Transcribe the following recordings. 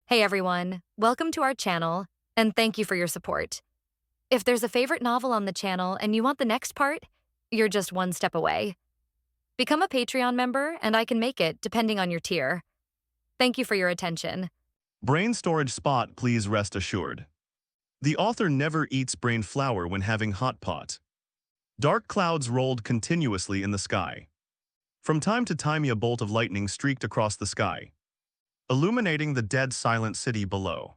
Hey everyone, welcome to our channel, and thank you for your support. If there's a favorite novel on the channel and you want the next part, you're just one step away. Become a Patreon member and I can make it depending on your tier. Thank you for your attention. Brain storage spot, please rest assured. The author never eats brain flour when having hot pot. Dark clouds rolled continuously in the sky. From time to time a bolt of lightning streaked across the sky, illuminating the dead silent city below.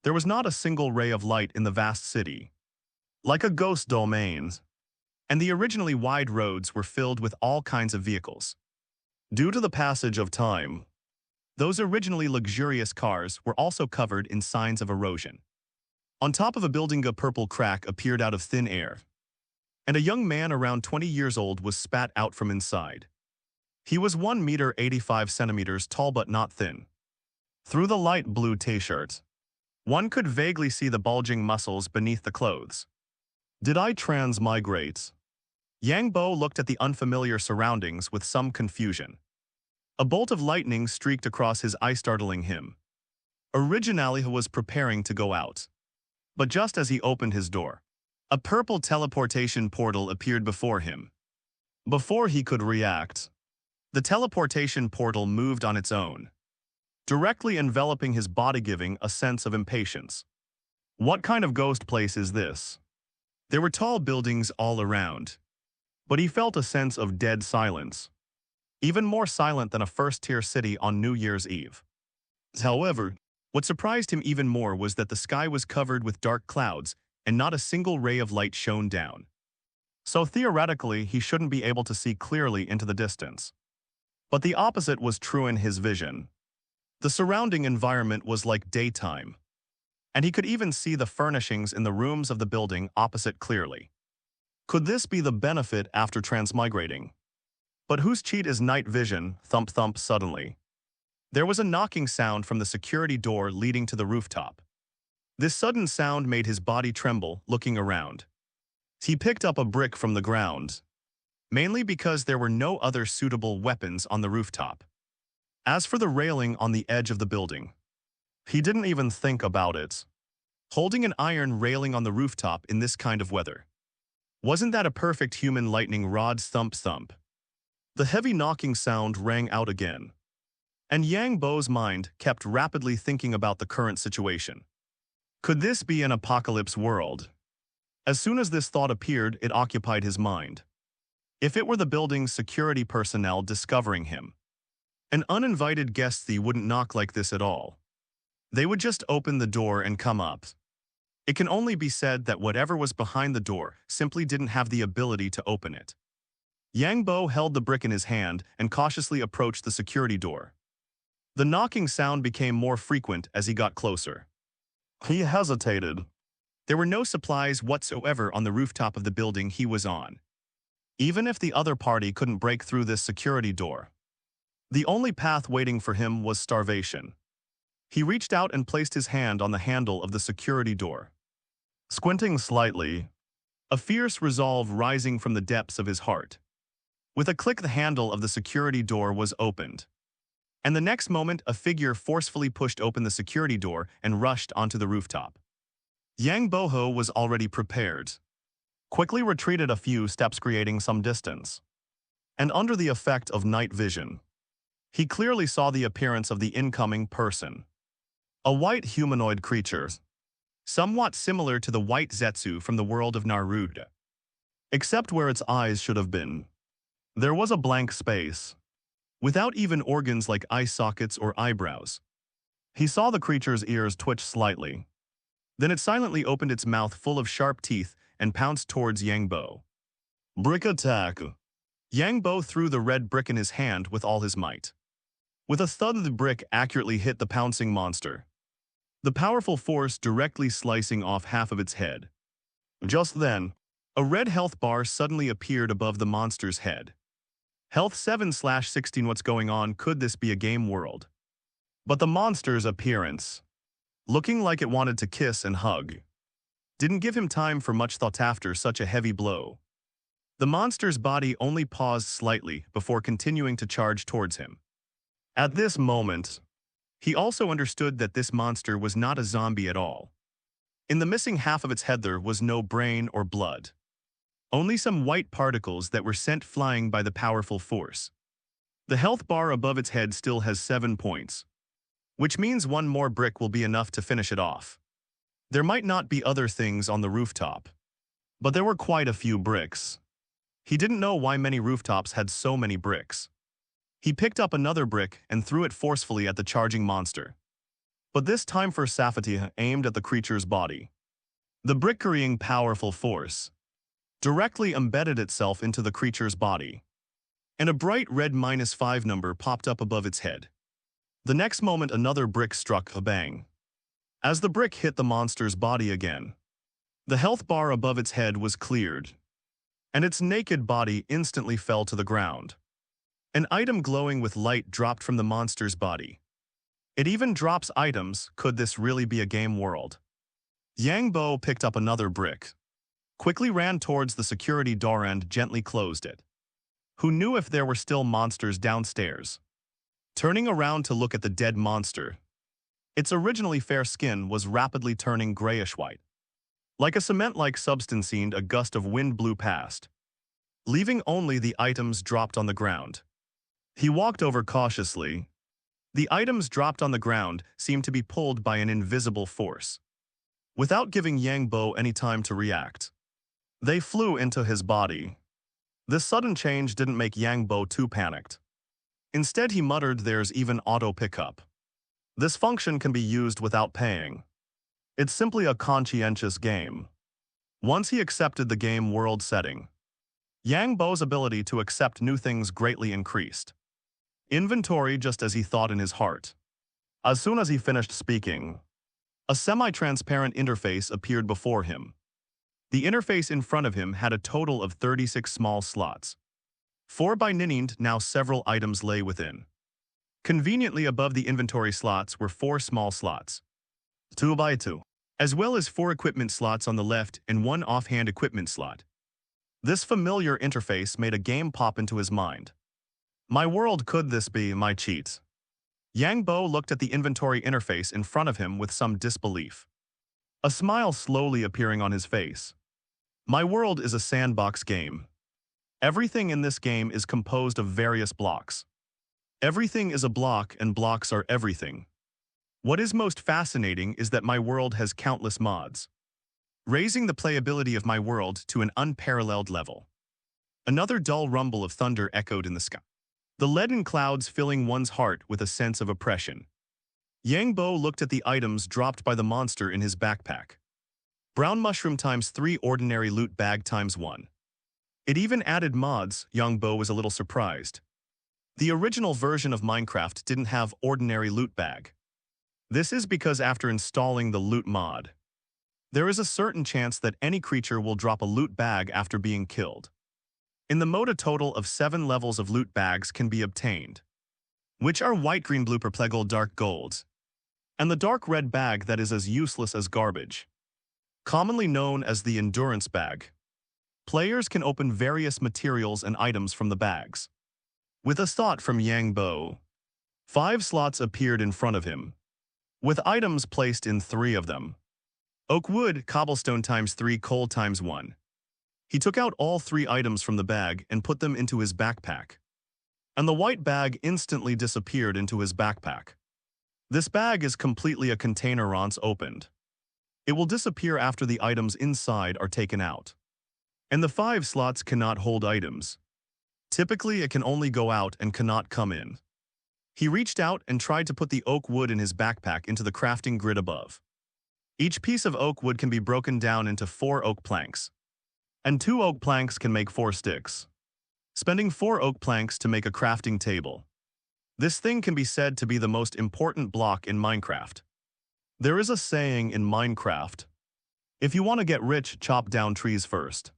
There was not a single ray of light in the vast city. Like a ghost domain, and the originally wide roads were filled with all kinds of vehicles. Due to the passage of time, those originally luxurious cars were also covered in signs of erosion. On top of a building a purple crack appeared out of thin air, and a young man around 20 years old was spat out from inside. He was 1 meter 85 centimeters tall but not thin. Through the light blue t-shirt, one could vaguely see the bulging muscles beneath the clothes. Did I transmigrate? Yang Bo looked at the unfamiliar surroundings with some confusion. A bolt of lightning streaked across his eye, startling him. Originally he was preparing to go out. But just as he opened his door, a purple teleportation portal appeared before him. Before he could react, the teleportation portal moved on its own, directly enveloping his body, giving a sense of impatience. What kind of ghost place is this? There were tall buildings all around, but he felt a sense of dead silence, even more silent than a first-tier city on New Year's Eve. However, what surprised him even more was that the sky was covered with dark clouds and not a single ray of light shone down. So theoretically, he shouldn't be able to see clearly into the distance. But the opposite was true in his vision. The surrounding environment was like daytime, and he could even see the furnishings in the rooms of the building opposite clearly. Could this be the benefit after transmigrating? But whose cheat is night vision? Thump thump. Suddenly, there was a knocking sound from the security door leading to the rooftop. This sudden sound made his body tremble. Looking around, he picked up a brick from the ground, mainly because there were no other suitable weapons on the rooftop. As for the railing on the edge of the building, he didn't even think about it. Holding an iron railing on the rooftop in this kind of weather, wasn't that a perfect human lightning rod? Thump thump. The heavy knocking sound rang out again, and Yang Bo's mind kept rapidly thinking about the current situation. Could this be an apocalypse world? As soon as this thought appeared, it occupied his mind. If it were the building's security personnel discovering him, an uninvited guest, they wouldn't knock like this at all. They would just open the door and come up. It can only be said that whatever was behind the door simply didn't have the ability to open it. Yang Bo held the brick in his hand and cautiously approached the security door. The knocking sound became more frequent as he got closer. He hesitated. There were no supplies whatsoever on the rooftop of the building he was on. Even if the other party couldn't break through this security door, the only path waiting for him was starvation. He reached out and placed his hand on the handle of the security door. Squinting slightly, a fierce resolve rising from the depths of his heart. With a click, the handle of the security door was opened. And the next moment, a figure forcefully pushed open the security door and rushed onto the rooftop. Yang Boho was already prepared. Quickly retreated a few steps, creating some distance. And under the effect of night vision, he clearly saw the appearance of the incoming person. A white humanoid creature, somewhat similar to the white Zetsu from the world of Naruto. Except where its eyes should have been, there was a blank space, without even organs like eye sockets or eyebrows. He saw the creature's ears twitch slightly. Then it silently opened its mouth full of sharp teeth and pounced towards Yang Bo. Brick attack. Yang Bo threw the red brick in his hand with all his might. With a thud, the brick accurately hit the pouncing monster, the powerful force directly slicing off half of its head. Just then, a red health bar suddenly appeared above the monster's head. Health 7/16. What's going on? Could this be a game world? But the monster's appearance, looking like it wanted to kiss and hug, didn't give him time for much thought after such a heavy blow. The monster's body only paused slightly before continuing to charge towards him. At this moment, He also understood that this monster was not a zombie at all. In the missing half of its head there was no brain or blood. Only some white particles that were sent flying by the powerful force. The health bar above its head still has 7 points, which means one more brick will be enough to finish it off. There might not be other things on the rooftop, but there were quite a few bricks. He didn't know why many rooftops had so many bricks. He picked up another brick and threw it forcefully at the charging monster. But this time for Safati aimed at the creature's body. The brick carrying powerful force directly embedded itself into the creature's body, and a bright red -5 number popped up above its head. The next moment another brick struck a bang. As the brick hit the monster's body again, the health bar above its head was cleared, and its naked body instantly fell to the ground. An item glowing with light dropped from the monster's body. It even drops items. Could this really be a game world? Yang Bo picked up another brick, quickly ran towards the security door and gently closed it. Who knew if there were still monsters downstairs? Turning around to look at the dead monster, its originally fair skin was rapidly turning grayish-white. Like a cement-like substance, a gust of wind blew past, leaving only the items dropped on the ground. He walked over cautiously. The items dropped on the ground seemed to be pulled by an invisible force. Without giving Yang Bo any time to react, they flew into his body. This sudden change didn't make Yang Bo too panicked. Instead, he muttered, "There's even auto pickup. This function can be used without paying. It's simply a conscientious game." Once he accepted the game world setting, Yang Bo's ability to accept new things greatly increased. Inventory, just as he thought in his heart. As soon as he finished speaking, a semi-transparent interface appeared before him. The interface in front of him had a total of 36 small slots. 4 by 9, now several items lay within. Conveniently above the inventory slots were 4 small slots, 2 by 2, as well as 4 equipment slots on the left and 1 offhand equipment slot. This familiar interface made a game pop into his mind. My world, could this be my cheat? Yang Bo looked at the inventory interface in front of him with some disbelief, a smile slowly appearing on his face. My world is a sandbox game. Everything in this game is composed of various blocks. Everything is a block and blocks are everything. What is most fascinating is that my world has countless mods, raising the playability of my world to an unparalleled level. Another dull rumble of thunder echoed in the sky, the leaden clouds filling one's heart with a sense of oppression. Yang Bo looked at the items dropped by the monster in his backpack. Brown mushroom ×3 ordinary loot bag ×1. It even added mods. Yang Bo was a little surprised. The original version of Minecraft didn't have ordinary loot bag. This is because after installing the loot mod, there is a certain chance that any creature will drop a loot bag after being killed. In the mode, a total of 7 levels of loot bags can be obtained, which are white, green, blue, purple, gold, dark gold, and the dark red bag that is as useless as garbage, commonly known as the endurance bag. Players can open various materials and items from the bags. With a thought from Yang Bo, 5 slots appeared in front of him, with items placed in 3 of them. Oak wood, cobblestone ×3, coal ×1. He took out all 3 items from the bag and put them into his backpack, and the white bag instantly disappeared into his backpack. This bag is completely a container once opened. It will disappear after the items inside are taken out. And the 5 slots cannot hold items. Typically, it can only go out and cannot come in. He reached out and tried to put the oak wood in his backpack into the crafting grid above. Each piece of oak wood can be broken down into 4 oak planks, and 2 oak planks can make 4 sticks, spending 4 oak planks to make a crafting table. This thing can be said to be the most important block in Minecraft. There is a saying in Minecraft: if you want to get rich, chop down trees first.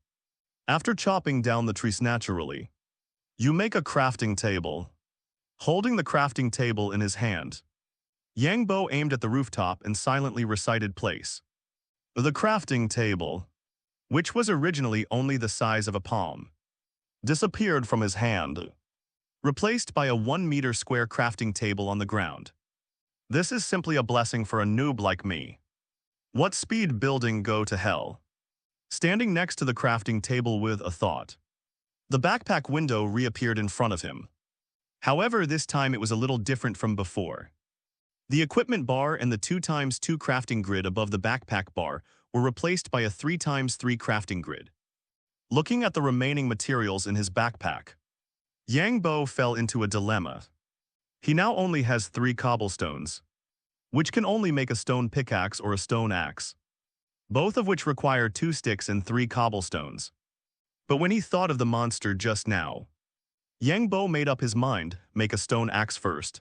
After chopping down the trees naturally, you make a crafting table. Holding the crafting table in his hand, Yang Bo aimed at the rooftop and silently recited place. The crafting table, which was originally only the size of a palm, disappeared from his hand, replaced by a 1-meter square crafting table on the ground. This is simply a blessing for a noob like me. What speed building go to hell? Standing next to the crafting table with a thought. The backpack window reappeared in front of him. However, this time it was a little different from before. The equipment bar and the 2x2 crafting grid above the backpack bar were replaced by a 3x3 crafting grid. Looking at the remaining materials in his backpack, Yang Bo fell into a dilemma. He now only has 3 cobblestones, which can only make a stone pickaxe or a stone axe, both of which require 2 sticks and 3 cobblestones. But when he thought of the monster just now, Yang Bo made up his mind, make a stone axe first.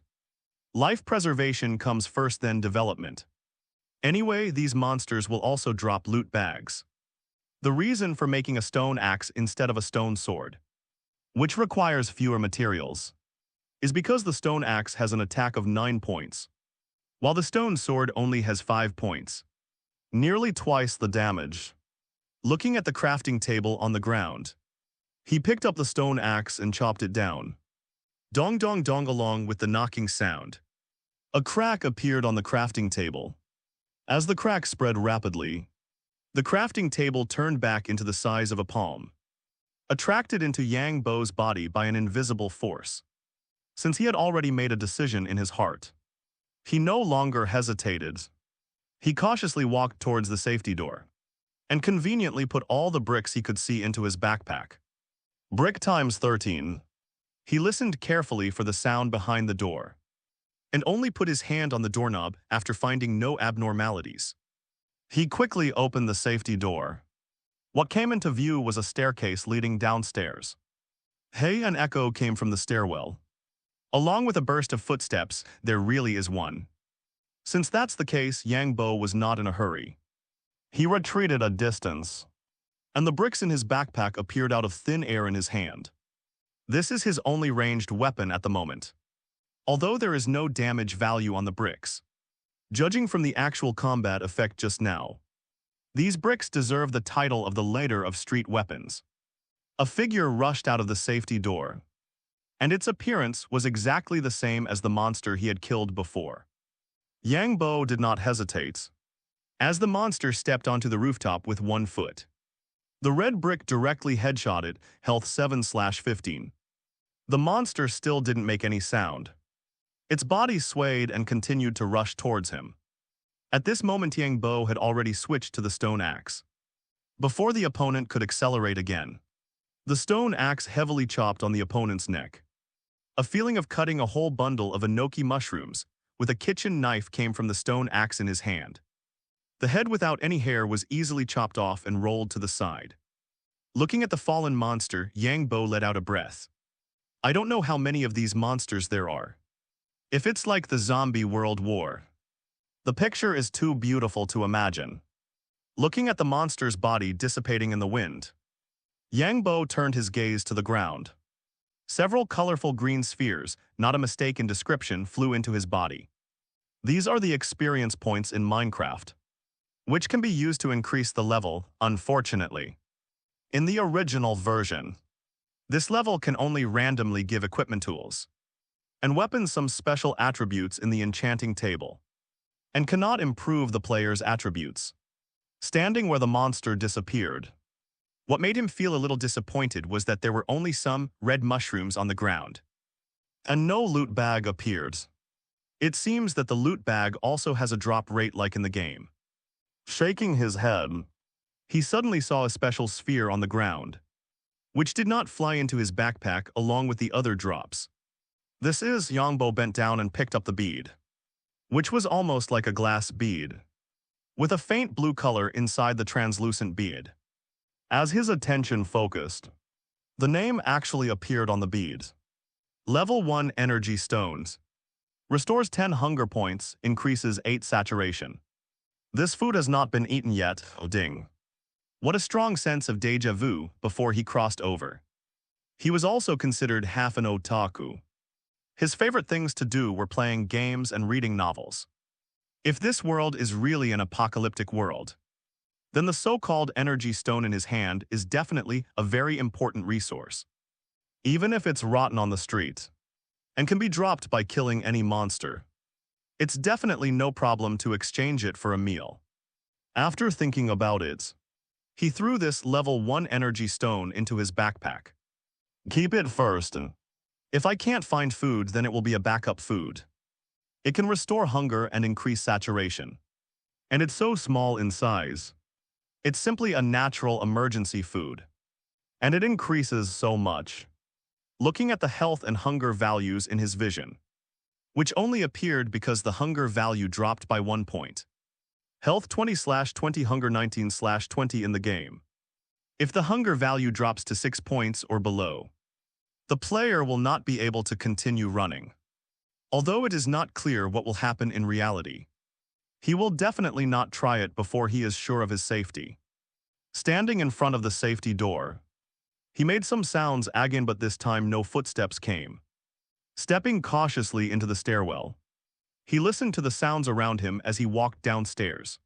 Life preservation comes first, then development. Anyway, these monsters will also drop loot bags. The reason for making a stone axe instead of a stone sword, which requires fewer materials, is because the stone axe has an attack of 9 points, while the stone sword only has 5 points. Nearly twice the damage. Looking at the crafting table on the ground, he picked up the stone axe and chopped it down. Dong dong dong, along with the knocking sound. A crack appeared on the crafting table. As the crack spread rapidly, the crafting table turned back into the size of a palm, attracted into Yang Bo's body by an invisible force. Since he had already made a decision in his heart, he no longer hesitated. He cautiously walked towards the safety door and conveniently put all the bricks he could see into his backpack. Brick times 13. He listened carefully for the sound behind the door and only put his hand on the doorknob after finding no abnormalities. He quickly opened the safety door. What came into view was a staircase leading downstairs. Hey, an echo came from the stairwell. Along with a burst of footsteps, there really is one. Since that's the case, Yang Bo was not in a hurry. He retreated a distance, and the bricks in his backpack appeared out of thin air in his hand. This is his only ranged weapon at the moment, although there is no damage value on the bricks. Judging from the actual combat effect just now, these bricks deserve the title of the later of street weapons. A figure rushed out of the safety door, and its appearance was exactly the same as the monster he had killed before. Yang Bo did not hesitate, as the monster stepped onto the rooftop with 1 foot. The red brick directly headshotted, health 7/15. The monster still didn't make any sound. Its body swayed and continued to rush towards him. At this moment, Yang Bo had already switched to the stone axe. Before the opponent could accelerate again, the stone axe heavily chopped on the opponent's neck. A feeling of cutting a whole bundle of enoki mushrooms with a kitchen knife came from the stone axe in his hand. The head without any hair was easily chopped off and rolled to the side. Looking at the fallen monster, Yang Bo let out a breath. I don't know how many of these monsters there are. If it's like the zombie world war, the picture is too beautiful to imagine. Looking at the monster's body dissipating in the wind, Yang Bo turned his gaze to the ground. Several colorful green spheres, not a mistake in description, flew into his body. These are the experience points in Minecraft, which can be used to increase the level, unfortunately. In the original version, this level can only randomly give equipment tools and weapons some special attributes in the enchanting table, and cannot improve the player's attributes. Standing where the monster disappeared, what made him feel a little disappointed was that there were only some red mushrooms on the ground, and no loot bag appeared. It seems that the loot bag also has a drop rate like in the game. Shaking his head, he suddenly saw a special sphere on the ground, which did not fly into his backpack along with the other drops. This is, Yang Bo bent down and picked up the bead, which was almost like a glass bead, with a faint blue color inside the translucent bead. As his attention focused, the name actually appeared on the bead. Level 1 Energy Stones. Restores 10 hunger points, increases 8 saturation. This food has not been eaten yet, oh ding. What a strong sense of deja vu before he crossed over. He was also considered half an otaku. His favorite things to do were playing games and reading novels. If this world is really an apocalyptic world, then the so-called energy stone in his hand is definitely a very important resource, even if it's rotten on the street and can be dropped by killing any monster. It's definitely no problem to exchange it for a meal. After thinking about it, he threw this level 1 energy stone into his backpack. Keep it first. If I can't find food, then it will be a backup food. It can restore hunger and increase saturation. And it's so small in size. It's simply a natural emergency food. And it increases so much. Looking at the health and hunger values in his vision, which only appeared because the hunger value dropped by 1 point. Health 20/20, hunger 19/20 in the game. If the hunger value drops to 6 points or below, the player will not be able to continue running. Although it is not clear what will happen in reality, he will definitely not try it before he is sure of his safety. Standing in front of the safety door, he made some sounds again, but this time no footsteps came. Stepping cautiously into the stairwell, he listened to the sounds around him as he walked downstairs.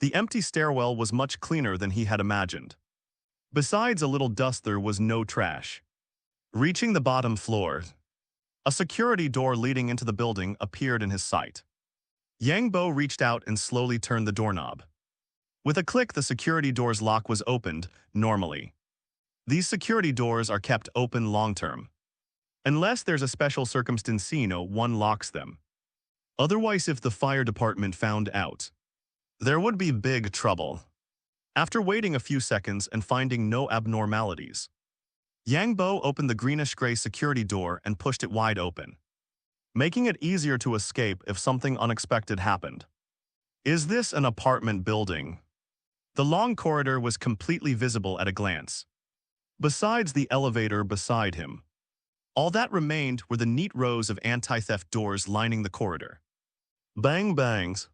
The empty stairwell was much cleaner than he had imagined. Besides a little dust, there was no trash. Reaching the bottom floor, a security door leading into the building appeared in his sight. Yang Bo reached out and slowly turned the doorknob. With a click, the security door's lock was opened normally. These security doors are kept open long-term. Unless there's a special circumstance, no one locks them. Otherwise, if the fire department found out, there would be big trouble. After waiting a few seconds and finding no abnormalities, Yang Bo opened the greenish-gray security door and pushed it wide open, making it easier to escape if something unexpected happened. Is this an apartment building? The long corridor was completely visible at a glance. Besides the elevator beside him, all that remained were the neat rows of anti-theft doors lining the corridor. Bang bangs.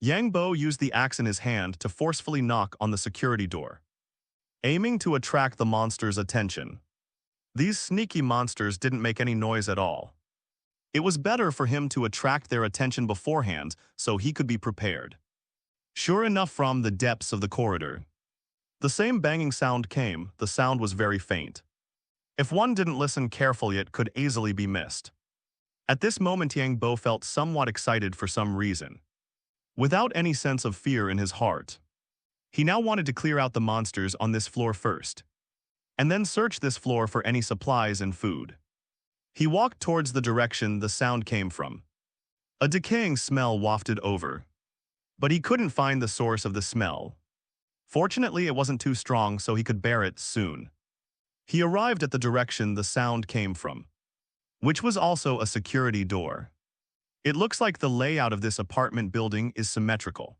Yang Bo used the axe in his hand to forcefully knock on the security door, aiming to attract the monster's attention. These sneaky monsters didn't make any noise at all. It was better for him to attract their attention beforehand so he could be prepared. Sure enough, from the depths of the corridor, the same banging sound came. The sound was very faint. If one didn't listen carefully, it could easily be missed. At this moment, Yang Bo felt somewhat excited for some reason. Without any sense of fear in his heart, he now wanted to clear out the monsters on this floor first, and then search this floor for any supplies and food. He walked towards the direction the sound came from. A decaying smell wafted over, but he couldn't find the source of the smell. Fortunately, it wasn't too strong, so he could bear it soon. He arrived at the direction the sound came from, which was also a security door. It looks like the layout of this apartment building is symmetrical.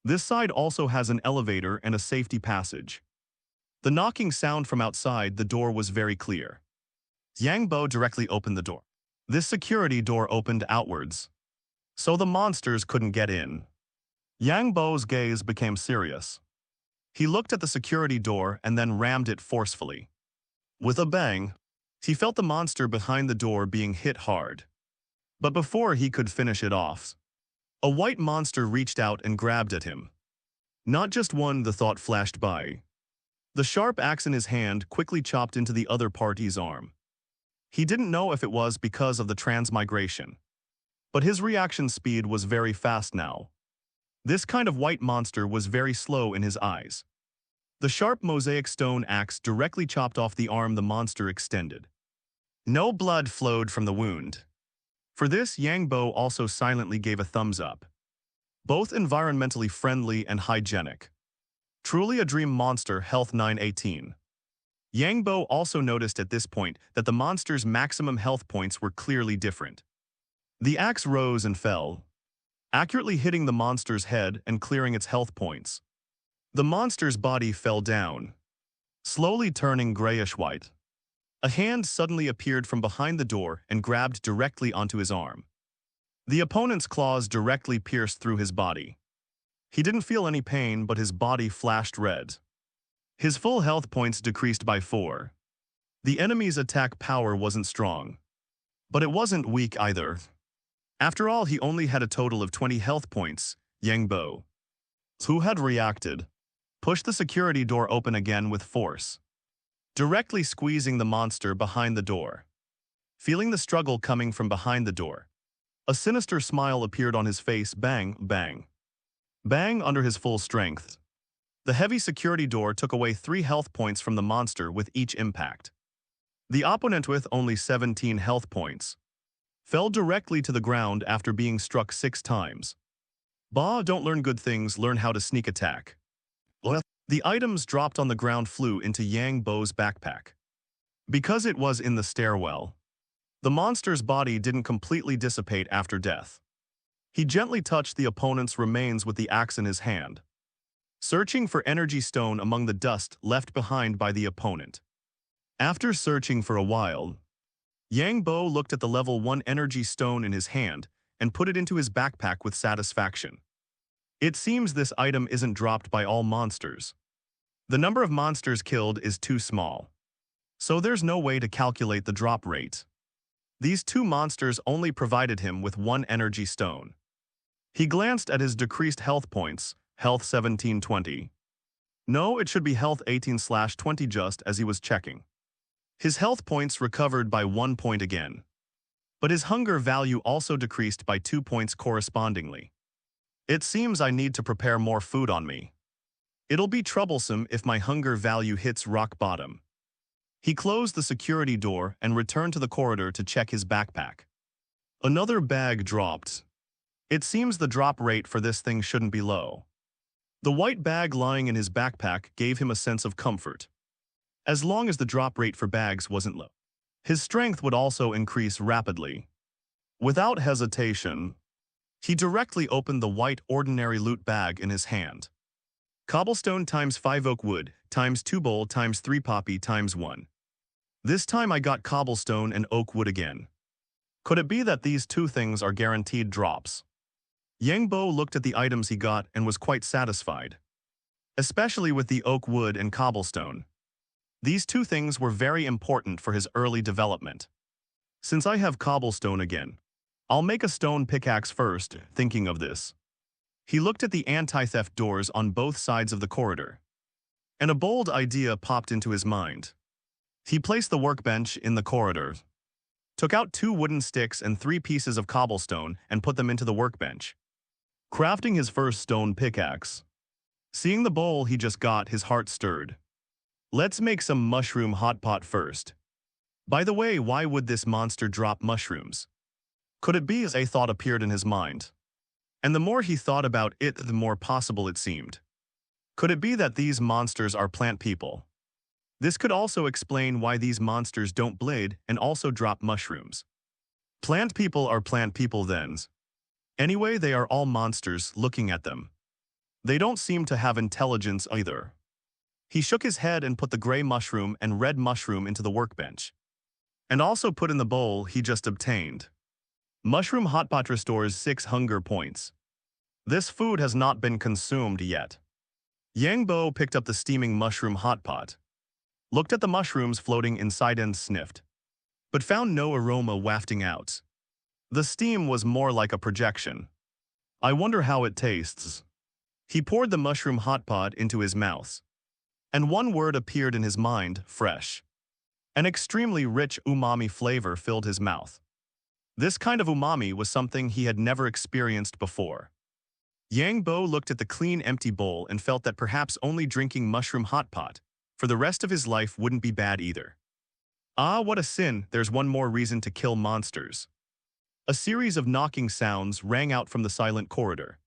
This side also has an elevator and a safety passage. The knocking sound from outside the door was very clear. Yang Bo directly opened the door. This security door opened outwards, so the monsters couldn't get in. Yang Bo's gaze became serious. He looked at the security door and then rammed it forcefully. With a bang, he felt the monster behind the door being hit hard. But before he could finish it off, a white monster reached out and grabbed at him. Not just one, the thought flashed by. The sharp axe in his hand quickly chopped into the other party's arm. He didn't know if it was because of the transmigration, but his reaction speed was very fast now. This kind of white monster was very slow in his eyes. The sharp mosaic stone axe directly chopped off the arm the monster extended. No blood flowed from the wound. For this, Yang Bo also silently gave a thumbs up. Both environmentally friendly and hygienic. Truly a dream monster, health 918. Yang Bo also noticed at this point that the monster's maximum health points were clearly different. The axe rose and fell, accurately hitting the monster's head and clearing its health points. The monster's body fell down, slowly turning grayish-white. A hand suddenly appeared from behind the door and grabbed directly onto his arm. The opponent's claws directly pierced through his body. He didn't feel any pain, but his body flashed red. His full health points decreased by 4. The enemy's attack power wasn't strong, but it wasn't weak either. After all, he only had a total of 20 health points. Yang Bo, who had reacted, pushed the security door open again with force, directly squeezing the monster behind the door. Feeling the struggle coming from behind the door, A sinister smile appeared on his face. Bang, bang. Bang under his full strength. The heavy security door took away 3 health points from the monster with each impact. The opponent, with only 17 health points, fell directly to the ground after being struck 6 times. Bah, don't learn good things, learn how to sneak attack. The items dropped on the ground flew into Yang Bo's backpack. Because it was in the stairwell, the monster's body didn't completely dissipate after death. He gently touched the opponent's remains with the axe in his hand, searching for energy stone among the dust left behind by the opponent. After searching for a while, Yang Bo looked at the level 1 energy stone in his hand and put it into his backpack with satisfaction. It seems this item isn't dropped by all monsters. The number of monsters killed is too small, so there's no way to calculate the drop rate. These 2 monsters only provided him with 1 energy stone. He glanced at his decreased health points, health 1720. No, it should be health 18/20 just as he was checking. His health points recovered by 1 point again, but his hunger value also decreased by 2 points correspondingly. It seems I need to prepare more food on me. It'll be troublesome if my hunger value hits rock bottom. He closed the security door and returned to the corridor to check his backpack. Another bag dropped. It seems the drop rate for this thing shouldn't be low. The white bag lying in his backpack gave him a sense of comfort, as long as the drop rate for bags wasn't low. His strength would also increase rapidly. Without hesitation, he directly opened the white ordinary loot bag in his hand. Cobblestone times 5 oak wood, times 2 bowl, times 3 poppy, times 1. This time I got cobblestone and oak wood again. Could it be that these 2 things are guaranteed drops? Yang Bo looked at the items he got and was quite satisfied, especially with the oak wood and cobblestone. These 2 things were very important for his early development. Since I have cobblestone again, I'll make a stone pickaxe first. Thinking of this, he looked at the anti-theft doors on both sides of the corridor, and a bold idea popped into his mind. He placed the workbench in the corridor, took out 2 wooden sticks and 3 pieces of cobblestone and put them into the workbench, crafting his first stone pickaxe. Seeing the bowl he just got, his heart stirred. Let's make some mushroom hot pot first. By the way, why would this monster drop mushrooms? Could it be as a thought appeared in his mind? And the more he thought about it, the more possible it seemed. Could it be that these monsters are plant people? This could also explain why these monsters don't bleed and also drop mushrooms. Plant people are plant people then. Anyway, they are all monsters. Looking at them, they don't seem to have intelligence either. He shook his head and put the gray mushroom and red mushroom into the workbench, and also put in the bowl he just obtained. Mushroom hot pot restores 6 hunger points. This food has not been consumed yet. Yang Bo picked up the steaming mushroom hot pot, looked at the mushrooms floating inside and sniffed, but found no aroma wafting out. The steam was more like a projection. I wonder how it tastes. He poured the mushroom hot pot into his mouth, and one word appeared in his mind: fresh. An extremely rich umami flavor filled his mouth. This kind of umami was something he had never experienced before. Yang Bo looked at the clean, empty bowl and felt that perhaps only drinking mushroom hot pot for the rest of his life wouldn't be bad either. Ah, what a sin! There's one more reason to kill monsters. A series of knocking sounds rang out from the silent corridor.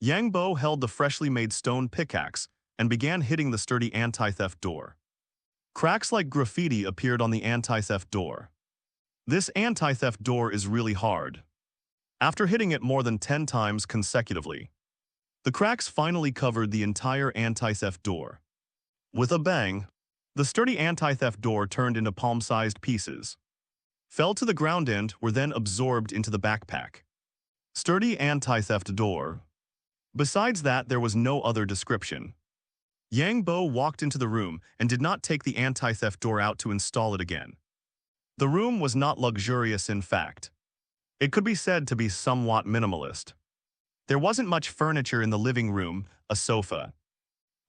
Yang Bo held the freshly made stone pickaxe and began hitting the sturdy anti-theft door. Cracks like graffiti appeared on the anti-theft door. This anti-theft door is really hard. After hitting it more than 10 times consecutively, the cracks finally covered the entire anti-theft door. With a bang, the sturdy anti-theft door turned into palm-sized pieces, fell to the ground and were then absorbed into the backpack. Sturdy anti-theft door. Besides that, there was no other description. Yang Bo walked into the room and did not take the anti-theft door out to install it again. The room was not luxurious, in fact. It could be said to be somewhat minimalist. There wasn't much furniture in the living room: a sofa,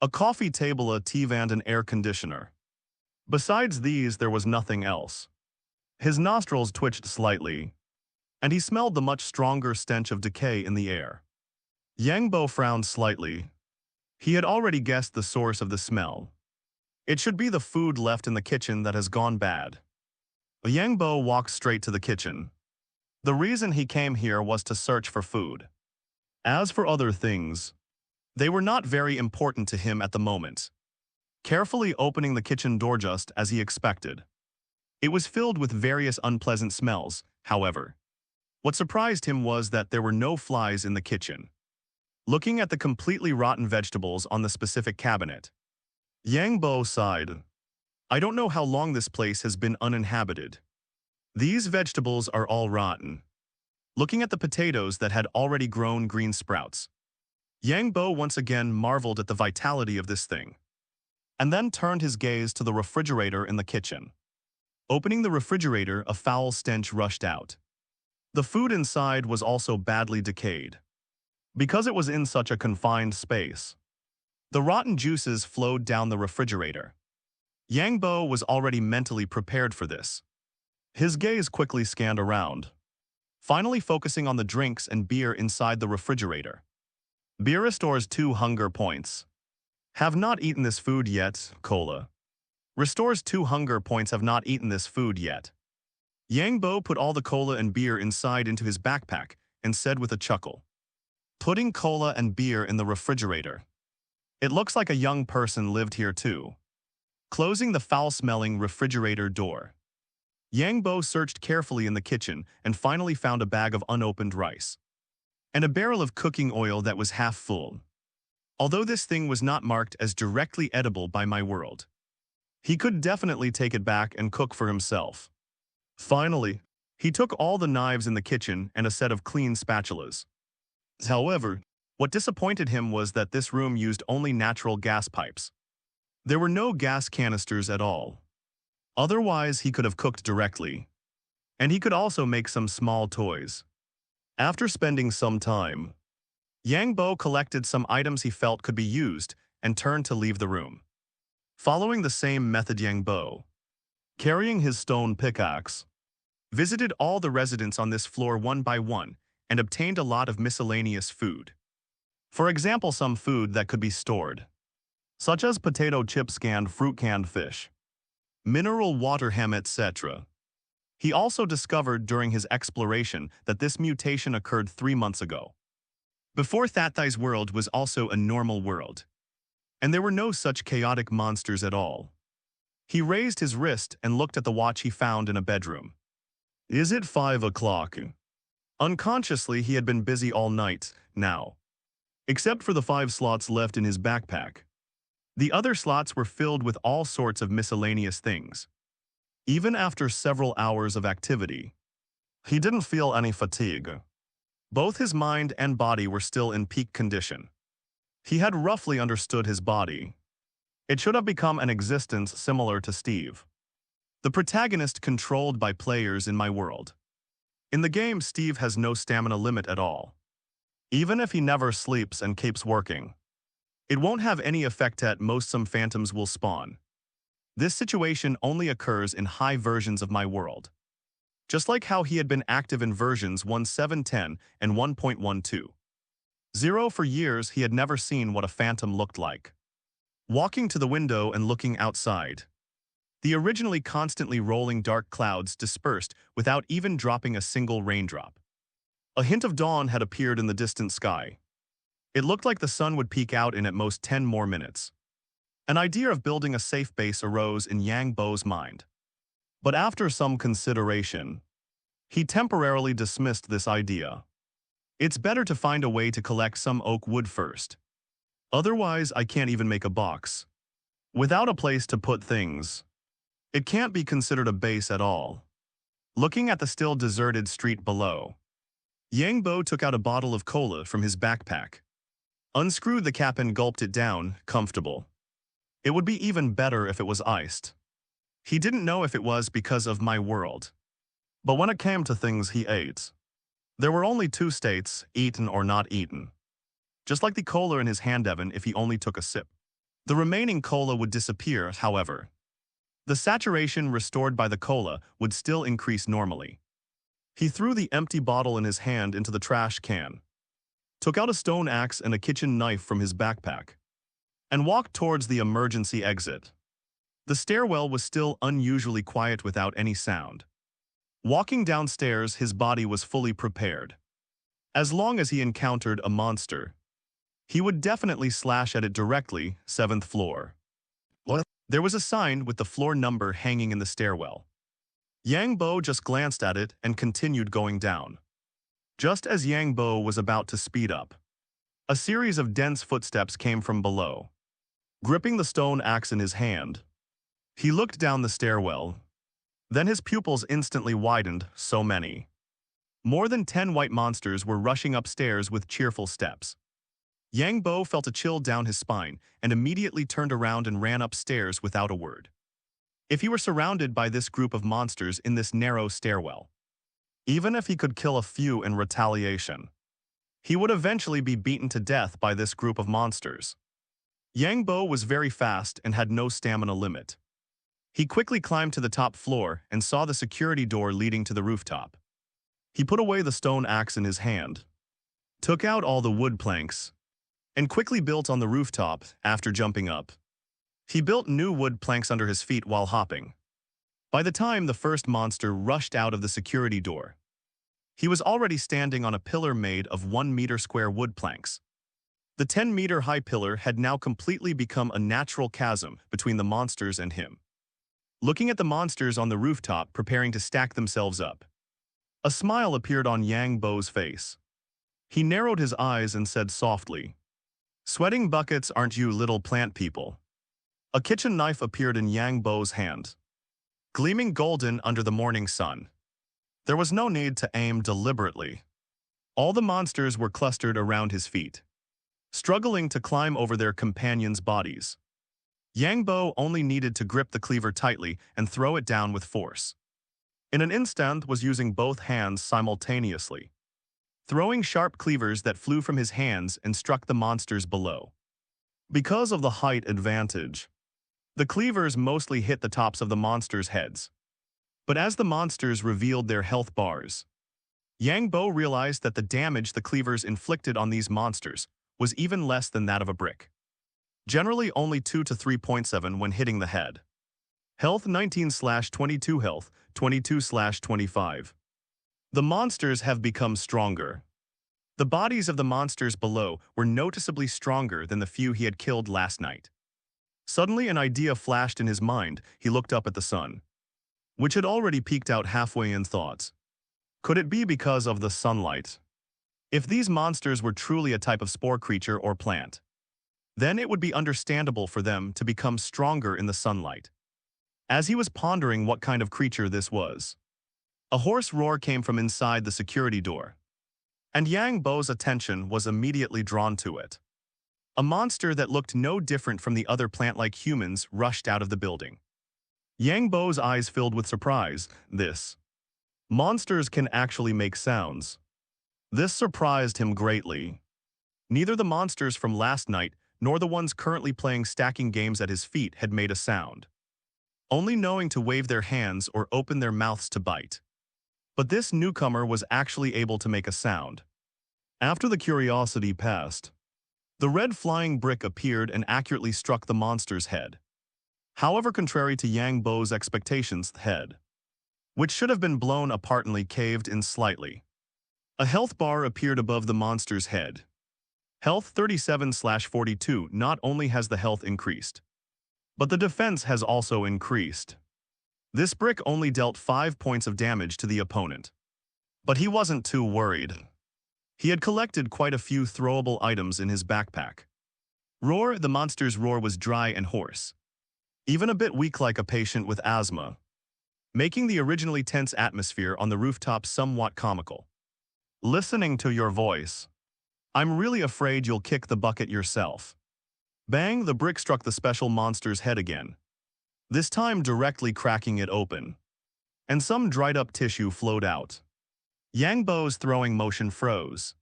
a coffee table, a TV, and an air conditioner. Besides these, there was nothing else. His nostrils twitched slightly, and he smelled the much stronger stench of decay in the air. Yang Bo frowned slightly. He had already guessed the source of the smell. It should be the food left in the kitchen that has gone bad. Yang Bo walked straight to the kitchen. The reason he came here was to search for food. As for other things, they were not very important to him at the moment. Carefully opening the kitchen door just as he expected. It was filled with various unpleasant smells, however. What surprised him was that there were no flies in the kitchen. Looking at the completely rotten vegetables on the specific cabinet, Yang Bo sighed. I don't know how long this place has been uninhabited. These vegetables are all rotten. Looking at the potatoes that had already grown green sprouts, Yang Bo once again marveled at the vitality of this thing, and then turned his gaze to the refrigerator in the kitchen. Opening the refrigerator, a foul stench rushed out. The food inside was also badly decayed. Because it was in such a confined space, the rotten juices flowed down the refrigerator. Yang Bo was already mentally prepared for this. His gaze quickly scanned around, finally focusing on the drinks and beer inside the refrigerator. Beer restores 2 hunger points. Have not eaten this food yet, cola. Restores 2 hunger points. Have not eaten this food yet. Yang Bo put all the cola and beer inside into his backpack and said with a chuckle, putting cola and beer in the refrigerator. It looks like a young person lived here too. Closing the foul-smelling refrigerator door, Yang Bo searched carefully in the kitchen and finally found a bag of unopened rice and a barrel of cooking oil that was half full. Although this thing was not marked as directly edible by my world, he could definitely take it back and cook for himself. Finally, he took all the knives in the kitchen and a set of clean spatulas. However, what disappointed him was that this room used only natural gas pipes. There were no gas canisters at all. Otherwise, he could have cooked directly. And he could also make some small toys. After spending some time, Yang Bo collected some items he felt could be used and turned to leave the room. Following the same method, Yang Bo, carrying his stone pickaxe, visited all the residents on this floor one by one and obtained a lot of miscellaneous food. For example, some food that could be stored, such as potato chips, canned fruit, canned fish, mineral water, ham, etc. He also discovered during his exploration that this mutation occurred 3 months ago. Before Thatai's world was also a normal world, and there were no such chaotic monsters at all. He raised his wrist and looked at the watch he found in a bedroom. Is it 5 o'clock? Unconsciously, he had been busy all night, now. Except for the 5 slots left in his backpack. The other slots were filled with all sorts of miscellaneous things. Even after several hours of activity, he didn't feel any fatigue. Both his mind and body were still in peak condition. He had roughly understood his body. It should have become an existence similar to Steve, the protagonist controlled by players in my world. In the game, Steve has no stamina limit at all. Even if he never sleeps and keeps working, it won't have any effect at most. Some phantoms will spawn. This situation only occurs in high versions of my world. Just like how he had been active in versions 1.7.10 and 1.12.0 for years, he had never seen what a phantom looked like. Walking to the window and looking outside, the originally constantly rolling dark clouds dispersed without even dropping a single raindrop. A hint of dawn had appeared in the distant sky. It looked like the sun would peek out in at most 10 more minutes. An idea of building a safe base arose in Yang Bo's mind. But after some consideration, he temporarily dismissed this idea. It's better to find a way to collect some oak wood first. Otherwise, I can't even make a box. Without a place to put things, it can't be considered a base at all. Looking at the still deserted street below, Yang Bo took out a bottle of cola from his backpack, unscrewed the cap and gulped it down, comfortable. It would be even better if it was iced. He didn't know if it was because of my world. But when it came to things he ate, there were only 2 states, eaten or not eaten. Just like the cola in his hand, even if he only took a sip. The remaining cola would disappear, however. The saturation restored by the cola would still increase normally. He threw the empty bottle in his hand into the trash can, took out a stone axe and a kitchen knife from his backpack, and walked towards the emergency exit. The stairwell was still unusually quiet without any sound. Walking downstairs, his body was fully prepared. As long as he encountered a monster, he would definitely slash at it directly, 7th floor. What? There was a sign with the floor number hanging in the stairwell. Yang Bo just glanced at it and continued going down. Just as Yang Bo was about to speed up, a series of dense footsteps came from below. Gripping the stone axe in his hand, he looked down the stairwell. Then his pupils instantly widened, so many. More than 10 white monsters were rushing upstairs with cheerful steps. Yang Bo felt a chill down his spine and immediately turned around and ran upstairs without a word. If he were surrounded by this group of monsters in this narrow stairwell, even if he could kill a few in retaliation, he would eventually be beaten to death by this group of monsters. Yang Bo was very fast and had no stamina limit. He quickly climbed to the top floor and saw the security door leading to the rooftop. He put away the stone axe in his hand, took out all the wood planks, and quickly built on the rooftop after jumping up. He built new wood planks under his feet while hopping. By the time the first monster rushed out of the security door, he was already standing on a pillar made of 1-meter square wood planks. The 10-meter high pillar had now completely become a natural chasm between the monsters and him. Looking at the monsters on the rooftop preparing to stack themselves up, a smile appeared on Yang Bo's face. He narrowed his eyes and said softly, "Sweating buckets, aren't you little plant people?" A kitchen knife appeared in Yang Bo's hand, gleaming golden under the morning sun. There was no need to aim deliberately. All the monsters were clustered around his feet, struggling to climb over their companions' bodies. Yang Bo only needed to grip the cleaver tightly and throw it down with force. In an instant was using both hands simultaneously, throwing sharp cleavers that flew from his hands and struck the monsters below. Because of the height advantage, the cleavers mostly hit the tops of the monsters' heads. But as the monsters revealed their health bars, Yang Bo realized that the damage the cleavers inflicted on these monsters was even less than that of a brick. Generally only 2 to 3.7 when hitting the head. Health 19/22, health 22/25. The monsters have become stronger. The bodies of the monsters below were noticeably stronger than the few he had killed last night. Suddenly an idea flashed in his mind. He looked up at the sun, which had already peeked out halfway in thoughts. Could it be because of the sunlight? If these monsters were truly a type of spore creature or plant, then it would be understandable for them to become stronger in the sunlight. As he was pondering what kind of creature this was, a hoarse roar came from inside the security door, and Yang Bo's attention was immediately drawn to it. A monster that looked no different from the other plant-like humans rushed out of the building. Yang Bo's eyes filled with surprise. This monsters can actually make sounds. This surprised him greatly. Neither the monsters from last night nor the ones currently playing stacking games at his feet had made a sound, only knowing to wave their hands or open their mouths to bite. But this newcomer was actually able to make a sound. After the curiosity passed, the red flying brick appeared and accurately struck the monster's head. However, contrary to Yang Bo's expectations, the head, which should have been blown apart, caved in slightly. A health bar appeared above the monster's head. Health 37/42. Not only has the health increased, but the defense has also increased. This brick only dealt 5 points of damage to the opponent. But he wasn't too worried. He had collected quite a few throwable items in his backpack. Roar, the monster's roar was dry and hoarse, even a bit weak like a patient with asthma, making the originally tense atmosphere on the rooftop somewhat comical. Listening to your voice, I'm really afraid you'll kick the bucket yourself. Bang, the brick struck the special monster's head again, this time directly cracking it open, and some dried-up tissue flowed out. Yang Bo's throwing motion froze,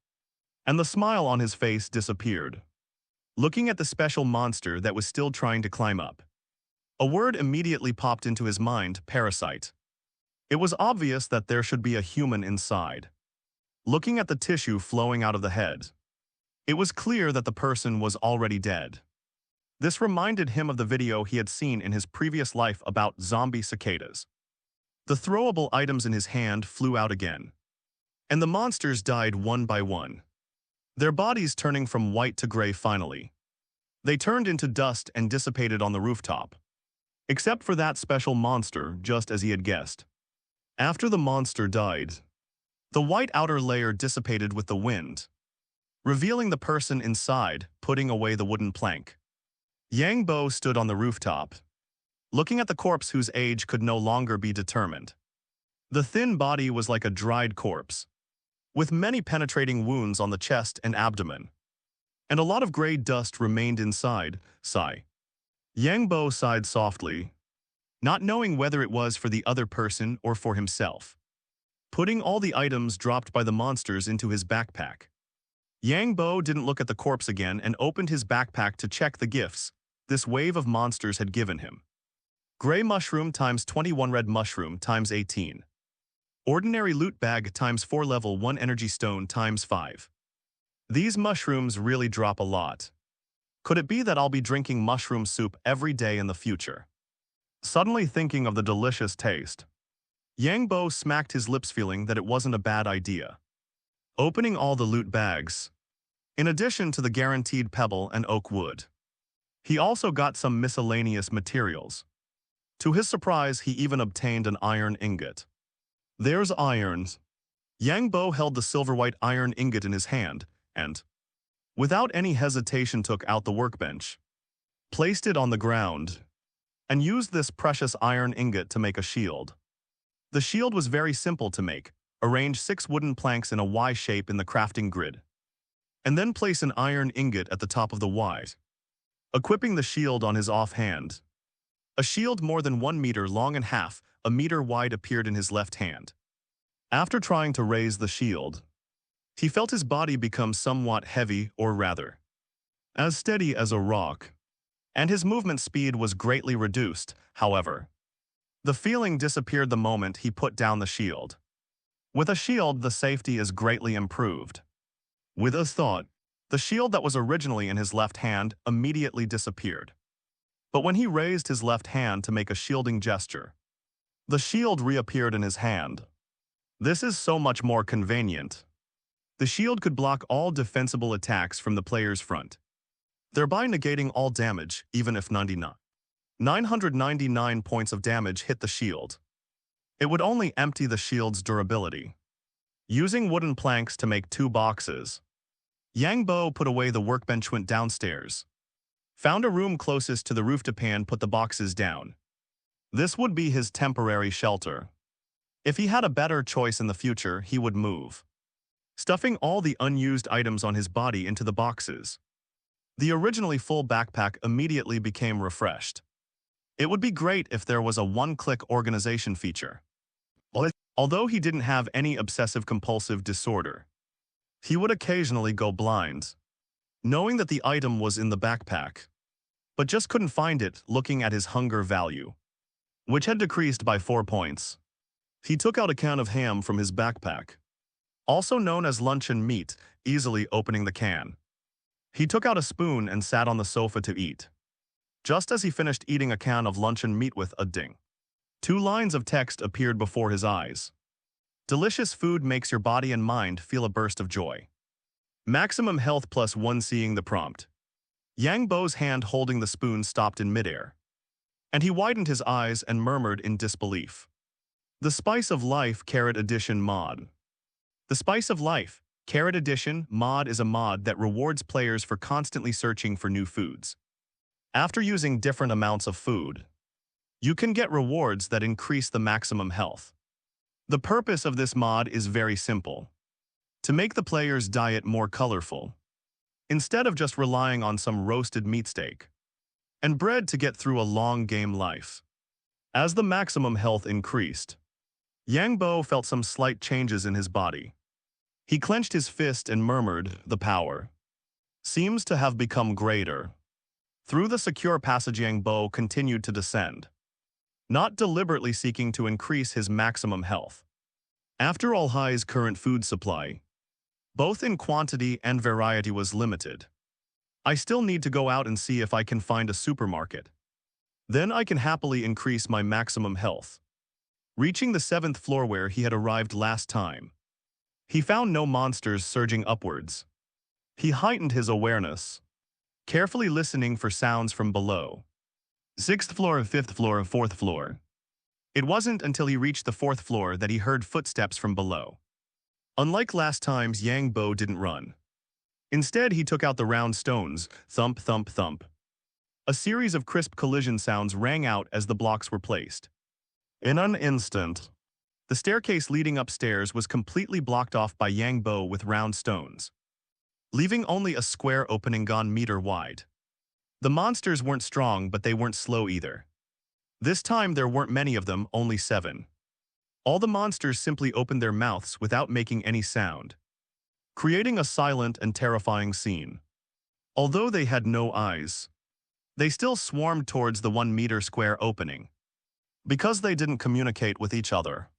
and the smile on his face disappeared. Looking at the special monster that was still trying to climb up, a word immediately popped into his mind: parasite. It was obvious that there should be a human inside. Looking at the tissue flowing out of the head, it was clear that the person was already dead. This reminded him of the video he had seen in his previous life about zombie cicadas. The throwable items in his hand flew out again, and the monsters died one by one, their bodies turning from white to gray finally. They turned into dust and dissipated on the rooftop, except for that special monster, just as he had guessed. After the monster died, the white outer layer dissipated with the wind, revealing the person inside, putting away the wooden plank. Yang Bo stood on the rooftop, looking at the corpse whose age could no longer be determined. The thin body was like a dried corpse, with many penetrating wounds on the chest and abdomen, and a lot of gray dust remained inside. Sigh. Yang Bo sighed softly, not knowing whether it was for the other person or for himself. Putting all the items dropped by the monsters into his backpack, Yang Bo didn't look at the corpse again and opened his backpack to check the gifts this wave of monsters had given him. Gray mushroom times 21, red mushroom times 18. Ordinary loot bag times 4, level 1 energy stone times 5. These mushrooms really drop a lot. Could it be that I'll be drinking mushroom soup every day in the future? Suddenly thinking of the delicious taste, Yang Bo smacked his lips, feeling that it wasn't a bad idea. Opening all the loot bags, in addition to the guaranteed pebble and oak wood, he also got some miscellaneous materials. To his surprise, he even obtained an iron ingot. There's irons. Yang Bo held the silver-white iron ingot in his hand and, without any hesitation, took out the workbench, placed it on the ground, and used this precious iron ingot to make a shield. The shield was very simple to make. Arrange 6 wooden planks in a Y shape in the crafting grid, and then place an iron ingot at the top of the Y. Equipping the shield on his offhand, a shield more than 1 meter long and half a meter wide appeared in his left hand. After trying to raise the shield, he felt his body become somewhat heavy, or rather, as steady as a rock, and his movement speed was greatly reduced. However, the feeling disappeared the moment he put down the shield. With a shield, the safety is greatly improved. With a thought, the shield that was originally in his left hand immediately disappeared. But when he raised his left hand to make a shielding gesture, the shield reappeared in his hand. This is so much more convenient. The shield could block all defensible attacks from the player's front, thereby negating all damage, even if 999 points of damage hit the shield. It would only empty the shield's durability. Using wooden planks to make 2 boxes, Yang Bo put away the workbench, went downstairs, found a room closest to the rooftop and put the boxes down. This would be his temporary shelter. If he had a better choice in the future, he would move, stuffing all the unused items on his body into the boxes. The originally full backpack immediately became refreshed. It would be great if there was a one-click organization feature. Although he didn't have any obsessive-compulsive disorder, he would occasionally go blind, knowing that the item was in the backpack, but just couldn't find it. Looking at his hunger value, which had decreased by 4 points, he took out a can of ham from his backpack, also known as luncheon meat, easily opening the can. He took out a spoon and sat on the sofa to eat. Just as he finished eating a can of luncheon meat with a ding, 2 lines of text appeared before his eyes. Delicious food makes your body and mind feel a burst of joy. Maximum health +1. Seeing the prompt, Yang Bo's hand holding the spoon stopped in midair, and he widened his eyes and murmured in disbelief. The Spice of Life Carrot Edition mod. The Spice of Life Carrot Edition mod is a mod that rewards players for constantly searching for new foods. After using different amounts of food, you can get rewards that increase the maximum health. The purpose of this mod is very simple: to make the player's diet more colorful, instead of just relying on some roasted meat steak and bread to get through a long game life. As the maximum health increased, Yang Bo felt some slight changes in his body. He clenched his fist and murmured, "The power seems to have become greater." Through the secure passage, Yang Bo continued to descend. not deliberately seeking to increase his maximum health. After all, High's current food supply, both in quantity and variety, was limited. I still need to go out and see if I can find a supermarket. Then I can happily increase my maximum health. Reaching the 7th floor where he had arrived last time, he found no monsters surging upwards. He heightened his awareness, carefully listening for sounds from below. 6th floor, 5th floor, 4th floor. It wasn't until he reached the 4th floor that he heard footsteps from below. Unlike last times, Yang Bo didn't run. Instead, he took out the round stones, thump, thump, thump. A series of crisp collision sounds rang out as the blocks were placed. In an instant, the staircase leading upstairs was completely blocked off by Yang Bo with round stones, leaving only a square opening gone meter wide. The monsters weren't strong, but they weren't slow either. This time there weren't many of them, only 7. All the monsters simply opened their mouths without making any sound, creating a silent and terrifying scene. Although they had no eyes, they still swarmed towards the 1-meter square opening. Because they didn't communicate with each other,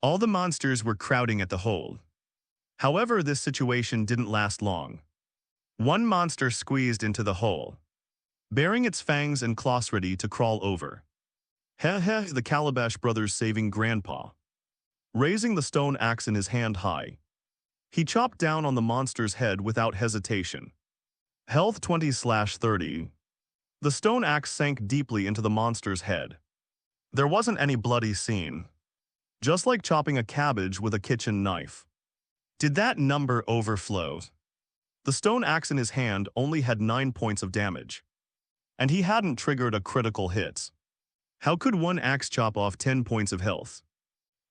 all the monsters were crowding at the hole. However, this situation didn't last long. One monster squeezed into the hole, bearing its fangs and claws ready to crawl over. Heh, the Calabash brothers saving Grandpa. Raising the stone axe in his hand high, he chopped down on the monster's head without hesitation. Health 20/30. The stone axe sank deeply into the monster's head. There wasn't any bloody scene, just like chopping a cabbage with a kitchen knife. Did that number overflow? The stone axe in his hand only had 9 points of damage, and he hadn't triggered a critical hit. How could one axe chop off 10 points of health?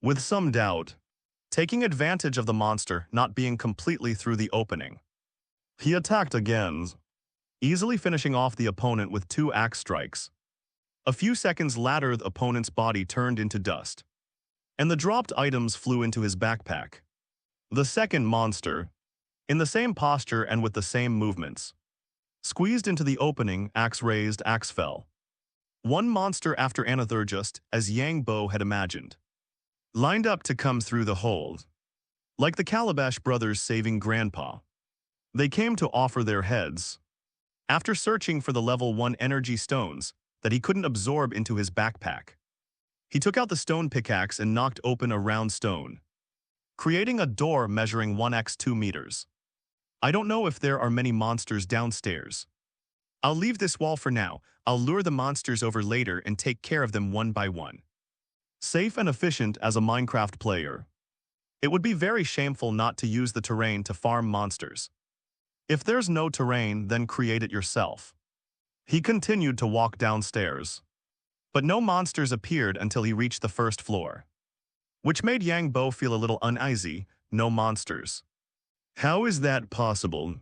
With some doubt, taking advantage of the monster not being completely through the opening, he attacked again, easily finishing off the opponent with 2 axe strikes. A few seconds later, the opponent's body turned into dust, and the dropped items flew into his backpack. The second monster, in the same posture and with the same movements, squeezed into the opening, axe raised, axe fell. One monster after another, just as Yang Bo had imagined, lined up to come through the hole. Like the Calabash brothers saving Grandpa, they came to offer their heads. After searching for the level 1 energy stones that he couldn't absorb into his backpack, he took out the stone pickaxe and knocked open a round stone, creating a door measuring 1x2 meters. I don't know if there are many monsters downstairs. I'll leave this wall for now. I'll lure the monsters over later and take care of them one by one. Safe and efficient as a Minecraft player, it would be very shameful not to use the terrain to farm monsters. If there's no terrain, then create it yourself. He continued to walk downstairs, but no monsters appeared until he reached the 1st floor, which made Yang Bo feel a little uneasy. No monsters. How is that possible?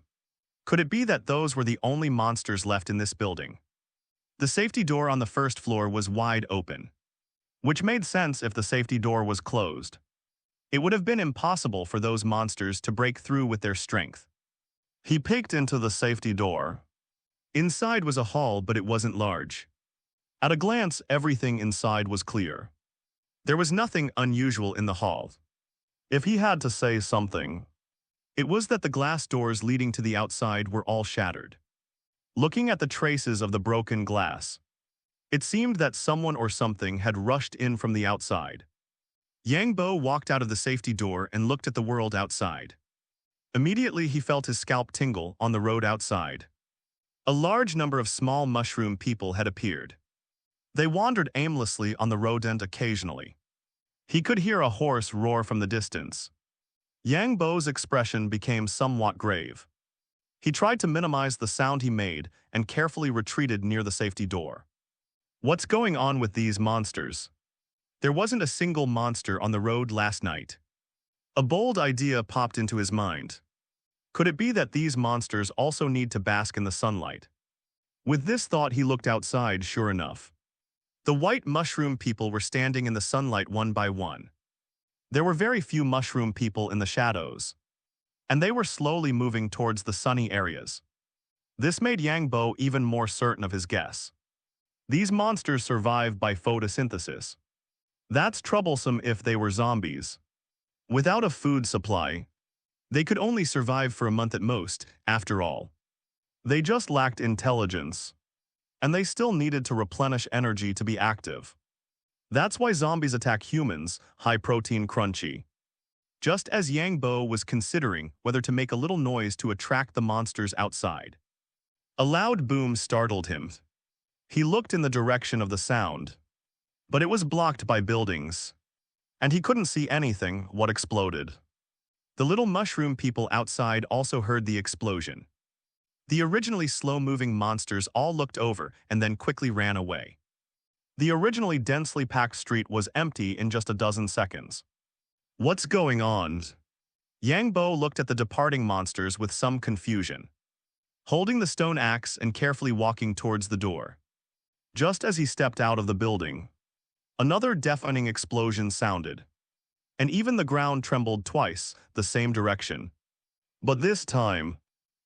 Could it be that those were the only monsters left in this building? The safety door on the 1st floor was wide open, which made sense if the safety door was closed. It would have been impossible for those monsters to break through with their strength. He peeked into the safety door. Inside was a hall, but it wasn't large. At a glance, everything inside was clear. There was nothing unusual in the hall. If he had to say something, it was that the glass doors leading to the outside were all shattered. Looking at the traces of the broken glass, it seemed that someone or something had rushed in from the outside. Yang Bo walked out of the safety door and looked at the world outside. Immediately, he felt his scalp tingle on the road outside. A large number of small mushroom people had appeared. They wandered aimlessly on the road, and occasionally, he could hear a horse roar from the distance. Yang Bo's expression became somewhat grave. He tried to minimize the sound he made and carefully retreated near the safety door. What's going on with these monsters? There wasn't a single monster on the road last night. A bold idea popped into his mind. Could it be that these monsters also need to bask in the sunlight? With this thought, he looked outside. Sure enough, the white mushroom people were standing in the sunlight one by one. There were very few mushroom people in the shadows, and they were slowly moving towards the sunny areas. This made Yang Bo even more certain of his guess. These monsters survive by photosynthesis. That's troublesome if they were zombies. Without a food supply, they could only survive for a month at most, after all. They just lacked intelligence, and they still needed to replenish energy to be active. That's why zombies attack humans, high-protein crunchy. Just as Yang Bo was considering whether to make a little noise to attract the monsters outside, a loud boom startled him. He looked in the direction of the sound, but it was blocked by buildings, and he couldn't see anything what exploded. The little mushroom people outside also heard the explosion. The originally slow-moving monsters all looked over and then quickly ran away. The originally densely packed street was empty in just a dozen seconds. What's going on? Yang Bo looked at the departing monsters with some confusion, holding the stone axe and carefully walking towards the door. Just as he stepped out of the building, another deafening explosion sounded, and even the ground trembled twice, the same direction. But this time,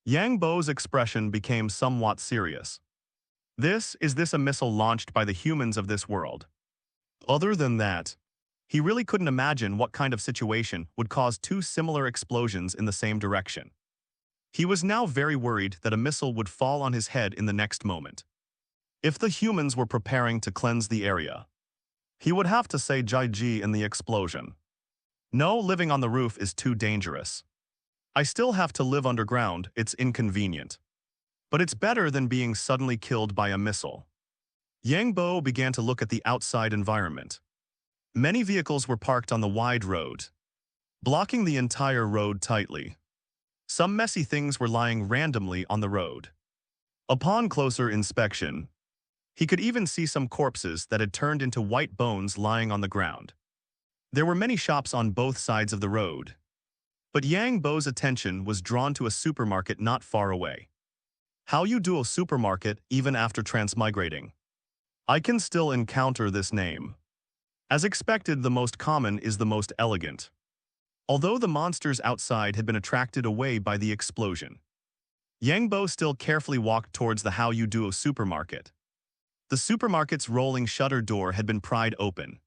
Yang Bo's expression became somewhat serious. Is this a missile launched by the humans of this world? Other than that, he really couldn't imagine what kind of situation would cause two similar explosions in the same direction. He was now very worried that a missile would fall on his head in the next moment. If the humans were preparing to cleanse the area, he would have to say GG in the explosion. No, living on the roof is too dangerous. I still have to live underground, it's inconvenient. But it's better than being suddenly killed by a missile. Yang Bo began to look at the outside environment. Many vehicles were parked on the wide road, blocking the entire road tightly. Some messy things were lying randomly on the road. Upon closer inspection, he could even see some corpses that had turned into white bones lying on the ground. There were many shops on both sides of the road, but Yang Bo's attention was drawn to a supermarket not far away. How you do a supermarket even after transmigrating? I can still encounter this name. As expected, the most common is the most elegant. Although the monsters outside had been attracted away by the explosion, Yang Bo still carefully walked towards the How You Do a supermarket. The supermarket's rolling shutter door had been pried open,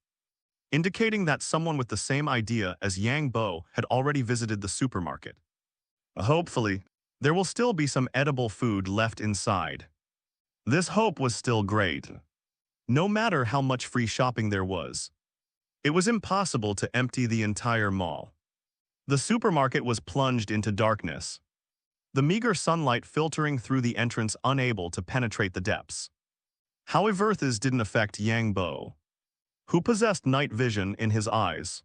indicating that someone with the same idea as Yang Bo had already visited the supermarket. Hopefully, there will still be some edible food left inside. This hope was still great. No matter how much free shopping there was, it was impossible to empty the entire mall. The supermarket was plunged into darkness, the meager sunlight filtering through the entrance unable to penetrate the depths. However, this didn't affect Yang Bo, who possessed night vision in his eyes.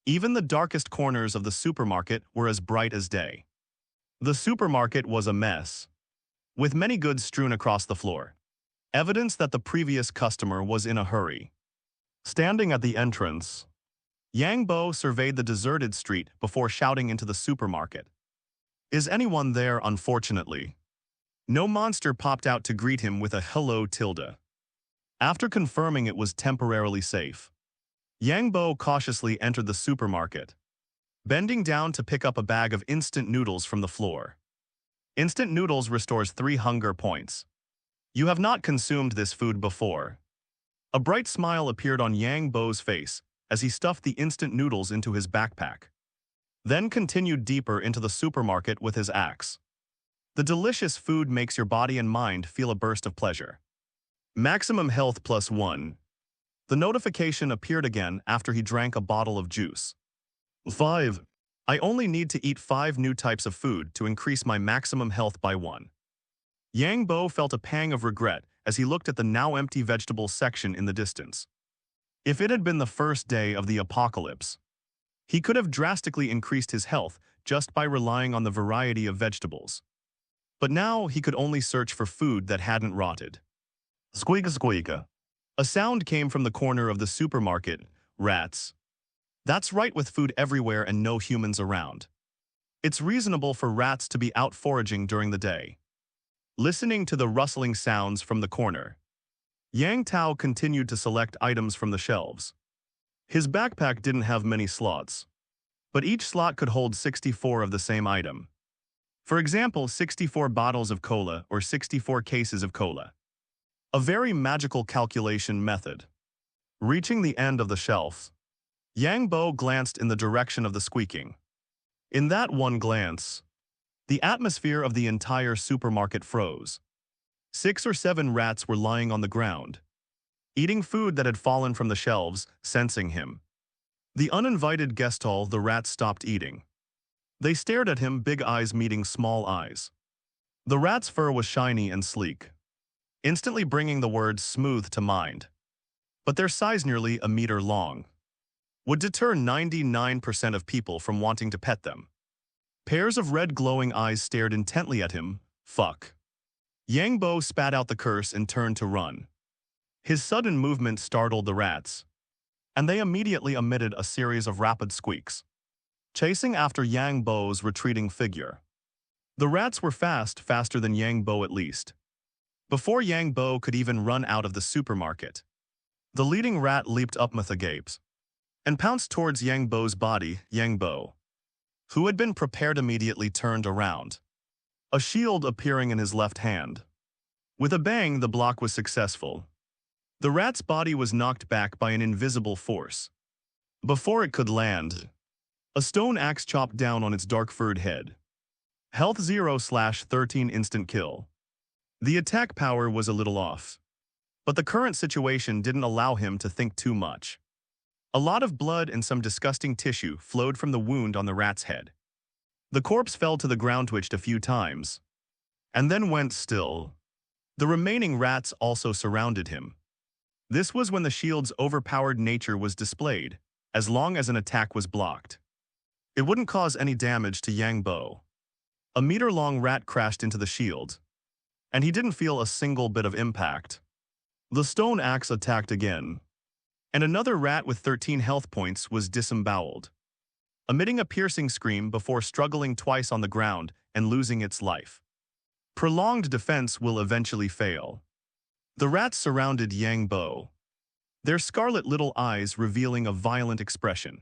Even the darkest corners of the supermarket were as bright as day. The supermarket was a mess, with many goods strewn across the floor, evidence that the previous customer was in a hurry. Standing at the entrance, Yang Bo surveyed the deserted street before shouting into the supermarket. Is anyone there? Unfortunately, no monster popped out to greet him with a hello tilde. After confirming it was temporarily safe, Yang Bo cautiously entered the supermarket, bending down to pick up a bag of instant noodles from the floor. Instant noodles restores 3 hunger points. You have not consumed this food before. A bright smile appeared on Yang Bo's face as he stuffed the instant noodles into his backpack, then continued deeper into the supermarket with his axe. The delicious food makes your body and mind feel a burst of pleasure. Maximum health +1. The notification appeared again after he drank a bottle of juice. 5. I only need to eat 5 new types of food to increase my maximum health by 1. Yang Bo felt a pang of regret as he looked at the now empty vegetables section in the distance. If it had been the first day of the apocalypse, he could have drastically increased his health just by relying on the variety of vegetables. But now he could only search for food that hadn't rotted. Squeak squeak. A sound came from the corner of the supermarket. Rats. That's right, with food everywhere and no humans around. It's reasonable for rats to be out foraging during the day. Listening to the rustling sounds from the corner, Yang Tao continued to select items from the shelves. His backpack didn't have many slots, but each slot could hold 64 of the same item. For example, 64 bottles of cola or 64 cases of cola. A very magical calculation method. Reaching the end of the shelf, Yang Bo glanced in the direction of the squeaking. In that one glance, the atmosphere of the entire supermarket froze. 6 or 7 rats were lying on the ground, eating food that had fallen from the shelves, sensing him. The uninvited guest all the rats stopped eating. They stared at him, big eyes meeting small eyes. The rat's fur was shiny and sleek, instantly bringing the word smooth to mind. But their size, nearly a meter long, would deter 99% of people from wanting to pet them. Pairs of red glowing eyes stared intently at him. Fuck. Yang Bo spat out the curse and turned to run. His sudden movement startled the rats, and they immediately emitted a series of rapid squeaks, chasing after Yang Bo's retreating figure. The rats were faster than Yang Bo at least. Before Yang Bo could even run out of the supermarket, the leading rat leaped up with a gape and pounced towards Yang Bo's body. Yang Bo, who had been prepared, immediately turned around, a shield appearing in his left hand. With a bang, the block was successful. The rat's body was knocked back by an invisible force. Before it could land, a stone axe chopped down on its dark-furred head. Health 0/13 instant kill. The attack power was a little off, but the current situation didn't allow him to think too much. A lot of blood and some disgusting tissue flowed from the wound on the rat's head. The corpse fell to the ground, twitched a few times, and then went still. The remaining rats also surrounded him. This was when the shield's overpowered nature was displayed. As long as an attack was blocked, it wouldn't cause any damage to Yang Bo. A meter-long rat crashed into the shield, and he didn't feel a single bit of impact. The stone axe attacked again, and another rat with 13 health points was disemboweled, emitting a piercing scream before struggling twice on the ground and losing its life. Prolonged defense will eventually fail. The rats surrounded Yang Bo, their scarlet little eyes revealing a violent expression.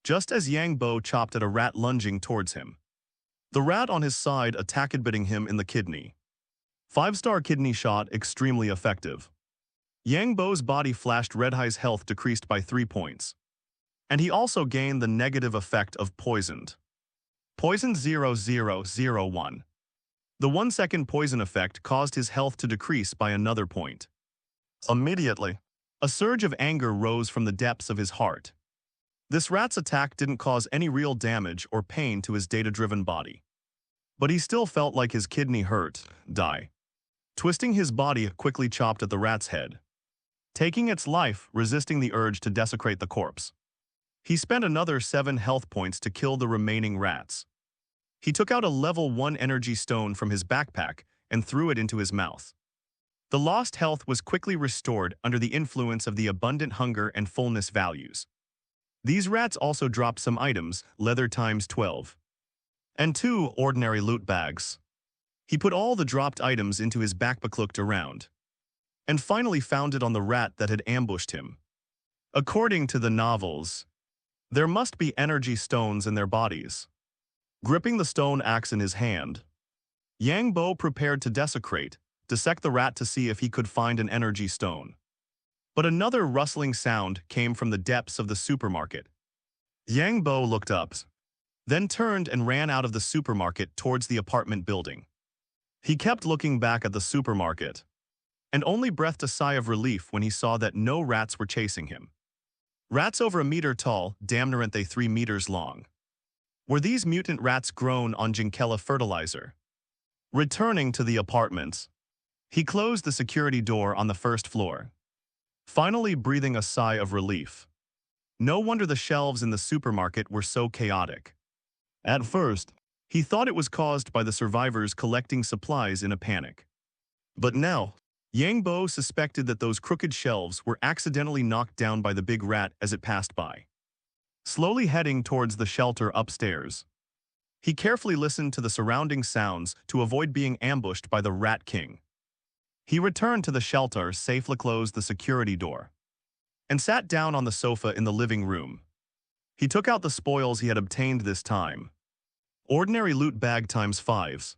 Just as Yang Bo chopped at a rat lunging towards him, the rat on his side attacked, biting him in the kidney. 5-star kidney shot, extremely effective. Yang Bo's body flashed red. His health decreased by 3 points, and he also gained the negative effect of poisoned. Poison 0001. The 1-second poison effect caused his health to decrease by another point. Immediately, a surge of anger rose from the depths of his heart. This rat's attack didn't cause any real damage or pain to his data-driven body, but he still felt like his kidney hurt. Twisting his body, quickly chopped at the rat's head, taking its life, resisting the urge to desecrate the corpse. He spent another 7 health points to kill the remaining rats. He took out a level 1 energy stone from his backpack and threw it into his mouth. The lost health was quickly restored under the influence of the abundant hunger and fullness values. These rats also dropped some items, leather times 12, and 2 ordinary loot bags. He put all the dropped items into his backpack, looked around, and finally found it on the rat that had ambushed him. According to the novels, there must be energy stones in their bodies. Gripping the stone axe in his hand, Yang Bo prepared to dissect the rat to see if he could find an energy stone. But another rustling sound came from the depths of the supermarket. Yang Bo looked up, then turned and ran out of the supermarket towards the apartment building. He kept looking back at the supermarket, and only breathed a sigh of relief when he saw that no rats were chasing him. Rats over a meter tall, damn near they 3 meters long. Were these mutant rats grown on Jinkella fertilizer? Returning to the apartment, he closed the security door on the first floor, finally breathing a sigh of relief. No wonder the shelves in the supermarket were so chaotic. At first, he thought it was caused by the survivors collecting supplies in a panic. But now, Yang Bo suspected that those crooked shelves were accidentally knocked down by the big rat as it passed by. Slowly heading towards the shelter upstairs, he carefully listened to the surrounding sounds to avoid being ambushed by the Rat King. He returned to the shelter, safely closed the security door, and sat down on the sofa in the living room. He took out the spoils he had obtained this time. Ordinary loot bag times 5s.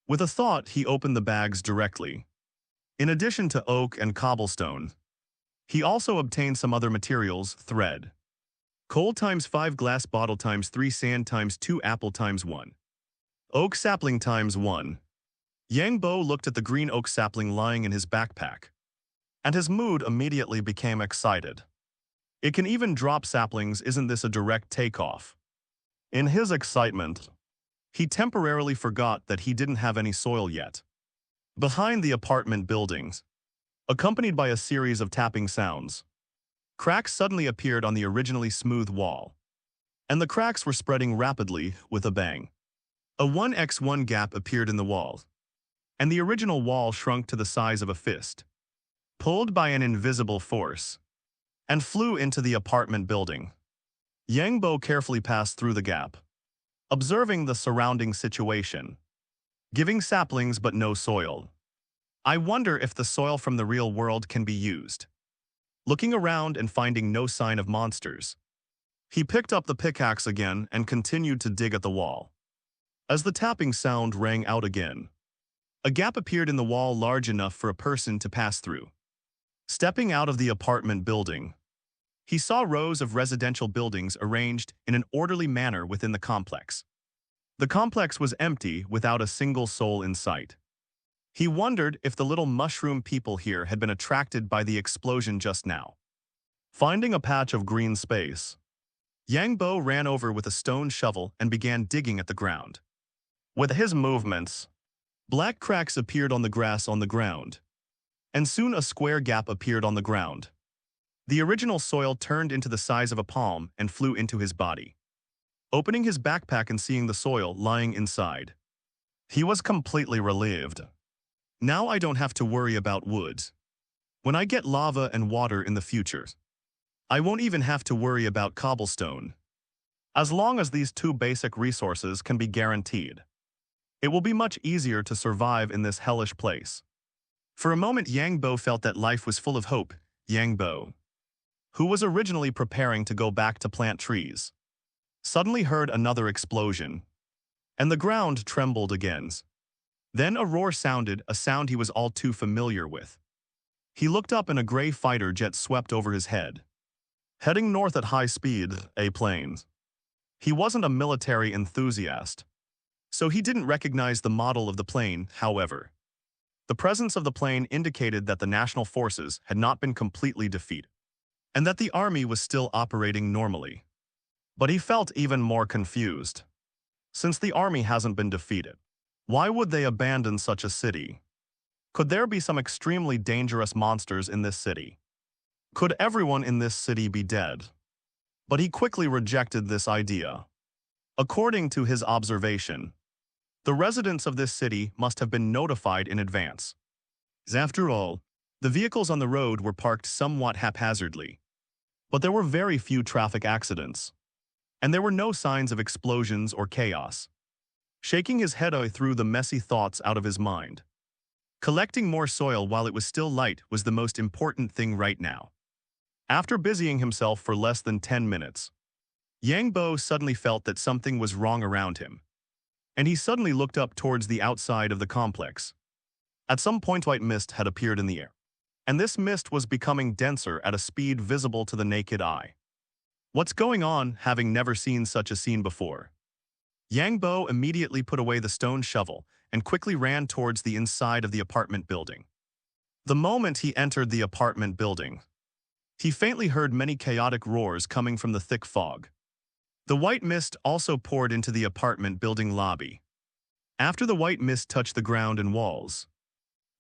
With a thought, he opened the bags directly. In addition to oak and cobblestone, he also obtained some other materials: thread, coal times 5, glass bottle times 3, sand times 2, apple times 1, oak sapling times 1. Yang Bo looked at the green oak sapling lying in his backpack, and his mood immediately became excited. It can even drop saplings, isn't this a direct takeoff? In his excitement, he temporarily forgot that he didn't have any soil yet. Behind the apartment buildings, accompanied by a series of tapping sounds, cracks suddenly appeared on the originally smooth wall, and the cracks were spreading rapidly with a bang. A 1x1 gap appeared in the wall, and the original wall shrunk to the size of a fist, pulled by an invisible force, and flew into the apartment building. Yang Bo carefully passed through the gap, observing the surrounding situation, giving saplings but no soil. I wonder if the soil from the real world can be used. Looking around and finding no sign of monsters, he picked up the pickaxe again and continued to dig at the wall. As the tapping sound rang out again, a gap appeared in the wall large enough for a person to pass through. Stepping out of the apartment building, he saw rows of residential buildings arranged in an orderly manner within the complex. The complex was empty, without a single soul in sight. He wondered if the little mushroom people here had been attracted by the explosion just now. Finding a patch of green space, Yang Bo ran over with a stone shovel and began digging at the ground. With his movements, black cracks appeared on the grass on the ground, and soon a square gap appeared on the ground. The original soil turned into the size of a palm and flew into his body. Opening his backpack and seeing the soil lying inside, he was completely relieved. Now I don't have to worry about wood. When I get lava and water in the future, I won't even have to worry about cobblestone. As long as these two basic resources can be guaranteed, it will be much easier to survive in this hellish place. For a moment, Yang Bo felt that life was full of hope. Yang Bo, who was originally preparing to go back to plant trees, suddenly heard another explosion, and the ground trembled again. Then a roar sounded, a sound he was all too familiar with. He looked up and a gray fighter jet swept over his head, heading north at high speed, a plane. He wasn't a military enthusiast, so he didn't recognize the model of the plane. However, the presence of the plane indicated that the national forces had not been completely defeated, and that the army was still operating normally. But he felt even more confused. Since the army hasn't been defeated, why would they abandon such a city? Could there be some extremely dangerous monsters in this city? Could everyone in this city be dead? But he quickly rejected this idea. According to his observation, the residents of this city must have been notified in advance. After all, the vehicles on the road were parked somewhat haphazardly, but there were very few traffic accidents, and there were no signs of explosions or chaos. Shaking his head, I threw the messy thoughts out of his mind. Collecting more soil while it was still light was the most important thing right now. After busying himself for less than 10 minutes, Yang Bo suddenly felt that something was wrong around him, and he suddenly looked up towards the outside of the complex. At some point, white mist had appeared in the air, and this mist was becoming denser at a speed visible to the naked eye. What's going on, having never seen such a scene before? Yang Bo immediately put away the stone shovel and quickly ran towards the inside of the apartment building. The moment he entered the apartment building, he faintly heard many chaotic roars coming from the thick fog. The white mist also poured into the apartment building lobby. After the white mist touched the ground and walls,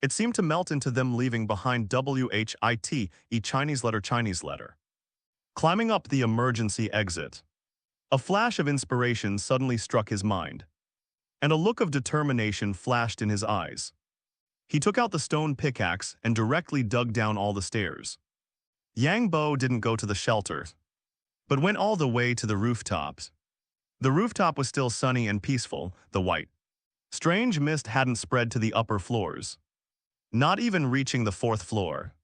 it seemed to melt into them, leaving behind WHIT, Chinese letter. Climbing up the emergency exit, a flash of inspiration suddenly struck his mind, and a look of determination flashed in his eyes. He took out the stone pickaxe and directly dug down all the stairs. Yang Bo didn't go to the shelter, but went all the way to the rooftop. The rooftop was still sunny and peaceful. The white, strange mist hadn't spread to the upper floors, not even reaching the 4th floor.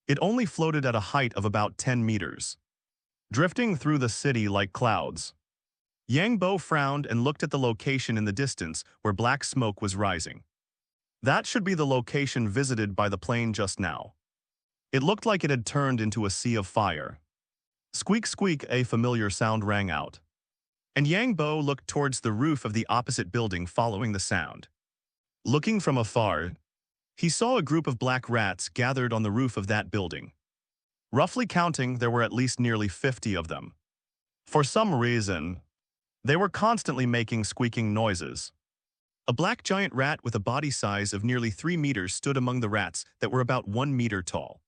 It only floated at a height of about 10 meters, drifting through the city like clouds. Yang Bo frowned and looked at the location in the distance where black smoke was rising. That should be the location visited by the plane just now. It looked like it had turned into a sea of fire. Squeak squeak, a familiar sound rang out. And Yang Bo looked towards the roof of the opposite building following the sound. Looking from afar, he saw a group of black rats gathered on the roof of that building. Roughly counting, there were at least nearly 50 of them. For some reason, they were constantly making squeaking noises. A black giant rat with a body size of nearly 3 meters stood among the rats that were about 1 meter tall.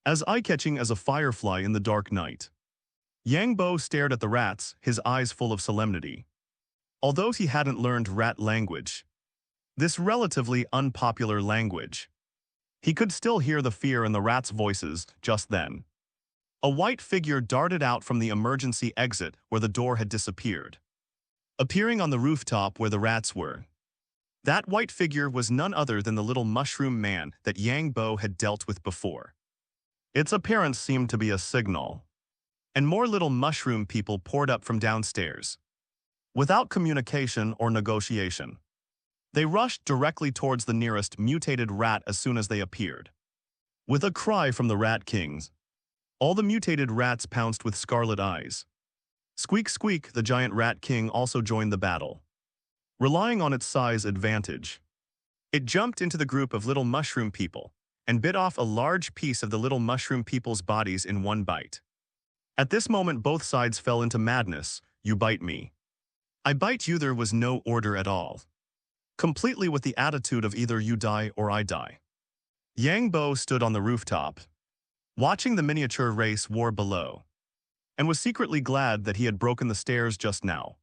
As eye-catching as a firefly in the dark night. Yang Bo stared at the rats, his eyes full of solemnity. Although he hadn't learned rat language, this relatively unpopular language, he could still hear the fear in the rats' voices just then. A white figure darted out from the emergency exit where the door had disappeared, appearing on the rooftop where the rats were. That white figure was none other than the little mushroom man that Yang Bo had dealt with before. Its appearance seemed to be a signal, and more little mushroom people poured up from downstairs. Without communication or negotiation, they rushed directly towards the nearest mutated rat as soon as they appeared. With a cry from the Rat Kings, all the mutated rats pounced with scarlet eyes. Squeak squeak, the giant Rat King also joined the battle. Relying on its size advantage, it jumped into the group of little mushroom people and bit off a large piece of the little mushroom people's bodies in one bite. At this moment, both sides fell into madness. You bite me, I bite you. There was no order at all. Completely with the attitude of either you die or I die. Yang Bo stood on the rooftop, watching the miniature race war below, and was secretly glad that he had broken the stairs just now.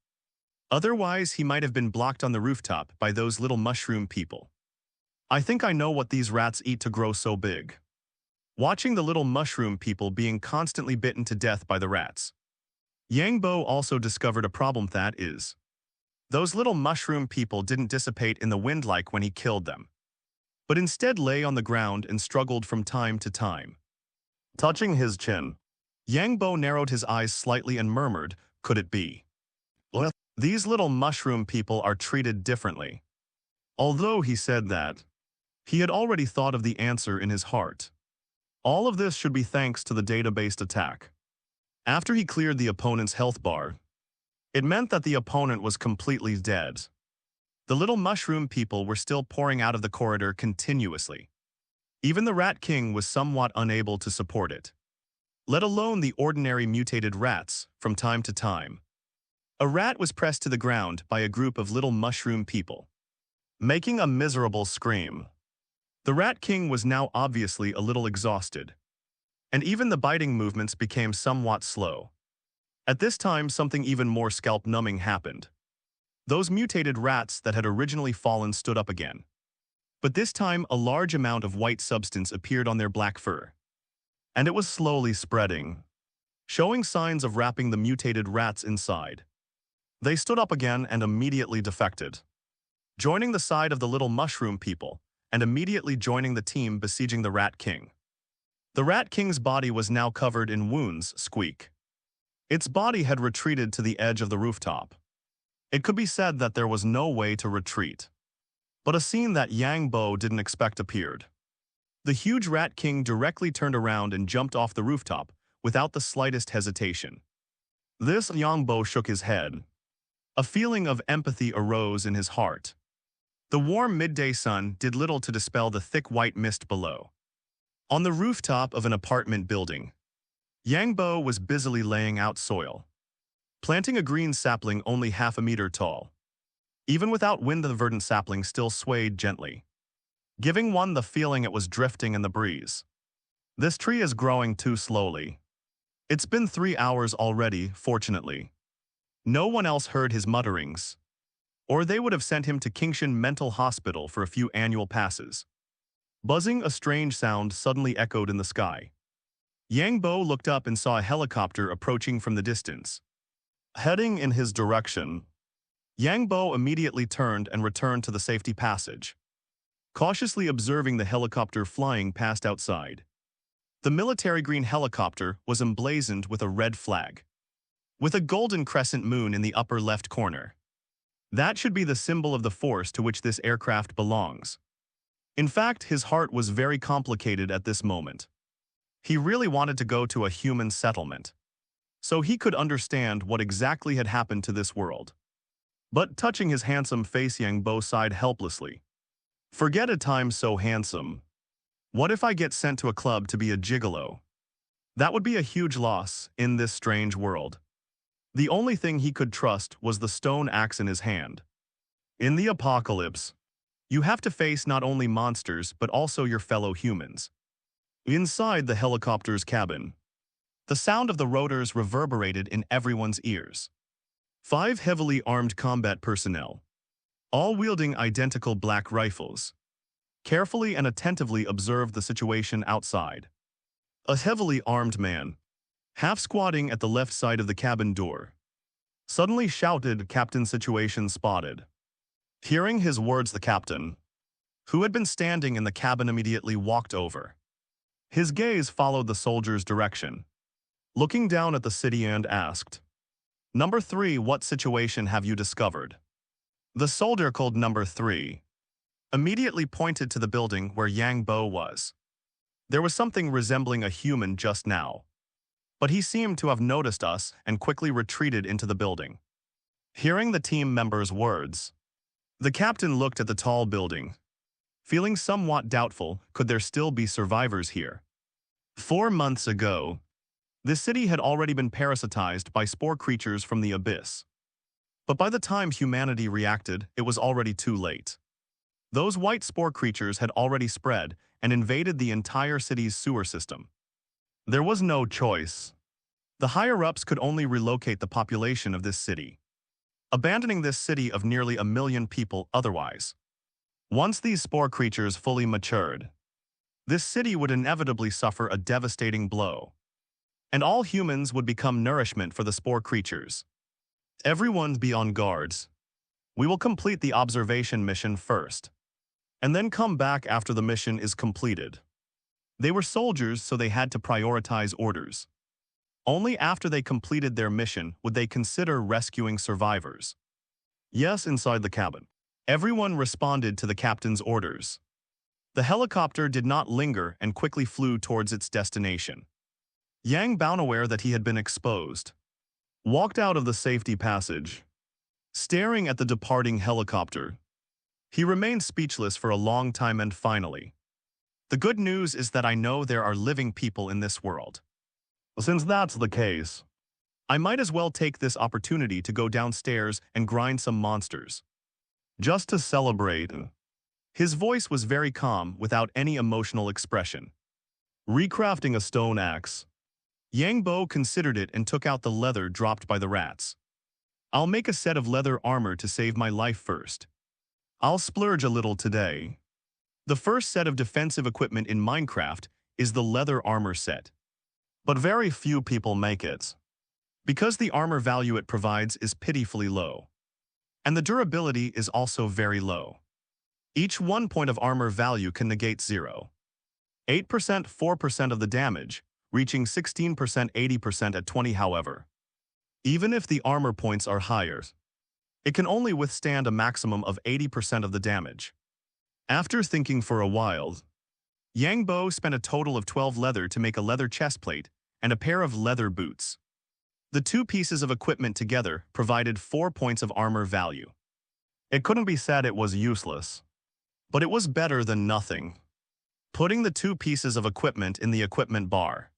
Otherwise, he might have been blocked on the rooftop by those little mushroom people. I think I know what these rats eat to grow so big. Watching the little mushroom people being constantly bitten to death by the rats, Yang Bo also discovered a problem, that is, those little mushroom people didn't dissipate in the wind like when he killed them, but instead lay on the ground and struggled from time to time. Touching his chin, Yang Bo narrowed his eyes slightly and murmured, could it be? Well, these little mushroom people are treated differently. Although he said that, he had already thought of the answer in his heart. All of this should be thanks to the data-based attack. After he cleared the opponent's health bar, it meant that the opponent was completely dead. The little mushroom people were still pouring out of the corridor continuously. Even the Rat King was somewhat unable to support it, let alone the ordinary mutated rats. From time to time, a rat was pressed to the ground by a group of little mushroom people, making a miserable scream. The Rat King was now obviously a little exhausted, and even the biting movements became somewhat slow. At this time, something even more scalp-numbing happened. Those mutated rats that had originally fallen stood up again. But this time, a large amount of white substance appeared on their black fur, and it was slowly spreading, showing signs of wrapping the mutated rats inside. They stood up again and immediately defected, joining the side of the little mushroom people, and immediately joining the team besieging the Rat King. The Rat King's body was now covered in wounds. Squeak. Its body had retreated to the edge of the rooftop. It could be said that there was no way to retreat. But a scene that Yang Bo didn't expect appeared. The huge Rat King directly turned around and jumped off the rooftop without the slightest hesitation. This Yang Bo shook his head. A feeling of empathy arose in his heart. The warm midday sun did little to dispel the thick white mist below. On the rooftop of an apartment building, Yang Bo was busily laying out soil, planting a green sapling only half a meter tall. Even without wind, the verdant sapling still swayed gently, giving one the feeling it was drifting in the breeze. This tree is growing too slowly. It's been 3 hours already, fortunately. No one else heard his mutterings, or they would have sent him to Kingshan Mental Hospital for a few annual passes. Buzzing, a strange sound suddenly echoed in the sky. Yang Bo looked up and saw a helicopter approaching from the distance. Heading in his direction, Yang Bo immediately turned and returned to the safety passage, cautiously observing the helicopter flying past outside. The military green helicopter was emblazoned with a red flag, with a golden crescent moon in the upper left corner. That should be the symbol of the force to which this aircraft belongs. In fact, his heart was very complicated at this moment. He really wanted to go to a human settlement, so he could understand what exactly had happened to this world. But touching his handsome face, Yang Bo sighed helplessly. Forget a time so handsome. What if I get sent to a club to be a gigolo? That would be a huge loss in this strange world. The only thing he could trust was the stone axe in his hand. In the apocalypse, you have to face not only monsters but also your fellow humans. Inside the helicopter's cabin, the sound of the rotors reverberated in everyone's ears. 5 heavily armed combat personnel, all wielding identical black rifles, carefully and attentively observed the situation outside. A heavily armed man, half squatting at the left side of the cabin door, suddenly shouted, "Captain, situation spotted." Hearing his words, the captain, who had been standing in the cabin, immediately walked over. His gaze followed the soldier's direction, looking down at the city, and asked, "Number 3, what situation have you discovered?" The soldier called Number 3 immediately pointed to the building where Yang Bo was. There was something resembling a human just now, but he seemed to have noticed us and quickly retreated into the building. Hearing the team member's words, the captain looked at the tall building, feeling somewhat doubtful, could there still be survivors here? 4 months ago, this city had already been parasitized by spore creatures from the abyss. But by the time humanity reacted, it was already too late. Those white spore creatures had already spread and invaded the entire city's sewer system. There was no choice. The higher-ups could only relocate the population of this city, abandoning this city of nearly 1 million people otherwise. Once these spore creatures fully matured, this city would inevitably suffer a devastating blow, and all humans would become nourishment for the spore creatures. Everyone be on guards. We will complete the observation mission first, and then come back after the mission is completed. They were soldiers, so they had to prioritize orders. Only after they completed their mission would they consider rescuing survivors. Yes, inside the cabin, everyone responded to the captain's orders. The helicopter did not linger and quickly flew towards its destination. Yang Bao, aware that he had been exposed, walked out of the safety passage, staring at the departing helicopter. He remained speechless for a long time, and finally, "The good news is that I know there are living people in this world. Since that's the case, I might as well take this opportunity to go downstairs and grind some monsters, just to celebrate." His voice was very calm, without any emotional expression. Recrafting a stone axe, Yang Bo considered it and took out the leather dropped by the rats. "I'll make a set of leather armor to save my life first. I'll splurge a little today." The first set of defensive equipment in Minecraft is the leather armor set. But very few people make it, because the armor value it provides is pitifully low. And the durability is also very low. Each 1 point of armor value can negate 0.8%, 4% of the damage, reaching 16%, 80% at 20. However, even if the armor points are higher, it can only withstand a maximum of 80% of the damage. After thinking for a while, Yang Bo spent a total of 12 leather to make a leather chestplate and a pair of leather boots. The 2 pieces of equipment together provided 4 points of armor value. It couldn't be said it was useless, but it was better than nothing. Putting the 2 pieces of equipment in the equipment bar,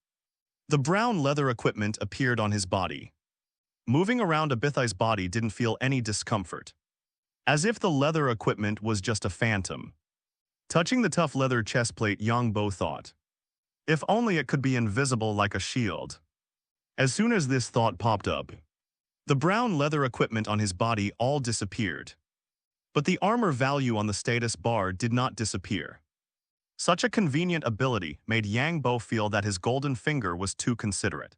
the brown leather equipment appeared on his body. Moving around Abithai's body didn't feel any discomfort, as if the leather equipment was just a phantom. Touching the tough leather chestplate, Yang Bo thought, if only it could be invisible like a shield. As soon as this thought popped up, the brown leather equipment on his body all disappeared. But the armor value on the status bar did not disappear. Such a convenient ability made Yang Bo feel that his golden finger was too considerate.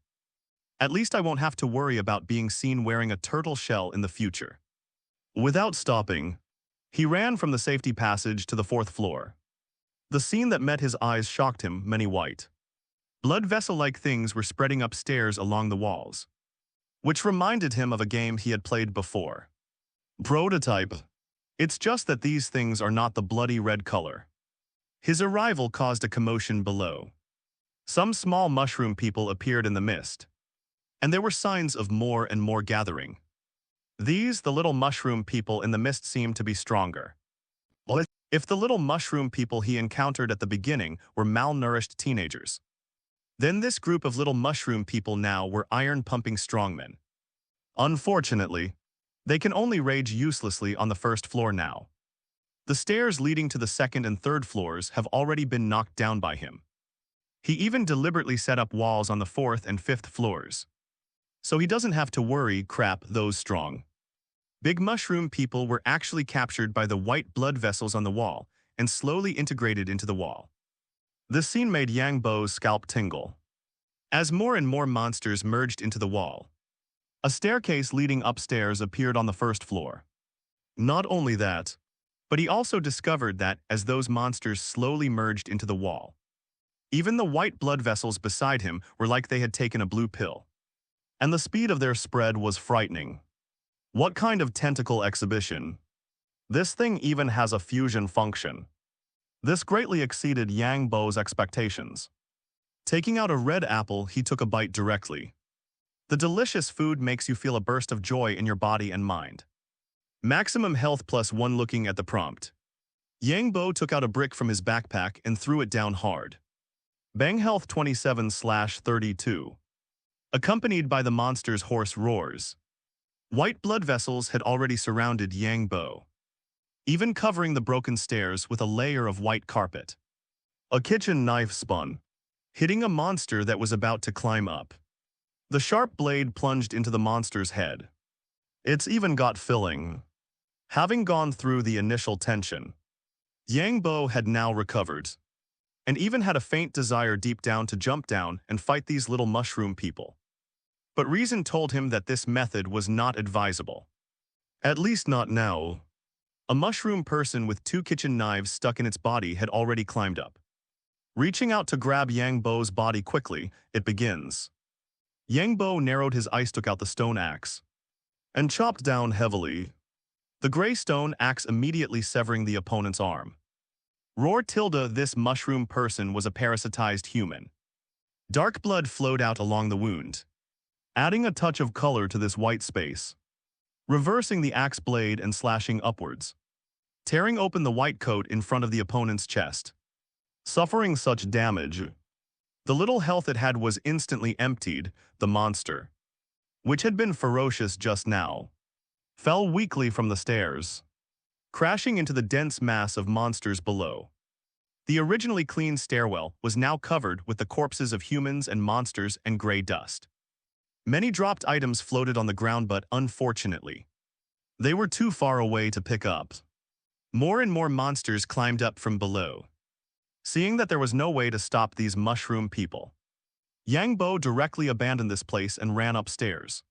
At least I won't have to worry about being seen wearing a turtle shell in the future. Without stopping, he ran from the safety passage to the 4th floor. The scene that met his eyes shocked him. Many white, blood vessel-like things were spreading upstairs along the walls, which reminded him of a game he had played before. Prototype. It's just that these things are not the bloody red color. His arrival caused a commotion below. Some small mushroom people appeared in the mist, and there were signs of more and more gathering. These, the little mushroom people in the mist, seemed to be stronger. If the little mushroom people he encountered at the beginning were malnourished teenagers, then this group of little mushroom people now were iron-pumping strongmen. Unfortunately, they can only rage uselessly on the first floor now. The stairs leading to the second and third floors have already been knocked down by him. He even deliberately set up walls on the fourth and fifth floors, so he doesn't have to worry crap those strong. Big mushroom people were actually captured by the white blood vessels on the wall and slowly integrated into the wall. This scene made Yang Bo's scalp tingle. As more and more monsters merged into the wall, a staircase leading upstairs appeared on the first floor. Not only that, but he also discovered that as those monsters slowly merged into the wall, even the white blood vessels beside him were like they had taken a blue pill. And the speed of their spread was frightening. What kind of tentacle exhibition? This thing even has a fusion function. This greatly exceeded Yang Bo's expectations. Taking out a red apple, he took a bite directly. The delicious food makes you feel a burst of joy in your body and mind. Maximum health +1 looking at the prompt. Yang Bo took out a brick from his backpack and threw it down hard. Bang health 27/32. Accompanied by the monster's hoarse roars. White blood vessels had already surrounded Yang Bo, even covering the broken stairs with a layer of white carpet. A kitchen knife spun, hitting a monster that was about to climb up. The sharp blade plunged into the monster's head. It's even got filling. Having gone through the initial tension, Yang Bo had now recovered, and even had a faint desire deep down to jump down and fight these little mushroom people. But reason told him that this method was not advisable. At least not now. A mushroom person with 2 kitchen knives stuck in its body had already climbed up. Reaching out to grab Yang Bo's body quickly, it begins. Yang Bo narrowed his eyes, took out the stone axe, and chopped down heavily. The gray stone axe immediately severing the opponent's arm. Roar tilde, this mushroom person was a parasitized human. Dark blood flowed out along the wound, adding a touch of color to this white space. Reversing the axe blade and slashing upwards, tearing open the white coat in front of the opponent's chest. Suffering such damage, the little health it had was instantly emptied. The monster, which had been ferocious just now, fell weakly from the stairs, crashing into the dense mass of monsters below. The originally clean stairwell was now covered with the corpses of humans and monsters and gray dust. Many dropped items floated on the ground, but unfortunately, they were too far away to pick up. More and more monsters climbed up from below. Seeing that there was no way to stop these mushroom people, Yang Bo directly abandoned this place and ran upstairs.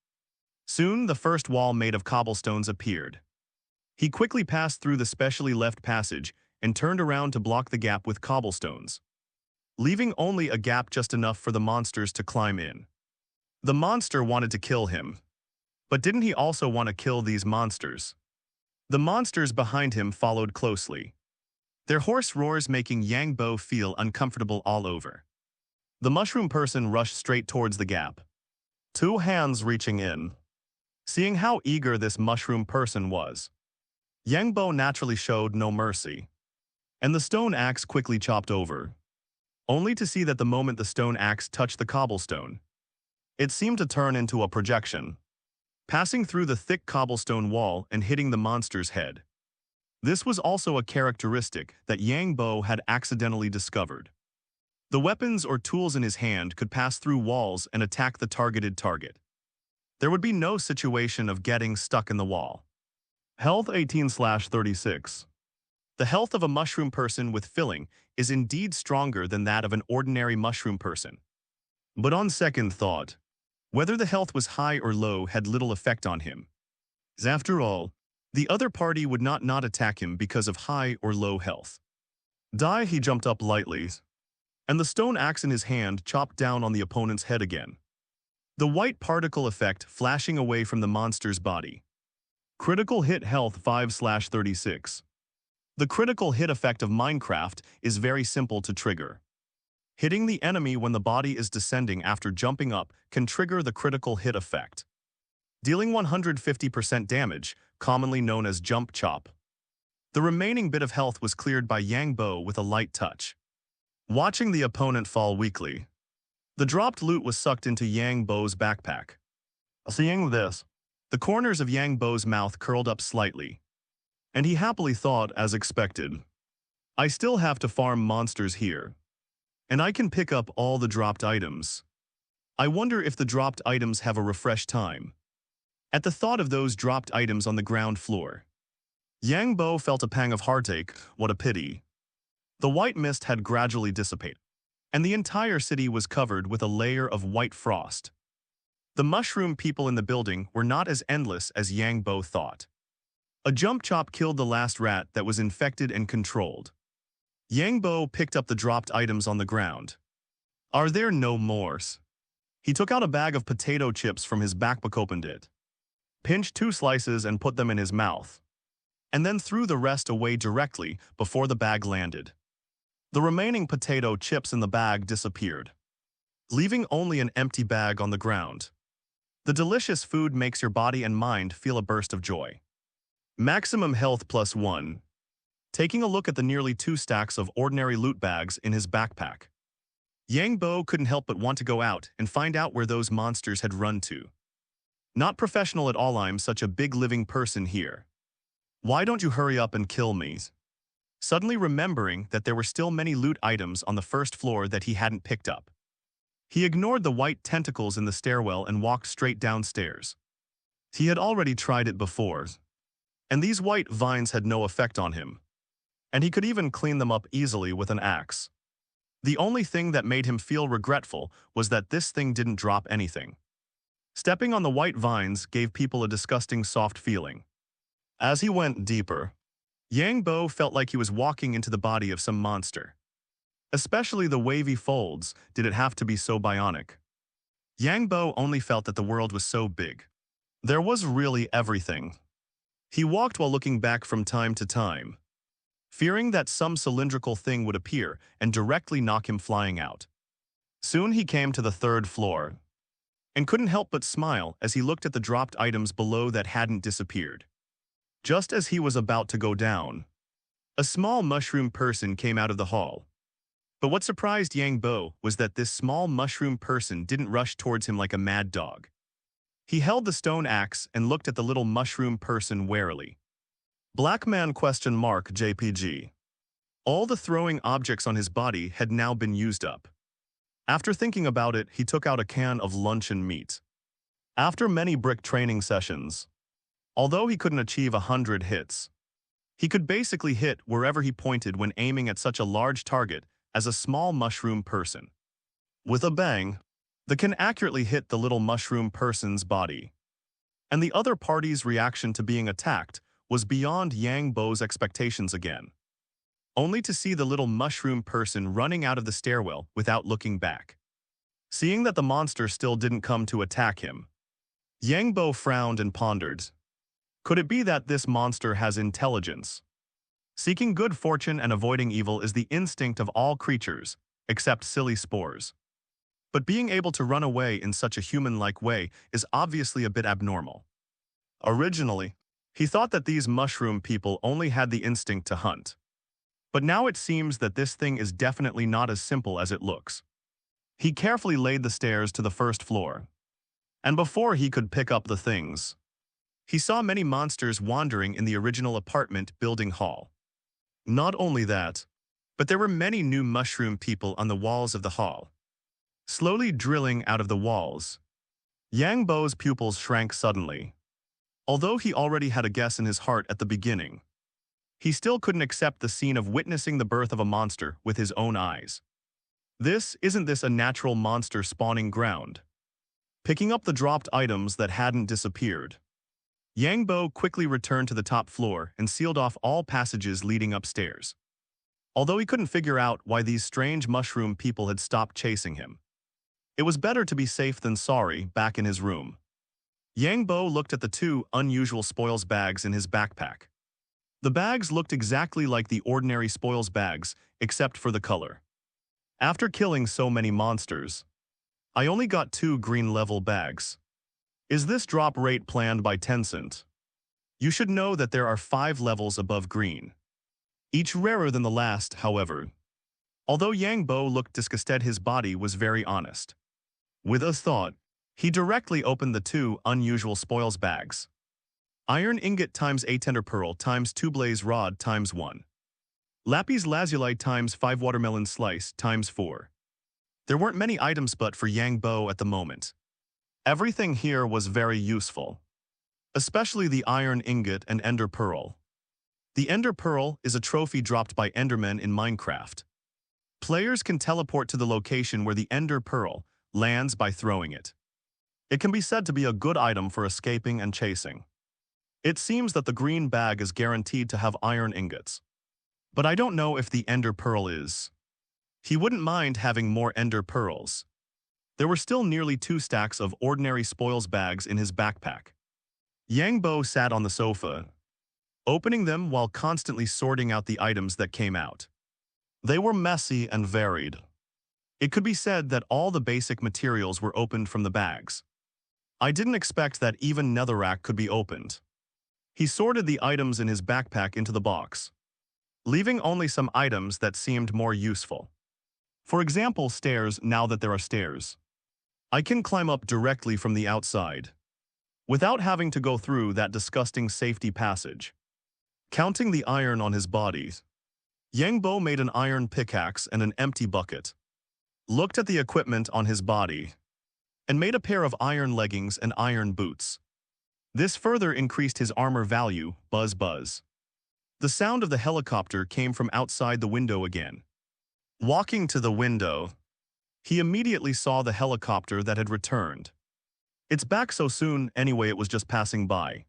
Soon, the first wall made of cobblestones appeared. He quickly passed through the specially left passage and turned around to block the gap with cobblestones, leaving only a gap just enough for the monsters to climb in. The monster wanted to kill him, but didn't he also want to kill these monsters? The monsters behind him followed closely, their hoarse roars making Yang Bo feel uncomfortable all over. The mushroom person rushed straight towards the gap, 2 hands reaching in. Seeing how eager this mushroom person was, Yang Bo naturally showed no mercy, and the stone axe quickly chopped over, only to see that the moment the stone axe touched the cobblestone, it seemed to turn into a projection, passing through the thick cobblestone wall and hitting the monster's head. This was also a characteristic that Yang Bo had accidentally discovered. The weapons or tools in his hand could pass through walls and attack the targeted target. There would be no situation of getting stuck in the wall. Health 18/36. The health of a mushroom person with filling is indeed stronger than that of an ordinary mushroom person. But on second thought, whether the health was high or low had little effect on him. After all, the other party would not attack him because of high or low health. He jumped up lightly, and the stone axe in his hand chopped down on the opponent's head again. The white particle effect flashing away from the monster's body. Critical hit health 5/36. The critical hit effect of Minecraft is very simple to trigger. Hitting the enemy when the body is descending after jumping up can trigger the critical hit effect, dealing 150% damage, commonly known as jump chop. The remaining bit of health was cleared by Yang Bo with a light touch. Watching the opponent fall weakly, the dropped loot was sucked into Yang Bo's backpack. Seeing this, the corners of Yang Bo's mouth curled up slightly, and he happily thought, as expected, I still have to farm monsters here, and I can pick up all the dropped items. I wonder if the dropped items have a refresh time. At the thought of those dropped items on the ground floor, Yang Bo felt a pang of heartache. What a pity. The white mist had gradually dissipated, and the entire city was covered with a layer of white frost. The mushroom people in the building were not as endless as Yang Bo thought. A jump chop killed the last rat that was infected and controlled. Yang Bo picked up the dropped items on the ground. Are there no mores? He took out a bag of potato chips from his backpack, opened it, pinched 2 slices and put them in his mouth, and then threw the rest away directly before the bag landed. The remaining potato chips in the bag disappeared, leaving only an empty bag on the ground. The delicious food makes your body and mind feel a burst of joy. Maximum health +1. Taking a look at the nearly 2 stacks of ordinary loot bags in his backpack, Yang Bo couldn't help but want to go out and find out where those monsters had run to. Not professional at all, I'm such a big living person here. Why don't you hurry up and kill me? Suddenly remembering that there were still many loot items on the first floor that he hadn't picked up, he ignored the white tentacles in the stairwell and walked straight downstairs. He had already tried it before, and these white vines had no effect on him, and he could even clean them up easily with an axe. The only thing that made him feel regretful was that this thing didn't drop anything. Stepping on the white vines gave people a disgusting soft feeling. As he went deeper, Yang Bo felt like he was walking into the body of some monster. Especially the wavy folds, did it have to be so bionic? Yang Bo only felt that the world was so big. There was really everything. He walked while looking back from time to time, fearing that some cylindrical thing would appear and directly knock him flying out. Soon he came to the 3rd floor, and couldn't help but smile as he looked at the dropped items below that hadn't disappeared. Just as he was about to go down, a small mushroom person came out of the hall. But what surprised Yang Bo was that this small mushroom person didn't rush towards him like a mad dog. He held the stone axe and looked at the little mushroom person warily. Blackman JPG. All the throwing objects on his body had now been used up. After thinking about it, he took out a can of luncheon meat. After many brick training sessions, although he couldn't achieve 100 hits, he could basically hit wherever he pointed when aiming at such a large target as a small mushroom person. With a bang, the can accurately hit the little mushroom person's body. And the other party's reaction to being attacked was beyond Yang Bo's expectations again, only to see the little mushroom person running out of the stairwell without looking back. Seeing that the monster still didn't come to attack him, Yang Bo frowned and pondered. Could it be that this monster has intelligence? Seeking good fortune and avoiding evil is the instinct of all creatures, except silly spores. But being able to run away in such a human-like way is obviously a bit abnormal. Originally, he thought that these mushroom people only had the instinct to hunt. But now it seems that this thing is definitely not as simple as it looks. He carefully laid the stairs to the 1st floor, and before he could pick up the things, he saw many monsters wandering in the original apartment building hall. Not only that, but there were many new mushroom people on the walls of the hall. Slowly drilling out of the walls, Yang Bo's pupils shrank suddenly. Although he already had a guess in his heart at the beginning, he still couldn't accept the scene of witnessing the birth of a monster with his own eyes. Isn't this a natural monster spawning ground? Picking up the dropped items that hadn't disappeared, Yang Bo quickly returned to the top floor and sealed off all passages leading upstairs. Although he couldn't figure out why these strange mushroom people had stopped chasing him, it was better to be safe than sorry back in his room. Yang Bo looked at the 2 unusual spoils bags in his backpack. The bags looked exactly like the ordinary spoils bags, except for the color. After killing so many monsters, I only got 2 green level bags. Is this drop rate planned by Tencent? You should know that there are 5 levels above green, each rarer than the last, however. Although Yang Bo looked disgusted, his body was very honest. With a thought, he directly opened the 2 unusual spoils bags. Iron ingot times a tender pearl times 2 blaze rod times 1. Lapis lazuli times 5 watermelon slice times 4. There weren't many items but for Yang Bo at the moment. Everything here was very useful, especially the iron ingot and ender pearl. The ender pearl is a trophy dropped by endermen in Minecraft. Players can teleport to the location where the ender pearl lands by throwing it. It can be said to be a good item for escaping and chasing. It seems that the green bag is guaranteed to have iron ingots. But I don't know if the ender pearl is. He wouldn't mind having more ender pearls. There were still nearly 2 stacks of ordinary spoils bags in his backpack. Yang Bo sat on the sofa, opening them while constantly sorting out the items that came out. They were messy and varied. It could be said that all the basic materials were opened from the bags. I didn't expect that even netherrack could be opened. He sorted the items in his backpack into the box, leaving only some items that seemed more useful. For example, stairs. Now that there are stairs, I can climb up directly from the outside, without having to go through that disgusting safety passage. Counting the iron on his body, Yang Bo made an iron pickaxe and an empty bucket, looked at the equipment on his body, and made a pair of iron leggings and iron boots. This further increased his armor value. Buzz buzz. The sound of the helicopter came from outside the window again. Walking to the window, he immediately saw the helicopter that had returned. It's back so soon anyway, it was just passing by.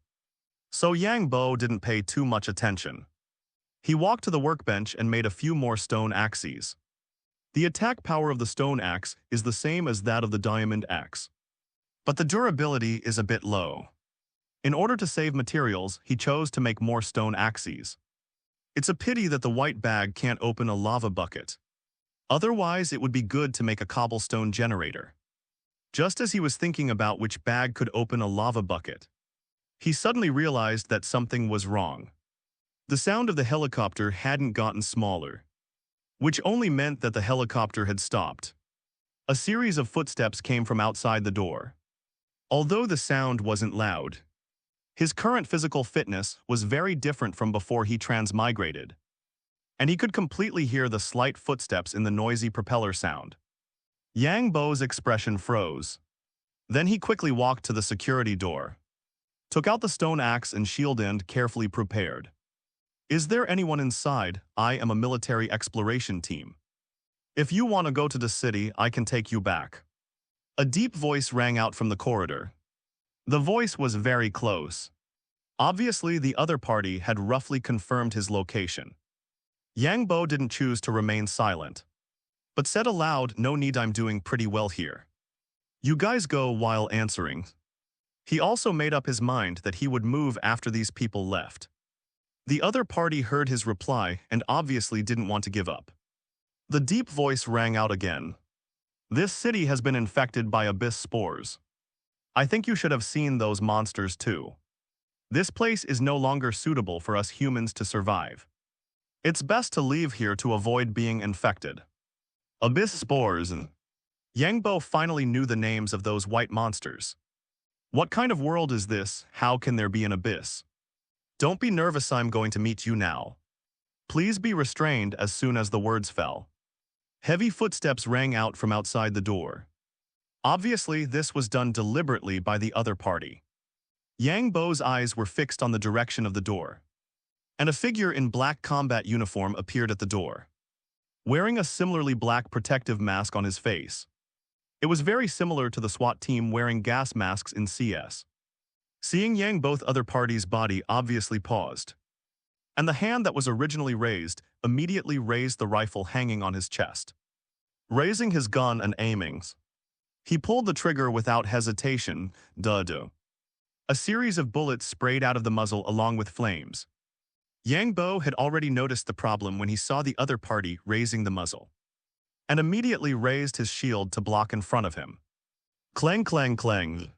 So Yang Bo didn't pay too much attention. He walked to the workbench and made a few more stone axes. The attack power of the stone axe is the same as that of the diamond axe, but the durability is a bit low. In order to save materials, he chose to make more stone axes. It's a pity that the white bag can't open a lava bucket. Otherwise, it would be good to make a cobblestone generator. Just as he was thinking about which bag could open a lava bucket, he suddenly realized that something was wrong. The sound of the helicopter hadn't gotten smaller, which only meant that the helicopter had stopped. A series of footsteps came from outside the door. Although the sound wasn't loud, his current physical fitness was very different from before he transmigrated, and he could completely hear the slight footsteps in the noisy propeller sound. Yang Bo's expression froze. Then he quickly walked to the security door, took out the stone axe and shield and carefully prepared. Is there anyone inside? I am a military exploration team. If you want to go to the city, I can take you back. A deep voice rang out from the corridor. The voice was very close. Obviously, the other party had roughly confirmed his location. Yang Bo didn't choose to remain silent, but said aloud, "No need, I'm doing pretty well here. You guys go." While answering, he also made up his mind that he would move after these people left. The other party heard his reply and obviously didn't want to give up. The deep voice rang out again. This city has been infected by abyss spores. I think you should have seen those monsters too. This place is no longer suitable for us humans to survive. It's best to leave here to avoid being infected. Abyss spores. Yang Bo finally knew the names of those white monsters. What kind of world is this? How can there be an abyss? Don't be nervous, I'm going to meet you now. Please be restrained. As soon as the words fell, heavy footsteps rang out from outside the door. Obviously, this was done deliberately by the other party. Yang Bo's eyes were fixed on the direction of the door, and a figure in black combat uniform appeared at the door, wearing a similarly black protective mask on his face. It was very similar to the SWAT team wearing gas masks in CS. Seeing Yang, both other parties' body obviously paused, and the hand that was originally raised immediately raised the rifle hanging on his chest. Raising his gun and aiming, he pulled the trigger without hesitation. Duh. A series of bullets sprayed out of the muzzle along with flames. Yang Bo had already noticed the problem when he saw the other party raising the muzzle, and immediately raised his shield to block in front of him. Clang, clang, clang.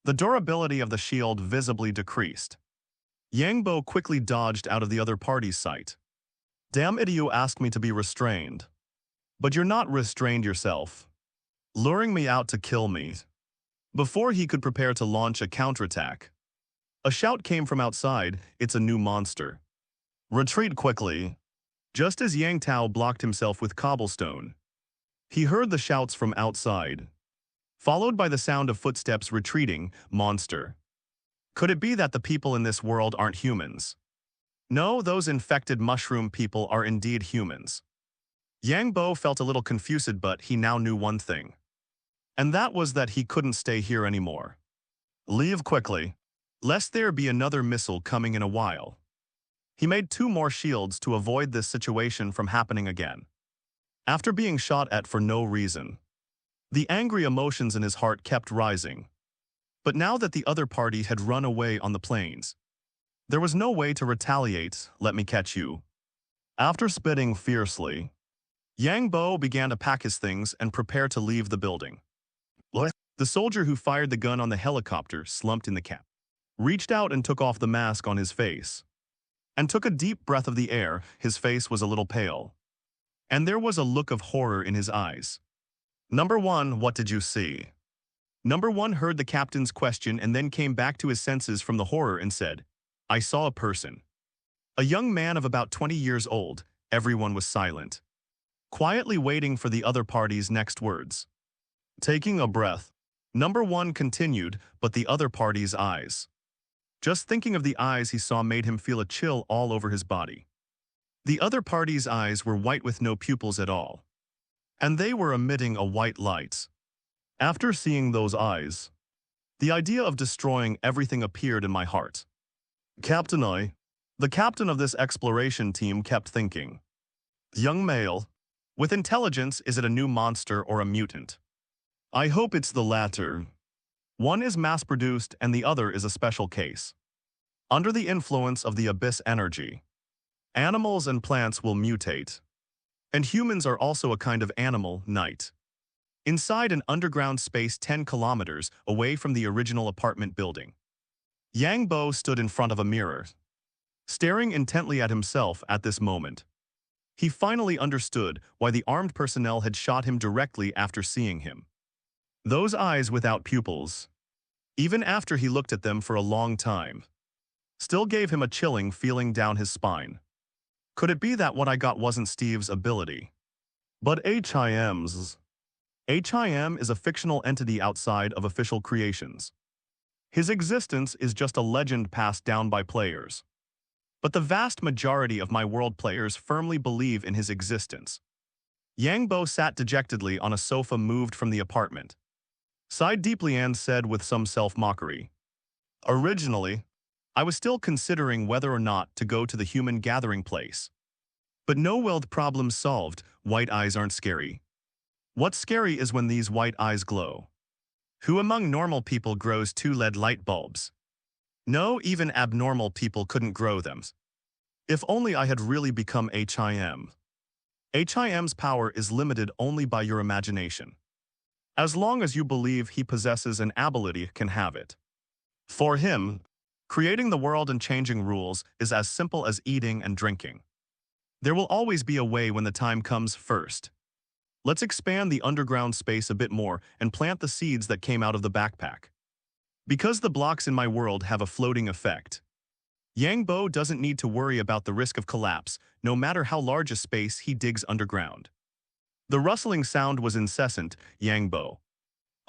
The durability of the shield visibly decreased. Yang Bo quickly dodged out of the other party's sight. Damn it, you asked me to be restrained. But you're not restrained yourself, luring me out to kill me. Before he could prepare to launch a counterattack, a shout came from outside, "It's a new monster. Retreat quickly." Just as Yang Tao blocked himself with cobblestone, he heard the shouts from outside, followed by the sound of footsteps retreating. Monster. Could it be that the people in this world aren't humans? No, those infected mushroom people are indeed humans. Yang Bo felt a little confused, but he now knew one thing. And that was that he couldn't stay here anymore. Leave quickly, lest there be another missile coming in a while. He made 2 more shields to avoid this situation from happening again. After being shot at for no reason, the angry emotions in his heart kept rising. But now that the other party had run away on the plains, there was no way to retaliate. Let me catch you. After spitting fiercely, Yang Bo began to pack his things and prepare to leave the building. What? The soldier who fired the gun on the helicopter slumped in the cab, reached out and took off the mask on his face, and took a deep breath of the air. His face was a little pale, and there was a look of horror in his eyes. Number 1, what did you see? Number 1 heard the captain's question and then came back to his senses from the horror and said, I saw a person. A young man of about 20 years old. Everyone was silent, quietly waiting for the other party's next words. Taking a breath, Number 1 continued, but the other party's eyes. Just thinking of the eyes he saw made him feel a chill all over his body. The other party's eyes were white with no pupils at all, and they were emitting a white light. After seeing those eyes, the idea of destroying everything appeared in my heart. Captain I, the captain of this exploration team, kept thinking. Young male, with intelligence, is it a new monster or a mutant? I hope it's the latter. One is mass-produced and the other is a special case. Under the influence of the abyss energy, animals and plants will mutate. And humans are also a kind of animal, night. Inside an underground space 10 kilometers away from the original apartment building, Yang Bo stood in front of a mirror, staring intently at himself at this moment. He finally understood why the armed personnel had shot him directly after seeing him. Those eyes without pupils, even after he looked at them for a long time, still gave him a chilling feeling down his spine. Could it be that what I got wasn't Steve's ability, but HIM's? HIM is a fictional entity outside of official creations. His existence is just a legend passed down by players. But the vast majority of my world players firmly believe in his existence. Yang Bo sat dejectedly on a sofa moved from the apartment, sighed deeply and said with some self-mockery, Originally, I was still considering whether or not to go to the human gathering place. But no world problems solved. White eyes aren't scary. What's scary is when these white eyes glow. Who among normal people grows 2 LED light bulbs? No, even abnormal people couldn't grow them. If only I had really become HIM. HIM's power is limited only by your imagination. As long as you believe he possesses an ability, can have it. For him, creating the world and changing rules is as simple as eating and drinking. There will always be a way when the time comes. First, let's expand the underground space a bit more and plant the seeds that came out of the backpack. Because the blocks in my world have a floating effect, Yang Bo doesn't need to worry about the risk of collapse, no matter how large a space he digs underground. The rustling sound was incessant. Yang Bo,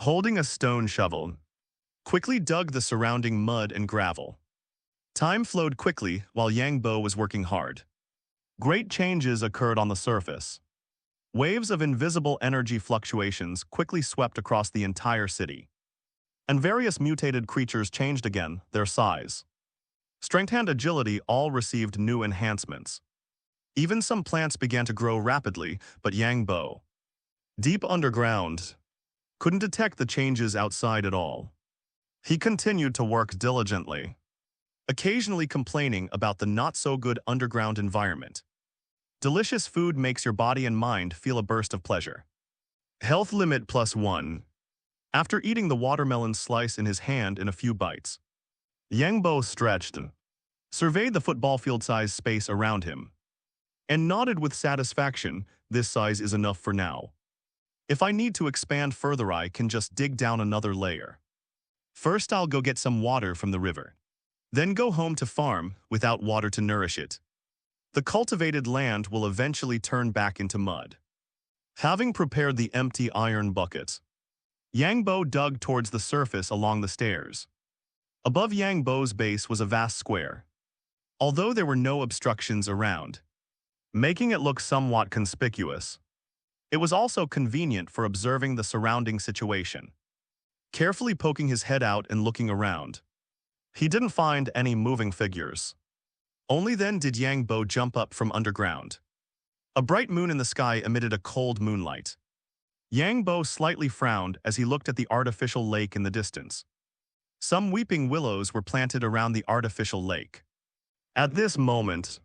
holding a stone shovel, quickly dug the surrounding mud and gravel. Time flowed quickly while Yang Bo was working hard. Great changes occurred on the surface. Waves of invisible energy fluctuations quickly swept across the entire city. And various mutated creatures changed again, their size, strength and agility all received new enhancements. Even some plants began to grow rapidly, but Yang Bo, deep underground, couldn't detect the changes outside at all. He continued to work diligently, occasionally complaining about the not-so-good underground environment. Delicious food makes your body and mind feel a burst of pleasure. Health limit +1. After eating the watermelon slice in his hand in a few bites, Yangbo stretched, surveyed the football field-sized space around him, and nodded with satisfaction. This size is enough for now. If I need to expand further, I can just dig down another layer. First, I'll go get some water from the river. Then go home to farm without water to nourish it. The cultivated land will eventually turn back into mud. Having prepared the empty iron bucket, Yangbo dug towards the surface along the stairs. Above Yangbo's base was a vast square, although there were no obstructions around, making it look somewhat conspicuous. It was also convenient for observing the surrounding situation. Carefully poking his head out and looking around, he didn't find any moving figures. Only then did Yangbo jump up from underground. A bright moon in the sky emitted a cold moonlight. Yangbo slightly frowned as he looked at the artificial lake in the distance. Some weeping willows were planted around the artificial lake. At this moment,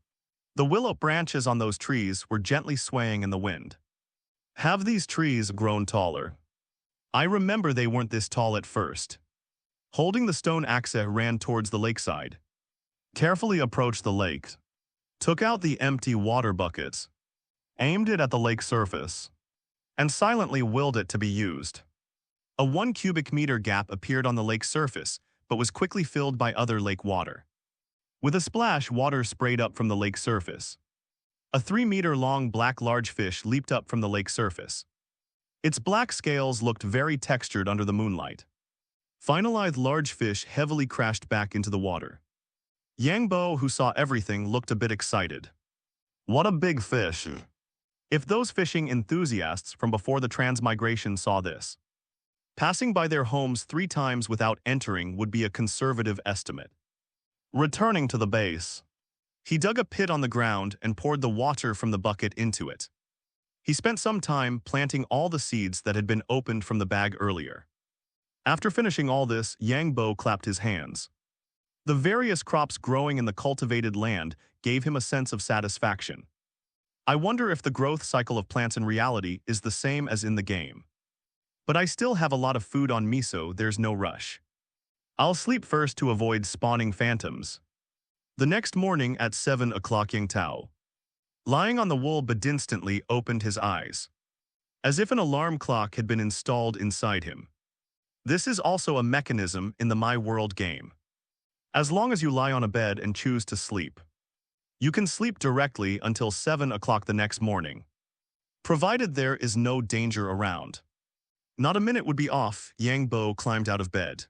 the willow branches on those trees were gently swaying in the wind. Have these trees grown taller? I remember they weren't this tall at first. Holding the stone axe, ran towards the lakeside. Carefully approached the lake. Took out the empty water buckets. Aimed it at the lake surface. And silently willed it to be used. A 1 cubic meter gap appeared on the lake surface, but was quickly filled by other lake water. With a splash, water sprayed up from the lake surface. A 3-meter-long black large fish leaped up from the lake surface. Its black scales looked very textured under the moonlight. Finalized large fish heavily crashed back into the water. Yangbo, who saw everything, looked a bit excited. What a big fish! If those fishing enthusiasts from before the transmigration saw this, passing by their homes 3 times without entering would be a conservative estimate. Returning to the base, he dug a pit on the ground and poured the water from the bucket into it. He spent some time planting all the seeds that had been opened from the bag earlier. After finishing all this, Yangbo clapped his hands. The various crops growing in the cultivated land gave him a sense of satisfaction. I wonder if the growth cycle of plants in reality is the same as in the game. But I still have a lot of food on me, so there's no rush. I'll sleep first to avoid spawning phantoms. The next morning at 7 o'clock, Yang Tao, lying on the wool bed, instantly opened his eyes, as if an alarm clock had been installed inside him. This is also a mechanism in the My World game. As long as you lie on a bed and choose to sleep, you can sleep directly until 7 o'clock the next morning, provided there is no danger around. Not a minute would be off. Yangbo climbed out of bed,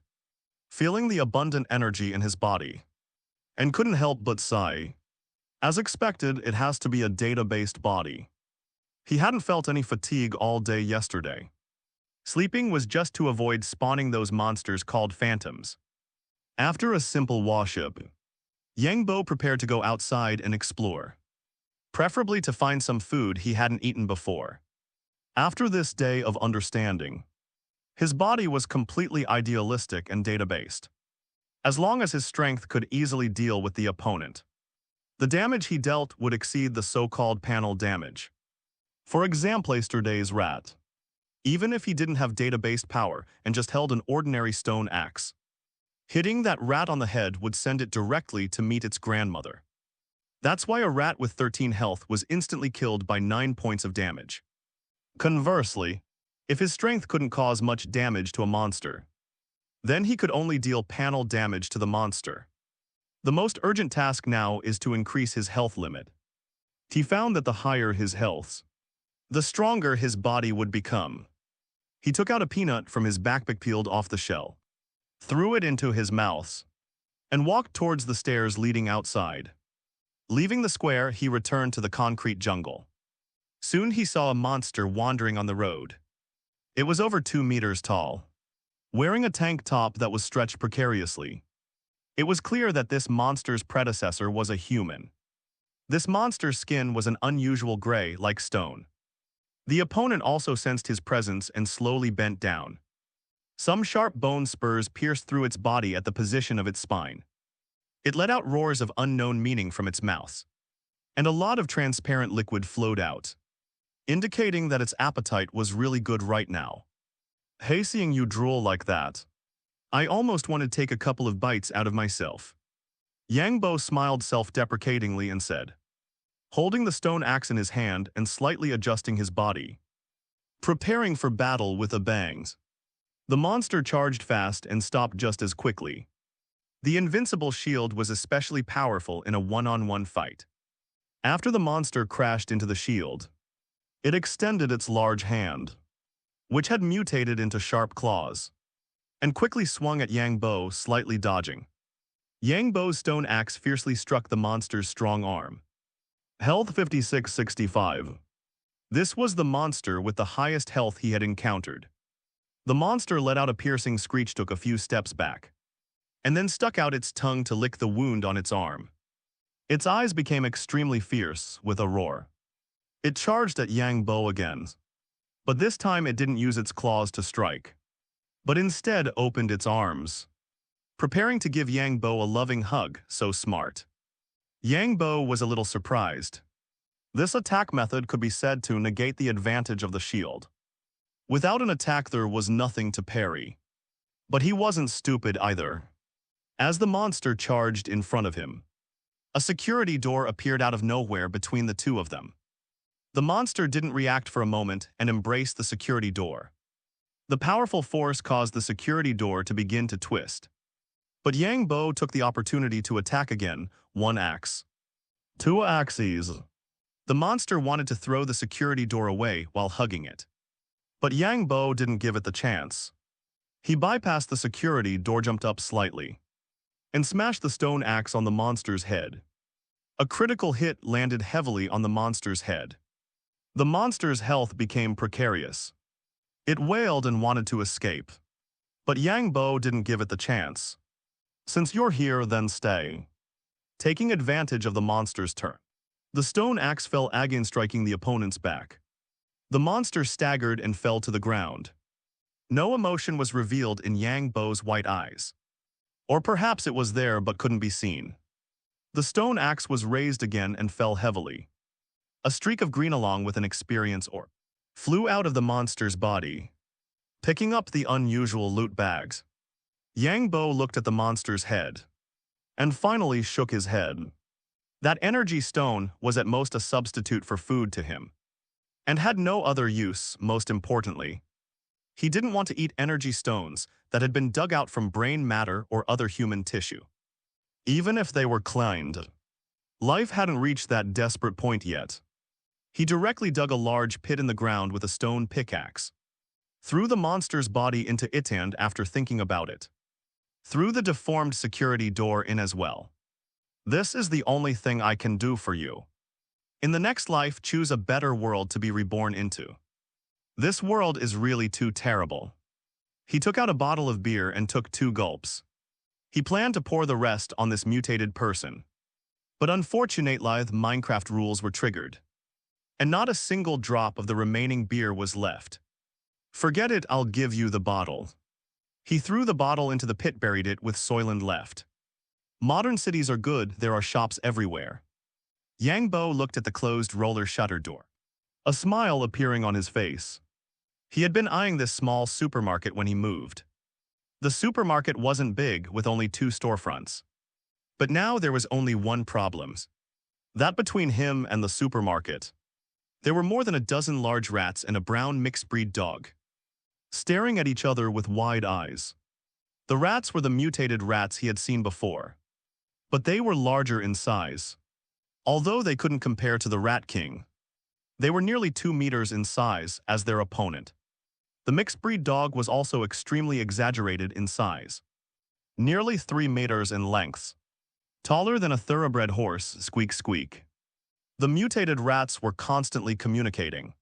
feeling the abundant energy in his body, and couldn't help but sigh. As expected, it has to be a data-based body. He hadn't felt any fatigue all day yesterday. Sleeping was just to avoid spawning those monsters called phantoms. After a simple wash-up, Yangbo prepared to go outside and explore, preferably to find some food he hadn't eaten before. After this day of understanding, his body was completely idealistic and data-based. As long as his strength could easily deal with the opponent, the damage he dealt would exceed the so-called panel damage. For example, yesterday's rat. Even if he didn't have data-based power and just held an ordinary stone axe, hitting that rat on the head would send it directly to meet its grandmother. That's why a rat with 13 health was instantly killed by 9 points of damage. Conversely, if his strength couldn't cause much damage to a monster, then he could only deal panel damage to the monster. The most urgent task now is to increase his health limit. He found that the higher his health, the stronger his body would become. He took out a peanut from his backpack, peeled off the shell, threw it into his mouth, and walked towards the stairs leading outside. Leaving the square, he returned to the concrete jungle. Soon he saw a monster wandering on the road. It was over 2 meters tall, wearing a tank top that was stretched precariously. It was clear that this monster's predecessor was a human. This monster's skin was an unusual gray, like stone. The opponent also sensed his presence and slowly bent down. Some sharp bone spurs pierced through its body at the position of its spine. It let out roars of unknown meaning from its mouth, and a lot of transparent liquid flowed out, indicating that its appetite was really good right now. Hey, seeing you drool like that, I almost want to take a couple of bites out of myself. Yangbo smiled self-deprecatingly and said, holding the stone axe in his hand and slightly adjusting his body, preparing for battle with a bang. The monster charged fast and stopped just as quickly. The invincible shield was especially powerful in a one-on-one fight. After the monster crashed into the shield, it extended its large hand, which had mutated into sharp claws, and quickly swung at Yangbo, slightly dodging. Yangbo's stone axe fiercely struck the monster's strong arm. Health 5665. This was the monster with the highest health he had encountered. The monster let out a piercing screech, took a few steps back, and then stuck out its tongue to lick the wound on its arm. Its eyes became extremely fierce with a roar. It charged at Yangbo again, but this time it didn't use its claws to strike, but instead opened its arms, preparing to give Yangbo a loving hug. So smart. Yangbo was a little surprised. This attack method could be said to negate the advantage of the shield. Without an attack, there was nothing to parry. But he wasn't stupid either. As the monster charged in front of him, a security door appeared out of nowhere between the two of them. The monster didn't react for a moment and embraced the security door. The powerful force caused the security door to begin to twist. But Yangbo took the opportunity to attack again, one axe. Two axes. The monster wanted to throw the security door away while hugging it. But Yangbo didn't give it the chance. He bypassed the security door, jumped up slightly, and smashed the stone axe on the monster's head. A critical hit landed heavily on the monster's head. The monster's health became precarious. It wailed and wanted to escape. But Yangbo didn't give it the chance. Since you're here, then stay. Taking advantage of the monster's turn, the stone axe fell again, striking the opponent's back. The monster staggered and fell to the ground. No emotion was revealed in Yangbo's white eyes. Or perhaps it was there but couldn't be seen. The stone axe was raised again and fell heavily. A streak of green along with an experience orb flew out of the monster's body, picking up the unusual loot bags. Yangbo looked at the monster's head and finally shook his head. That energy stone was at most a substitute for food to him, and had no other use. Most importantly, he didn't want to eat energy stones that had been dug out from brain matter or other human tissue. Even if they were cleaned, life hadn't reached that desperate point yet. He directly dug a large pit in the ground with a stone pickaxe, threw the monster's body into it, and after thinking about it, threw the deformed security door in as well. This is the only thing I can do for you. In the next life, choose a better world to be reborn into. This world is really too terrible. He took out a bottle of beer and took 2 gulps. He planned to pour the rest on this mutated person. But unfortunately, the Minecraft rules were triggered, and not a single drop of the remaining beer was left. Forget it, I'll give you the bottle. He threw the bottle into the pit, buried it with soil, left. Modern cities are good, there are shops everywhere. Yangbo looked at the closed roller shutter door, a smile appearing on his face. He had been eyeing this small supermarket when he moved. The supermarket wasn't big, with only 2 storefronts. But now there was only one problem. That between him and the supermarket, there were more than a dozen large rats and a brown mixed-breed dog, staring at each other with wide eyes. The rats were the mutated rats he had seen before, but they were larger in size. Although they couldn't compare to the Rat King, they were nearly 2 meters in size as their opponent. The mixed-breed dog was also extremely exaggerated in size, nearly 3 meters in length, taller than a thoroughbred horse. Squeak, squeak. The mutated rats were constantly communicating,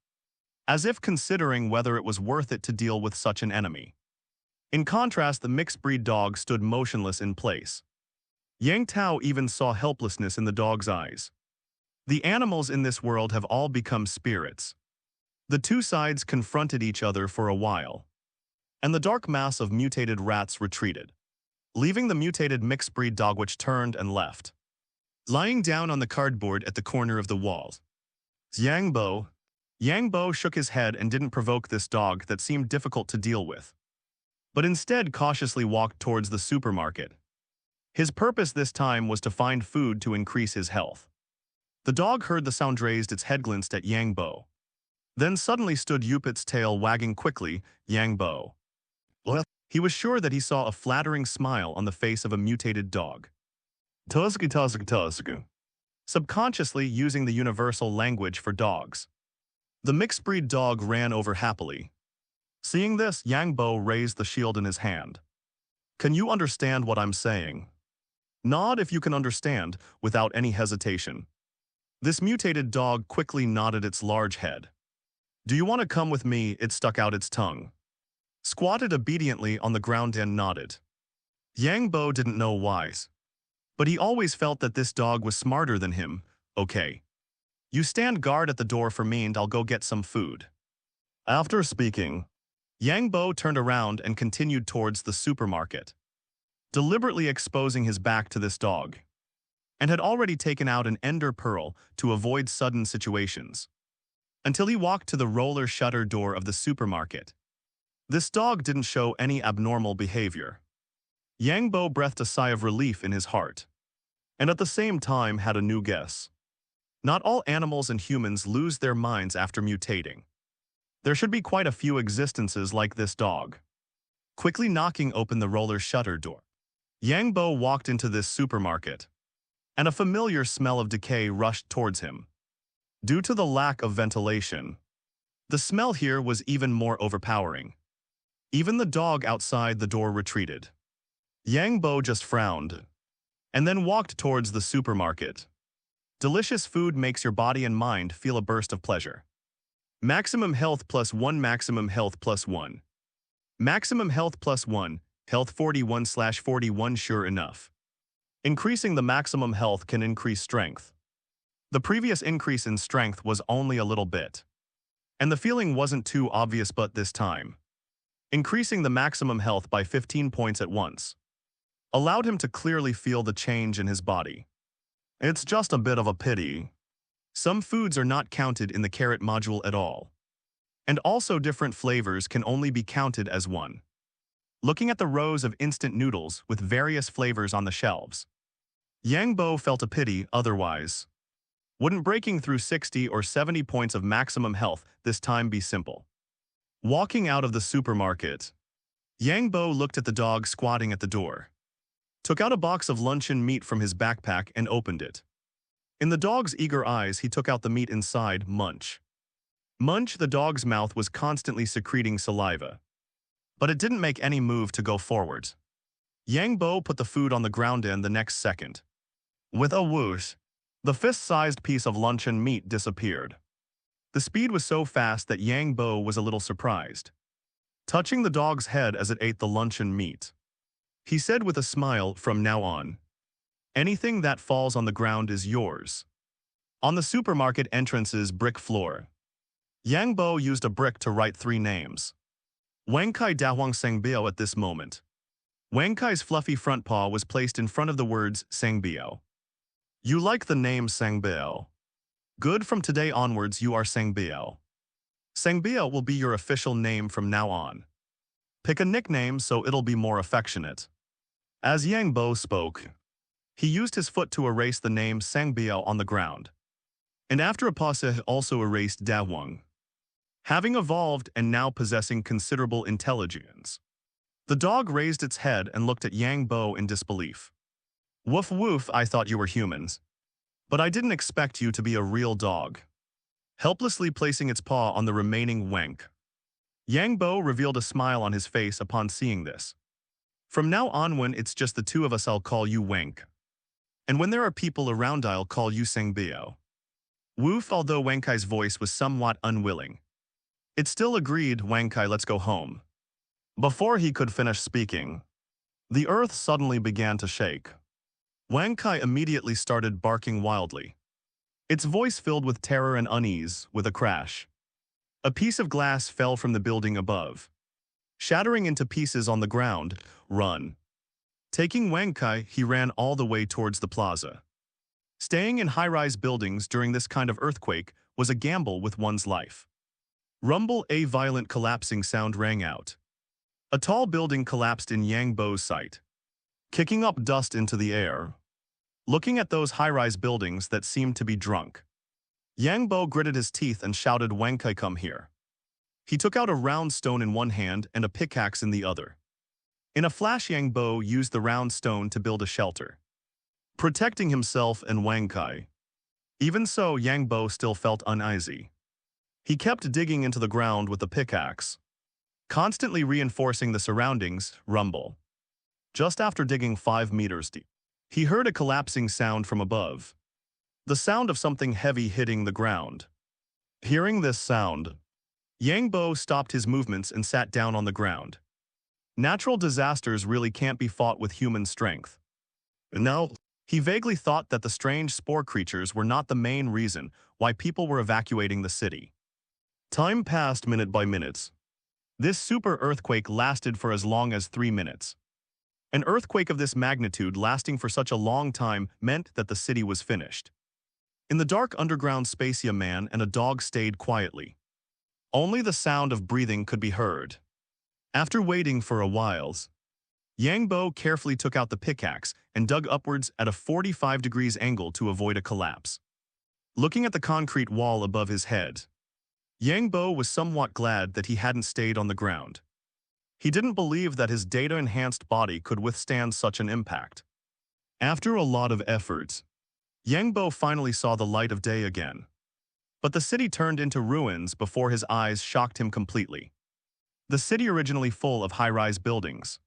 as if considering whether it was worth it to deal with such an enemy. In contrast, the mixed-breed dog stood motionless in place. Yang Tao even saw helplessness in the dog's eyes. The animals in this world have all become spirits. The 2 sides confronted each other for a while, and the dark mass of mutated rats retreated, leaving the mutated mixed-breed dog which turned and left. Lying down on the cardboard at the corner of the wall. Yang Bo shook his head and didn't provoke this dog that seemed difficult to deal with, but instead cautiously walked towards the supermarket. His purpose this time was to find food to increase his health. The dog heard the sound, raised its head, glanced at Yang Bo. Then suddenly stood up, its tail wagging quickly. Yang Bo. He was sure that he saw a flattering smile on the face of a mutated dog. Tusk. Subconsciously using the universal language for dogs. The mixed-breed dog ran over happily. Seeing this, Yang Bo raised the shield in his hand. Can you understand what I'm saying? Nod if you can understand, without any hesitation. This mutated dog quickly nodded its large head. Do you want to come with me? It stuck out its tongue. Squatted obediently on the ground and nodded. Yang Bo didn't know why, but he always felt that this dog was smarter than him. Okay. You stand guard at the door for me and I'll go get some food. After speaking, Yang Bo turned around and continued towards the supermarket, deliberately exposing his back to this dog, and had already taken out an ender pearl to avoid sudden situations, until he walked to the roller shutter door of the supermarket. This dog didn't show any abnormal behavior. Yang Bo breathed a sigh of relief in his heart, and at the same time had a new guess. Not all animals and humans lose their minds after mutating. There should be quite a few existences like this dog. Quickly knocking open the roller shutter door, Yang Bo walked into this supermarket, and a familiar smell of decay rushed towards him. Due to the lack of ventilation, the smell here was even more overpowering. Even the dog outside the door retreated. Yang Bo just frowned, and then walked towards the supermarket. Delicious food makes your body and mind feel a burst of pleasure. Maximum health +1, maximum health +1. Maximum health +1, health 41/41, sure enough. Increasing the maximum health can increase strength. The previous increase in strength was only a little bit, and the feeling wasn't too obvious, but this time, increasing the maximum health by 15 points at once allowed him to clearly feel the change in his body. It's just a bit of a pity. Some foods are not counted in the carrot module at all, and also different flavors can only be counted as one. Looking at the rows of instant noodles with various flavors on the shelves, Yang Bo felt a pity otherwise. Wouldn't breaking through 60 or 70 points of maximum health this time be simple? Walking out of the supermarket, Yang Bo looked at the dog squatting at the door, took out a box of luncheon meat from his backpack and opened it. In the dog's eager eyes, he took out the meat inside. Munch. Munch. The dog's mouth was constantly secreting saliva, but it didn't make any move to go forward. Yang Bo put the food on the ground and the next second, with a whoosh, the fist-sized piece of luncheon meat disappeared. The speed was so fast that Yang Bo was a little surprised, touching the dog's head as it ate the luncheon meat. He said with a smile, from now on, anything that falls on the ground is yours. On the supermarket entrance's brick floor, Yang Bo used a brick to write 3 names. Wang Kai Dahuang Sangbio. At this moment, Wang Kai's fluffy front paw was placed in front of the words Sangbio. You like the name Sangbio? Good, from today onwards you are Sangbio. Sangbio will be your official name from now on. Pick a nickname so it'll be more affectionate. As Yang Bo spoke, he used his foot to erase the name Sangbio on the ground, and after a pause he also erased Dahuang. Having evolved and now possessing considerable intelligence, the dog raised its head and looked at Yang Bo in disbelief. Woof woof, I thought you were humans, but I didn't expect you to be a real dog. Helplessly placing its paw on the remaining wank, Yang Bo revealed a smile on his face upon seeing this. From now on, when it's just the two of us, I'll call you Wank. And when there are people around, I'll call you Sangbio. Woof. Although Wankai's voice was somewhat unwilling, it still agreed. Wankai, let's go home. Before he could finish speaking, the earth suddenly began to shake. Wankai immediately started barking wildly, its voice filled with terror and unease. With a crash, a piece of glass fell from the building above, shattering into pieces on the ground. Run. Taking Wang Kai, he ran all the way towards the plaza. Staying in high-rise buildings during this kind of earthquake was a gamble with one's life. Rumble, a violent collapsing sound rang out. A tall building collapsed in Yang Bo's sight, kicking up dust into the air. Looking at those high-rise buildings that seemed to be drunk, Yang Bo gritted his teeth and shouted, "Wang Kai, come here." He took out a round stone in one hand and a pickaxe in the other. In a flash, Yang Bo used the round stone to build a shelter, protecting himself and Wang Kai. Even so, Yang Bo still felt uneasy. He kept digging into the ground with the pickaxe, constantly reinforcing the surroundings. Rumble. Just after digging 5 meters deep, he heard a collapsing sound from above. The sound of something heavy hitting the ground. Hearing this sound, Yang Bo stopped his movements and sat down on the ground. Natural disasters really can't be fought with human strength. Now, he vaguely thought that the strange spore creatures were not the main reason why people were evacuating the city. Time passed minute by minute. This super earthquake lasted for as long as 3 minutes. An earthquake of this magnitude lasting for such a long time meant that the city was finished. In the dark underground space, a man and a dog stayed quietly. Only the sound of breathing could be heard. After waiting for a while, Yang Bo carefully took out the pickaxe and dug upwards at a 45 degrees angle to avoid a collapse. Looking at the concrete wall above his head, Yang Bo was somewhat glad that he hadn't stayed on the ground. He didn't believe that his data-enhanced body could withstand such an impact. After a lot of efforts, Yang Bo finally saw the light of day again. But the city turned into ruins before his eyes shocked him completely. The city, originally full of high-rise buildings,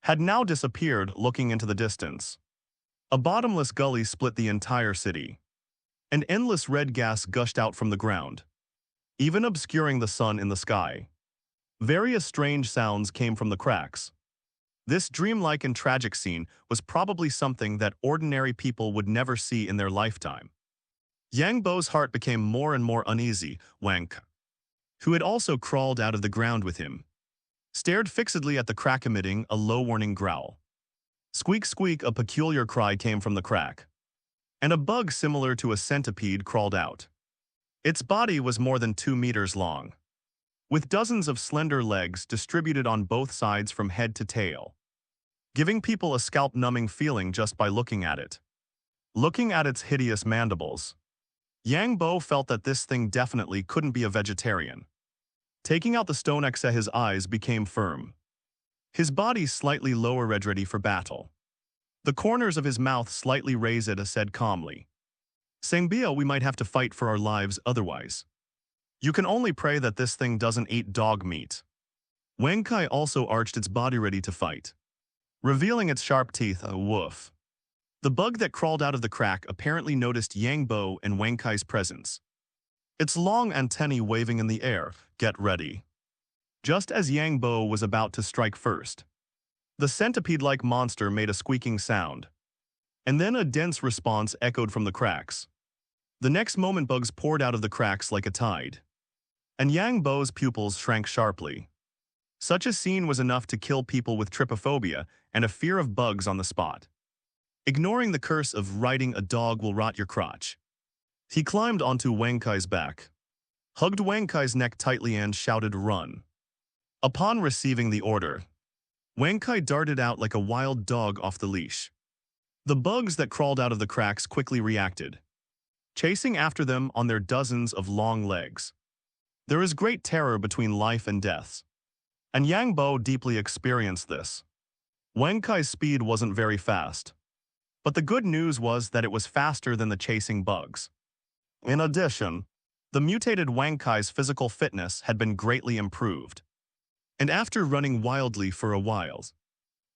had now disappeared. Looking into the distance, a bottomless gully split the entire city. An endless red gas gushed out from the ground, even obscuring the sun in the sky. Various strange sounds came from the cracks. This dreamlike and tragic scene was probably something that ordinary people would never see in their lifetime. Yang Bo's heart became more and more uneasy. Wang Kai, who had also crawled out of the ground with him, stared fixedly at the crack, emitting a low warning growl. Squeak, squeak, a peculiar cry came from the crack, and a bug similar to a centipede crawled out. Its body was more than 2 meters long, with dozens of slender legs distributed on both sides from head to tail, giving people a scalp-numbing feeling just by looking at it. Looking at its hideous mandibles, Yang Bo felt that this thing definitely couldn't be a vegetarian. Taking out the stone axe, his eyes became firm. His body slightly lower, ready for battle. The corners of his mouth slightly raised, said calmly, "Sangbia, we might have to fight for our lives otherwise. You can only pray that this thing doesn't eat dog meat." Wang Kai also arched its body ready to fight, revealing its sharp teeth. A woof. The bug that crawled out of the crack apparently noticed Yang Bo and Wang Kai's presence, its long antennae waving in the air. "Get ready." Just as Yang Bo was about to strike first, the centipede-like monster made a squeaking sound, and then a dense response echoed from the cracks. The next moment, bugs poured out of the cracks like a tide, and Yang Bo's pupils shrank sharply. Such a scene was enough to kill people with trypophobia and a fear of bugs on the spot. Ignoring the curse of riding a dog will rot your crotch, he climbed onto Wang Kai's back, hugged Wang Kai's neck tightly and shouted, "Run." Upon receiving the order, Wang Kai darted out like a wild dog off the leash. The bugs that crawled out of the cracks quickly reacted, chasing after them on their dozens of long legs. There is great terror between life and death, and Yang Bo deeply experienced this. Wang Kai's speed wasn't very fast, but the good news was that it was faster than the chasing bugs. In addition, the mutated Wang Kai's physical fitness had been greatly improved, and after running wildly for a while,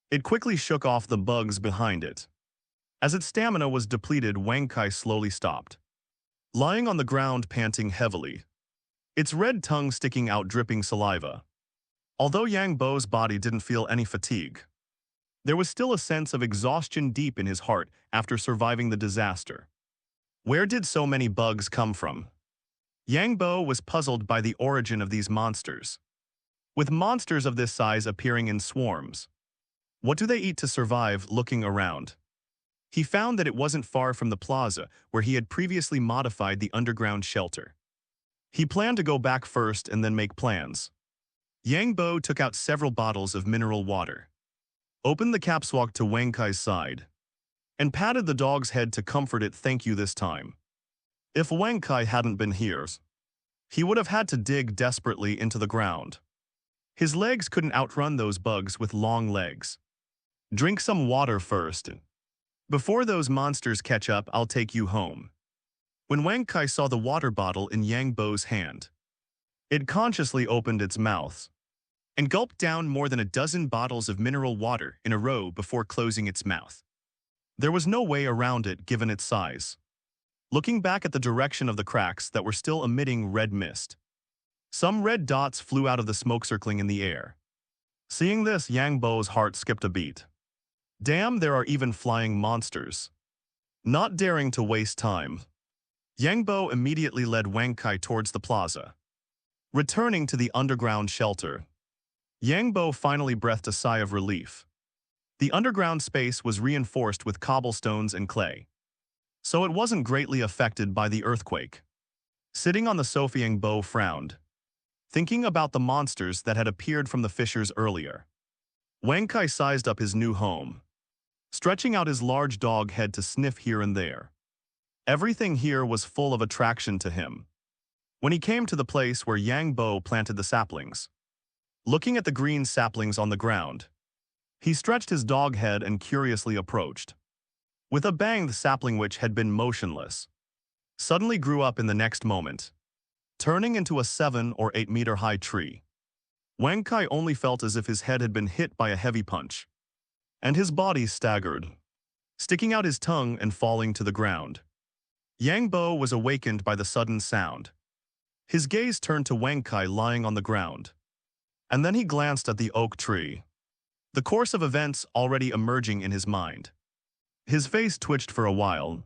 it quickly shook off the bugs behind it. As its stamina was depleted, Wang Kai slowly stopped, lying on the ground panting heavily, its red tongue sticking out dripping saliva. Although Yang Bo's body didn't feel any fatigue, there was still a sense of exhaustion deep in his heart after surviving the disaster. Where did so many bugs come from? Yang Bo was puzzled by the origin of these monsters, with monsters of this size appearing in swarms. What do they eat to survive? Looking around, he found that it wasn't far from the plaza where he had previously modified the underground shelter. He planned to go back first and then make plans. Yang Bo took out several bottles of mineral water, opened the caps, walked to Wang Kai's side, and patted the dog's head to comfort it. Thank you this time. If Wang Kai hadn't been here, he would have had to dig desperately into the ground. His legs couldn't outrun those bugs with long legs. Drink some water first. Before those monsters catch up, I'll take you home. When Wang Kai saw the water bottle in Yang Bo's hand, it consciously opened its mouth and gulped down more than a dozen bottles of mineral water in a row before closing its mouth. There was no way around it given its size. Looking back at the direction of the cracks that were still emitting red mist, some red dots flew out of the smoke circling in the air. Seeing this, Yang Bo's heart skipped a beat. Damn, there are even flying monsters. Not daring to waste time, Yang Bo immediately led Wang Kai towards the plaza. Returning to the underground shelter, Yang Bo finally breathed a sigh of relief. The underground space was reinforced with cobblestones and clay, so it wasn't greatly affected by the earthquake. Sitting on the sofa, Yang Bo frowned, thinking about the monsters that had appeared from the fissures earlier. Wang Kai sized up his new home, stretching out his large dog head to sniff here and there. Everything here was full of attraction to him. When he came to the place where Yang Bo planted the saplings, looking at the green saplings on the ground, he stretched his dog head and curiously approached. With a bang, the sapling, which had been motionless, suddenly grew up in the next moment, turning into a 7 or 8 meter high tree. Wang Kai only felt as if his head had been hit by a heavy punch, and his body staggered, sticking out his tongue and falling to the ground. Yang Bo was awakened by the sudden sound. His gaze turned to Wang Kai lying on the ground, and then he glanced at the oak tree, the course of events already emerging in his mind. His face twitched for a while.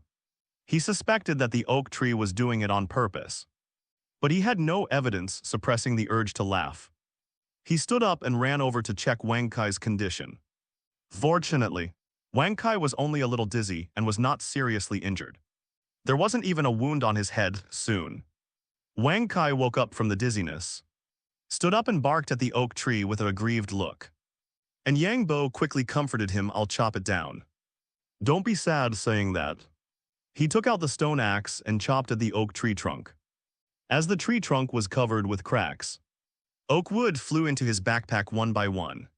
He suspected that the oak tree was doing it on purpose, but he had no evidence suppressing the urge to laugh. He stood up and ran over to check Wang Kai's condition. Fortunately, Wang Kai was only a little dizzy and was not seriously injured. There wasn't even a wound on his head. Soon, Wang Kai woke up from the dizziness, stood up and barked at the oak tree with an aggrieved look. And Yang Bo quickly comforted him. I'll chop it down. Don't be sad. Saying that, he took out the stone axe and chopped at the oak tree trunk. As the tree trunk was covered with cracks, oak wood flew into his backpack one by one.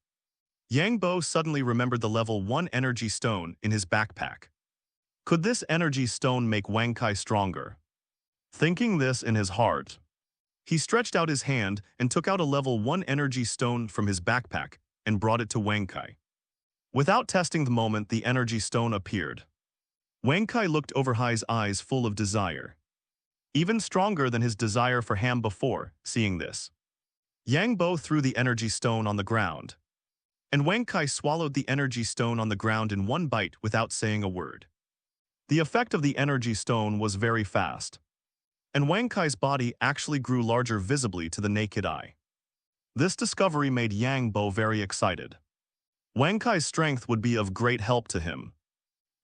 Yang Bo suddenly remembered the level 1 energy stone in his backpack. Could this energy stone make Wang Kai stronger? Thinking this in his heart, he stretched out his hand and took out a level 1 energy stone from his backpack and brought it to Wang Kai. Without testing the moment the energy stone appeared, Wang Kai looked over his eyes full of desire, even stronger than his desire for ham before. Seeing this, Yang Bo threw the energy stone on the ground, and Wang Kai swallowed the energy stone on the ground in one bite without saying a word. The effect of the energy stone was very fast, and Wang Kai's body actually grew larger visibly to the naked eye. This discovery made Yang Bo very excited. Wang Kai's strength would be of great help to him.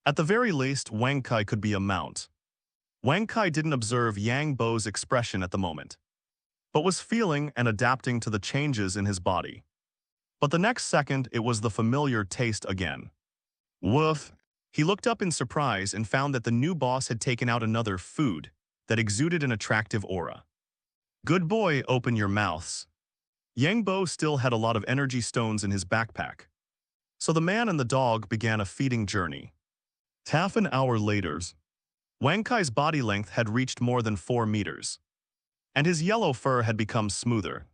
At the very least, Wang Kai could be a mount. Wang Kai didn't observe Yang Bo's expression at the moment, but was feeling and adapting to the changes in his body. But the next second, it was the familiar taste again. Woof! He looked up in surprise and found that the new boss had taken out another food that exuded an attractive aura. Good boy, open your mouths. Yang Bo still had a lot of energy stones in his backpack, so the man and the dog began a feeding journey. Half an hour later, Wang Kai's body length had reached more than 4 meters, and his yellow fur had become smoother,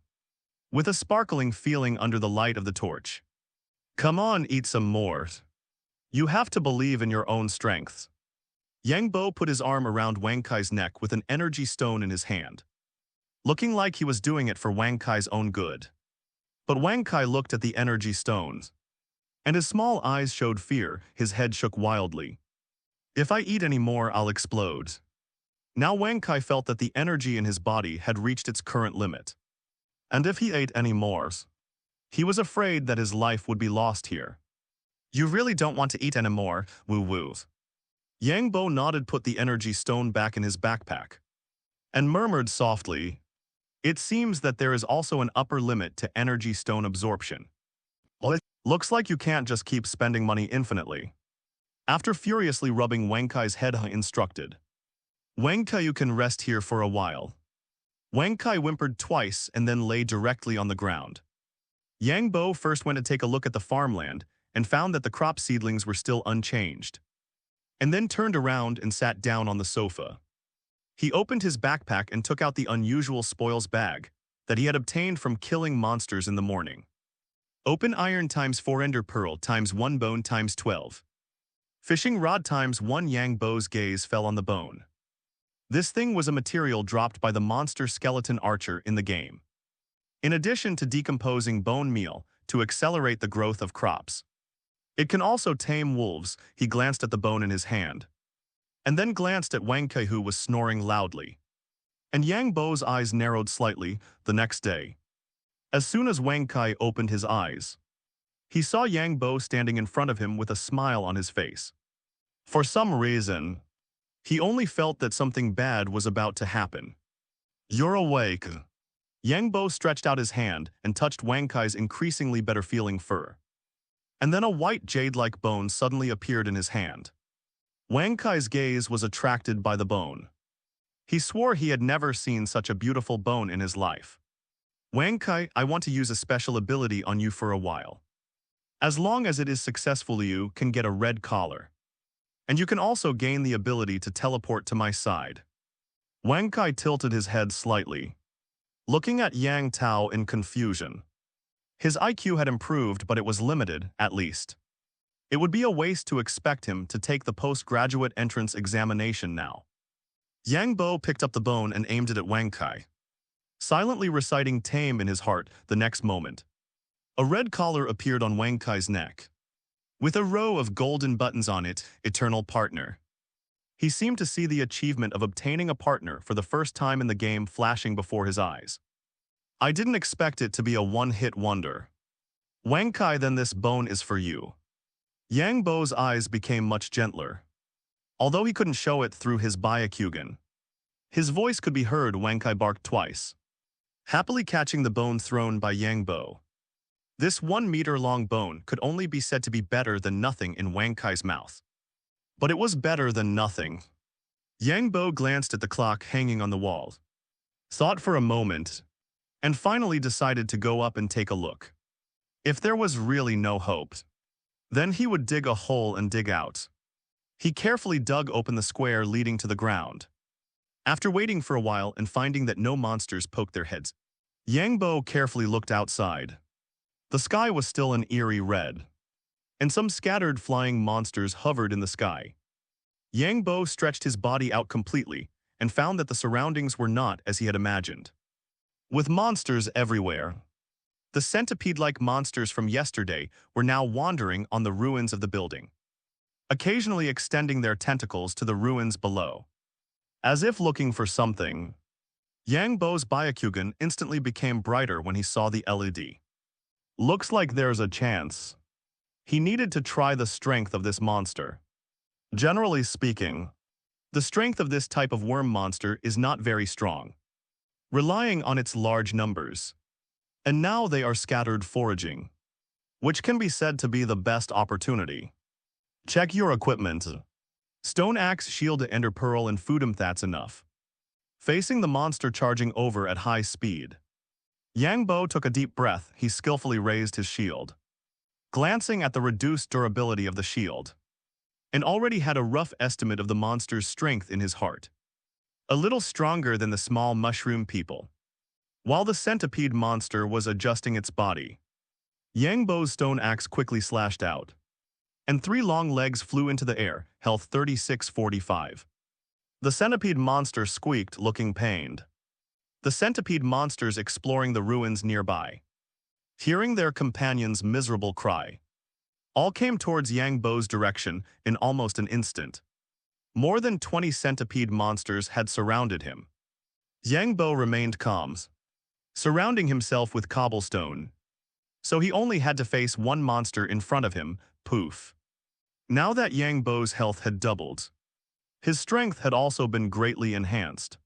with a sparkling feeling under the light of the torch. Come on, eat some more. You have to believe in your own strength. Yang Bo put his arm around Wang Kai's neck with an energy stone in his hand, looking like he was doing it for Wang Kai's own good. But Wang Kai looked at the energy stones, and his small eyes showed fear. His head shook wildly. If I eat any more, I'll explode. Now Wang Kai felt that the energy in his body had reached its current limit. And if he ate any more, he was afraid that his life would be lost here. You really don't want to eat anymore, woo-woo. Yang Bo nodded, put the energy stone back in his backpack, and murmured softly, "It seems that there is also an upper limit to energy stone absorption. Well, it looks like you can't just keep spending money infinitely." After furiously rubbing Wang Kai's head, he instructed, "Wang Kai, you can rest here for a while." Wang Kai whimpered twice and then lay directly on the ground. Yang Bo first went to take a look at the farmland and found that the crop seedlings were still unchanged, and then turned around and sat down on the sofa. He opened his backpack and took out the unusual spoils bag that he had obtained from killing monsters in the morning. Open iron times 4 ender pearl times 1 bone times 12. Fishing rod times 1. Yang Bo's gaze fell on the bone. This thing was a material dropped by the monster skeleton archer in the game. In addition to decomposing bone meal to accelerate the growth of crops, it can also tame wolves. He glanced at the bone in his hand, and then glanced at Wang Kai, who was snoring loudly. And Yang Bo's eyes narrowed slightly the next day. As soon as Wang Kai opened his eyes, he saw Yang Bo standing in front of him with a smile on his face. For some reason, he only felt that something bad was about to happen. "You're awake." Yang Bo stretched out his hand and touched Wang Kai's increasingly better-feeling fur. And then a white jade-like bone suddenly appeared in his hand. Wang Kai's gaze was attracted by the bone. He swore he had never seen such a beautiful bone in his life. "Wang Kai, I want to use a special ability on you for a while. As long as it is successful, you can get a red collar. And you can also gain the ability to teleport to my side." Wang Kai tilted his head slightly, looking at Yang Tao in confusion. His IQ had improved, but it was limited, at least. It would be a waste to expect him to take the postgraduate entrance examination now. Yang Bo picked up the bone and aimed it at Wang Kai, silently reciting "tame" in his heart. The next moment, a red collar appeared on Wang Kai's neck, with a row of golden buttons on it, "Eternal Partner." He seemed to see the achievement of obtaining a partner for the first time in the game flashing before his eyes. "I didn't expect it to be a one-hit wonder. Wang Kai, then this bone is for you." Yang Bo's eyes became much gentler, although he couldn't show it through his Byakugan. His voice could be heard. Wang Kai barked twice, happily catching the bone thrown by Yang Bo. This 1-meter-long bone could only be said to be better than nothing in Wang Kai's mouth. But it was better than nothing. Yang Bo glanced at the clock hanging on the wall, thought for a moment, and finally decided to go up and take a look. If there was really no hope, then he would dig a hole and dig out. He carefully dug open the square leading to the ground. After waiting for a while and finding that no monsters poked their heads, Yang Bo carefully looked outside. The sky was still an eerie red, and some scattered flying monsters hovered in the sky. Yang Bo stretched his body out completely and found that the surroundings were not as he had imagined, with monsters everywhere. The centipede-like monsters from yesterday were now wandering on the ruins of the building, occasionally extending their tentacles to the ruins below, as if looking for something. Yang Bo's Byakugan instantly became brighter when he saw the LED. Looks like there's a chance. He needed to try the strength of this monster. Generally speaking, the strength of this type of worm monster is not very strong, relying on its large numbers. And now they are scattered foraging, which can be said to be the best opportunity. Check your equipment. Stone axe, shield, ender pearl, and foodum. That's enough. Facing the monster charging over at high speed, Yang Bo took a deep breath. He skillfully raised his shield, glancing at the reduced durability of the shield, and already had a rough estimate of the monster's strength in his heart. A little stronger than the small mushroom people. While the centipede monster was adjusting its body, Yang Bo's stone axe quickly slashed out, and 3 long legs flew into the air, health 3645. The centipede monster squeaked, looking pained. The centipede monsters exploring the ruins nearby, hearing their companion's miserable cry, all came towards Yang Bo's direction in almost an instant. More than 20 centipede monsters had surrounded him. Yang Bo remained calm, surrounding himself with cobblestone, so he only had to face one monster in front of him, Poof. Now that Yang Bo's health had doubled, his strength had also been greatly enhanced.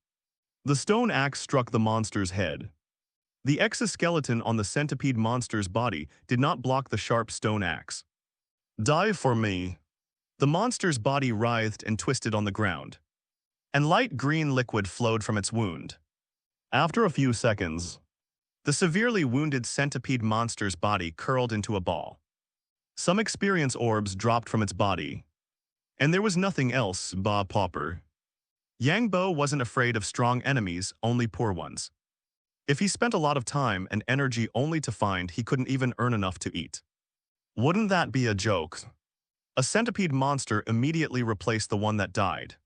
The stone axe struck the monster's head. The exoskeleton on the centipede monster's body did not block the sharp stone axe. Die for me. The monster's body writhed and twisted on the ground, and light green liquid flowed from its wound. After a few seconds, the severely wounded centipede monster's body curled into a ball. Some experience orbs dropped from its body, and there was nothing else but pauper. Yang Bo wasn't afraid of strong enemies, only poor ones. If he spent a lot of time and energy only to find he couldn't even earn enough to eat. Wouldn't that be a joke? A centipede monster immediately replaced the one that died,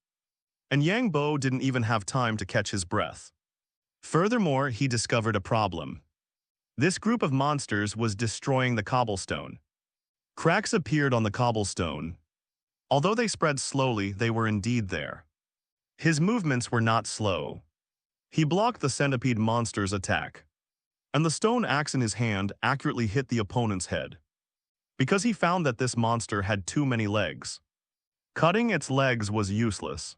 and Yang Bo didn't even have time to catch his breath. Furthermore, he discovered a problem. This group of monsters was destroying the cobblestone. Cracks appeared on the cobblestone. Although they spread slowly, they were indeed there. His movements were not slow. He blocked the centipede monster's attack, and the stone axe in his hand accurately hit the opponent's head. Because he found that this monster had too many legs. Cutting its legs was useless.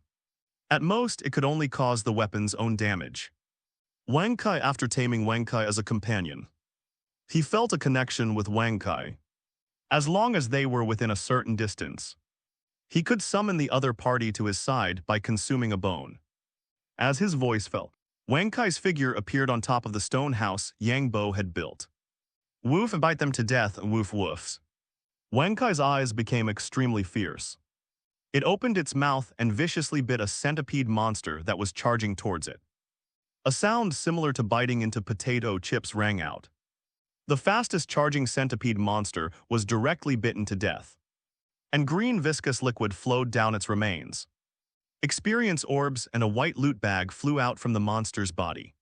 At most, it could only cause the weapon's own damage. Wang Kai, after taming Wang Kai as a companion, he felt a connection with Wang Kai. As long as they were within a certain distance, he could summon the other party to his side by consuming a bone. As his voice fell, Wang Kai's figure appeared on top of the stone house Yang Bo had built. Woof and bite them to death, woof woofs. Wang Kai's eyes became extremely fierce. It opened its mouth and viciously bit a centipede monster that was charging towards it. A sound similar to biting into potato chips rang out. The fastest charging centipede monster was directly bitten to death, and green viscous liquid flowed down its remains. Experience orbs and a white loot bag flew out from the monster's body.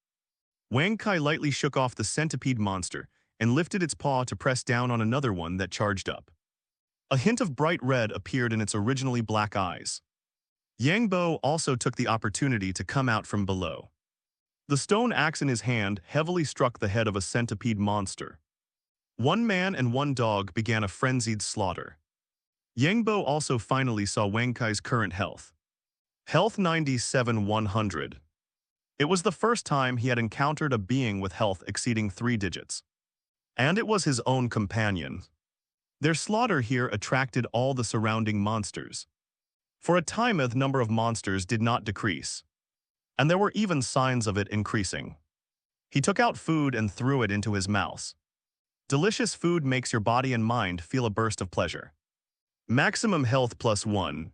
Wang Kai lightly shook off the centipede monster and lifted its paw to press down on another one that charged up. A hint of bright red appeared in its originally black eyes. Yang Bo also took the opportunity to come out from below. The stone axe in his hand heavily struck the head of a centipede monster. One man and one dog began a frenzied slaughter. Yang Bo also finally saw Wang Kai's current health. Health 97,100. It was the first time he had encountered a being with health exceeding 3 digits. And it was his own companion. Their slaughter here attracted all the surrounding monsters. For a time, the number of monsters did not decrease, and there were even signs of it increasing. He took out food and threw it into his mouth. Delicious food makes your body and mind feel a burst of pleasure. Maximum health +1.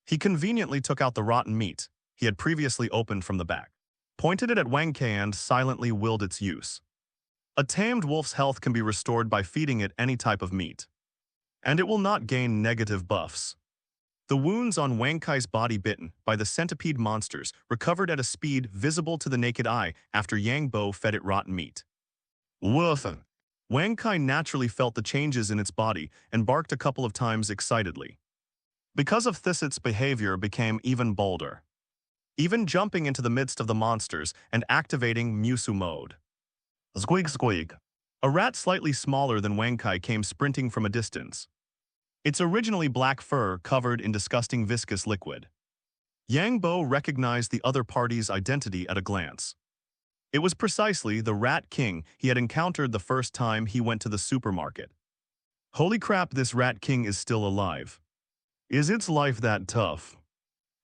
He conveniently took out the rotten meat he had previously opened from the back, pointed it at Wang Kai and silently willed its use. A tamed wolf's health can be restored by feeding it any type of meat, and it will not gain negative buffs. The wounds on Wang Kai's body bitten by the centipede monsters recovered at a speed visible to the naked eye after Yang Bo fed it rotten meat. Woof! Wang Kai naturally felt the changes in its body and barked a couple of times excitedly. Because of this, its behavior became even bolder, even jumping into the midst of the monsters and activating Musu mode. Squeak squeak. A rat slightly smaller than Wang Kai came sprinting from a distance. Its originally black fur covered in disgusting viscous liquid. Yang Bo recognized the other party's identity at a glance. It was precisely the Rat King he had encountered the first time he went to the supermarket. Holy crap, this Rat King is still alive. Is its life that tough?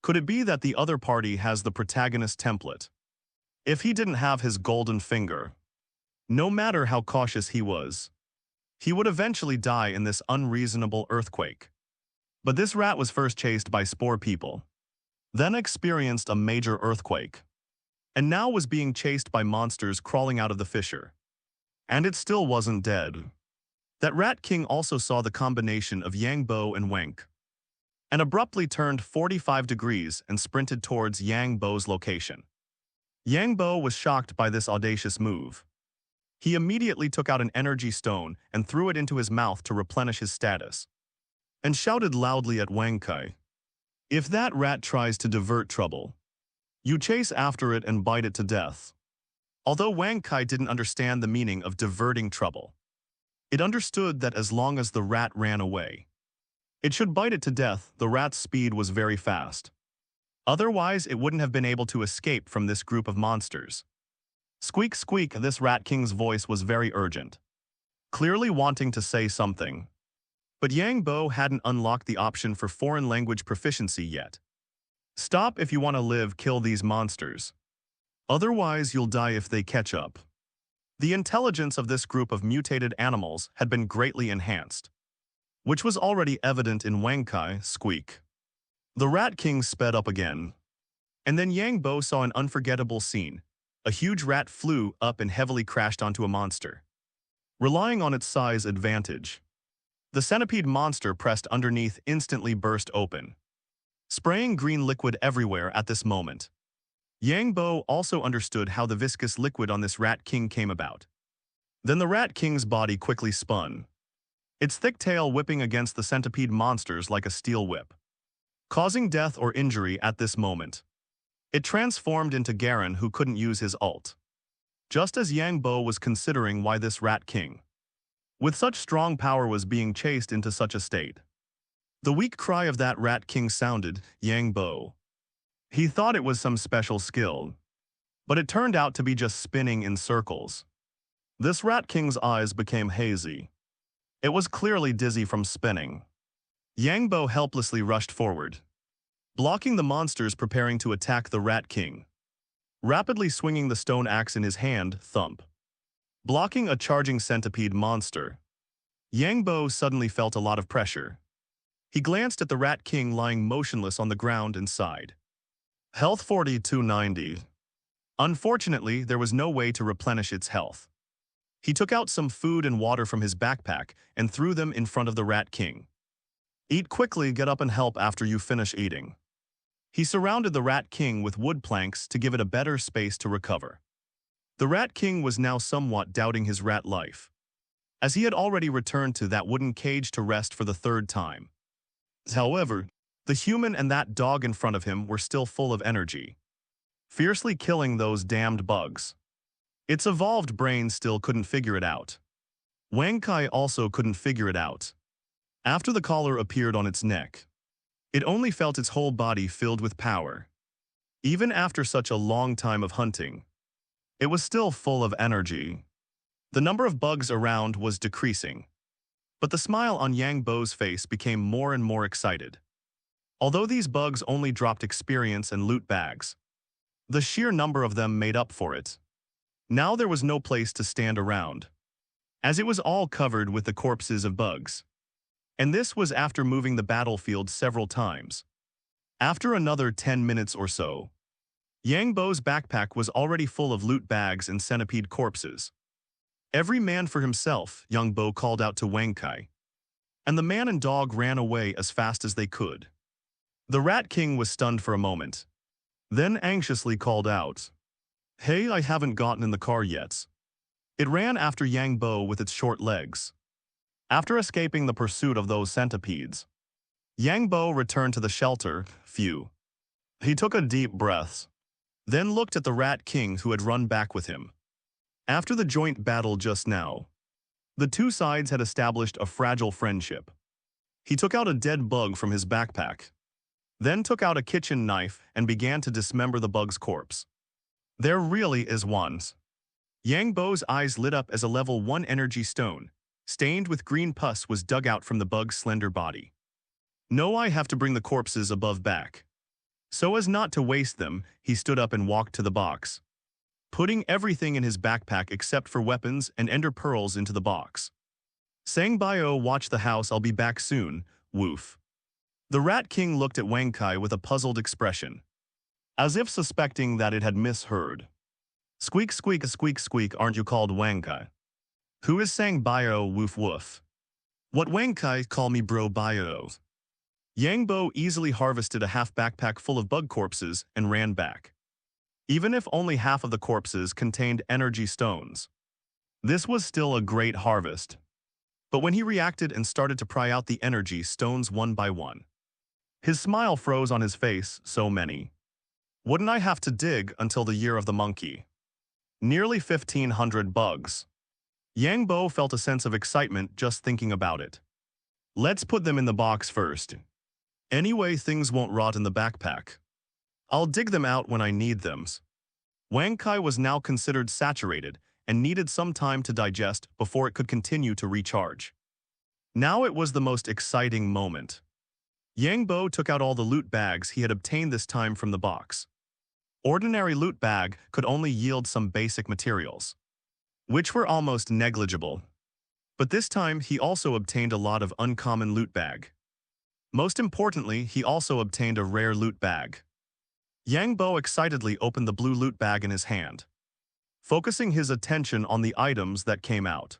Could it be that the other party has the protagonist template? If he didn't have his golden finger, no matter how cautious he was, he would eventually die in this unreasonable earthquake. But this rat was first chased by spore people, then experienced a major earthquake, and now was being chased by monsters crawling out of the fissure. And it still wasn't dead. That Rat King also saw the combination of Yang Bo and Wank, and abruptly turned 45 degrees and sprinted towards Yang Bo's location. Yang Bo was shocked by this audacious move. He immediately took out an energy stone and threw it into his mouth to replenish his status, and shouted loudly at Wang Kai, "If that rat tries to divert trouble, you chase after it and bite it to death." Although Wang Kai didn't understand the meaning of diverting trouble, It understood that as long as the rat ran away, it should bite it to death. The rat's speed was very fast. Otherwise, it wouldn't have been able to escape from this group of monsters. Squeak, squeak, this Rat King's voice was very urgent, clearly wanting to say something. But Yang Bo hadn't unlocked the option for foreign language proficiency yet. Stop if you want to live, kill these monsters. Otherwise, you'll die if they catch up. The intelligence of this group of mutated animals had been greatly enhanced, which was already evident in Wang Kai, squeak. The Rat King sped up again. And then Yang Bo saw an unforgettable scene. A huge rat flew up and heavily crashed onto a monster. Relying on its size advantage, the centipede monster pressed underneath instantly burst open, spraying green liquid everywhere at this moment. Yang Bo also understood how the viscous liquid on this Rat King came about. Then the Rat King's body quickly spun, its thick tail whipping against the centipede monsters like a steel whip, causing death or injury at this moment. It transformed into Garen, who couldn't use his ult. Just as Yang Bo was considering why this Rat King, with such strong power, was being chased into such a state. The weak cry of that Rat King sounded, Yang Bo. He thought it was some special skill, but it turned out to be just spinning in circles. This Rat King's eyes became hazy. It was clearly dizzy from spinning. Yang Bo helplessly rushed forward, blocking the monsters preparing to attack the Rat King. Rapidly swinging the stone axe in his hand, thump, blocking a charging centipede monster. Yang Bo suddenly felt a lot of pressure. He glanced at the Rat King lying motionless on the ground and sighed. Health 4290. Unfortunately, there was no way to replenish its health. He took out some food and water from his backpack and threw them in front of the Rat King. Eat quickly, get up and help after you finish eating. He surrounded the Rat King with wood planks to give it a better space to recover. The Rat King was now somewhat doubting his rat life, as he had already returned to that wooden cage to rest for the third time. However, the human and that dog in front of him were still full of energy, fiercely killing those damned bugs. Its evolved brain still couldn't figure it out. Wang Kai also couldn't figure it out. After the collar appeared on its neck, it only felt its whole body filled with power. Even after such a long time of hunting, it was still full of energy. The number of bugs around was decreasing, but the smile on Yang Bo's face became more and more excited. Although these bugs only dropped experience and loot bags, the sheer number of them made up for it. Now there was no place to stand around, as it was all covered with the corpses of bugs. And this was after moving the battlefield several times. After another 10 minutes or so, Yang Bo's backpack was already full of loot bags and centipede corpses. Every man for himself, Yang Bo called out to Wang Kai. And the man and dog ran away as fast as they could. The Rat King was stunned for a moment, then anxiously called out, "Hey, I haven't gotten in the car yet." It ran after Yang Bo with its short legs. After escaping the pursuit of those centipedes, Yang Bo returned to the shelter. Phew. He took a deep breath, then looked at the Rat King who had run back with him. After the joint battle just now, the two sides had established a fragile friendship. He took out a dead bug from his backpack, then took out a kitchen knife and began to dismember the bug's corpse. There really is one. Yang Bo's eyes lit up as a level 1 energy stone, stained with green pus, was dug out from the bug's slender body. No, I have to bring the corpses above back. So as not to waste them, he stood up and walked to the box, putting everything in his backpack except for weapons and ender pearls into the box. Sang Bio, watch the house, I'll be back soon, woof. The Rat King looked at Wang Kai with a puzzled expression, as if suspecting that it had misheard. Squeak, squeak, squeak, squeak, aren't you called Wang Kai? Who is Sang Bio, woof woof? What Wang Kai, call me bro Bio. Yang Bo easily harvested a half backpack full of bug corpses and ran back. Even if only half of the corpses contained energy stones, this was still a great harvest. But when he reacted and started to pry out the energy stones one by one, his smile froze on his face. So many. Wouldn't I have to dig until the year of the monkey? Nearly 1,500 bugs. Yang Bo felt a sense of excitement just thinking about it. Let's put them in the box first. Anyway, things won't rot in the backpack. I'll dig them out when I need them. Wang Kai was now considered saturated and needed some time to digest before it could continue to recharge. Now it was the most exciting moment. Yang Bo took out all the loot bags he had obtained this time from the box. Ordinary loot bag could only yield some basic materials, which were almost negligible. But this time he also obtained a lot of uncommon loot bag. Most importantly, he also obtained a rare loot bag. Yang Bo excitedly opened the blue loot bag in his hand, focusing his attention on the items that came out.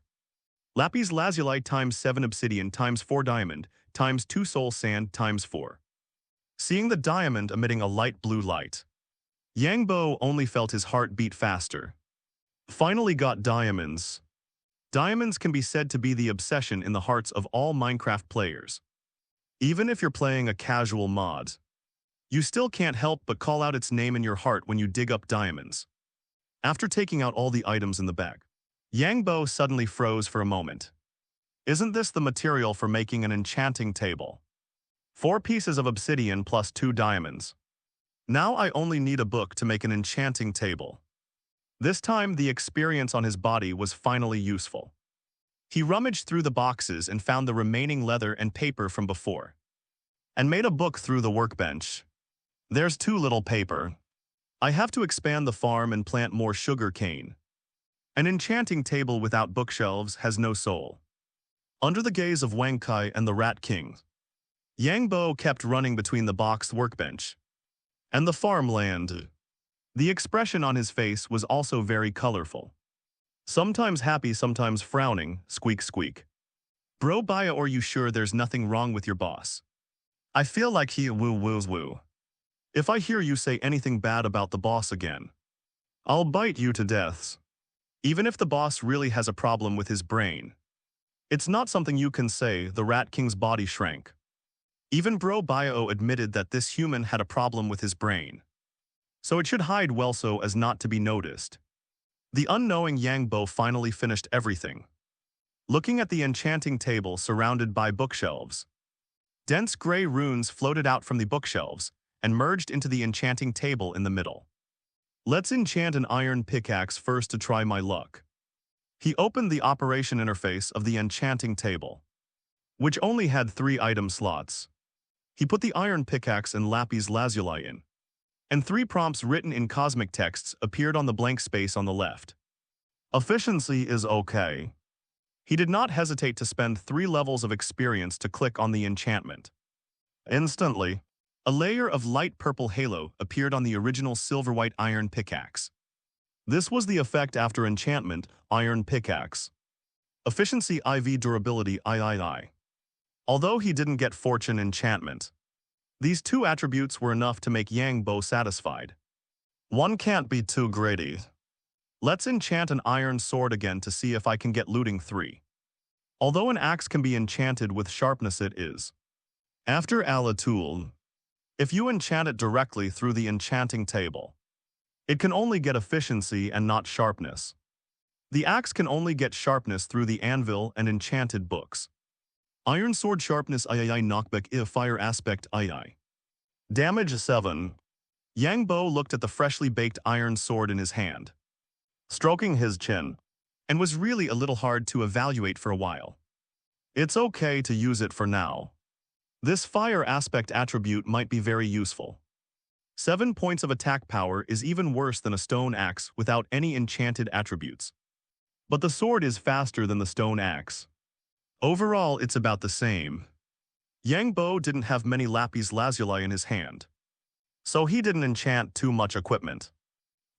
Lapis lazuli times 7 obsidian times 4 diamond times 2 soul sand times 4. Seeing the diamond emitting a light blue light, Yang Bo only felt his heart beat faster. Finally got diamonds. Diamonds can be said to be the obsession in the hearts of all Minecraft players. Even if you're playing a casual mod, you still can't help but call out its name in your heart when you dig up diamonds. After taking out all the items in the bag, Yang Bo suddenly froze for a moment. Isn't this the material for making an enchanting table? 4 pieces of obsidian plus 2 diamonds. Now I only need a book to make an enchanting table. This time the experience on his body was finally useful. He rummaged through the boxes and found the remaining leather and paper from before, and made a book through the workbench. There's too little paper. I have to expand the farm and plant more sugar cane. An enchanting table without bookshelves has no soul. Under the gaze of Wang Kai and the Rat King, Yang Bo kept running between the boxed workbench and the farmland. The expression on his face was also very colorful. Sometimes happy, sometimes frowning, squeak squeak. Bro Baya, are you sure there's nothing wrong with your boss? I feel like he woo. If I hear you say anything bad about the boss again, I'll bite you to death. Even if the boss really has a problem with his brain, it's not something you can say. The Rat King's body shrank. Even Bro Bio admitted that this human had a problem with his brain, so it should hide well so as not to be noticed. The unknowing Yang Bo finally finished everything. Looking at the enchanting table surrounded by bookshelves, dense gray runes floated out from the bookshelves and merged into the enchanting table in the middle. Let's enchant an iron pickaxe first to try my luck. He opened the operation interface of the enchanting table, which only had 3 item slots. He put the iron pickaxe and lapis lazuli in, and 3 prompts written in cosmic texts appeared on the blank space on the left. Efficiency is okay. He did not hesitate to spend 3 levels of experience to click on the enchantment. Instantly, a layer of light purple halo appeared on the original silver-white iron pickaxe. This was the effect after enchantment, iron pickaxe. Efficiency IV durability III. Although he didn't get fortune enchantment, these 2 attributes were enough to make Yang Bo satisfied. One can't be too greedy. Let's enchant an iron sword again to see if I can get looting 3. Although an axe can be enchanted with sharpness, it is. After Alatul, if you enchant it directly through the enchanting table, it can only get efficiency and not sharpness. The axe can only get sharpness through the anvil and enchanted books. Iron sword sharpness II knockback if fire aspect II. Damage 7. Yang Bo looked at the freshly baked iron sword in his hand, stroking his chin, and was really a little hard to evaluate for a while. It's okay to use it for now. This fire aspect attribute might be very useful. 7 points of attack power is even worse than a stone axe without any enchanted attributes. But the sword is faster than the stone axe. Overall, it's about the same. Yang Bo didn't have many lapis lazuli in his hand, so he didn't enchant too much equipment,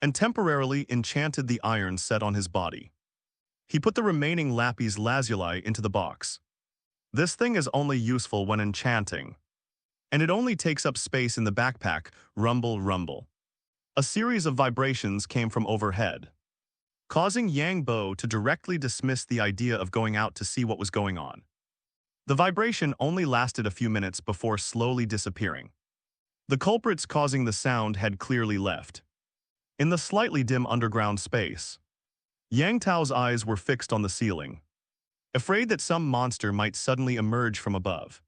and temporarily enchanted the iron set on his body. He put the remaining lapis lazuli into the box. This thing is only useful when enchanting, and it only takes up space in the backpack. Rumble, rumble. A series of vibrations came from overhead, causing Yang Bo to directly dismiss the idea of going out to see what was going on. The vibration only lasted a few minutes before slowly disappearing. The culprits causing the sound had clearly left. In the slightly dim underground space, Yang Tao's eyes were fixed on the ceiling, afraid that some monster might suddenly emerge from above.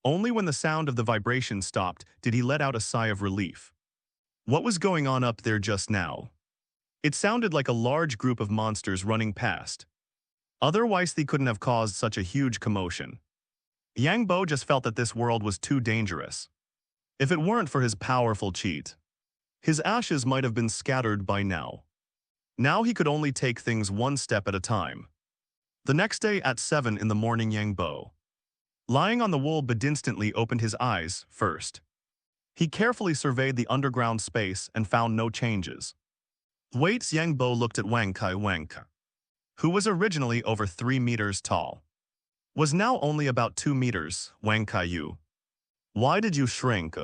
Only when the sound of the vibration stopped did he let out a sigh of relief. What was going on up there just now? It sounded like a large group of monsters running past. Otherwise, they couldn't have caused such a huge commotion. Yang Bo just felt that this world was too dangerous. If it weren't for his powerful cheat, his ashes might have been scattered by now. Now he could only take things one step at a time. The next day at 7 in the morning, Yang Bo, lying on the wool bed, instantly opened his eyes first. He carefully surveyed the underground space and found no changes. Wait, Yang Bo looked at Wang Kai, who was originally over 3 meters tall, was now only about 2 meters. Wang Kai, why did you shrink?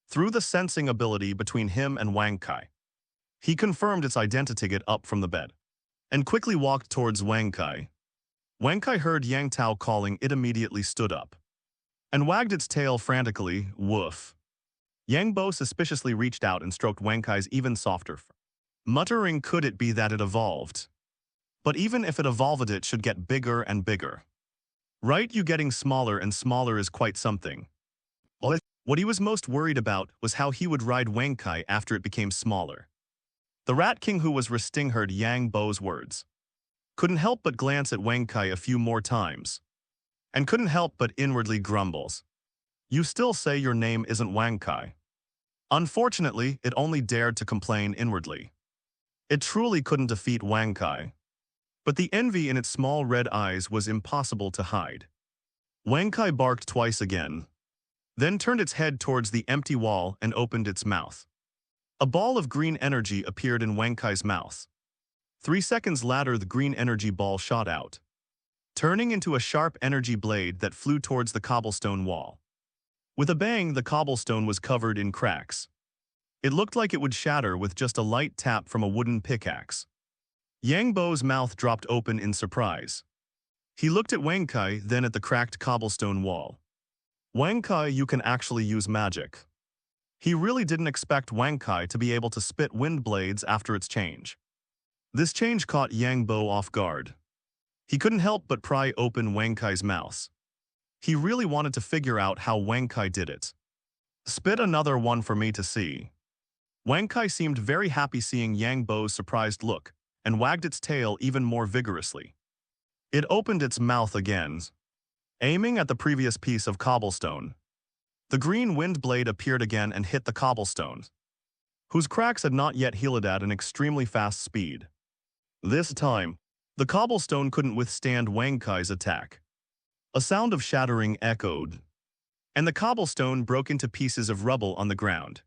Through the sensing ability between him and Wang Kai, he confirmed its identity. Get up from the bed and quickly walked towards Wang Kai. Wang Kai heard Yang Tao calling. It immediately stood up and wagged its tail frantically. Woof. Yang Bo suspiciously reached out and stroked Wang Kai's even softer fur, muttering, could it be that it evolved? But even if it evolved, it should get bigger and bigger. Right, you getting smaller and smaller is quite something. What he was most worried about was how he would ride Wang Kai after it became smaller. The Rat King, who was resting, heard Yang Bo's words, couldn't help but glance at Wang Kai a few more times, and couldn't help but inwardly grumbles. You still say your name isn't Wang Kai? Unfortunately, it only dared to complain inwardly. It truly couldn't defeat Wang Kai. But the envy in its small red eyes was impossible to hide. Wang Kai barked twice again, then turned its head towards the empty wall and opened its mouth. A ball of green energy appeared in Wang Kai's mouth. 3 seconds later, the green energy ball shot out, turning into a sharp energy blade that flew towards the cobblestone wall. With a bang, the cobblestone was covered in cracks. It looked like it would shatter with just a light tap from a wooden pickaxe. Yang Bo's mouth dropped open in surprise. He looked at Wang Kai, then at the cracked cobblestone wall. Wang Kai, you can actually use magic. He really didn't expect Wang Kai to be able to spit wind blades after its change. This change caught Yang Bo off guard. He couldn't help but pry open Wang Kai's mouth. He really wanted to figure out how Wang Kai did it. Spit another one for me to see. Wang Kai seemed very happy seeing Yang Bo's surprised look, and wagged its tail even more vigorously. It opened its mouth again, aiming at the previous piece of cobblestone. The green wind blade appeared again and hit the cobblestone, whose cracks had not yet healed at an extremely fast speed. This time, the cobblestone couldn't withstand Wang Kai's attack. A sound of shattering echoed, and the cobblestone broke into pieces of rubble on the ground,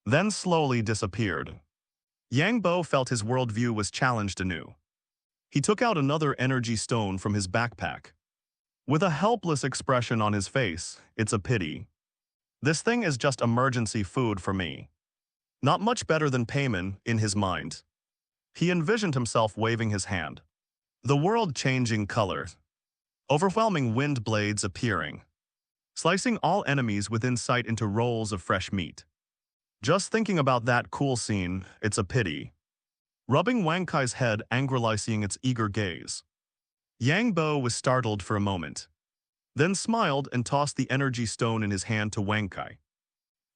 then slowly disappeared. Yang Bo felt his worldview was challenged anew. He took out another energy stone from his backpack. With a helpless expression on his face, it's a pity. This thing is just emergency food for me. Not much better than payment, in his mind. He envisioned himself waving his hand. The world changing color. Overwhelming wind blades appearing, slicing all enemies within sight into rolls of fresh meat. Just thinking about that cool scene, it's a pity. Rubbing Wang Kai's head, angrily seeing its eager gaze. Yang Bo was startled for a moment, then smiled and tossed the energy stone in his hand to Wang Kai.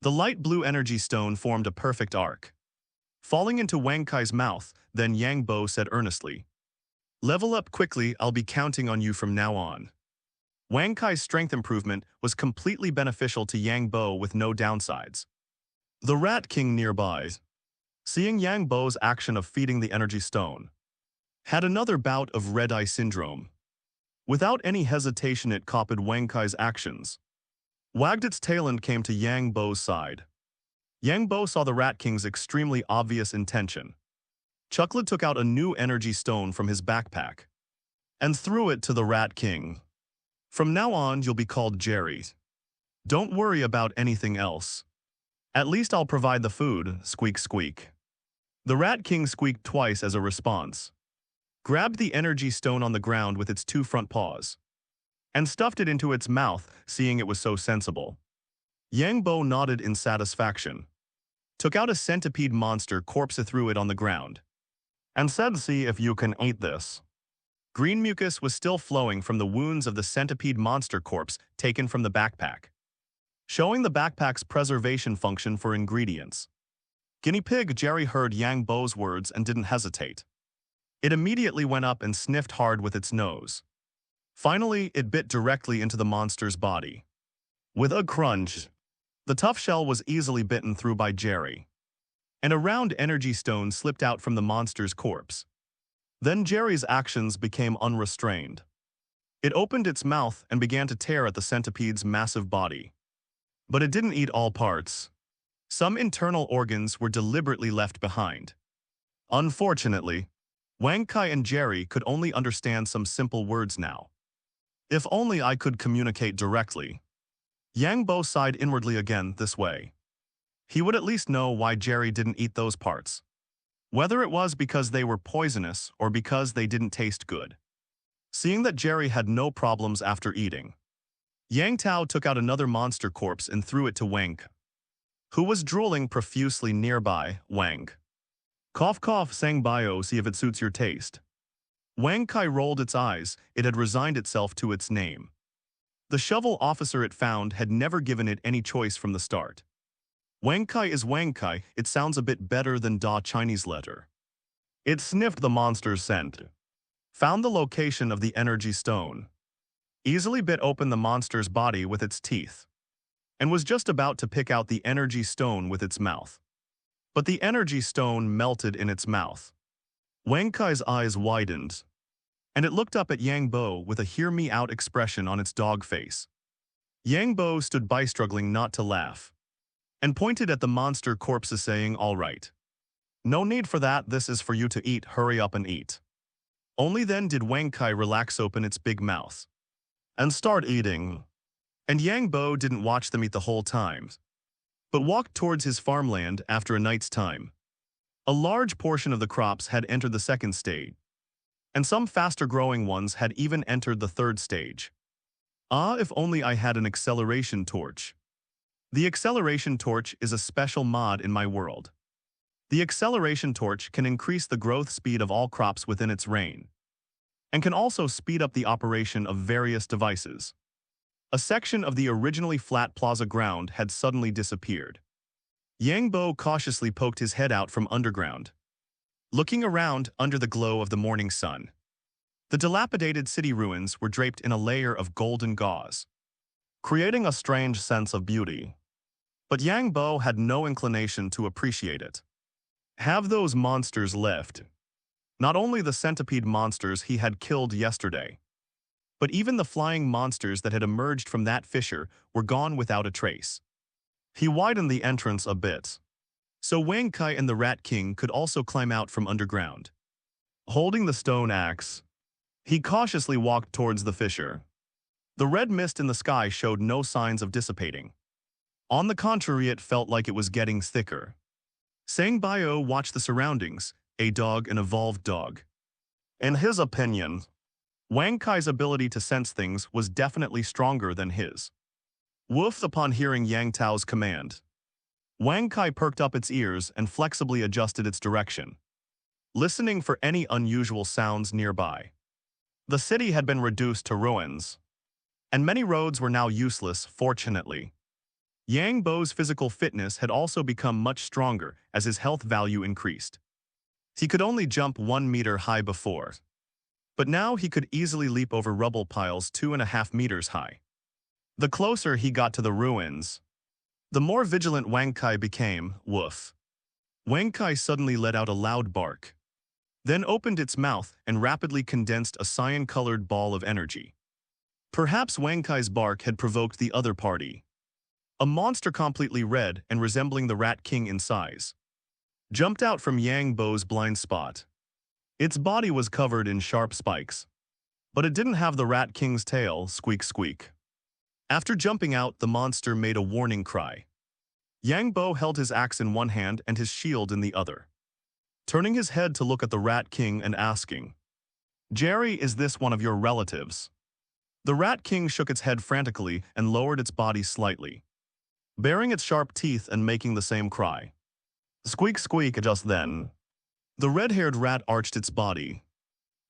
The light blue energy stone formed a perfect arc, falling into Wang Kai's mouth. Then Yang Bo said earnestly, level up quickly, I'll be counting on you from now on. Wang Kai's strength improvement was completely beneficial to Yang Bo with no downsides. The Rat King nearby, seeing Yang Bo's action of feeding the energy stone, had another bout of red-eye syndrome. Without any hesitation, it copied Wang Kai's actions, wagged its tail and came to Yang Bo's side. Yang Bo saw the Rat King's extremely obvious intention. Chucklet took out a new energy stone from his backpack and threw it to the Rat King. From now on, you'll be called Jerry. Don't worry about anything else. At least I'll provide the food, squeak squeak. The Rat King squeaked twice as a response, grabbed the energy stone on the ground with its 2 front paws, and stuffed it into its mouth, seeing it was so sensible. Yang Bo nodded in satisfaction, took out a centipede monster corpse, threw it on the ground, and said, "See if you can eat this." Green mucus was still flowing from the wounds of the centipede monster corpse taken from the backpack, showing the backpack's preservation function for ingredients. Guinea pig Jerry heard Yang Bo's words and didn't hesitate. It immediately went up and sniffed hard with its nose. Finally, it bit directly into the monster's body. With a crunch, the tough shell was easily bitten through by Jerry, and a round energy stone slipped out from the monster's corpse. Then Jerry's actions became unrestrained. It opened its mouth and began to tear at the centipede's massive body. But it didn't eat all parts. Some internal organs were deliberately left behind. Unfortunately, Wang Kai and Jerry could only understand some simple words now. If only I could communicate directly. Yang Bo sighed inwardly again this way. He would at least know why Jerry didn't eat those parts. Whether it was because they were poisonous or because they didn't taste good. Seeing that Jerry had no problems after eating, Yang Tao took out another monster corpse and threw it to Wang, who was drooling profusely nearby. Wang. Cough cough, sang Bio, see if it suits your taste. Wang Kai rolled its eyes. It had resigned itself to its name. The shovel officer it found had never given it any choice from the start. Wang Kai is Wang Kai, it sounds a bit better than Da Chinese letter. It sniffed the monster's scent, found the location of the energy stone, easily bit open the monster's body with its teeth, and was just about to pick out the energy stone with its mouth. But the energy stone melted in its mouth. Wang Kai's eyes widened, and it looked up at Yang Bo with a hear-me-out expression on its dog face. Yang Bo stood by, struggling not to laugh, and pointed at the monster corpses, saying, "All right. No need for that, this is for you to eat, hurry up and eat." Only then did Wang Kai relax, open its big mouth, and start eating. And Yang Bo didn't watch them eat the whole time, but walked towards his farmland after a night's time. A large portion of the crops had entered the second stage, and some faster-growing ones had even entered the third stage. Ah, if only I had an acceleration torch. The acceleration torch is a special mod in my world. The acceleration torch can increase the growth speed of all crops within its reign, and can also speed up the operation of various devices. A section of the originally flat plaza ground had suddenly disappeared. Yang Bo cautiously poked his head out from underground, looking around under the glow of the morning sun. The dilapidated city ruins were draped in a layer of golden gauze, creating a strange sense of beauty. But Yang Bo had no inclination to appreciate it. Have those monsters left? Not only the centipede monsters he had killed yesterday, but even the flying monsters that had emerged from that fissure were gone without a trace. He widened the entrance a bit, so Wang Kai and the Rat King could also climb out from underground. Holding the stone axe, he cautiously walked towards the fissure. The red mist in the sky showed no signs of dissipating. On the contrary, it felt like it was getting thicker. Sang Bio watched the surroundings, a dog, an evolved dog. In his opinion, Wang Kai's ability to sense things was definitely stronger than his. Woof! Upon hearing Yang Tao's command, Wang Kai perked up its ears and flexibly adjusted its direction, listening for any unusual sounds nearby. The city had been reduced to ruins, and many roads were now useless, fortunately. Yang Bo's physical fitness had also become much stronger as his health value increased. He could only jump 1 meter high before, but now he could easily leap over rubble piles 2.5 meters high. The closer he got to the ruins, the more vigilant Wang Kai became. Woof! Wang Kai suddenly let out a loud bark, then opened its mouth and rapidly condensed a cyan-colored ball of energy. Perhaps Wang Kai's bark had provoked the other party. A monster completely red and resembling the Rat King in size jumped out from Yang Bo's blind spot. Its body was covered in sharp spikes, but it didn't have the Rat King's tail. Squeak squeak. After jumping out, the monster made a warning cry. Yang Bo held his axe in one hand and his shield in the other, turning his head to look at the Rat King and asking, "Jerry, is this one of your relatives?" The Rat King shook its head frantically and lowered its body slightly, baring its sharp teeth and making the same cry. Squeak squeak. Just then, The red-haired rat arched its body,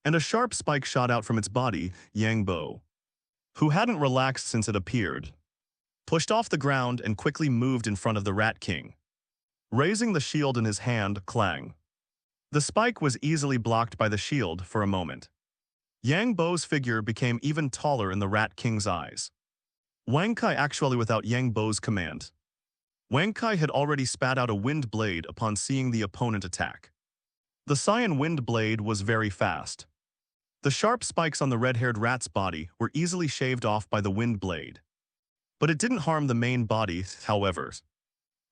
and a sharp spike shot out from its body. Yang Bo, who hadn't relaxed since it appeared, pushed off the ground and quickly moved in front of the Rat King, raising the shield in his hand. Clang. The spike was easily blocked by the shield for a moment. Yang Bo's figure became even taller in the Rat King's eyes. Wang Kai actually without Yang Bo's command. Wang Kai had already spat out a wind blade upon seeing the opponent attack. The cyan wind blade was very fast. The sharp spikes on the red-haired rat's body were easily shaved off by the wind blade. But it didn't harm the main body, however.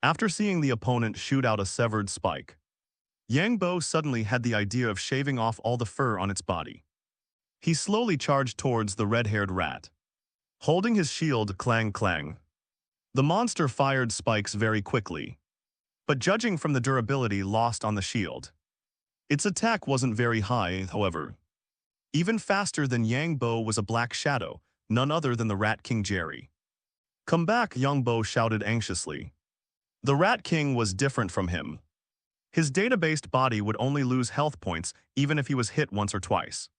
After seeing the opponent shoot out a severed spike, Yang Bo suddenly had the idea of shaving off all the fur on its body. He slowly charged towards the red-haired rat, holding his shield. Clang clang. The monster fired spikes very quickly, but judging from the durability lost on the shield, its attack wasn't very high, however. Even faster than Yang Bo was a black shadow, none other than the Rat King Jerry. "Come back," Yang Bo shouted anxiously. The Rat King was different from him. His data-based body would only lose health points even if he was hit once or twice.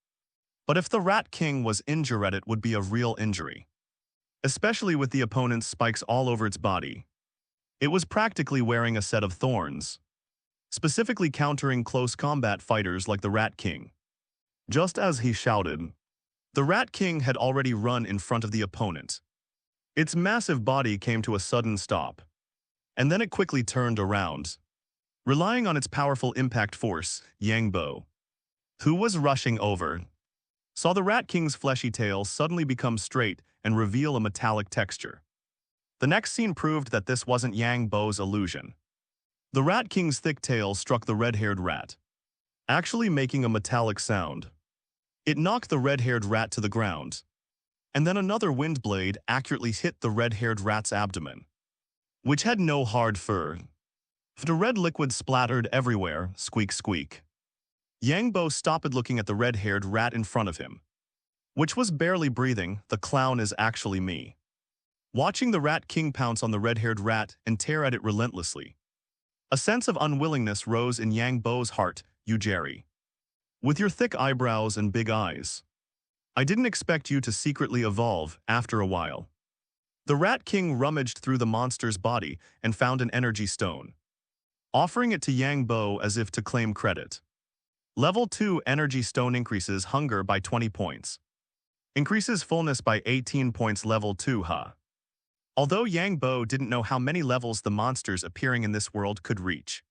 But if the Rat King was injured, it would be a real injury, especially with the opponent's spikes all over its body. It was practically wearing a set of thorns, specifically countering close combat fighters like the Rat King. Just as he shouted, the Rat King had already run in front of the opponent. Its massive body came to a sudden stop, and then it quickly turned around. Relying on its powerful impact force, Yang Bo, who was rushing over, saw the Rat King's fleshy tail suddenly become straight and reveal a metallic texture. The next scene proved that this wasn't Yang Bo's illusion. The Rat King's thick tail struck the red-haired rat, actually making a metallic sound. It knocked the red-haired rat to the ground, and then another wind blade accurately hit the red-haired rat's abdomen, which had no hard fur. The red liquid splattered everywhere. Squeak squeak. Yang Bo stopped looking at the red-haired rat in front of him, which was barely breathing. "The clown is actually me." Watching the Rat King pounce on the red-haired rat and tear at it relentlessly, a sense of unwillingness rose in Yang Bo's heart. "You Jerry, with your thick eyebrows and big eyes, I didn't expect you to secretly evolve." After a while, the Rat King rummaged through the monster's body and found an energy stone, offering it to Yang Bo as if to claim credit. Level 2 energy stone increases hunger by 20 points. Increases fullness by 18 points. Level 2 Although Yang Bo didn't know how many levels the monsters appearing in this world could reach,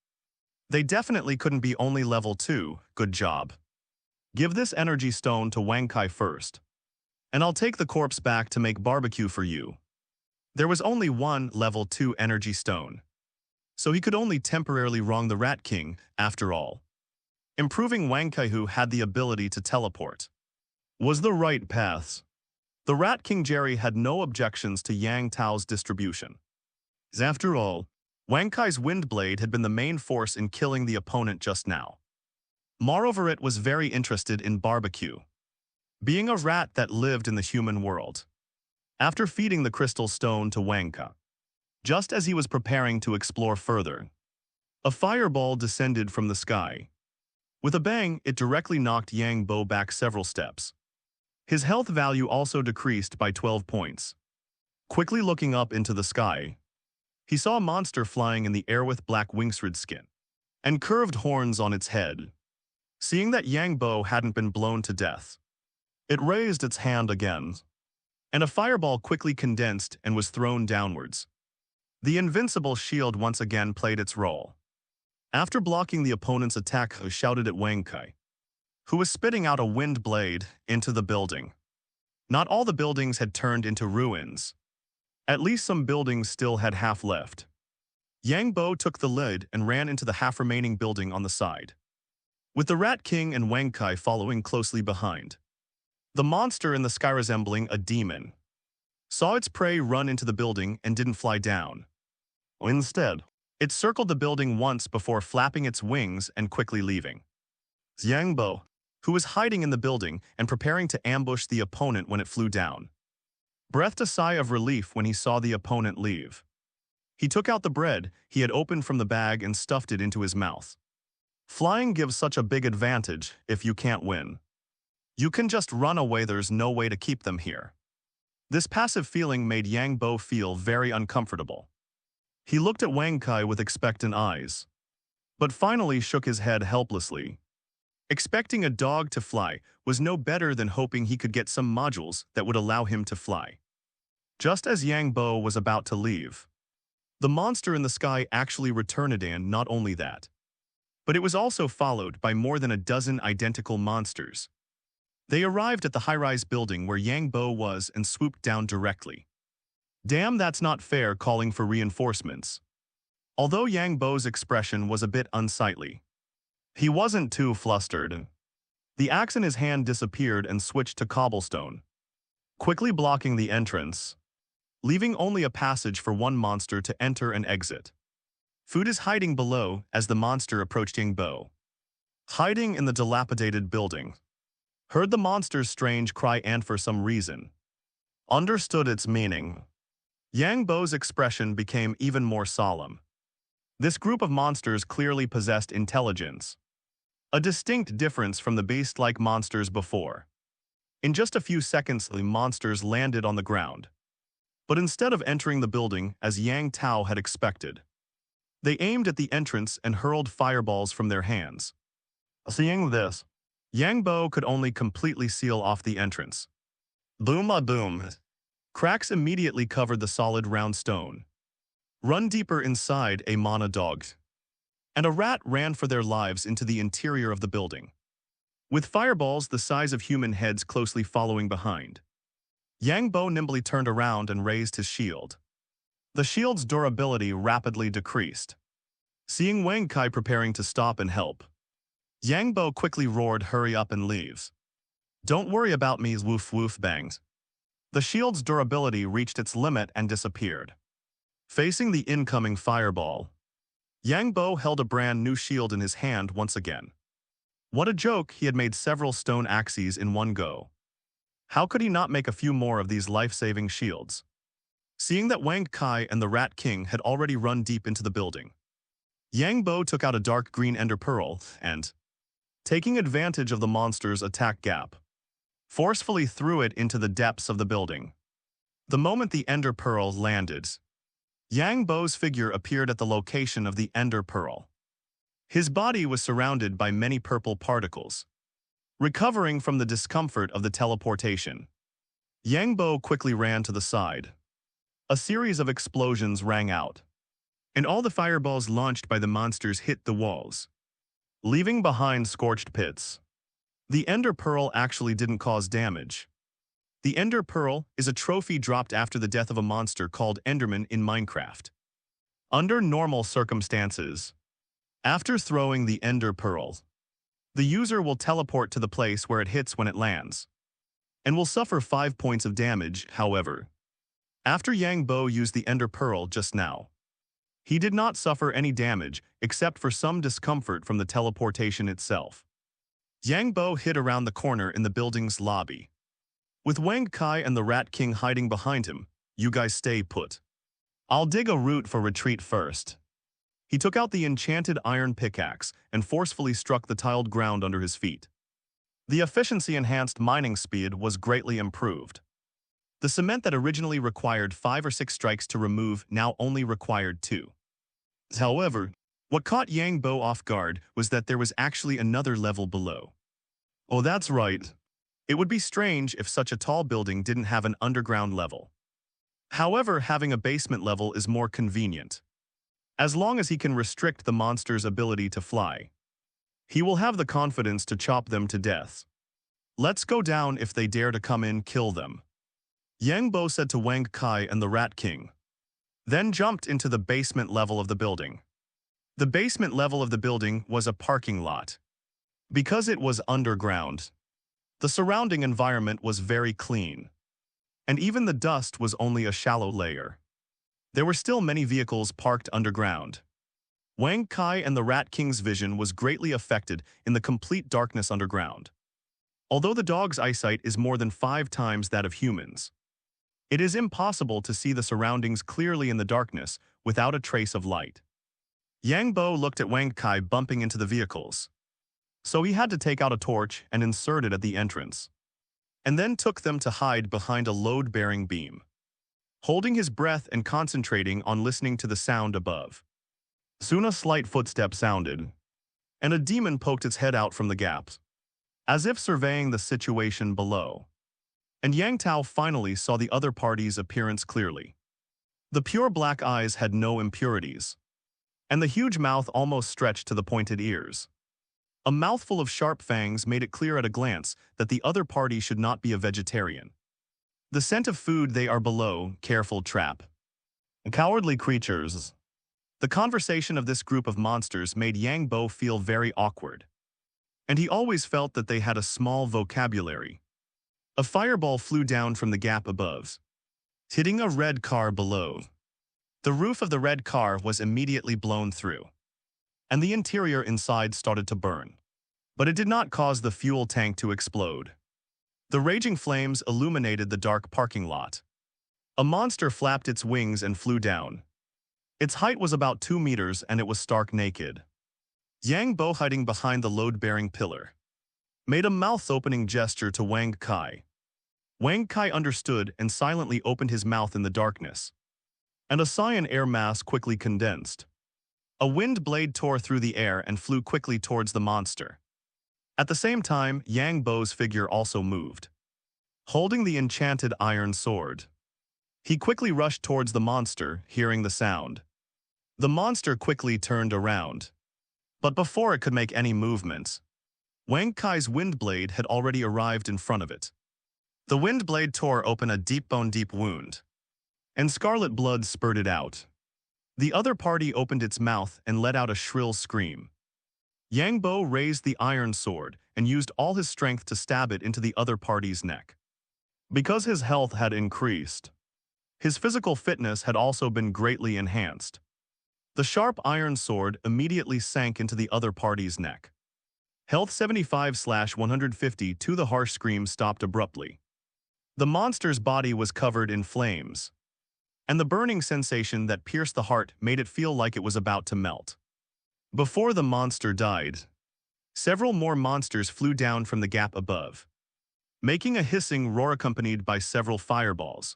they definitely couldn't be only level 2. "Good job. Give this energy stone to Wang Kai first, and I'll take the corpse back to make barbecue for you." There was only one level 2 energy stone, so he could only temporarily wrong the Rat King. After all, improving Wang Kai, who had the ability to teleport, was the right path. The Rat King Jerry had no objections to Yang Tao's distribution. After all, Wang Kai's wind blade had been the main force in killing the opponent just now. Moreover, it was very interested in barbecue, being a rat that lived in the human world. After feeding the crystal stone to Wang Kai, just as he was preparing to explore further, a fireball descended from the sky. With a bang, it directly knocked Yang Bo back several steps. His health value also decreased by 12 points. Quickly looking up into the sky, he saw a monster flying in the air with black winged skin and curved horns on its head. Seeing that Yang Bo hadn't been blown to death, it raised its hand again, and a fireball quickly condensed and was thrown downwards. The invincible shield once again played its role. After blocking the opponent's attack, he shouted at Wang Kai, who was spitting out a wind blade, into the building. Not all the buildings had turned into ruins. At least some buildings still had half left. Yang Bo took the lid and ran into the half-remaining building on the side, with the Rat King and Wang Kai following closely behind. The monster in the sky, resembling a demon, saw its prey run into the building and didn't fly down. Instead, it circled the building once before flapping its wings and quickly leaving. Yang Bo, who was hiding in the building and preparing to ambush the opponent when it flew down, breathed a sigh of relief when he saw the opponent leave. He took out the bread he had opened from the bag and stuffed it into his mouth. Flying gives such a big advantage if you can't win. You can just run away, there's no way to keep them here. This passive feeling made Yang Bo feel very uncomfortable. He looked at Wang Kai with expectant eyes, but finally shook his head helplessly. Expecting a dog to fly was no better than hoping he could get some modules that would allow him to fly. Just as Yang Bo was about to leave, the monster in the sky actually returned, and not only that, but it was also followed by more than a dozen identical monsters. They arrived at the high-rise building where Yang Bo was and swooped down directly. Damn, that's not fair, calling for reinforcements. Although Yang Bo's expression was a bit unsightly, he wasn't too flustered. The axe in his hand disappeared and switched to cobblestone, quickly blocking the entrance, leaving only a passage for one monster to enter and exit. Food is hiding below as the monster approached Yang Bo. Hiding in the dilapidated building. Heard the monster's strange cry and for some reason understood its meaning. Yang Bo's expression became even more solemn. This group of monsters clearly possessed intelligence, a distinct difference from the beast-like monsters before. In just a few seconds, the monsters landed on the ground. But instead of entering the building as Yang Tao had expected, they aimed at the entrance and hurled fireballs from their hands. Seeing this, Yang Bo could only completely seal off the entrance. Boom-a-boom. Cracks immediately covered the solid round stone. Run deeper inside, a mana dog and a rat ran for their lives into the interior of the building, with fireballs the size of human heads closely following behind. Yang Bo nimbly turned around and raised his shield. The shield's durability rapidly decreased. Seeing Wang Kai preparing to stop and help, Yang Bo quickly roared, "Hurry up and leave. Don't worry about me," woof woof bangs. The shield's durability reached its limit and disappeared. Facing the incoming fireball, Yang Bo held a brand new shield in his hand once again. What a joke, he had made several stone axes in one go. How could he not make a few more of these life-saving shields? Seeing that Wang Kai and the Rat King had already run deep into the building, Yang Bo took out a dark green ender pearl and, taking advantage of the monster's attack gap, forcefully threw it into the depths of the building. The moment the ender pearl landed, Yang Bo's figure appeared at the location of the ender pearl. His body was surrounded by many purple particles. Recovering from the discomfort of the teleportation, Yang Bo quickly ran to the side. A series of explosions rang out, and all the fireballs launched by the monsters hit the walls, leaving behind scorched pits. The ender pearl actually didn't cause damage. The ender pearl is a trophy dropped after the death of a monster called Enderman in Minecraft. Under normal circumstances, after throwing the ender pearl, the user will teleport to the place where it hits when it lands, and will suffer 5 points of damage. However, after Yang Bo used the ender pearl just now, he did not suffer any damage except for some discomfort from the teleportation itself. Yang Bo hid around the corner in the building's lobby. With Wang Kai and the Rat King hiding behind him, "You guys stay put. I'll dig a route for retreat first." He took out the enchanted iron pickaxe and forcefully struck the tiled ground under his feet. The efficiency-enhanced mining speed was greatly improved. The cement that originally required 5 or 6 strikes to remove now only required 2. However, what caught Yang Bo off guard was that there was actually another level below. Oh, that's right. It would be strange if such a tall building didn't have an underground level. However, having a basement level is more convenient. As long as he can restrict the monster's ability to fly, he will have the confidence to chop them to death. "Let's go down. If they dare to come in, kill them," Yang Bo said to Wang Kai and the Rat King, then jumped into the basement level of the building. The basement level of the building was a parking lot. Because it was underground, the surrounding environment was very clean, and even the dust was only a shallow layer. There were still many vehicles parked underground. Wang Kai and the Rat King's vision was greatly affected in the complete darkness underground. Although the dog's eyesight is more than 5 times that of humans, it is impossible to see the surroundings clearly in the darkness without a trace of light. Yang Bo looked at Wang Kai bumping into the vehicles. So he had to take out a torch and insert it at the entrance, and then took them to hide behind a load-bearing beam, holding his breath and concentrating on listening to the sound above. Soon a slight footstep sounded, and a demon poked its head out from the gap, as if surveying the situation below. And Yang Tao finally saw the other party's appearance clearly. The pure black eyes had no impurities, and the huge mouth almost stretched to the pointed ears. A mouthful of sharp fangs made it clear at a glance that the other party should not be a vegetarian. The scent of food they are below, careful trap. Cowardly creatures. The conversation of this group of monsters made Yang Bo feel very awkward, and he always felt that they had a small vocabulary. A fireball flew down from the gap above, hitting a red car below. The roof of the red car was immediately blown through, and the interior inside started to burn. But it did not cause the fuel tank to explode. The raging flames illuminated the dark parking lot. A monster flapped its wings and flew down. Its height was about 2 meters and it was stark naked. Yang Bo, hiding behind the load-bearing pillar, made a mouth-opening gesture to Wang Kai. Wang Kai understood and silently opened his mouth in the darkness, and a cyan air mass quickly condensed. A wind blade tore through the air and flew quickly towards the monster. At the same time, Yang Bo's figure also moved, holding the enchanted iron sword. He quickly rushed towards the monster, hearing the sound. The monster quickly turned around, but before it could make any movements, Wang Kai's wind blade had already arrived in front of it. The wind blade tore open a deep wound, and scarlet blood spurted out. The other party opened its mouth and let out a shrill scream. Yang Bo raised the iron sword and used all his strength to stab it into the other party's neck. Because his health had increased, his physical fitness had also been greatly enhanced. The sharp iron sword immediately sank into the other party's neck. Health 75/152. The harsh scream stopped abruptly. The monster's body was covered in flames, and the burning sensation that pierced the heart made it feel like it was about to melt. Before the monster died, several more monsters flew down from the gap above, making a hissing roar accompanied by several fireballs.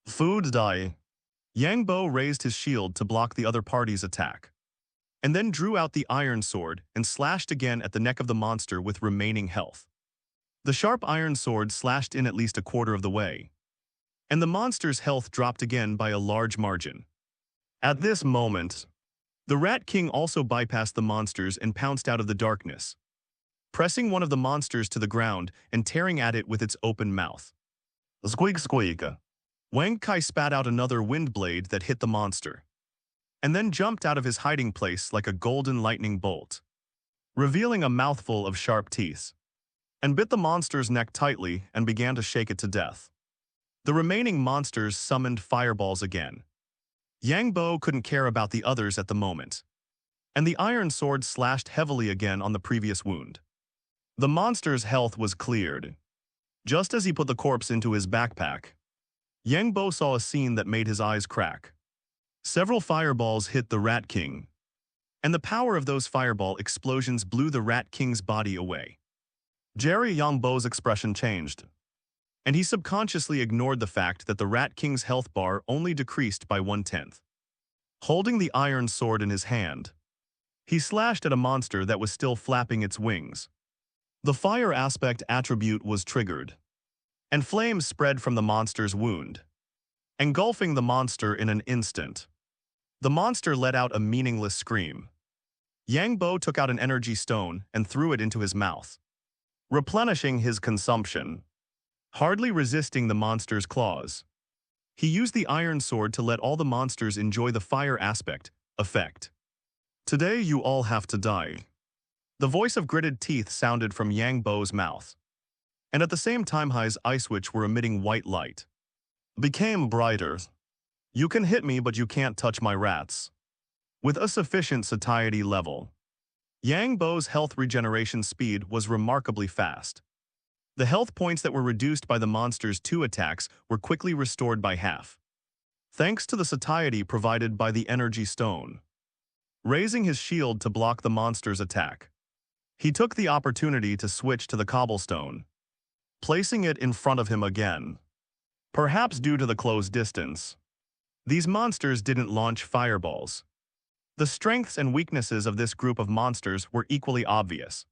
Food die. Yang Bo raised his shield to block the other party's attack, and then drew out the iron sword and slashed again at the neck of the monster with remaining health. The sharp iron sword slashed in at least a quarter of the way, and the monster's health dropped again by a large margin. At this moment, the Rat King also bypassed the monsters and pounced out of the darkness, pressing one of the monsters to the ground and tearing at it with its open mouth. Squeak squeak. Wang Kai spat out another wind blade that hit the monster, and then jumped out of his hiding place like a golden lightning bolt, revealing a mouthful of sharp teeth, and bit the monster's neck tightly and began to shake it to death. The remaining monsters summoned fireballs again. Yang Bo couldn't care about the others at the moment, and the iron sword slashed heavily again on the previous wound. The monster's health was cleared. Just as he put the corpse into his backpack, Yang Bo saw a scene that made his eyes crack. Several fireballs hit the Rat King, and the power of those fireball explosions blew the Rat King's body away. Yang Bo's expression changed, and he subconsciously ignored the fact that the Rat King's health bar only decreased by 1/10. Holding the iron sword in his hand, he slashed at a monster that was still flapping its wings. The fire aspect attribute was triggered, and flames spread from the monster's wound, engulfing the monster in an instant. The monster let out a meaningless scream. Yang Bo took out an energy stone and threw it into his mouth, replenishing his consumption. Hardly resisting the monster's claws, he used the iron sword to let all the monsters enjoy the fire aspect effect. Today you all have to die. The voice of gritted teeth sounded from Yang Bo's mouth, and at the same time his eye switch were emitting white light. Became brighter. You can hit me but you can't touch my rats. With a sufficient satiety level, Yang Bo's health regeneration speed was remarkably fast. The health points that were reduced by the monster's 2 attacks were quickly restored by half, thanks to the satiety provided by the energy stone. raising his shield to block the monster's attack. He took the opportunity to switch to the cobblestone, placing it in front of him again. Perhaps due to the close distance, these monsters didn't launch fireballs. The strengths and weaknesses of this group of monsters were equally obvious.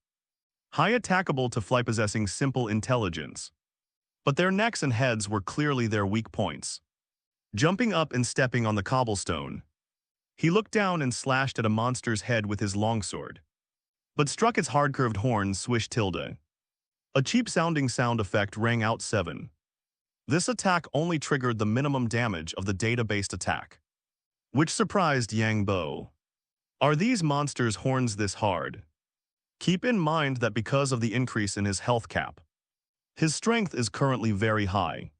High attackable to fly-possessing simple intelligence. But their necks and heads were clearly their weak points. Jumping up and stepping on the cobblestone, he looked down and slashed at a monster's head with his longsword, but struck its hard-curved horns swish tilde. A cheap-sounding sound effect rang out 7. This attack only triggered the minimum damage of the data-based attack, which surprised Yang Bo. Are these monsters' horns this hard? Keep in mind that because of the increase in his health cap, his strength is currently very high.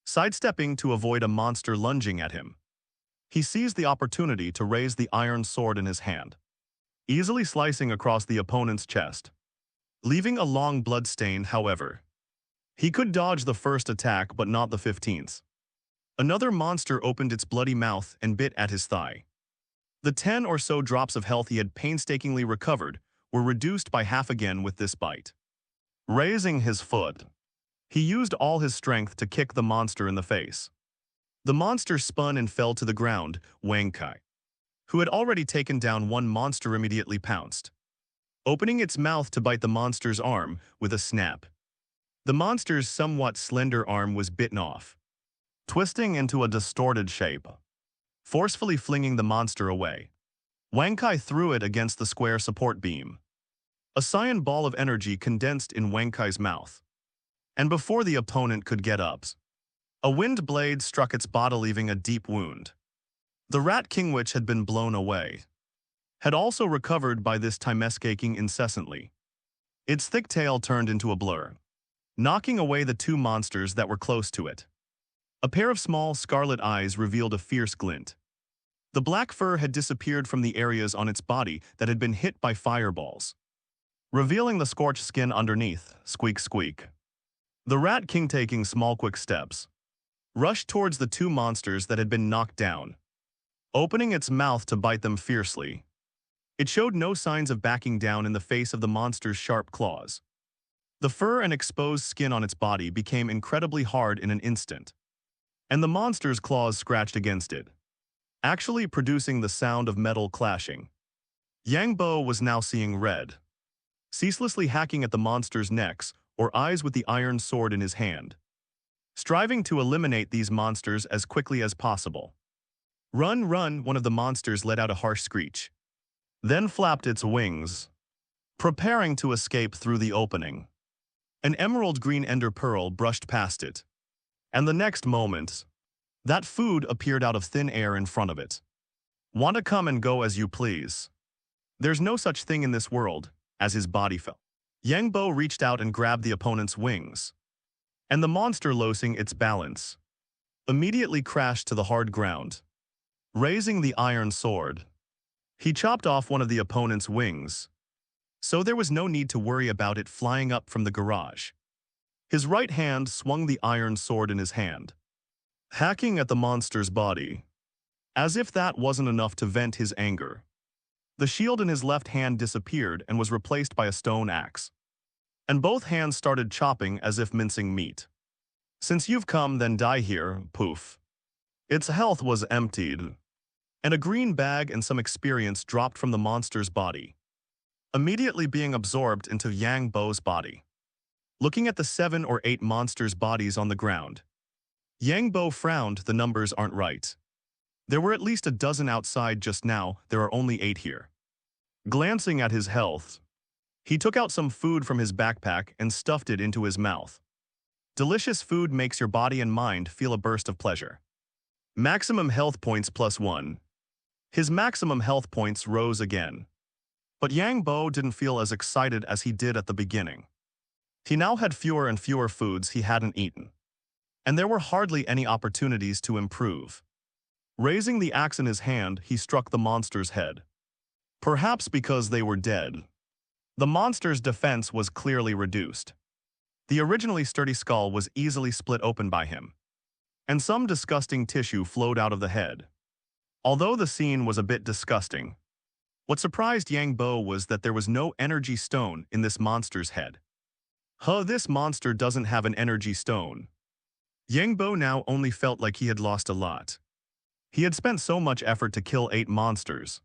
Sidestepping to avoid a monster lunging at him, he seized the opportunity to raise the iron sword in his hand, easily slicing across the opponent's chest, leaving a long blood stain. However, he could dodge the first attack but not the 15th. Another monster opened its bloody mouth and bit at his thigh. The 10 or so drops of health he had painstakingly recovered were reduced by half again with this bite. Raising his foot, he used all his strength to kick the monster in the face. The monster spun and fell to the ground. Wang Kai, who had already taken down one monster, immediately pounced, opening its mouth to bite the monster's arm with a snap. The monster's somewhat slender arm was bitten off, twisting into a distorted shape, forcefully flinging the monster away. Wang Kai threw it against the square support beam. A cyan ball of energy condensed in Wang Kai's mouth, and before the opponent could get up, a wind blade struck its body, leaving a deep wound. The rat king, which had been blown away, had also recovered by this time, escaping incessantly. Its thick tail turned into a blur, knocking away the 2 monsters that were close to it. A pair of small scarlet eyes revealed a fierce glint. The black fur had disappeared from the areas on its body that had been hit by fireballs, revealing the scorched skin underneath. Squeak, squeak. The rat king, taking small quick steps, rushed towards the 2 monsters that had been knocked down, opening its mouth to bite them fiercely. It showed no signs of backing down in the face of the monster's sharp claws. The fur and exposed skin on its body became incredibly hard in an instant, and the monster's claws scratched against it, actually producing the sound of metal clashing. Yang Bo was now seeing red, ceaselessly hacking at the monster's necks or eyes with the iron sword in his hand, striving to eliminate these monsters as quickly as possible. Run, run! One of the monsters let out a harsh screech, then flapped its wings, preparing to escape through the opening. An emerald green ender pearl brushed past it, and the next moment, that food appeared out of thin air in front of it. Want to come and go as you please. There's no such thing in this world. As his body fell, Yang Bo reached out and grabbed the opponent's wings, and the monster, losing its balance, immediately crashed to the hard ground. Raising the iron sword, he chopped off one of the opponent's wings, so there was no need to worry about it flying up from the garage. His right hand swung the iron sword in his hand, hacking at the monster's body. As if that wasn't enough to vent his anger, the shield in his left hand disappeared and was replaced by a stone axe, and both hands started chopping as if mincing meat. Since you've come, then die here. Poof. Its health was emptied, and a green bag and some experience dropped from the monster's body, immediately being absorbed into Yang Bo's body. Looking at the 7 or 8 monsters' bodies on the ground, Yang Bo frowned. The numbers aren't right. There were at least a dozen outside just now. There are only 8 here. Glancing at his health, he took out some food from his backpack and stuffed it into his mouth. Delicious food makes your body and mind feel a burst of pleasure. Maximum health points +1. His maximum health points rose again. But Yang Bo didn't feel as excited as he did at the beginning. He now had fewer and fewer foods he hadn't eaten, and there were hardly any opportunities to improve. Raising the axe in his hand, he struck the monster's head. Perhaps because they were dead, the monster's defense was clearly reduced. The originally sturdy skull was easily split open by him, and some disgusting tissue flowed out of the head. Although the scene was a bit disgusting, What surprised Yang Bo was that there was no energy stone in this monster's head. This monster doesn't have an energy stone. Yang Bo now only felt like he had lost a lot. He had spent so much effort to kill 8 monsters.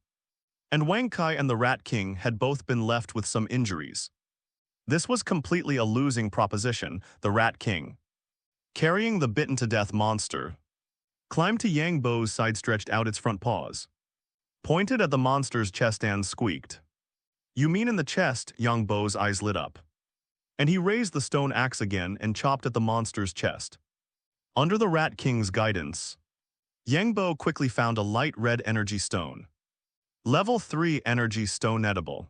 And Wang Kai and the Rat King had both been left with some injuries. This was completely a losing proposition. The Rat King, carrying the bitten-to-death monster, climbed to Yang Bo's side, stretched out its front paws, pointed at the monster's chest and squeaked. "You mean in the chest?" Yang Bo's eyes lit up. And he raised the stone axe again and chopped at the monster's chest. Under the Rat King's guidance, Yang Bo quickly found a light red energy stone. Level 3 energy stone, edible.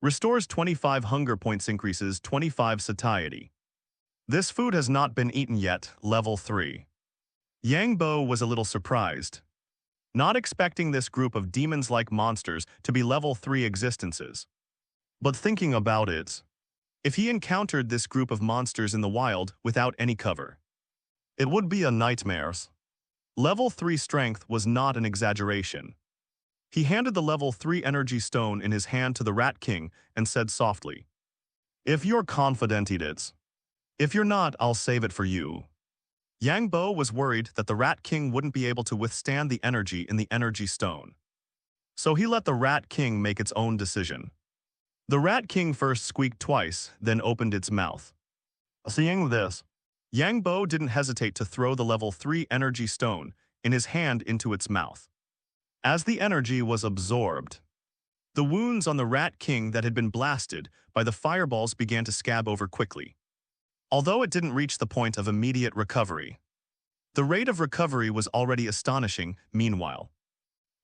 Restores 25 hunger points, increases 25 satiety. This food has not been eaten yet, level 3. Yang Bo was a little surprised, not expecting this group of demons-like monsters to be level 3 existences. But thinking about it, if he encountered this group of monsters in the wild without any cover, it would be a nightmare. Level 3 strength was not an exaggeration. He handed the level 3 energy stone in his hand to the Rat King and said softly, "If you're confident, eat it. If you're not, I'll save it for you." Yang Bo was worried that the Rat King wouldn't be able to withstand the energy in the energy stone. So he let the Rat King make its own decision. The Rat King first squeaked twice, then opened its mouth. Seeing this, Yang Bo didn't hesitate to throw the level 3 energy stone in his hand into its mouth. As the energy was absorbed, the wounds on the Rat King that had been blasted by the fireballs began to scab over quickly. Although it didn't reach the point of immediate recovery, the rate of recovery was already astonishing. Meanwhile,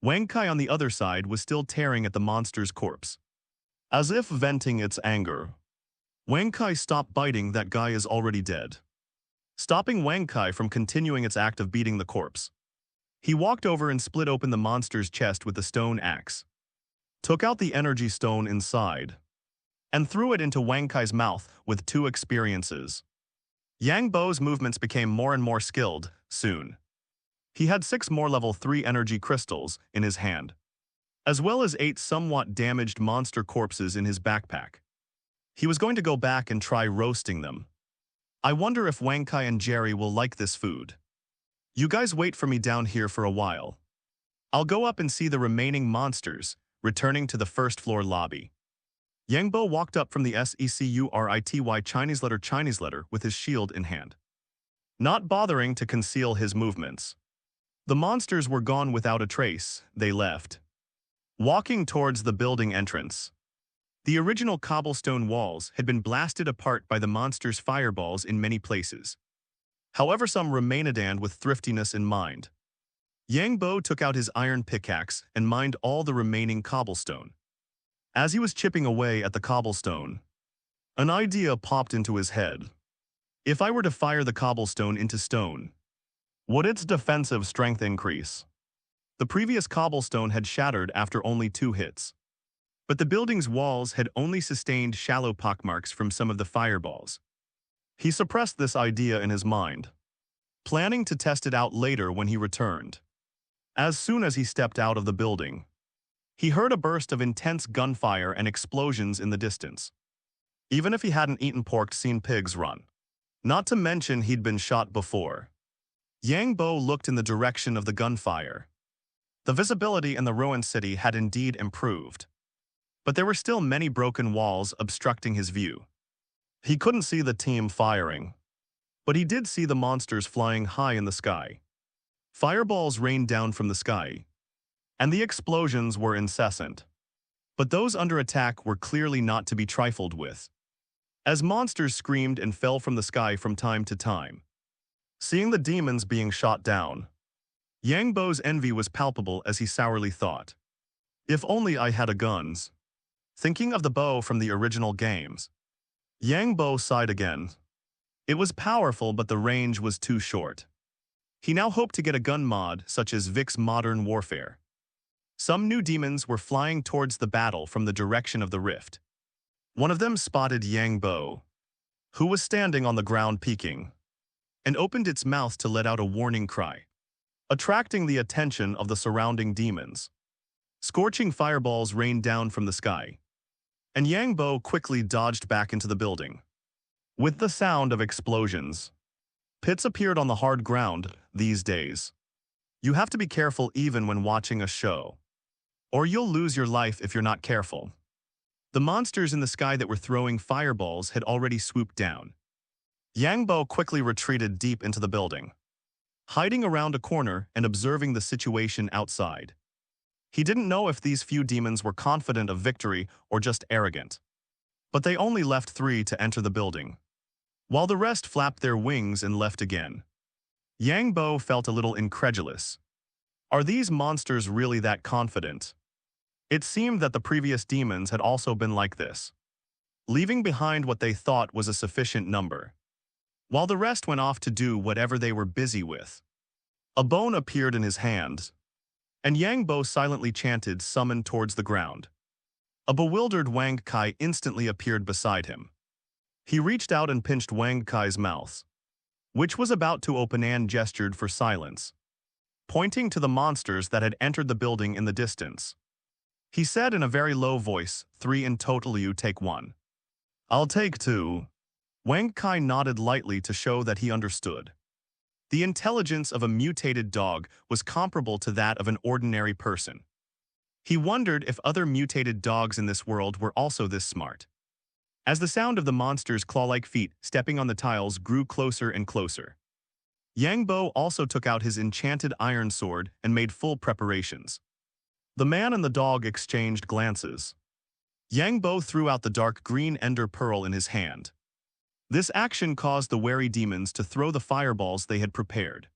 Wang Kai on the other side was still tearing at the monster's corpse. As if venting its anger, Wang Kai stopped biting. "That guy is already dead." Stopping Wang Kai from continuing its act of beating the corpse, he walked over and split open the monster's chest with the stone axe, took out the energy stone inside, and threw it into Wang Kai's mouth with 2 experiences. Yang Bo's movements became more and more skilled. Soon, he had 6 more level 3 energy crystals in his hand, as well as 8 somewhat damaged monster corpses in his backpack. He was going to go back and try roasting them. I wonder if Wang Kai and Jerry will like this food. You guys wait for me down here for a while. I'll go up and see the remaining monsters, returning to the first floor lobby. Yang Bo walked up from the SECURITY Chinese letter with his shield in hand, not bothering to conceal his movements. The monsters were gone without a trace. They left, walking towards the building entrance. The original cobblestone walls had been blasted apart by the monsters' fireballs in many places. However, some remained, and with thriftiness in mind, Yang Bo took out his iron pickaxe and mined all the remaining cobblestone. As he was chipping away at the cobblestone, an idea popped into his head. If I were to fire the cobblestone into stone, would its defensive strength increase? The previous cobblestone had shattered after only 2 hits, but the building's walls had only sustained shallow pockmarks from some of the fireballs. He suppressed this idea in his mind, planning to test it out later when he returned. As soon as he stepped out of the building, he heard a burst of intense gunfire and explosions in the distance. Even if he hadn't eaten pork, seen pigs run, not to mention he'd been shot before, Yang Bo looked in the direction of the gunfire. The visibility in the ruined city had indeed improved, but there were still many broken walls obstructing his view. He couldn't see the team firing, but he did see the monsters flying high in the sky. Fireballs rained down from the sky, and the explosions were incessant. But those under attack were clearly not to be trifled with, as monsters screamed and fell from the sky from time to time. Seeing the demons being shot down, Yang Bo's envy was palpable as he sourly thought, "If only I had a guns." Thinking of the bow from the original games, Yang Bo sighed again. It was powerful, but the range was too short. He now hoped to get a gun mod such as Vic's Modern Warfare. Some new demons were flying towards the battle from the direction of the rift. One of them spotted Yang Bo, who was standing on the ground peeking, and opened its mouth to let out a warning cry, attracting the attention of the surrounding demons. Scorching fireballs rained down from the sky, and Yang Bo quickly dodged back into the building. With the sound of explosions, pits appeared on the hard ground these days. You have to be careful even when watching a show, or you'll lose your life if you're not careful. The monsters in the sky that were throwing fireballs had already swooped down. Yang Bo quickly retreated deep into the building, hiding around a corner and observing the situation outside. He didn't know if these few demons were confident of victory or just arrogant. But they only left 3 to enter the building, while the rest flapped their wings and left again. Yang Bo felt a little incredulous. Are these monsters really that confident? It seemed that the previous demons had also been like this, leaving behind what they thought was a sufficient number, while the rest went off to do whatever they were busy with. A bone appeared in his hand, and Yang Bo silently chanted summon towards the ground. A bewildered Wang Kai instantly appeared beside him. He reached out and pinched Wang Kai's mouth, which was about to open, and gestured for silence, pointing to the monsters that had entered the building in the distance. He said in a very low voice, 3 in total, you take 1. I'll take 2. Wang Kai nodded lightly to show that he understood. The intelligence of a mutated dog was comparable to that of an ordinary person. He wondered if other mutated dogs in this world were also this smart. As the sound of the monster's claw-like feet stepping on the tiles grew closer and closer, Yang Bo also took out his enchanted iron sword and made full preparations. The man and the dog exchanged glances. Yang Bo threw out the dark green ender pearl in his hand. This action caused the wary demons to throw the fireballs they had prepared.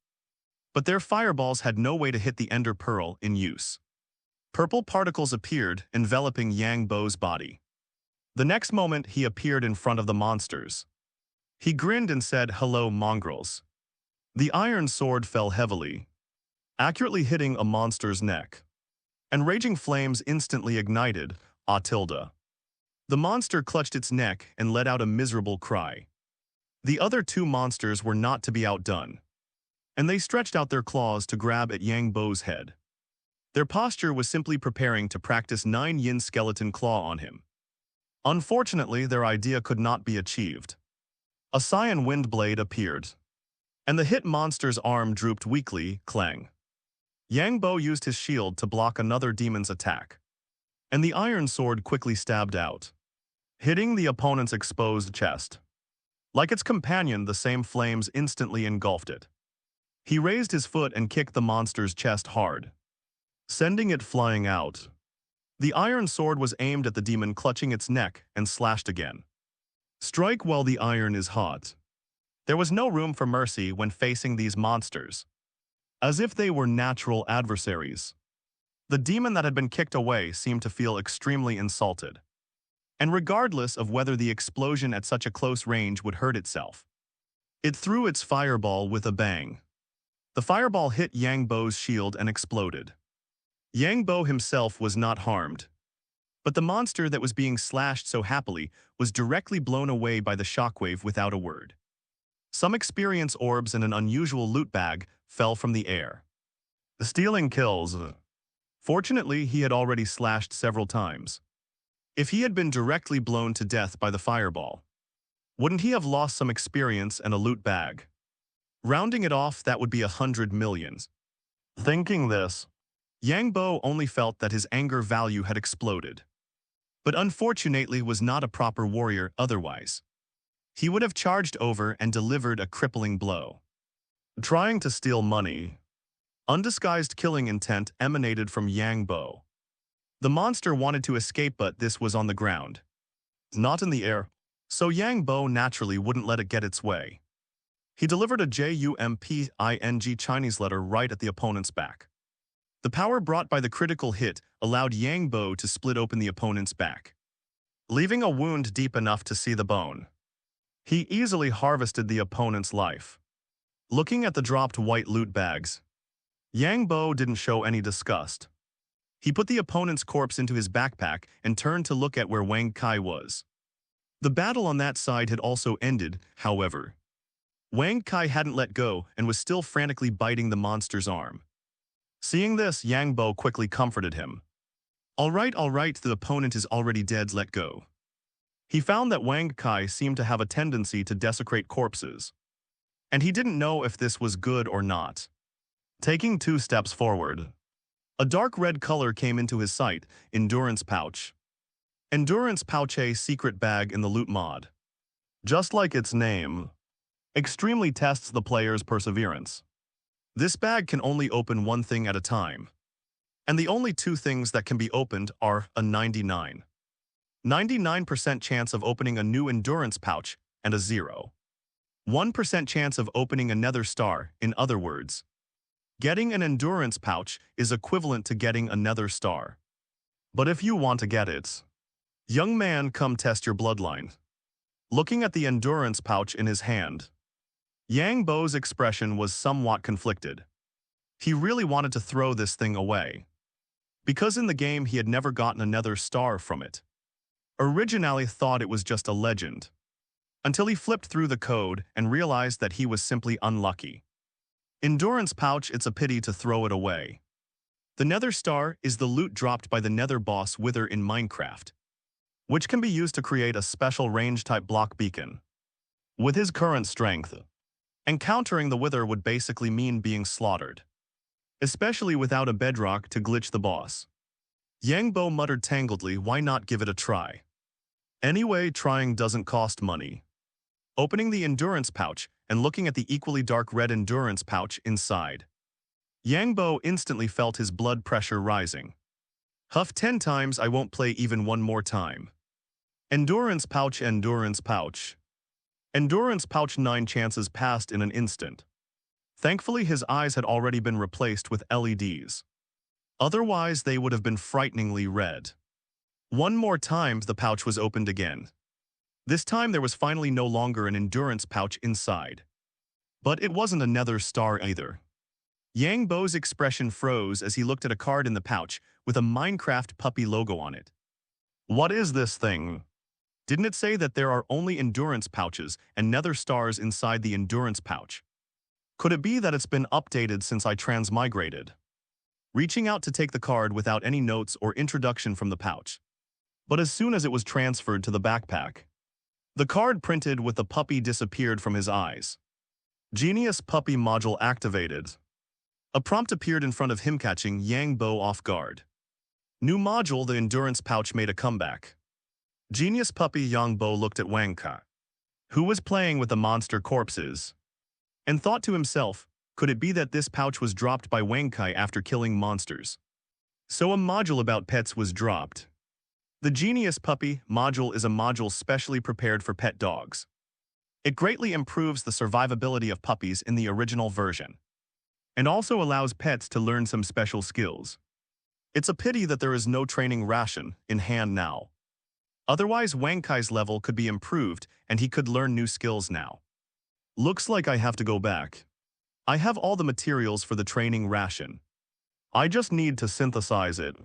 But their fireballs had no way to hit the ender pearl in use. Purple particles appeared, enveloping Yang Bo's body. The next moment, he appeared in front of the monsters. He grinned and said, "Hello, mongrels." The iron sword fell heavily, accurately hitting a monster's neck, and raging flames instantly ignited tilde. The monster clutched its neck and let out a miserable cry. The other 2 monsters were not to be outdone, and they stretched out their claws to grab at Yang Bo's head. Their posture was simply preparing to practice 9 yin skeleton claw on him. Unfortunately, their idea could not be achieved. A cyan wind blade appeared, and the hit monster's arm drooped weakly, clang. Yang Bo used his shield to block another demon's attack, and the iron sword quickly stabbed out, hitting the opponent's exposed chest. Like its companion, the same flames instantly engulfed it. He raised his foot and kicked the monster's chest hard, sending it flying out. The iron sword was aimed at the demon, clutching its neck, and slashed again. Strike while the iron is hot. There was no room for mercy when facing these monsters, as if they were natural adversaries. The demon that had been kicked away seemed to feel extremely insulted, and regardless of whether the explosion at such a close range would hurt itself, it threw its fireball with a bang. The fireball hit Yang Bo's shield and exploded. Yang Bo himself was not harmed, but the monster that was being slashed so happily was directly blown away by the shockwave without a word. Some experience orbs and an unusual loot bag fell from the air. Stealing kills. Fortunately, he had already slashed several times. If he had been directly blown to death by the fireball, wouldn't he have lost some experience and a loot bag? Rounding it off, that would be 100 million. Thinking this, Yang Bo only felt that his anger value had exploded, but unfortunately was not a proper warrior otherwise. He would have charged over and delivered a crippling blow. Trying to steal money. Undisguised killing intent emanated from Yang Bo. The monster wanted to escape, but this was on the ground, not in the air, so Yang Bo naturally wouldn't let it get its way. He delivered a jumping Chinese letter right at the opponent's back. The power brought by the critical hit allowed Yang Bo to split open the opponent's back, leaving a wound deep enough to see the bone. He easily harvested the opponent's life. Looking at the dropped white loot bags, Yang Bo didn't show any disgust. He put the opponent's corpse into his backpack and turned to look at where Wang Kai was. The battle on that side had also ended, however. Wang Kai hadn't let go and was still frantically biting the monster's arm. Seeing this, Yang Bo quickly comforted him. All right, the opponent is already dead, let go. He found that Wang Kai seemed to have a tendency to desecrate corpses, and he didn't know if this was good or not. Taking 2 steps forward, a dark red color came into his sight, endurance pouch. Endurance pouch, a secret bag in the loot mod. Just like its name, extremely tests the player's perseverance. This bag can only open one thing at a time, and the only 2 things that can be opened are a 99% chance of opening a new endurance pouch and a 1% chance of opening another star. In other words, getting an endurance pouch is equivalent to getting another star. But if you want to get it, young man, come test your bloodline. Looking at the endurance pouch in his hand, Yang Bo's expression was somewhat conflicted. He really wanted to throw this thing away, because in the game he had never gotten another star from it. Originally thought it was just a legend, until he flipped through the code and realized that he was simply unlucky. Endurance pouch, it's a pity to throw it away. The Nether Star is the loot dropped by the Nether boss Wither in Minecraft, which can be used to create a special range-type block beacon. With his current strength, encountering the Wither would basically mean being slaughtered, especially without a bedrock to glitch the boss. Yang Bo muttered tangledly, why not give it a try? Anyway, trying doesn't cost money. Opening the endurance pouch and looking at the equally dark red endurance pouch inside, Yang Bo instantly felt his blood pressure rising. Huff 10 times, I won't play even one more time. Endurance pouch, endurance pouch. Endurance pouch, 9 chances passed in an instant. Thankfully, his eyes had already been replaced with LEDs. Otherwise, they would have been frighteningly red. One more time, the pouch was opened again. This time, there was finally no longer an endurance pouch inside. But it wasn't a Nether Star either. Yang Bo's expression froze as he looked at a card in the pouch with a Minecraft puppy logo on it. What is this thing? Didn't it say that there are only endurance pouches and Nether Stars inside the endurance pouch? Could it be that it's been updated since I transmigrated? Reaching out to take the card without any notes or introduction from the pouch. But as soon as it was transferred to the backpack, the card printed with the puppy disappeared from his eyes. Genius Puppy Module activated. A prompt appeared in front of him, catching Yang Bo off guard. New module, the endurance pouch made a comeback. Genius Puppy Yang Bo looked at Wang Kai, who was playing with the monster corpses, and thought to himself, could it be that this pouch was dropped by Wang Kai after killing monsters? So a module about pets was dropped. The Genius Puppy module is a module specially prepared for pet dogs. It greatly improves the survivability of puppies in the original version, and also allows pets to learn some special skills. It's a pity that there is no training ration in hand now. Otherwise, Wang Kai's level could be improved and he could learn new skills now. Looks like I have to go back. I have all the materials for the training ration. I just need to synthesize it.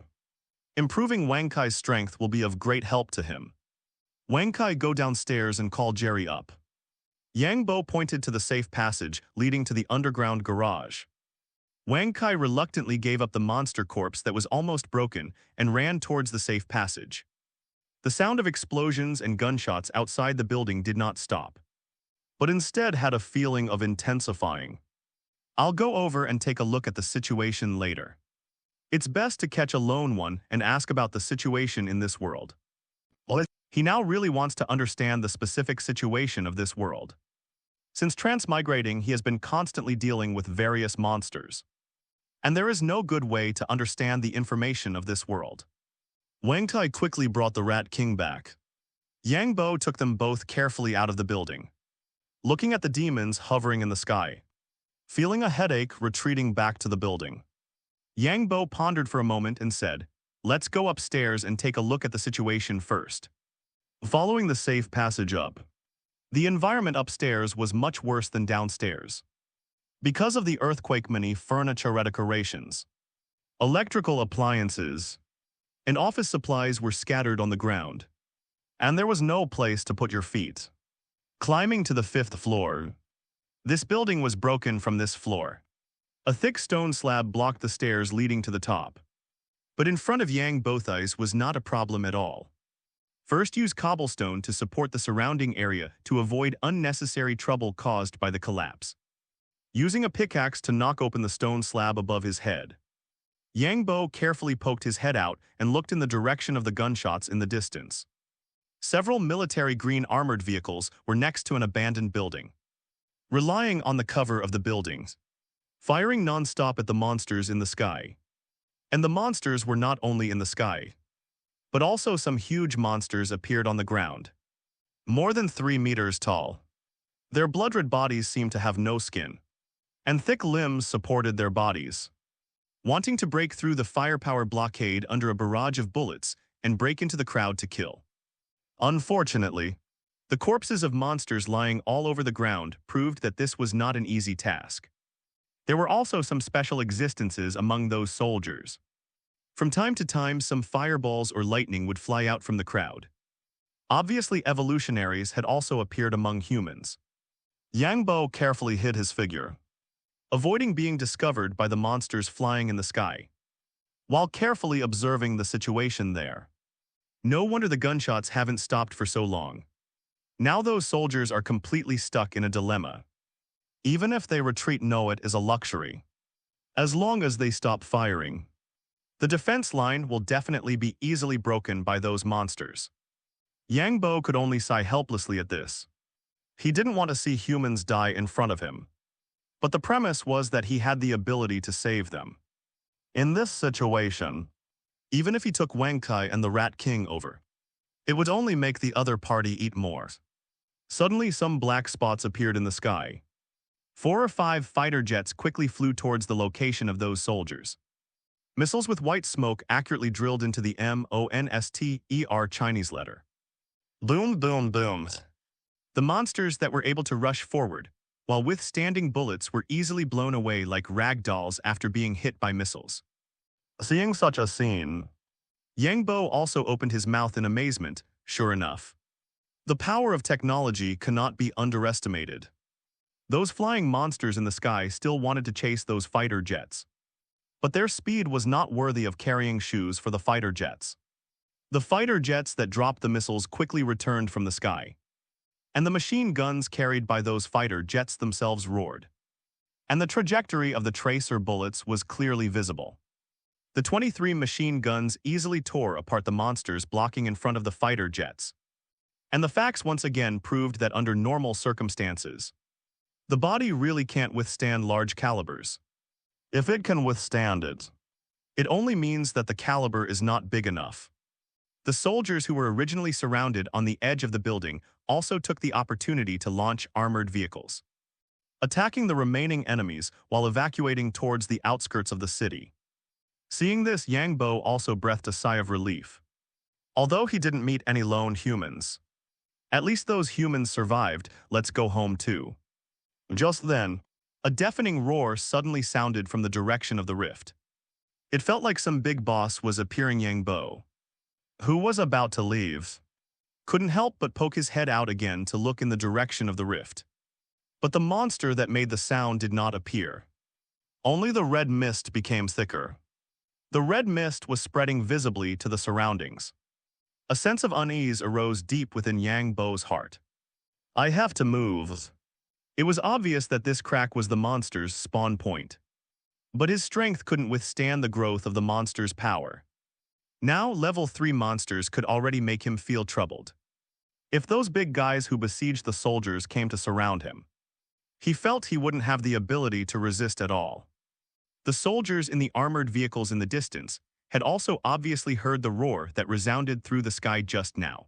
Improving Wang Kai's strength will be of great help to him. Wang Kai, go downstairs and call Jerry up. Yang Bo pointed to the safe passage leading to the underground garage. Wang Kai reluctantly gave up the monster corpse that was almost broken and ran towards the safe passage. The sound of explosions and gunshots outside the building did not stop, but instead had a feeling of intensifying. I'll go over and take a look at the situation later. It's best to catch a lone one and ask about the situation in this world. He now really wants to understand the specific situation of this world. Since transmigrating, he has been constantly dealing with various monsters, and there is no good way to understand the information of this world. Wang Tai quickly brought the Rat King back. Yang Bo took them both carefully out of the building, looking at the demons hovering in the sky. Feeling a headache, retreating back to the building. Yang Bo pondered for a moment and said, let's go upstairs and take a look at the situation first. Following the safe passage up, the environment upstairs was much worse than downstairs. Because of the earthquake, many furniture decorations, electrical appliances, and office supplies were scattered on the ground, and there was no place to put your feet. Climbing to the 5th floor, this building was broken from this floor. A thick stone slab blocked the stairs leading to the top. But in front of Yang both eyes was not a problem at all. First, use cobblestone to support the surrounding area to avoid unnecessary trouble caused by the collapse. Using a pickaxe to knock open the stone slab above his head, Yang Bo carefully poked his head out and looked in the direction of the gunshots in the distance. Several military green armored vehicles were next to an abandoned building. Relying on the cover of the buildings, firing non-stop at the monsters in the sky. And the monsters were not only in the sky, but also some huge monsters appeared on the ground. More than 3 meters tall. Their blood-red bodies seemed to have no skin, and thick limbs supported their bodies. Wanting to break through the firepower blockade under a barrage of bullets and break into the crowd to kill. Unfortunately, the corpses of monsters lying all over the ground proved that this was not an easy task. There were also some special existences among those soldiers. From time to time, some fireballs or lightning would fly out from the crowd. Obviously, evolutionaries had also appeared among humans. Yang Bo carefully hid his figure, avoiding being discovered by the monsters flying in the sky, while carefully observing the situation there. No wonder the gunshots haven't stopped for so long. Now those soldiers are completely stuck in a dilemma. Even if they retreat, know it is a luxury. As long as they stop firing, the defense line will definitely be easily broken by those monsters. Yang Bo could only sigh helplessly at this. He didn't want to see humans die in front of him. But the premise was that he had the ability to save them. In this situation, even if he took Wang Kai and the Rat King over, it would only make the other party eat more. Suddenly, some black spots appeared in the sky. 4 or 5 fighter jets quickly flew towards the location of those soldiers. Missiles with white smoke accurately drilled into the MONSTER Chinese letter. Boom, boom, boom. The monsters that were able to rush forward, while withstanding bullets, were easily blown away like rag dolls after being hit by missiles. Seeing such a scene, Yang Bo also opened his mouth in amazement. Sure enough, the power of technology cannot be underestimated. Those flying monsters in the sky still wanted to chase those fighter jets. But their speed was not worthy of carrying shoes for the fighter jets. The fighter jets that dropped the missiles quickly returned from the sky, and the machine guns carried by those fighter jets themselves roared. And the trajectory of the tracer bullets was clearly visible. The 23 machine guns easily tore apart the monsters blocking in front of the fighter jets. And the facts once again proved that under normal circumstances, the body really can't withstand large calibers. If it can withstand it, it only means that the caliber is not big enough. The soldiers who were originally surrounded on the edge of the building also took the opportunity to launch armored vehicles, attacking the remaining enemies while evacuating towards the outskirts of the city. Seeing this, Yang Bo also breathed a sigh of relief. Although he didn't meet any lone humans, at least those humans survived. Let's go home too. Just then, a deafening roar suddenly sounded from the direction of the rift. It felt like some big boss was appearing. Yang Bo, who was about to leave, couldn't help but poke his head out again to look in the direction of the rift. But the monster that made the sound did not appear. Only the red mist became thicker. The red mist was spreading visibly to the surroundings. A sense of unease arose deep within Yang Bo's heart. I have to move. It was obvious that this crack was the monster's spawn point. But his strength couldn't withstand the growth of the monster's power. Now, level 3 monsters could already make him feel troubled. If those big guys who besieged the soldiers came to surround him, he felt he wouldn't have the ability to resist at all. The soldiers in the armored vehicles in the distance had also obviously heard the roar that resounded through the sky just now.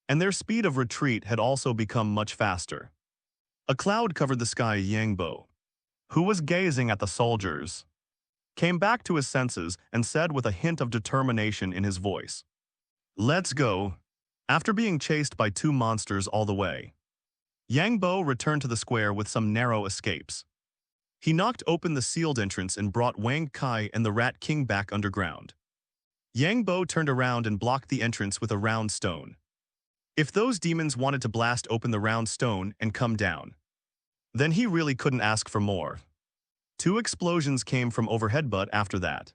And their speed of retreat had also become much faster. A cloud covered the sky. Yang Bo, who was gazing at the soldiers, came back to his senses and said with a hint of determination in his voice, "Let's go." After being chased by 2 monsters all the way, Yang Bo returned to the square with some narrow escapes. He knocked open the sealed entrance and brought Wang Kai and the Rat King back underground. Yang Bo turned around and blocked the entrance with a round stone. If those demons wanted to blast open the round stone and come down, then he really couldn't ask for more. 2 explosions came from overhead, but after that,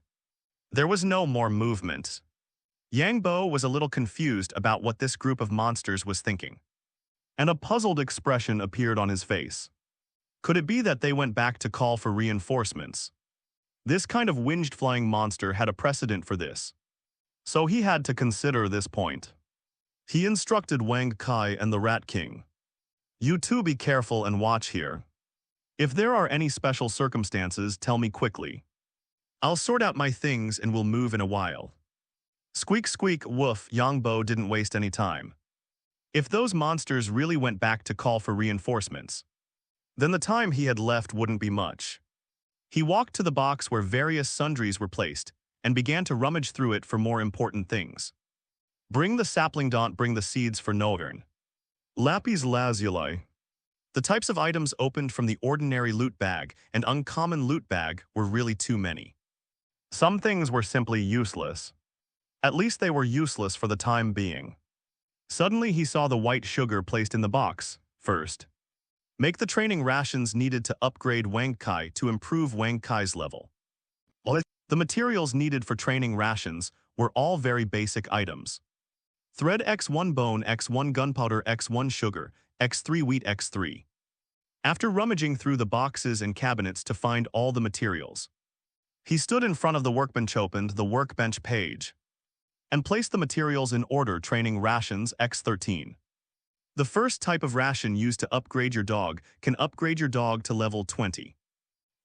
There was no more movement. Yang Bo was a little confused about what this group of monsters was thinking, and a puzzled expression appeared on his face. Could it be that they went back to call for reinforcements? This kind of winged flying monster had a precedent for this, so he had to consider this point. He instructed Wang Kai and the Rat King. You two be careful and watch here. If there are any special circumstances, tell me quickly. I'll sort out my things and we'll move in a while. Squeak squeak woof, Yang Bo didn't waste any time. If those monsters really went back to call for reinforcements, then the time he had left wouldn't be much. He walked to the box where various sundries were placed and began to rummage through it for more important things. Bring the sapling, don't bring the seeds for Northern. Lapis lazuli. The types of items opened from the ordinary loot bag and uncommon loot bag were really too many. Some things were simply useless. At least they were useless for the time being. Suddenly he saw the white sugar placed in the box. First, make the training rations needed to upgrade Wang Kai to improve Wang Kai's level. The materials needed for training rations were all very basic items. Thread X1 bone, X1 gunpowder, X1 sugar, X3 wheat, X3. After rummaging through the boxes and cabinets to find all the materials, he stood in front of the workbench, opened the workbench page, and placed the materials in order. Training rations X13. The first type of ration used to upgrade your dog can upgrade your dog to level 20.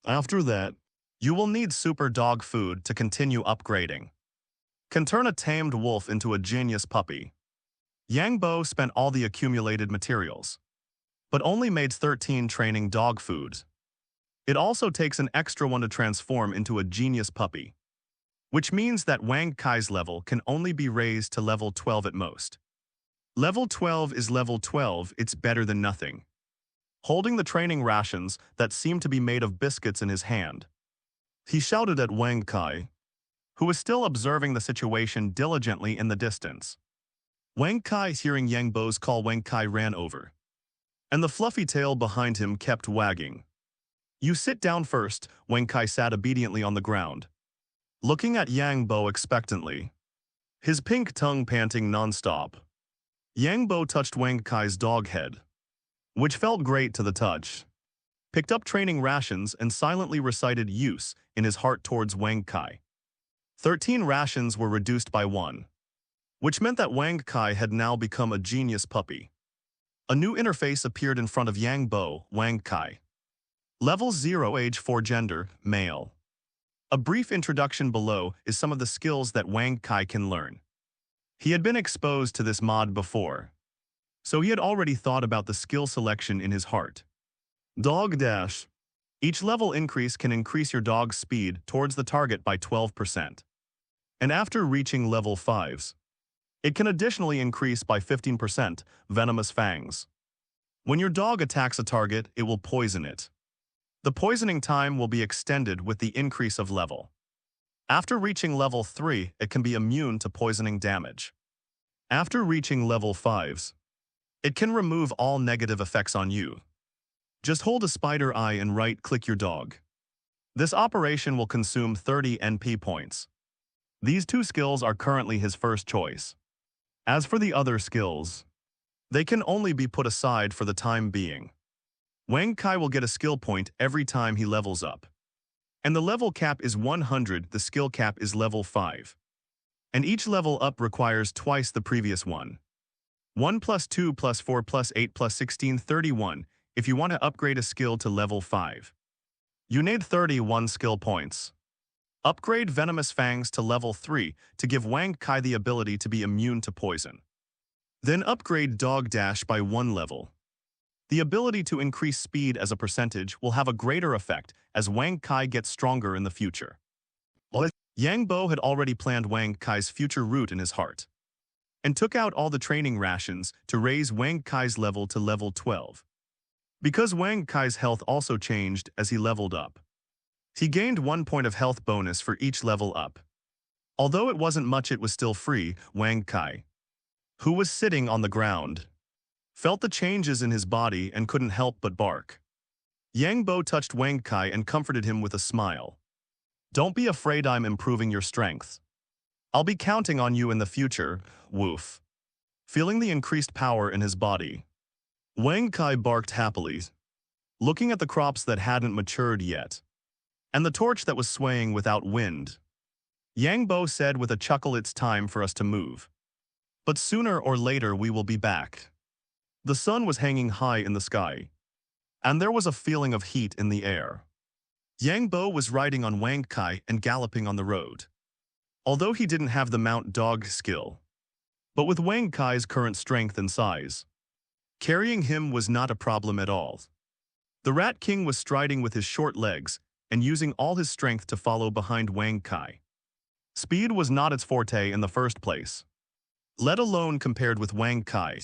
After that, you will need super dog food to continue upgrading. Can turn a tamed wolf into a genius puppy. Yang Bo spent all the accumulated materials, but only made 13 training dog foods. It also takes an extra one to transform into a genius puppy, which means that Wang Kai's level can only be raised to level 12 at most. Level 12 is level 12, it's better than nothing. Holding the training rations that seemed to be made of biscuits in his hand, he shouted at Wang Kai, who was still observing the situation diligently in the distance. Wang Kai, hearing Yang Bo's call, Wang Kai ran over, and the fluffy tail behind him kept wagging. You sit down first. Wang Kai sat obediently on the ground, looking at Yang Bo expectantly, his pink tongue panting non-stop. Yang Bo touched Wang Kai's dog head, which felt great to the touch, picked up training rations and silently recited use in his heart towards Wang Kai. 13 rations were reduced by 1, which meant that Wang Kai had now become a genius puppy. A new interface appeared in front of Yang Bo. Wang Kai. Level 0, age 4, gender, male. A brief introduction below is some of the skills that Wang Kai can learn. He had been exposed to this mod before, so he had already thought about the skill selection in his heart. Dog dash. Each level increase can increase your dog's speed towards the target by 12%. And after reaching level 5s, it can additionally increase by 15%. Venomous fangs. When your dog attacks a target, it will poison it. The poisoning time will be extended with the increase of level. After reaching level 3, it can be immune to poisoning damage. After reaching level 5s, it can remove all negative effects on you. Just hold a spider eye and right-click your dog. This operation will consume 30 NP points. These two skills are currently his first choice. As for the other skills, they can only be put aside for the time being. Wang Kai will get a skill point every time he levels up. And the level cap is 100, the skill cap is level 5. And each level up requires twice the previous one. 1 plus 2 plus 4 plus 8 plus 16, 31, if you want to upgrade a skill to level 5. You need 31 skill points. Upgrade Venomous Fangs to level 3 to give Wang Kai the ability to be immune to poison. Then upgrade Dog Dash by 1 level. The ability to increase speed as a percentage will have a greater effect as Wang Kai gets stronger in the future. Yang Bo had already planned Wang Kai's future route in his heart, and took out all the training rations to raise Wang Kai's level to level 12. Because Wang Kai's health also changed as he leveled up, he gained 1 point of health bonus for each level up. Although it wasn't much, it was still free. Wang Kai, who was sitting on the ground, felt the changes in his body and couldn't help but bark. Yang Bo touched Wang Kai and comforted him with a smile. Don't be afraid I'm improving your strength. I'll be counting on you in the future, woof. Feeling the increased power in his body, Wang Kai barked happily, looking at the crops that hadn't matured yet, and the torch that was swaying without wind. Yang Bo said with a chuckle, it's time for us to move. But sooner or later we will be back. The sun was hanging high in the sky, and there was a feeling of heat in the air. Yang Bo was riding on Wang Kai and galloping on the road. Although he didn't have the mount dog skill, but with Wang Kai's current strength and size, carrying him was not a problem at all. The Rat King was striding with his short legs and using all his strength to follow behind Wang Kai. Speed was not its forte in the first place, let alone compared with Wang Kai,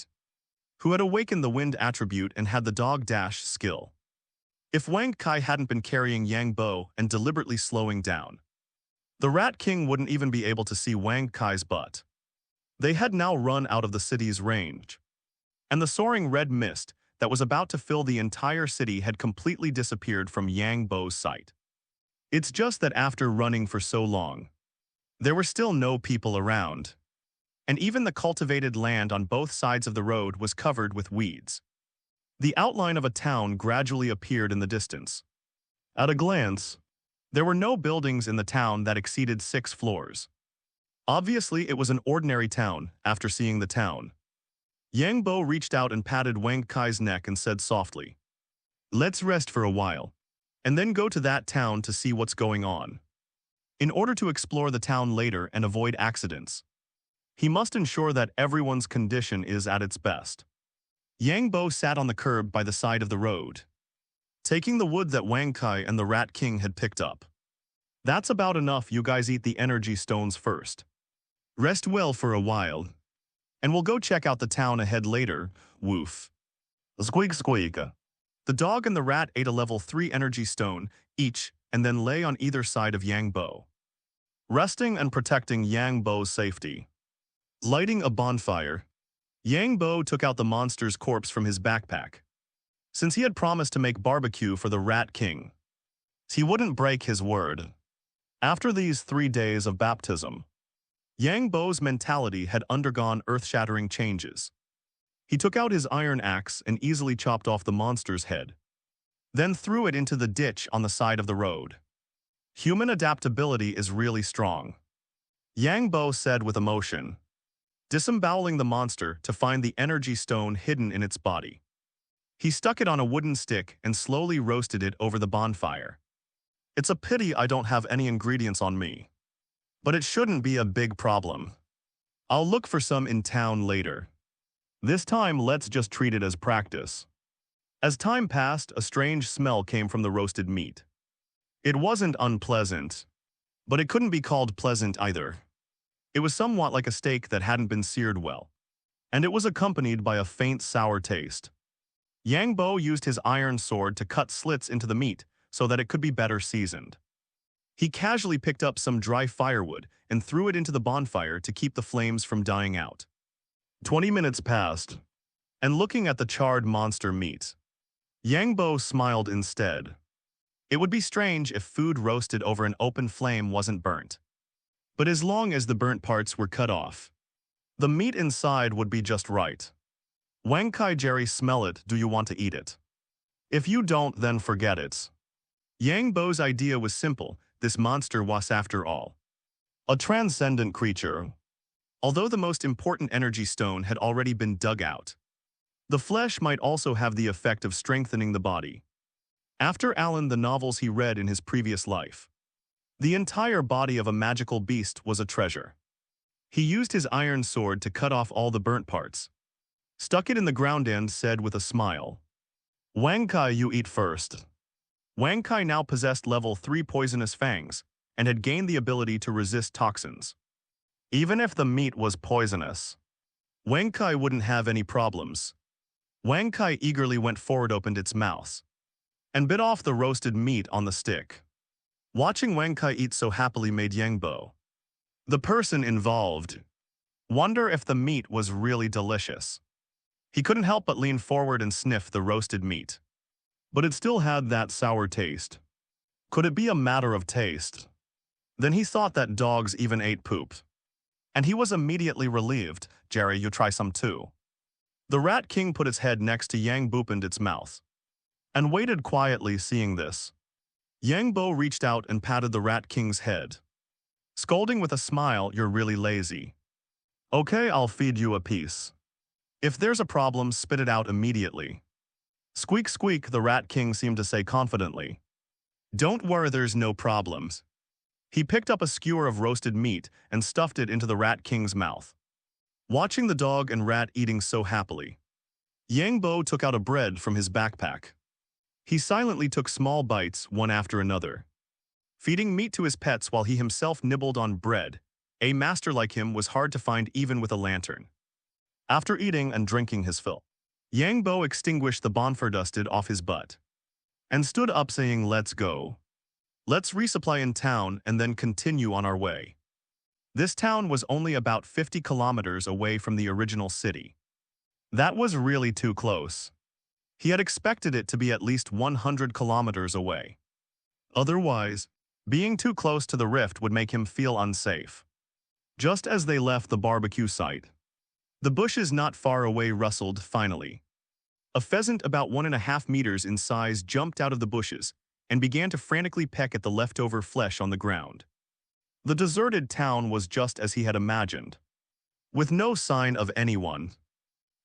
who had awakened the wind attribute and had the dog dash skill. If Wang Kai hadn't been carrying Yang Bo and deliberately slowing down, the Rat King wouldn't even be able to see Wang Kai's butt. They had now run out of the city's range, and the soaring red mist that was about to fill the entire city had completely disappeared from Yang Bo's sight. It's just that after running for so long, there were still no people around, and even the cultivated land on both sides of the road was covered with weeds. The outline of a town gradually appeared in the distance. At a glance, there were no buildings in the town that exceeded 6 floors. Obviously, it was an ordinary town. After seeing the town, Yang Bo reached out and patted Wang Kai's neck and said softly, "Let's rest for a while, and then go to that town to see what's going on." In order to explore the town later and avoid accidents, he must ensure that everyone's condition is at its best. Yang Bo sat on the curb by the side of the road, taking the wood that Wang Kai and the Rat King had picked up. "That's about enough. You guys eat the energy stones first. Rest well for a while, and we'll go check out the town ahead later, woof." Squeak squeak. The dog and the rat ate a level 3 energy stone each and then lay on either side of Yang Bo, resting and protecting Yang Bo's safety. Lighting a bonfire, Yang Bo took out the monster's corpse from his backpack, since he had promised to make barbecue for the Rat King. He wouldn't break his word. After these 3 days of baptism, Yang Bo's mentality had undergone earth-shattering changes. He took out his iron axe and easily chopped off the monster's head, then threw it into the ditch on the side of the road. Human adaptability is really strong, Yang Bo said with emotion, disemboweling the monster to find the energy stone hidden in its body. He stuck it on a wooden stick and slowly roasted it over the bonfire. "It's a pity I don't have any ingredients on me, but it shouldn't be a big problem. I'll look for some in town later. This time, let's just treat it as practice." As time passed, a strange smell came from the roasted meat. It wasn't unpleasant, but it couldn't be called pleasant either. It was somewhat like a steak that hadn't been seared well, and it was accompanied by a faint sour taste. Yang Bo used his iron sword to cut slits into the meat so that it could be better seasoned. He casually picked up some dry firewood and threw it into the bonfire to keep the flames from dying out. 20 minutes passed, and looking at the charred monster meat, Yang Bo smiled instead. It would be strange if food roasted over an open flame wasn't burnt. But as long as the burnt parts were cut off, the meat inside would be just right. "Wang Kai Jerry, smell it. Do you want to eat it? If you don't, then forget it." Yang Bo's idea was simple. This monster was, after all, a transcendent creature. Although the most important energy stone had already been dug out, the flesh might also have the effect of strengthening the body. After Alan, the novels he read in his previous life, the entire body of a magical beast was a treasure. He used his iron sword to cut off all the burnt parts, stuck it in the ground and said with a smile, "Wang Kai, you eat first." Wang Kai now possessed level 3 poisonous fangs and had gained the ability to resist toxins. Even if the meat was poisonous, Wang Kai wouldn't have any problems. Wang Kai eagerly went forward, opened its mouth, and bit off the roasted meat on the stick. Watching Wang Kai eat so happily made Yang Bo, the person involved, wonder if the meat was really delicious. He couldn't help but lean forward and sniff the roasted meat. But it still had that sour taste. Could it be a matter of taste? Then he thought that dogs even ate poop. And he was immediately relieved. Jerry, you try some too. The Rat King put its head next to Yang Boop in its mouth and waited quietly, seeing this. Yang Bo reached out and patted the Rat King's head, scolding with a smile, "You're really lazy. Okay, I'll feed you a piece. If there's a problem, spit it out immediately." Squeak squeak, the Rat King seemed to say confidently. "Don't worry, there's no problems." He picked up a skewer of roasted meat and stuffed it into the Rat King's mouth. Watching the dog and rat eating so happily, Yang Bo took out a bread from his backpack. He silently took small bites, one after another, feeding meat to his pets while he himself nibbled on bread. A master like him was hard to find even with a lantern. After eating and drinking his fill, Yang Bo extinguished the bonfire dusted off his butt and stood up, saying, "Let's go. Let's resupply in town and then continue on our way." This town was only about 50 kilometers away from the original city. That was really too close. He had expected it to be at least 100 kilometers away. Otherwise, being too close to the rift would make him feel unsafe. Just as they left the barbecue site, the bushes not far away rustled finally. A pheasant about 1.5 meters in size jumped out of the bushes and began to frantically peck at the leftover flesh on the ground. The deserted town was just as he had imagined, with no sign of anyone.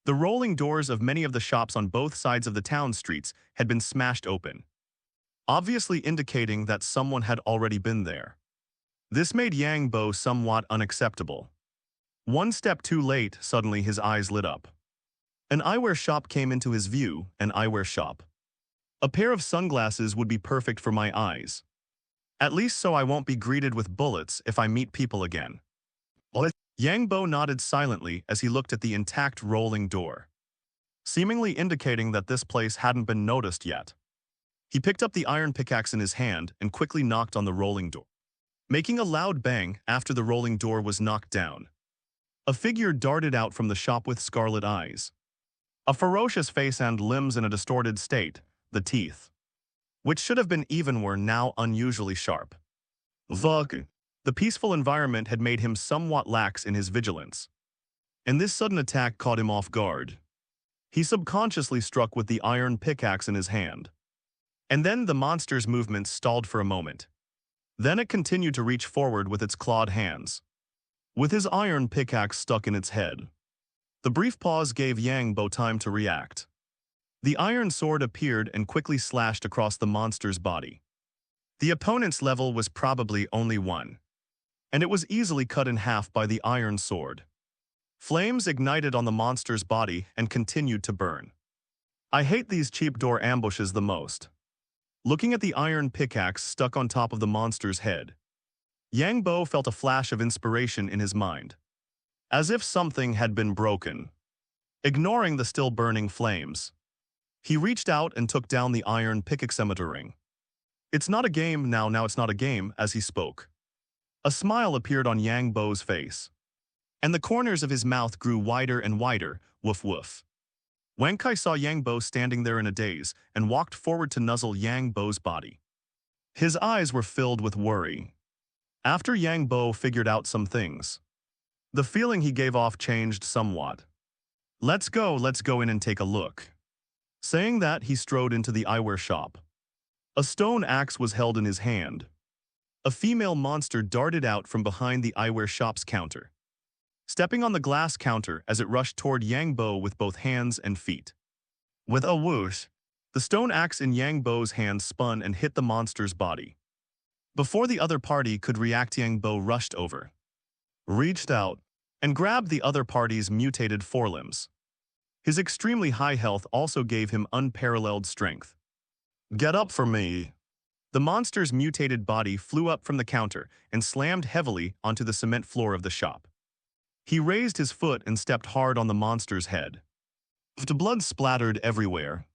The rolling doors of many of the shops on both sides of the town streets had been smashed open, obviously indicating that someone had already been there. This made Yang Bo somewhat unacceptable. One step too late, suddenly his eyes lit up. An eyewear shop came into his view, an eyewear shop. A pair of sunglasses would be perfect for my eyes. At least so I won't be greeted with bullets if I meet people again. Yang Bo nodded silently as he looked at the intact rolling door, seemingly indicating that this place hadn't been noticed yet. He picked up the iron pickaxe in his hand and quickly knocked on the rolling door, making a loud bang after the rolling door was knocked down. A figure darted out from the shop with scarlet eyes, a ferocious face and limbs in a distorted state, the teeth, which should have been even, were now unusually sharp. Verge. The peaceful environment had made him somewhat lax in his vigilance, and this sudden attack caught him off guard. He subconsciously struck with the iron pickaxe in his hand, and then the monster's movements stalled for a moment. Then it continued to reach forward with its clawed hands, with his iron pickaxe stuck in its head. The brief pause gave Yang Bo time to react. The iron sword appeared and quickly slashed across the monster's body. The opponent's level was probably only 1, and it was easily cut in half by the iron sword. Flames ignited on the monster's body and continued to burn. I hate these cheap door ambushes the most. Looking at the iron pickaxe stuck on top of the monster's head, Yang Bo felt a flash of inspiration in his mind, as if something had been broken. Ignoring the still burning flames, he reached out and took down the iron pickaxe ring. "It's not a game now, it's not a game," as he spoke. A smile appeared on Yang Bo's face, and the corners of his mouth grew wider and wider, woof woof. Wang Kai saw Yang Bo standing there in a daze and walked forward to nuzzle Yang Bo's body. His eyes were filled with worry. After Yang Bo figured out some things, the feeling he gave off changed somewhat. Let's go in and take a look." Saying that, he strode into the eyewear shop. A stone axe was held in his hand. A female monster darted out from behind the eyewear shop's counter, stepping on the glass counter as it rushed toward Yang Bo with both hands and feet. With a whoosh, the stone axe in Yang Bo's hand spun and hit the monster's body. Before the other party could react, Yang Bo rushed over, reached out, and grabbed the other party's mutated forelimbs. His extremely high health also gave him unparalleled strength. "Get up for me." The monster's mutated body flew up from the counter and slammed heavily onto the cement floor of the shop. He raised his foot and stepped hard on the monster's head. The blood splattered everywhere.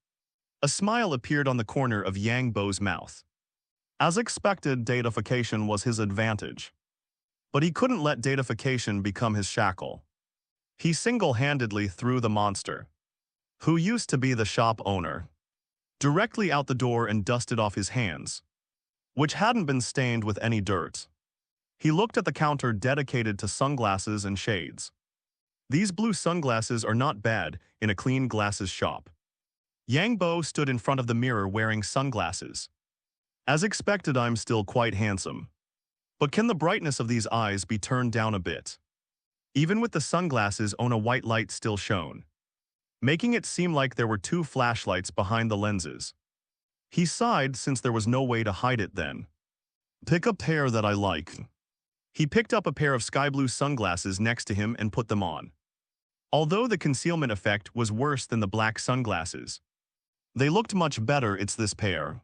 A smile appeared on the corner of Yang Bo's mouth. As expected, datafication was his advantage. But he couldn't let datafication become his shackle. He single-handedly threw the monster, who used to be the shop owner, directly out the door and dusted off his hands, which hadn't been stained with any dirt. He looked at the counter dedicated to sunglasses and shades. These blue sunglasses are not bad in a clean glasses shop. Yang Bo stood in front of the mirror wearing sunglasses. As expected, I'm still quite handsome. But can the brightness of these eyes be turned down a bit? Even with the sunglasses on, a white light still shone, making it seem like there were two flashlights behind the lenses. He sighed since there was no way to hide it then. Pick a pair that I like. He picked up a pair of sky blue sunglasses next to him and put them on. Although the concealment effect was worse than the black sunglasses, they looked much better. It's this pair.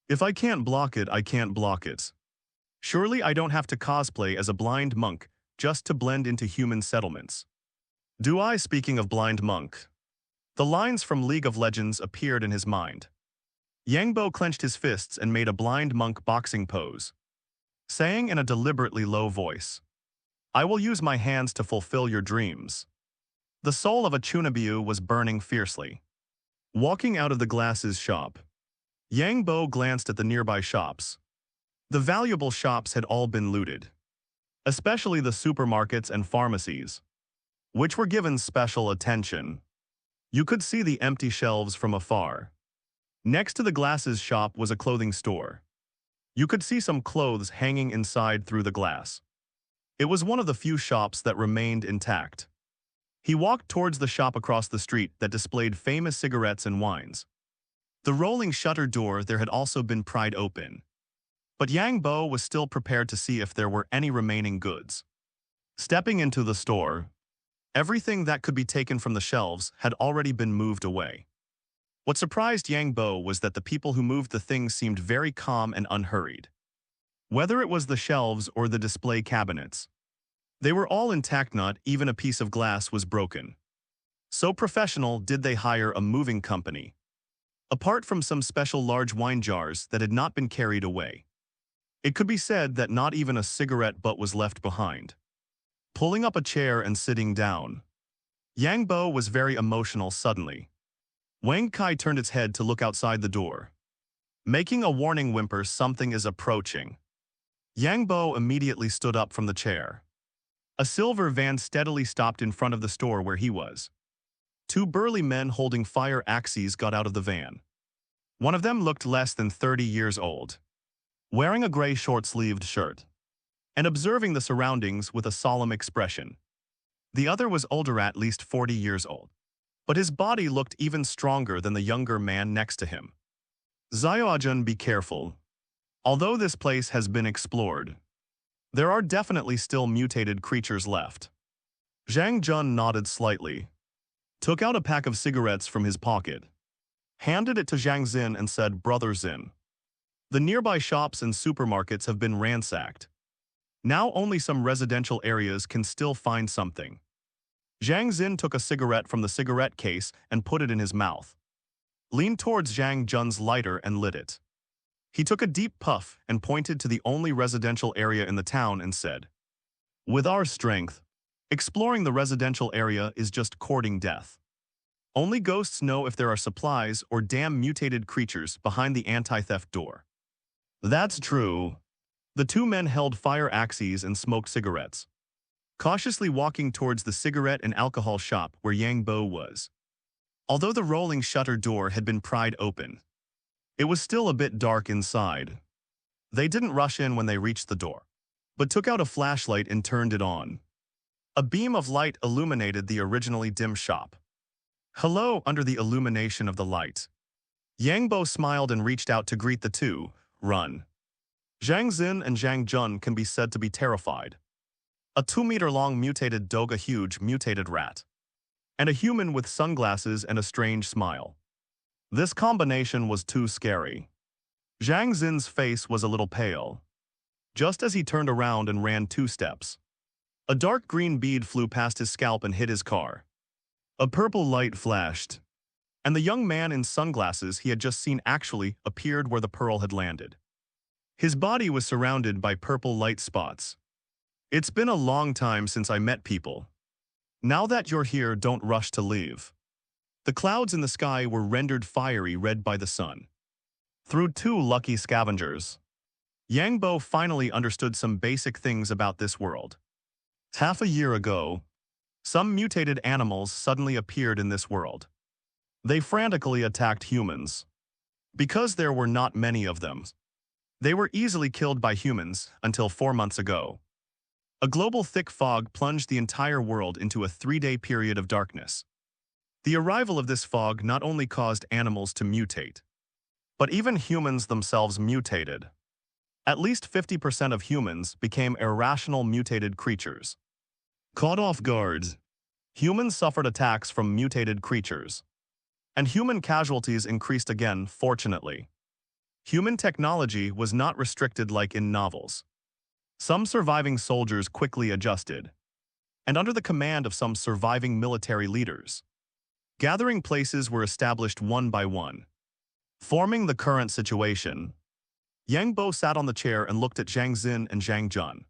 If I can't block it, I can't block it. Surely I don't have to cosplay as a blind monk just to blend into human settlements. Do I? Speaking of blind monk. The lines from League of Legends appeared in his mind. Yang Bo clenched his fists and made a blind monk boxing pose, saying in a deliberately low voice, I will use my hands to fulfill your dreams. The soul of a Chunabiu was burning fiercely. Walking out of the glasses shop, Yang Bo glanced at the nearby shops. The valuable shops had all been looted, especially the supermarkets and pharmacies, which were given special attention. You could see the empty shelves from afar. Next to the glasses shop was a clothing store. You could see some clothes hanging inside through the glass. It was one of the few shops that remained intact. He walked towards the shop across the street that displayed famous cigarettes and wines. The rolling shutter door there had also been pried open. But Yang Bo was still prepared to see if there were any remaining goods. Stepping into the store, everything that could be taken from the shelves had already been moved away. What surprised Yang Bo was that the people who moved the things seemed very calm and unhurried. Whether it was the shelves or the display cabinets, they were all intact. Not even a piece of glass was broken. So professional did they hire a moving company. Apart from some special large wine jars that had not been carried away, it could be said that not even a cigarette butt was left behind. Pulling up a chair and sitting down, Yang Bo was very emotional suddenly. Wang Kai turned its head to look outside the door. Making a warning whimper, something is approaching. Yang Bo immediately stood up from the chair. A silver van steadily stopped in front of the store where he was. Two burly men holding fire axes got out of the van. One of them looked less than 30 years old, wearing a gray short-sleeved shirt, and observing the surroundings with a solemn expression. The other was older, at least 40 years old, but his body looked even stronger than the younger man next to him. Xiaojun, be careful. Although this place has been explored, there are definitely still mutated creatures left. Zhang Jun nodded slightly, took out a pack of cigarettes from his pocket, handed it to Zhang Xin and said, Brother Xin, the nearby shops and supermarkets have been ransacked. Now only some residential areas can still find something. Zhang Xin took a cigarette from the cigarette case and put it in his mouth, leaned towards Zhang Jun's lighter and lit it. He took a deep puff and pointed to the only residential area in the town and said, With our strength, exploring the residential area is just courting death. Only ghosts know if there are supplies or damn mutated creatures behind the anti-theft door. That's true. The two men held fire axes and smoked cigarettes, cautiously walking towards the cigarette and alcohol shop where Yang Bo was. Although the rolling shutter door had been pried open, it was still a bit dark inside. They didn't rush in when they reached the door, but took out a flashlight and turned it on. A beam of light illuminated the originally dim shop. Hello, under the illumination of the light. Yang Bo smiled and reached out to greet the two. Run. Zhang Xin and Zhang Jun can be said to be terrified. A 2-meter-long mutated dog, a huge mutated rat, and a human with sunglasses and a strange smile. This combination was too scary. Zhang Xin's face was a little pale. Just as he turned around and ran 2 steps, a dark green bead flew past his scalp and hit his car. A purple light flashed, and the young man in sunglasses he had just seen actually appeared where the pearl had landed. His body was surrounded by purple light spots. It's been a long time since I met people. Now that you're here, don't rush to leave. The clouds in the sky were rendered fiery red by the sun. Through 2 lucky scavengers. Yang Bo finally understood some basic things about this world. Half a year ago, some mutated animals suddenly appeared in this world. They frantically attacked humans. Because there were not many of them, they were easily killed by humans until 4 months ago. A global thick fog plunged the entire world into a 3-day period of darkness. The arrival of this fog not only caused animals to mutate, but even humans themselves mutated. At least 50% of humans became irrational mutated creatures. Caught off guard, humans suffered attacks from mutated creatures. And human casualties increased again, fortunately. Human technology was not restricted like in novels. Some surviving soldiers quickly adjusted, and under the command of some surviving military leaders, gathering places were established one by one. Forming the current situation, Yang Bo sat on the chair and looked at Zhang Xin and Zhang Jun.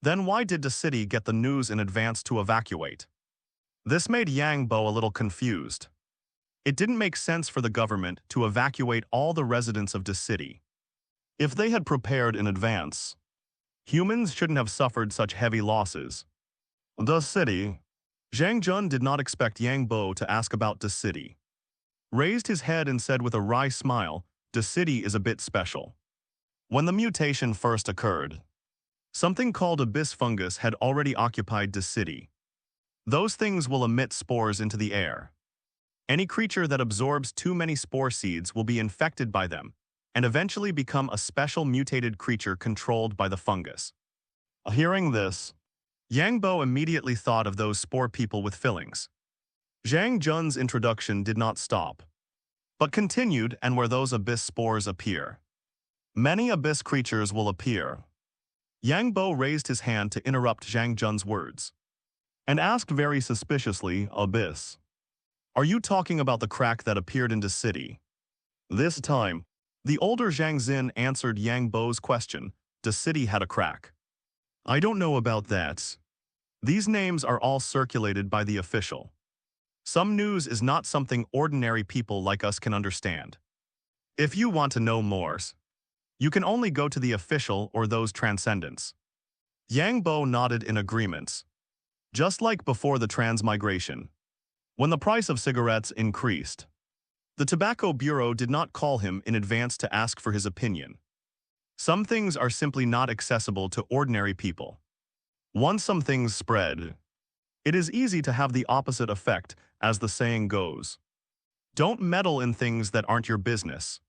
Then why did the city get the news in advance to evacuate? This made Yang Bo a little confused. It didn't make sense for the government to evacuate all the residents of the city. If they had prepared in advance, humans shouldn't have suffered such heavy losses. The city. Zhang Jun did not expect Yang Bo to ask about the city. Raised his head and said with a wry smile, "The city is a bit special. When the mutation first occurred, something called abyss fungus had already occupied the city. Those things will emit spores into the air. Any creature that absorbs too many spore seeds will be infected by them and eventually become a special mutated creature controlled by the fungus." Hearing this, Yang Bo immediately thought of those spore people with fillings. Zhang Jun's introduction did not stop, but continued, and where those abyss spores appear, many abyss creatures will appear. Yang Bo raised his hand to interrupt Zhang Jun's words, and asked very suspiciously, "Abyss? Are you talking about the crack that appeared in the city?" This time, the older Zhang Xin answered Yang Bo's question. "The city had a crack." "I don't know about that. These names are all circulated by the official. Some news is not something ordinary people like us can understand. If you want to know more, you can only go to the official or those transcendents." Yang Bo nodded in agreement. Just like before the transmigration, when the price of cigarettes increased, the Tobacco Bureau did not call him in advance to ask for his opinion. Some things are simply not accessible to ordinary people. Once some things spread, it is easy to have the opposite effect, as the saying goes. Don't meddle in things that aren't your business.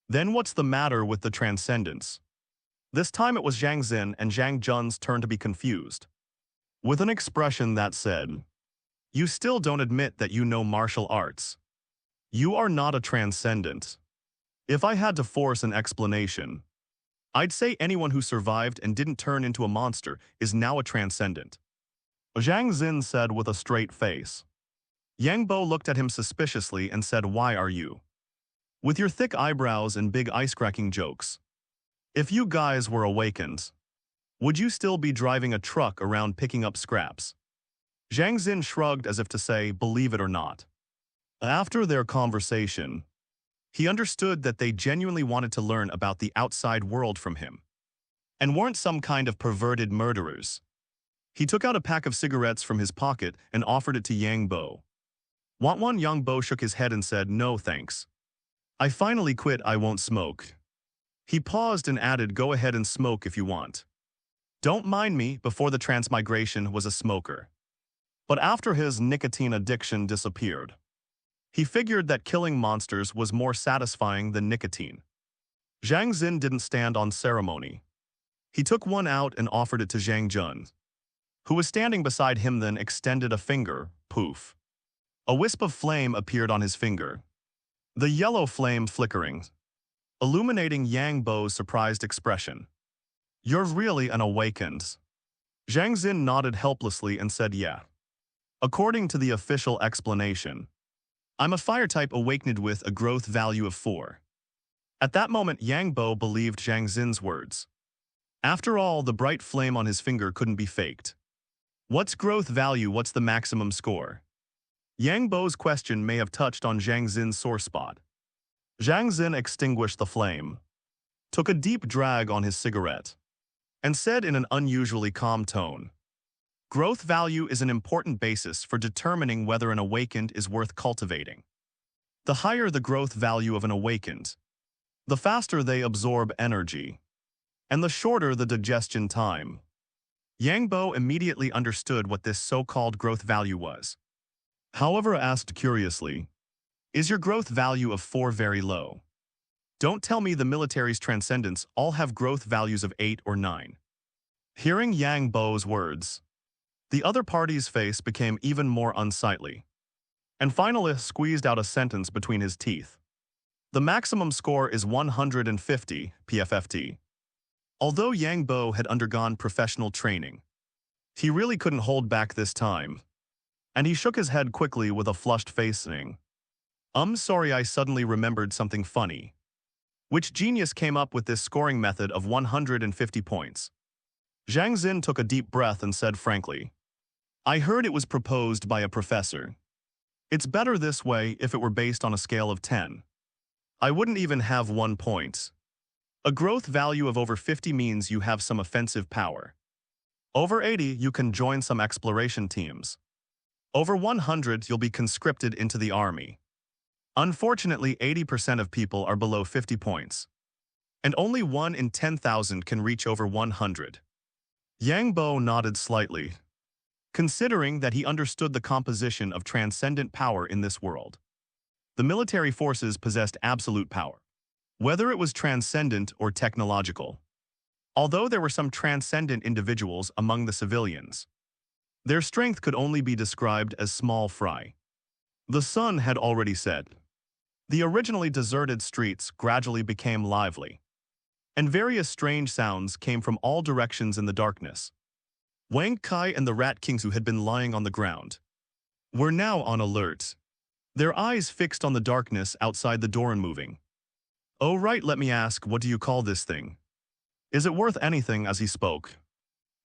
Then what's the matter with the transcendents? This time it was Zhang Xin and Zhang Jun's turn to be confused. With an expression that said, "You still don't admit that you know martial arts. You are not a transcendent." If I had to force an explanation, I'd say anyone who survived and didn't turn into a monster is now a transcendent. Zhang Xin said with a straight face. Yang Bo looked at him suspiciously and said, "Why are you? With your thick eyebrows and big ice-cracking jokes. If you guys were awakened, would you still be driving a truck around picking up scraps?" Zhang Xin shrugged as if to say, "Believe it or not." After their conversation, he understood that they genuinely wanted to learn about the outside world from him, and weren't some kind of perverted murderers. He took out a pack of cigarettes from his pocket and offered it to Yang Bo. "Want one?" Yang Bo shook his head and said, "No thanks. I finally quit, I won't smoke." He paused and added, "Go ahead and smoke if you want. Don't mind me, before the transmigration was a smoker. But after his nicotine addiction disappeared, he figured that killing monsters was more satisfying than nicotine." Zhang Xin didn't stand on ceremony. He took one out and offered it to Zhang Jun, who was standing beside him, then extended a finger. Poof. A wisp of flame appeared on his finger, the yellow flame flickering, illuminating Yang Bo's surprised expression. "You're really an awakened." Zhang Xin nodded helplessly and said, "Yeah. According to the official explanation, I'm a fire type awakened with a growth value of 4. At that moment, Yang Bo believed Zhang Xin's words. After all, the bright flame on his finger couldn't be faked. What's growth value? What's the maximum score? Yang Bo's question may have touched on Zhang Xin's sore spot. Zhang Xin extinguished the flame, took a deep drag on his cigarette, and said in an unusually calm tone, "Growth value is an important basis for determining whether an awakened is worth cultivating. The higher the growth value of an awakened, the faster they absorb energy, and the shorter the digestion time." Yang Bo immediately understood what this so-called growth value was. However, asked curiously, "Is your growth value of 4 very low? Don't tell me the military's transcendents all have growth values of 8 or 9. Hearing Yang Bo's words, the other party's face became even more unsightly, and finally squeezed out a sentence between his teeth. "The maximum score is 150 PFFT. Although Yang Bo had undergone professional training, he really couldn't hold back this time, and he shook his head quickly with a flushed face saying, Sorry, I suddenly remembered something funny. Which genius came up with this scoring method of 150 points?" Zhang Xin took a deep breath and said frankly, "I heard it was proposed by a professor. It's better this way if it were based on a scale of 10. I wouldn't even have 1 point. A growth value of over 50 means you have some offensive power. Over 80, you can join some exploration teams. Over 100, you'll be conscripted into the army. Unfortunately, 80% of people are below 50 points, and only 1 in 10,000 can reach over 100. Yang Bo nodded slightly, considering that he understood the composition of transcendent power in this world. The military forces possessed absolute power, whether it was transcendent or technological. Although there were some transcendent individuals among the civilians, their strength could only be described as small fry. The sun had already set. The originally deserted streets gradually became lively, and various strange sounds came from all directions in the darkness. Wang Kai and the Rat Kings, who had been lying on the ground, were now on alert, their eyes fixed on the darkness outside the door and moving. "Oh right, let me ask, what do you call this thing? Is it worth anything?" As he spoke,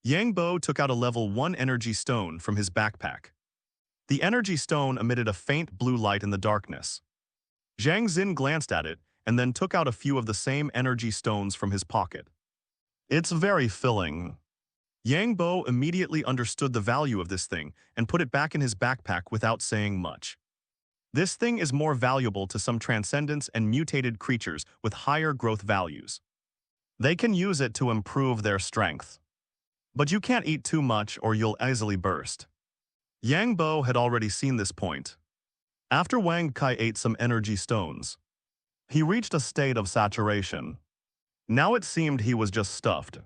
Yang Bo took out a level 1 energy stone from his backpack. The energy stone emitted a faint blue light in the darkness. Zhang Xin glanced at it and then took out a few of the same energy stones from his pocket. "It's very filling." Yang Bo immediately understood the value of this thing and put it back in his backpack without saying much. This thing is more valuable to some transcendents and mutated creatures with higher growth values. They can use it to improve their strength. But you can't eat too much or you'll easily burst. Yang Bo had already seen this point. After Wang Kai ate some energy stones, he reached a state of saturation. Now it seemed he was just stuffed.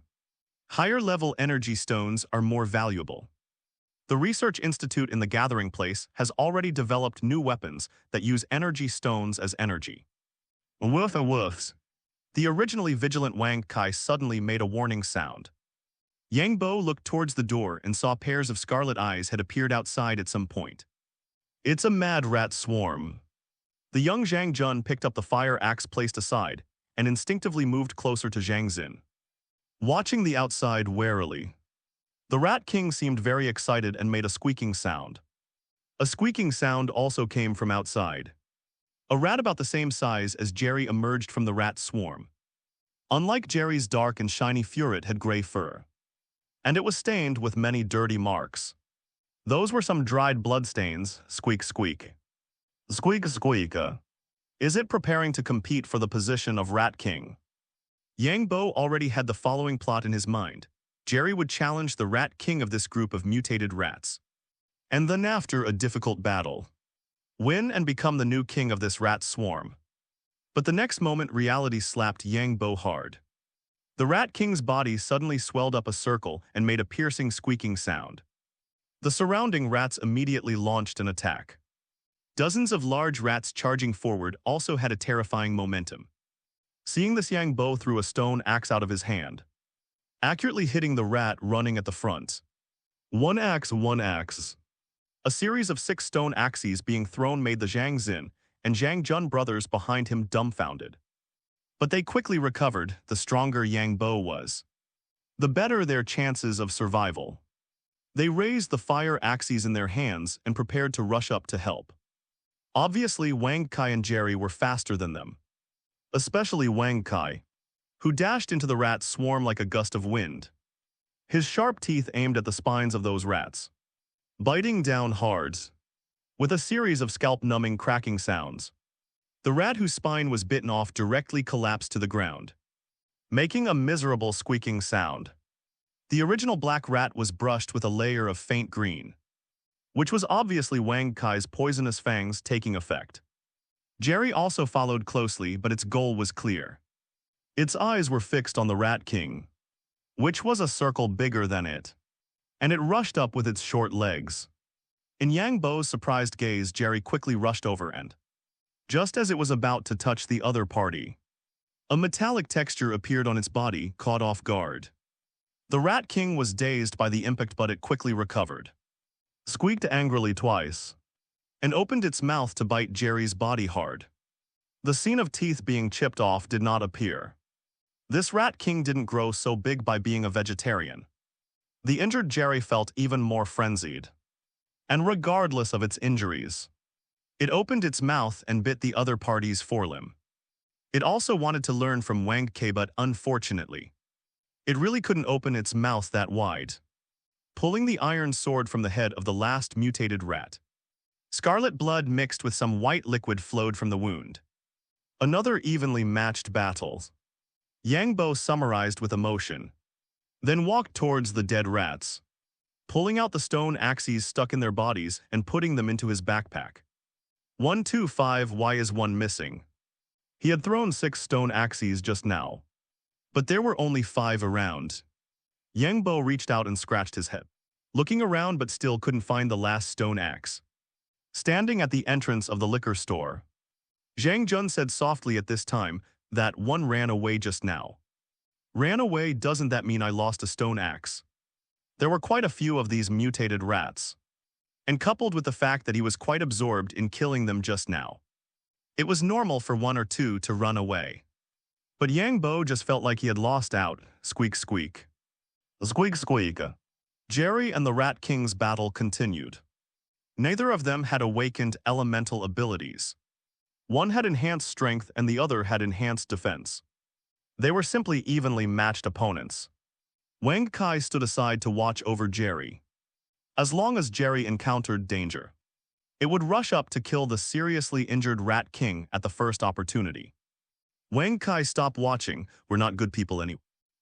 Higher-level energy stones are more valuable. The Research Institute in the Gathering Place has already developed new weapons that use energy stones as energy. Woof a woofs. The originally vigilant Wang Kai suddenly made a warning sound. Yang Bo looked towards the door and saw pairs of scarlet eyes had appeared outside at some point. "It's a mad rat swarm." The young Zhang Jun picked up the fire axe placed aside and instinctively moved closer to Zhang Xin, watching the outside warily. The Rat King seemed very excited and made a squeaking sound. A squeaking sound also came from outside. A rat about the same size as Jerry emerged from the rat swarm. Unlike Jerry's dark and shiny fur, it had gray fur, and it was stained with many dirty marks. Those were some dried bloodstains. Squeak, squeak. Squeak, squeak. Is it preparing to compete for the position of Rat King? Yang Bo already had the following plot in his mind. Jerry would challenge the Rat King of this group of mutated rats, and then after a difficult battle, win and become the new king of this rat swarm. But the next moment reality slapped Yang Bo hard. The Rat King's body suddenly swelled up a circle and made a piercing squeaking sound. The surrounding rats immediately launched an attack. Dozens of large rats charging forward also had a terrifying momentum. Seeing this, Yang Bo threw a stone axe out of his hand, accurately hitting the rat running at the front. One axe, one axe. A series of 6 stone axes being thrown made the Zhang Xin and Zhang Jun brothers behind him dumbfounded. But they quickly recovered. The stronger Yang Bo was, the better their chances of survival. They raised the fire axes in their hands and prepared to rush up to help. Obviously, Wang Kai and Jerry were faster than them, especially Wang Kai. who dashed into the rat's swarm like a gust of wind. His sharp teeth aimed at the spines of those rats, biting down hard, with a series of scalp-numbing cracking sounds. The rat whose spine was bitten off directly collapsed to the ground, making a miserable squeaking sound. The original black rat was brushed with a layer of faint green, which was obviously Wang Kai's poisonous fangs taking effect. Jerry also followed closely, but its goal was clear. Its eyes were fixed on the Rat King, which was a circle bigger than it, and it rushed up with its short legs. In Yang Bo's surprised gaze, Jerry quickly rushed over and, just as it was about to touch the other party, a metallic texture appeared on its body, caught off guard. The Rat King was dazed by the impact, but it quickly recovered, squeaked angrily twice, and opened its mouth to bite Jerry's body hard. The scene of teeth being chipped off did not appear. This Rat King didn't grow so big by being a vegetarian. The injured Jerry felt even more frenzied. And regardless of its injuries, it opened its mouth and bit the other party's forelimb. It also wanted to learn from Wang Kai, but unfortunately, it really couldn't open its mouth that wide. Pulling the iron sword from the head of the last mutated rat, scarlet blood mixed with some white liquid flowed from the wound. Another evenly matched battle. Yang Bo summarized with emotion, then walked towards the dead rats, pulling out the stone axes stuck in their bodies and putting them into his backpack. 125, why is one missing? He had thrown 6 stone axes just now, but there were only 5 around. Yang Bo reached out and scratched his head, looking around but still couldn't find the last stone axe. Standing at the entrance of the liquor store, Zhang Jun said softly at this time that one ran away just now. Ran away? Doesn't that mean I lost a stone axe? There were quite a few of these mutated rats, and coupled with the fact that he was quite absorbed in killing them just now, it was normal for 1 or 2 to run away. But Yang Bo just felt like he had lost out. Squeak, squeak. Squeak, squeak. Jerry and the Rat King's battle continued. Neither of them had awakened elemental abilities. One had enhanced strength and the other had enhanced defense. They were simply evenly matched opponents. Wang Kai stood aside to watch over Jerry. As long as Jerry encountered danger, it would rush up to kill the seriously injured Rat King at the first opportunity. Wang Kai, stop watching, we're not good people anyway.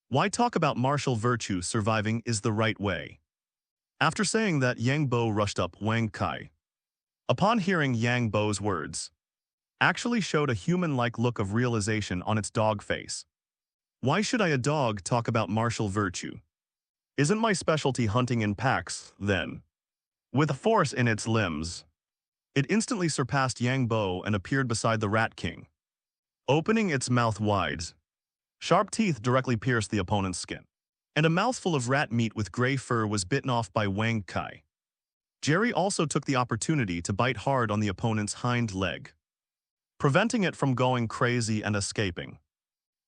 Why talk about martial virtue? Surviving is the right way. After saying that, Yang Bo rushed up Wang Kai. Upon hearing Yang Bo's words, actually showed a human-like look of realization on its dog face. Why should a dog talk about martial virtue? Isn't my specialty hunting in packs, then? With force in its limbs, it instantly surpassed Yang Bo and appeared beside the Rat King. Opening its mouth wide, sharp teeth directly pierced the opponent's skin, and a mouthful of rat meat with gray fur was bitten off by Wang Kai. Jerry also took the opportunity to bite hard on the opponent's hind leg, preventing it from going crazy and escaping.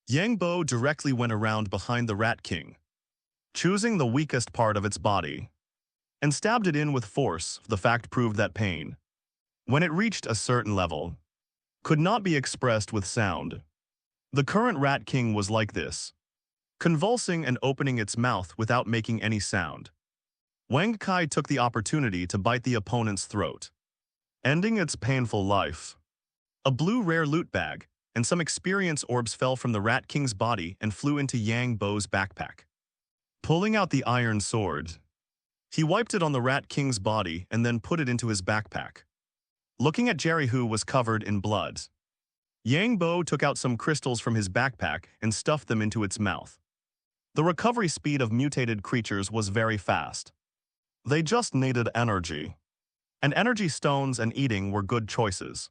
Yang Bo directly went around behind the Rat King, choosing the weakest part of its body, and stabbed it in with force. The fact proved that pain, when it reached a certain level, could not be expressed with sound. The current Rat King was like this, convulsing and opening its mouth without making any sound. Wang Kai took the opportunity to bite the opponent's throat, ending its painful life. A blue rare loot bag and some experience orbs fell from the Rat King's body and flew into Yang Bo's backpack. Pulling out the iron sword, he wiped it on the Rat King's body and then put it into his backpack. Looking at Jerry, who was covered in blood, Yang Bo took out some crystals from his backpack and stuffed them into its mouth. The recovery speed of mutated creatures was very fast. They just needed energy, and energy stones and eating were good choices.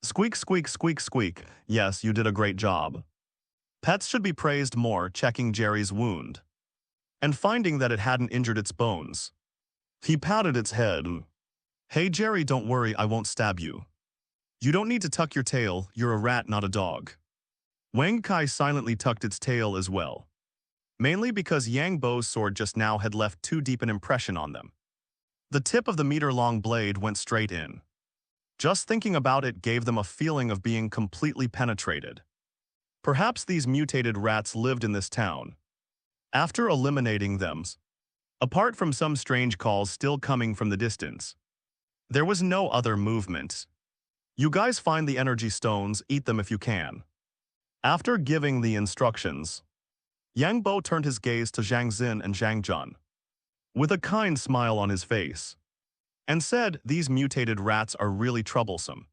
Squeak, squeak, squeak, squeak. Yes, you did a great job. Pets should be praised more. Checking Jerry's wound and finding that it hadn't injured its bones, he patted its head. Hey Jerry, don't worry, I won't stab you. You don't need to tuck your tail, you're a rat, not a dog. Wang Kai silently tucked its tail as well, mainly because Yang Bo's sword just now had left too deep an impression on them. The tip of the meter-long blade went straight in. Just thinking about it gave them a feeling of being completely penetrated. Perhaps these mutated rats lived in this town. After eliminating them, apart from some strange calls still coming from the distance, there was no other movement. You guys find the energy stones, eat them if you can. After giving the instructions, Yang Bo turned his gaze to Zhang Xin and Zhang Jun, with a kind smile on his face, and said, "These mutated rats are really troublesome.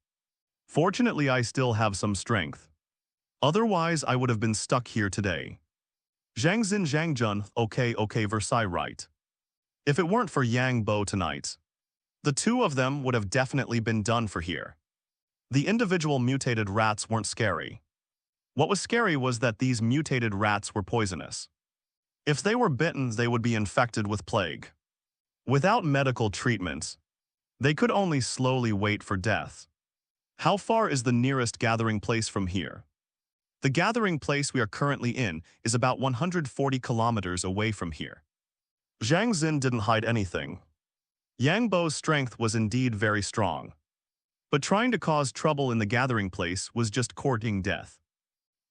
Fortunately, I still have some strength. Otherwise, I would have been stuck here today." Zhang Xin, Zhang Jun, okay, Versailles right. If it weren't for Yang Bo tonight, the two of them would have definitely been done for here. The individual mutated rats weren't scary. What was scary was that these mutated rats were poisonous. If they were bitten, they would be infected with plague. Without medical treatment, they could only slowly wait for death. How far is the nearest gathering place from here? The gathering place we are currently in is about 140 kilometers away from here. Zhang Xin didn't hide anything. Yang Bo's strength was indeed very strong. But trying to cause trouble in the gathering place was just courting death.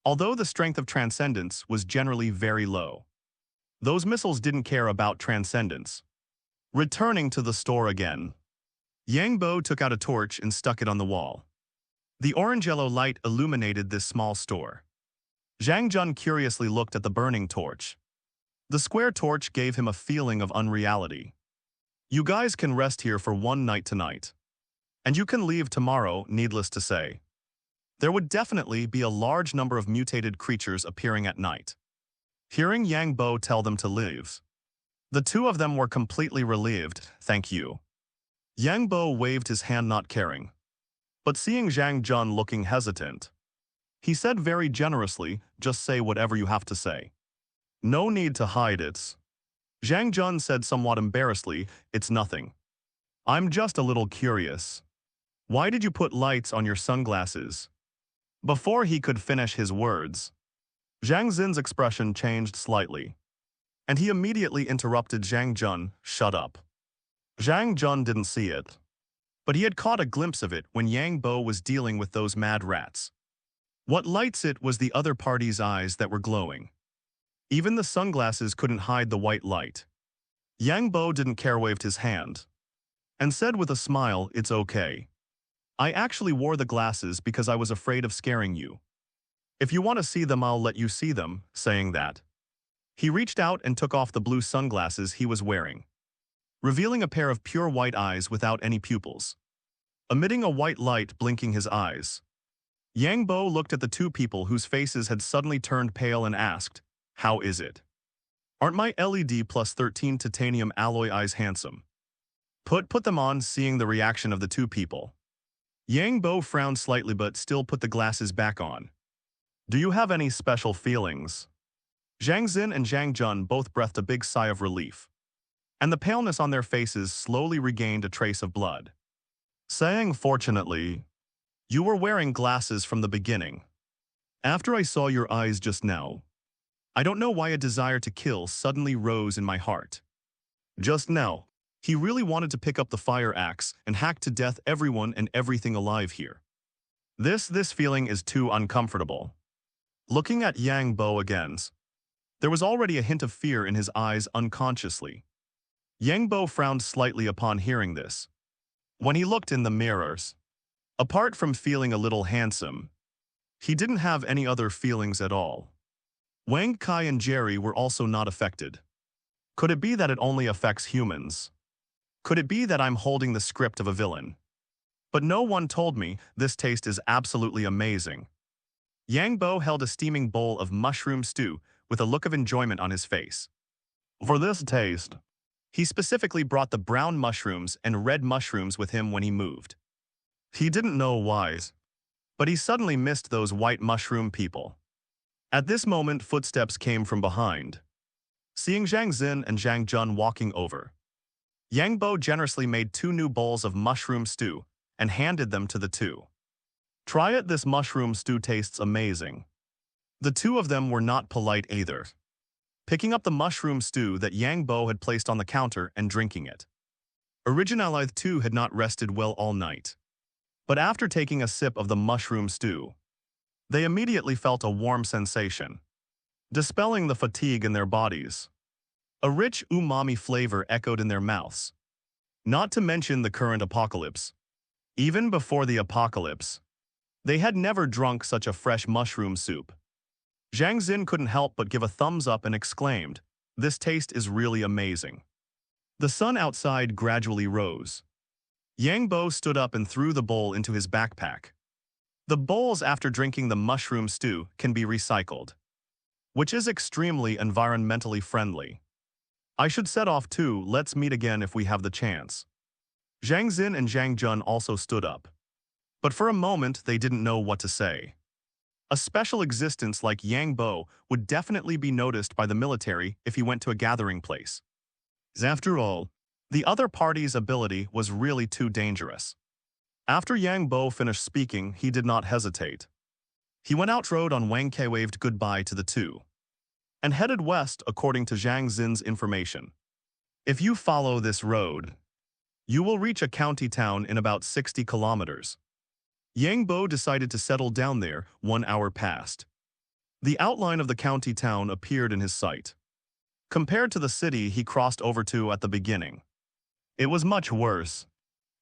Although the strength of transcendence was generally very low, those missiles didn't care about transcendence. Returning to the store again, Yang Bo took out a torch and stuck it on the wall. The orange-yellow light illuminated this small store. Zhang Jun curiously looked at the burning torch. The square torch gave him a feeling of unreality. You guys can rest here for one night tonight. And you can leave tomorrow, needless to say. There would definitely be a large number of mutated creatures appearing at night. Hearing Yang Bo tell them to leave, the two of them were completely relieved. Thank you. Yang Bo waved his hand, not caring. But seeing Zhang Jun looking hesitant, he said very generously, "Just say whatever you have to say. No need to hide it." Zhang Jun said somewhat embarrassedly, "It's nothing. I'm just a little curious. Why did you put lights on your sunglasses?" Before he could finish his words, Zhang Xin's expression changed slightly, and he immediately interrupted Zhang Jun, "Shut up." Zhang Jun didn't see it, but he had caught a glimpse of it when Yang Bo was dealing with those mad rats. What lights it was the other party's eyes that were glowing. Even the sunglasses couldn't hide the white light. Yang Bo didn't care, waved his hand, and said with a smile, "It's okay. I actually wore the glasses because I was afraid of scaring you. If you want to see them, I'll let you see them." Saying that, he reached out and took off the blue sunglasses he was wearing, revealing a pair of pure white eyes without any pupils, emitting a white light blinking his eyes. Yang Bo looked at the two people whose faces had suddenly turned pale and asked, "How is it? Aren't my LED plus 13 titanium alloy eyes handsome?" Put them on." Seeing the reaction of the two people, Yang Bo frowned slightly but still put the glasses back on. "Do you have any special feelings?" Zhang Xin and Zhang Jun both breathed a big sigh of relief, and the paleness on their faces slowly regained a trace of blood, saying, "Fortunately, you were wearing glasses from the beginning. After I saw your eyes just now, I don't know why a desire to kill suddenly rose in my heart. Just now, he really wanted to pick up the fire axe and hack to death everyone and everything alive here. This feeling is too uncomfortable." Looking at Yang Bo again, there was already a hint of fear in his eyes unconsciously. Yang Bo frowned slightly upon hearing this. When he looked in the mirrors, apart from feeling a little handsome, he didn't have any other feelings at all. Wang Kai and Jerry were also not affected. Could it be that it only affects humans? Could it be that I'm holding the script of a villain? But no one told me. This taste is absolutely amazing. Yang Bo held a steaming bowl of mushroom stew with a look of enjoyment on his face. For this taste, he specifically brought the brown mushrooms and red mushrooms with him when he moved. He didn't know why, but he suddenly missed those white mushroom people. At this moment, footsteps came from behind. Seeing Zhang Xin and Zhang Jun walking over, Yang Bo generously made 2 new bowls of mushroom stew and handed them to the two. "Try it, this mushroom stew tastes amazing." The two of them were not polite either, picking up the mushroom stew that Yang Bo had placed on the counter and drinking it. Originalith too had not rested well all night, but after taking a sip of the mushroom stew, They immediately felt a warm sensation, dispelling the fatigue in their bodies. A rich umami flavor echoed in their mouths. Not to mention the current apocalypse. Even before the apocalypse, they had never drunk such a fresh mushroom soup. Zhang Xin couldn't help but give a thumbs up and exclaimed, "This taste is really amazing." The sun outside gradually rose. Yang Bo stood up and threw the bowl into his backpack. The bowls after drinking the mushroom stew can be recycled, which is extremely environmentally friendly. I should set off too, let's meet again if we have the chance. Zhang Xin and Zhang Jun also stood up. But for a moment they didn't know what to say. A special existence like Yang Bo would definitely be noticed by the military if he went to a gathering place. After all, the other party's ability was really too dangerous. After Yang Bo finished speaking, he did not hesitate. He went out road on Wang Ke, waved goodbye to the two, and headed west according to Zhang Xin's information. If you follow this road, you will reach a county town in about 60 kilometers. Yang Bo decided to settle down there. 1 hour passed. The outline of the county town appeared in his sight. Compared to the city he crossed over to at the beginning, it was much worse,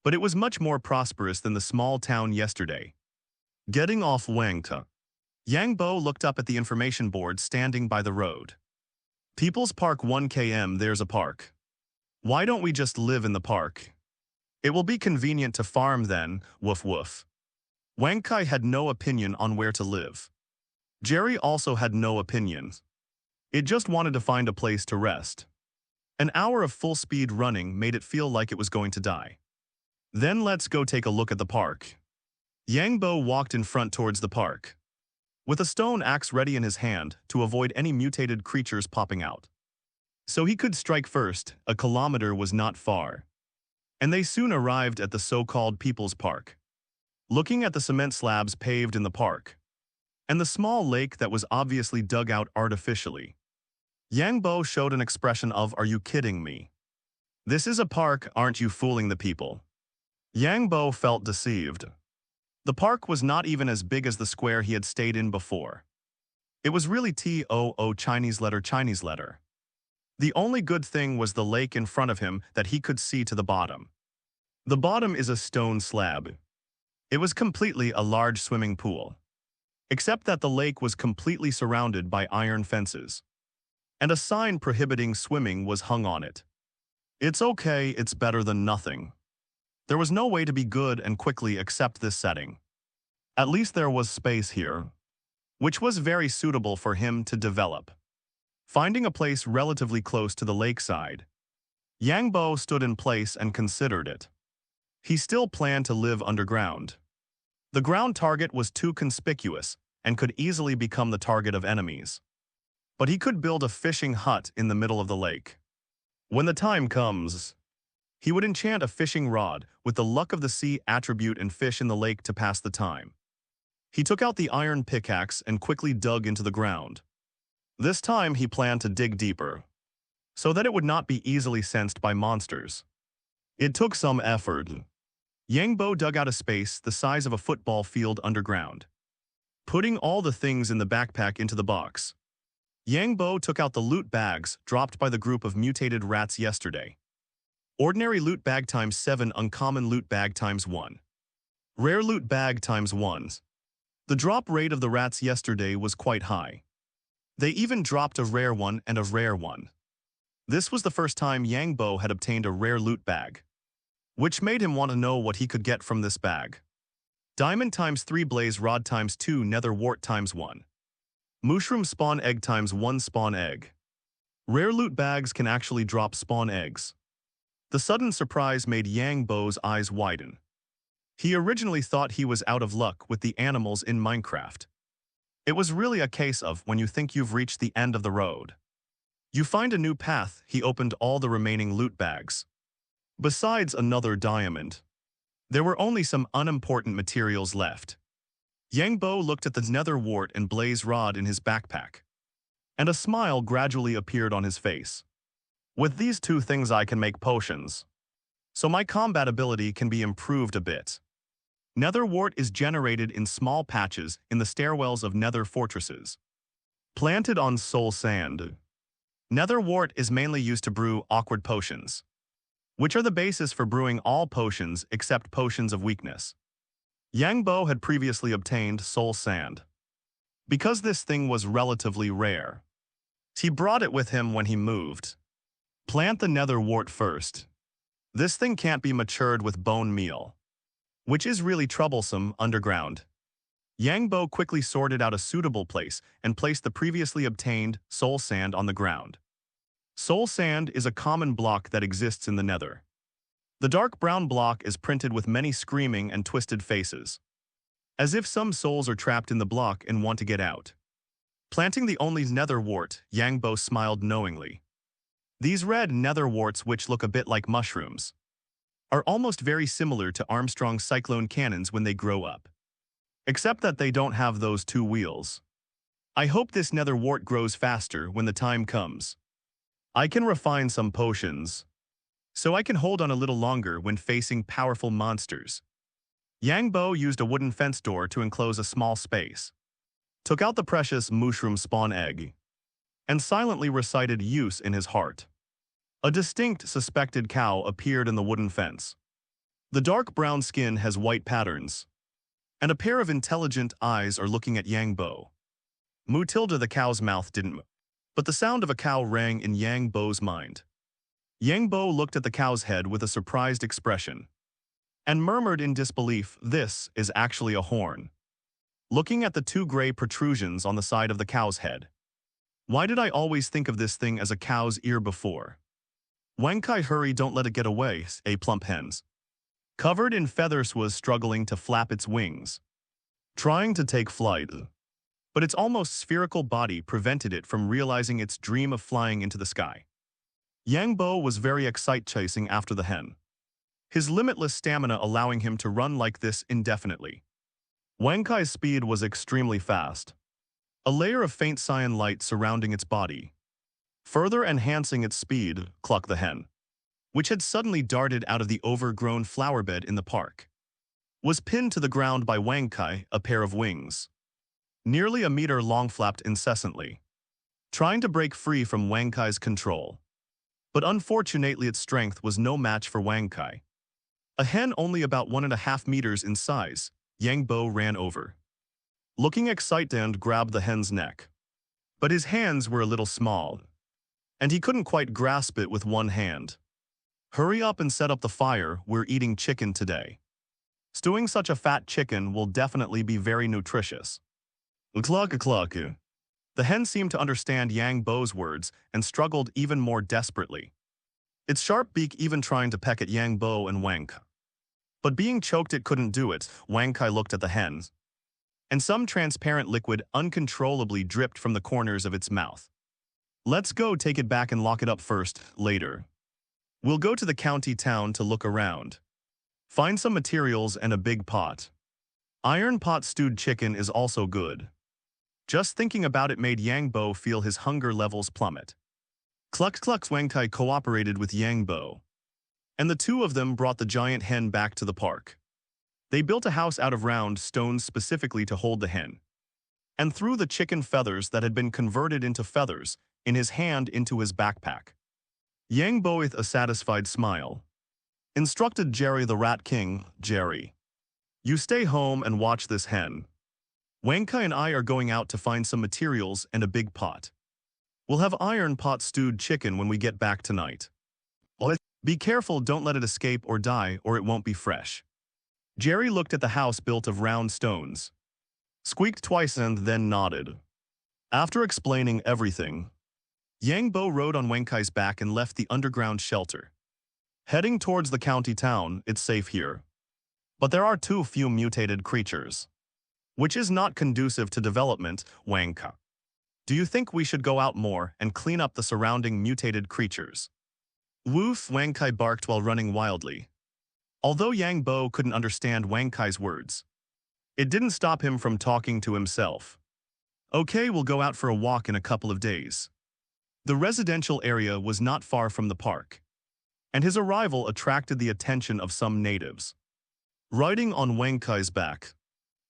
but it was much more prosperous than the small town yesterday. Getting off Wangta, Yang Bo looked up at the information board standing by the road. People's Park 1 km, there's a park. Why don't we just live in the park? It will be convenient to farm then, woof woof. Wang Kai had no opinion on where to live. Jerry also had no opinion. It just wanted to find a place to rest. An hour of full-speed running made it feel like it was going to die. Then let's go take a look at the park. Yang Bo walked in front towards the park, with a stone axe ready in his hand to avoid any mutated creatures popping out. So he could strike first. A kilometer was not far, and they soon arrived at the so-called People's Park. Looking at the cement slabs paved in the park, and the small lake that was obviously dug out artificially, Yang Bo showed an expression of, "Are you kidding me? This is a park, aren't you fooling the people?" Yang Bo felt deceived. The park was not even as big as the square he had stayed in before. It was really TOO Chinese letter. The only good thing was the lake in front of him that he could see to the bottom. The bottom is a stone slab. It was completely a large swimming pool, except that the lake was completely surrounded by iron fences, and a sign prohibiting swimming was hung on it. It's okay, it's better than nothing. There was no way to be good and quickly accept this setting. At least there was space here, which was very suitable for him to develop. Finding a place relatively close to the lakeside, Yang Bo stood in place and considered it. He still planned to live underground. The ground target was too conspicuous and could easily become the target of enemies. But he could build a fishing hut in the middle of the lake. When the time comes, he would enchant a fishing rod with the luck of the sea attribute and fish in the lake to pass the time. He took out the iron pickaxe and quickly dug into the ground. This time he planned to dig deeper, so that it would not be easily sensed by monsters. It took some effort. Yang Bo dug out a space the size of a football field underground. Putting all the things in the backpack into the box, Yang Bo took out the loot bags dropped by the group of mutated rats yesterday. Ordinary loot bag times 7, uncommon loot bag times 1. Rare loot bag times 1. The drop rate of the rats yesterday was quite high. They even dropped a rare one and a rare one. This was the first time Yang Bo had obtained a rare loot bag, which made him want to know what he could get from this bag. Diamond times 3, blaze rod times 2, nether wart times 1. Mushroom spawn egg times 1, spawn egg. Rare loot bags can actually drop spawn eggs. The sudden surprise made Yang Bo's eyes widen. He originally thought he was out of luck with the animals in Minecraft. It was really a case of when you think you've reached the end of the road, you find a new path. He opened all the remaining loot bags. Besides another diamond, there were only some unimportant materials left. Yang Bo looked at the nether wart and blaze rod in his backpack, and a smile gradually appeared on his face. With these two things I can make potions, so my combat ability can be improved a bit. Nether wart is generated in small patches in the stairwells of nether fortresses. Planted on soul sand. Nether wart is mainly used to brew awkward potions, which are the basis for brewing all potions except potions of weakness. Yangbo had previously obtained soul sand. Because this thing was relatively rare, he brought it with him when he moved. Plant the nether wart first. This thing can't be matured with bone meal, which is really troublesome underground. Yangbo quickly sorted out a suitable place and placed the previously obtained soul sand on the ground. Soul sand is a common block that exists in the nether. The dark brown block is printed with many screaming and twisted faces, as if some souls are trapped in the block and want to get out. Planting the only nether wart, Yangbo smiled knowingly. These red nether warts, which look a bit like mushrooms, are almost very similar to Armstrong cyclone cannons when they grow up, except that they don't have those two wheels. I hope this nether wart grows faster when the time comes. I can refine some potions, so I can hold on a little longer when facing powerful monsters. Yangbo used a wooden fence door to enclose a small space, took out the precious mushroom spawn egg, and silently recited use in his heart. A distinct suspected cow appeared in the wooden fence. The dark brown skin has white patterns, and a pair of intelligent eyes are looking at Yangbo. Mutilda the cow's mouth didn't move, but the sound of a cow rang in Yangbo's mind. Yangbo looked at the cow's head with a surprised expression, and murmured in disbelief, "This is actually a horn." Looking at the two gray protrusions on the side of the cow's head. Why did I always think of this thing as a cow's ear before? Wankai, hurry, don't let it get away, a plump hens, covered in feathers, was struggling to flap its wings, trying to take flight. But its almost spherical body prevented it from realizing its dream of flying into the sky. Yangbo was very excited chasing after the hen, his limitless stamina allowing him to run like this indefinitely. Wankai's speed was extremely fast, a layer of faint cyan light surrounding its body, further enhancing its speed. Cluck the hen, which had suddenly darted out of the overgrown flower bed in the park, was pinned to the ground by Wankai, a pair of wings, nearly a meter long, flapped incessantly, trying to break free from Wankai's control. But unfortunately its strength was no match for Wankai. A hen only about 1.5 meters in size, Yangbo ran over, looking excited, and grabbed the hen's neck. But his hands were a little small, and he couldn't quite grasp it with one hand. Hurry up and set up the fire, we're eating chicken today. Stewing such a fat chicken will definitely be very nutritious. Cluck. The hen seemed to understand Yangbo's words and struggled even more desperately, its sharp beak even trying to peck at Yangbo and Wankai. But being choked, it couldn't do it. Wankai looked at the hen, and some transparent liquid uncontrollably dripped from the corners of its mouth. Let's go take it back and lock it up first, later. We'll go to the county town to look around. Find some materials and a big pot. Iron pot stewed chicken is also good. Just thinking about it made Yangbo feel his hunger levels plummet. Cluck. Wankai cooperated with Yangbo, and the two of them brought the giant hen back to the park. They built a house out of round stones specifically to hold the hen, and threw the chicken feathers that had been converted into feathers in his hand into his backpack. Yangbo, with a satisfied smile, instructed Jerry the Rat King, "Jerry, you stay home and watch this hen. Wankai and I are going out to find some materials and a big pot. We'll have iron pot stewed chicken when we get back tonight. Be careful, don't let it escape or die, or it won't be fresh." Jerry looked at the house built of round stones, squeaked twice, and then nodded. After explaining everything, Yangbo rode on Wankai's back and left the underground shelter. Heading towards the county town, it's safe here. But there are too few mutated creatures, which is not conducive to development, Wankai. Do you think we should go out more and clean up the surrounding mutated creatures? Woof, Wankai barked while running wildly. Although Yangbo couldn't understand Wankai's words, it didn't stop him from talking to himself. Okay, we'll go out for a walk in a couple of days. The residential area was not far from the park, and his arrival attracted the attention of some natives. Riding on Wang Kai's back,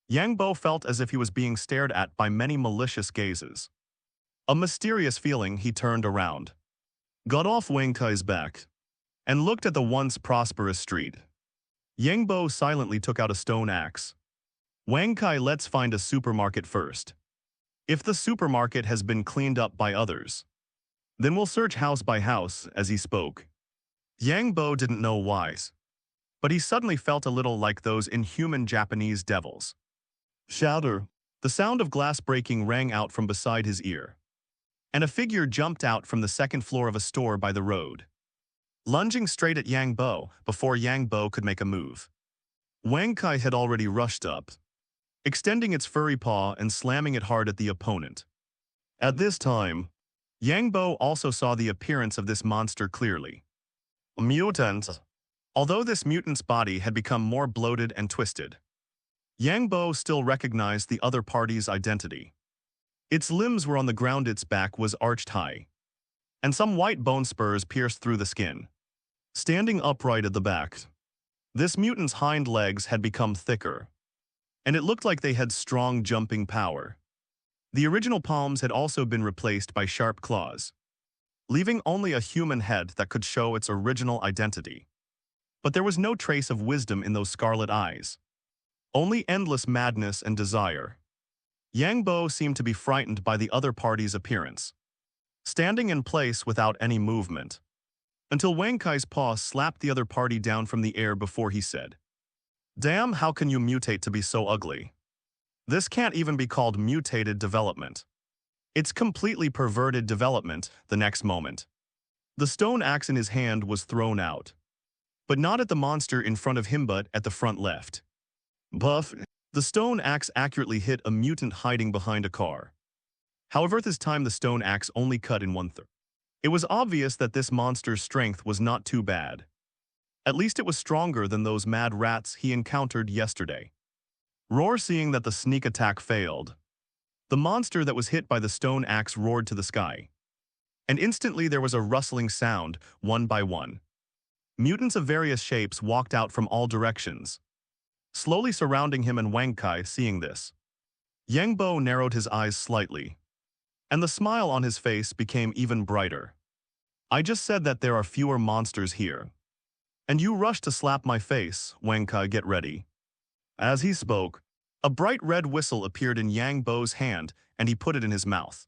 Yang Bo felt as if he was being stared at by many malicious gazes. A mysterious feeling, he turned around, got off Wang Kai's back, and looked at the once prosperous street. Yang Bo silently took out a stone axe. Wang Kai, let's find a supermarket first. If the supermarket has been cleaned up by others, then we'll search house by house. As he spoke, Yang Bo didn't know why, but he suddenly felt a little like those inhuman Japanese devils. Shatter! The sound of glass breaking rang out from beside his ear, and a figure jumped out from the second floor of a store by the road, lunging straight at Yang Bo before Yang Bo could make a move. Wang Kai had already rushed up, extending its furry paw and slamming it hard at the opponent. At this time, Yang Bo also saw the appearance of this monster clearly. A mutant. Although this mutant's body had become more bloated and twisted, Yang Bo still recognized the other party's identity. Its limbs were on the ground, its back was arched high, and some white bone spurs pierced through the skin. Standing upright at the back, this mutant's hind legs had become thicker, and it looked like they had strong jumping power. The original palms had also been replaced by sharp claws, leaving only a human head that could show its original identity. But there was no trace of wisdom in those scarlet eyes, only endless madness and desire. Yang Bo seemed to be frightened by the other party's appearance, standing in place without any movement, until Wang Kai's paw slapped the other party down from the air before he said, "Damn, how can you mutate to be so ugly? This can't even be called mutated development. It's completely perverted development." The next moment, the stone axe in his hand was thrown out, but not at the monster in front of him but at the front left. Buff! The stone axe accurately hit a mutant hiding behind a car. However, this time the stone axe only cut in 1/3. It was obvious that this monster's strength was not too bad. At least it was stronger than those mad rats he encountered yesterday. Roar! Seeing that the sneak attack failed, the monster that was hit by the stone axe roared to the sky, and instantly there was a rustling sound. One by one, mutants of various shapes walked out from all directions, slowly surrounding him and Wang Kai. Seeing this, Yang Bo narrowed his eyes slightly, and the smile on his face became even brighter. "I just said that there are fewer monsters here, and you rushed to slap my face, Wang Kai, get ready." As he spoke, a bright red whistle appeared in Yang Bo's hand, and he put it in his mouth.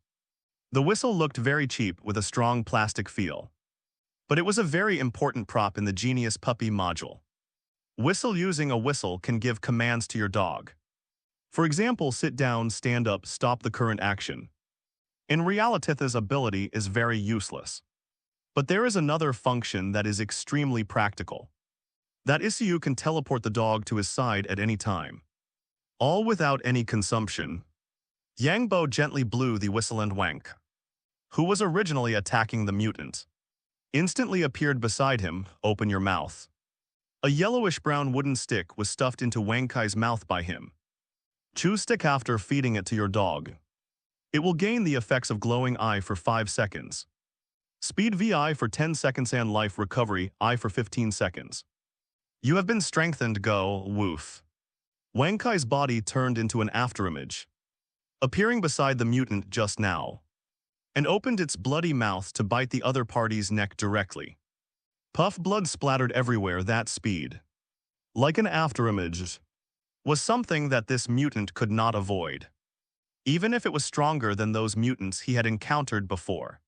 The whistle looked very cheap with a strong plastic feel, but it was a very important prop in the Genius Puppy module. Whistle: using a whistle can give commands to your dog. For example, sit down, stand up, stop the current action. In reality, this ability is very useless. But there is another function that is extremely practical. That is, you can teleport the dog to his side at any time, all without any consumption. Yang Bo gently blew the whistle, and Wang, who was originally attacking the mutant, instantly appeared beside him. "Open your mouth." A yellowish-brown wooden stick was stuffed into Wang Kai's mouth by him. "Chew stick after feeding it to your dog. It will gain the effects of glowing eye for 5 seconds. Speed VI for 10 seconds and life recovery I for 15 seconds. You have been strengthened, go." Woof. Wang Kai's body turned into an afterimage, appearing beside the mutant just now, and opened its bloody mouth to bite the other party's neck directly. Puff! Blood splattered everywhere. That speed, like an afterimage, was something that this mutant could not avoid, even if it was stronger than those mutants he had encountered before.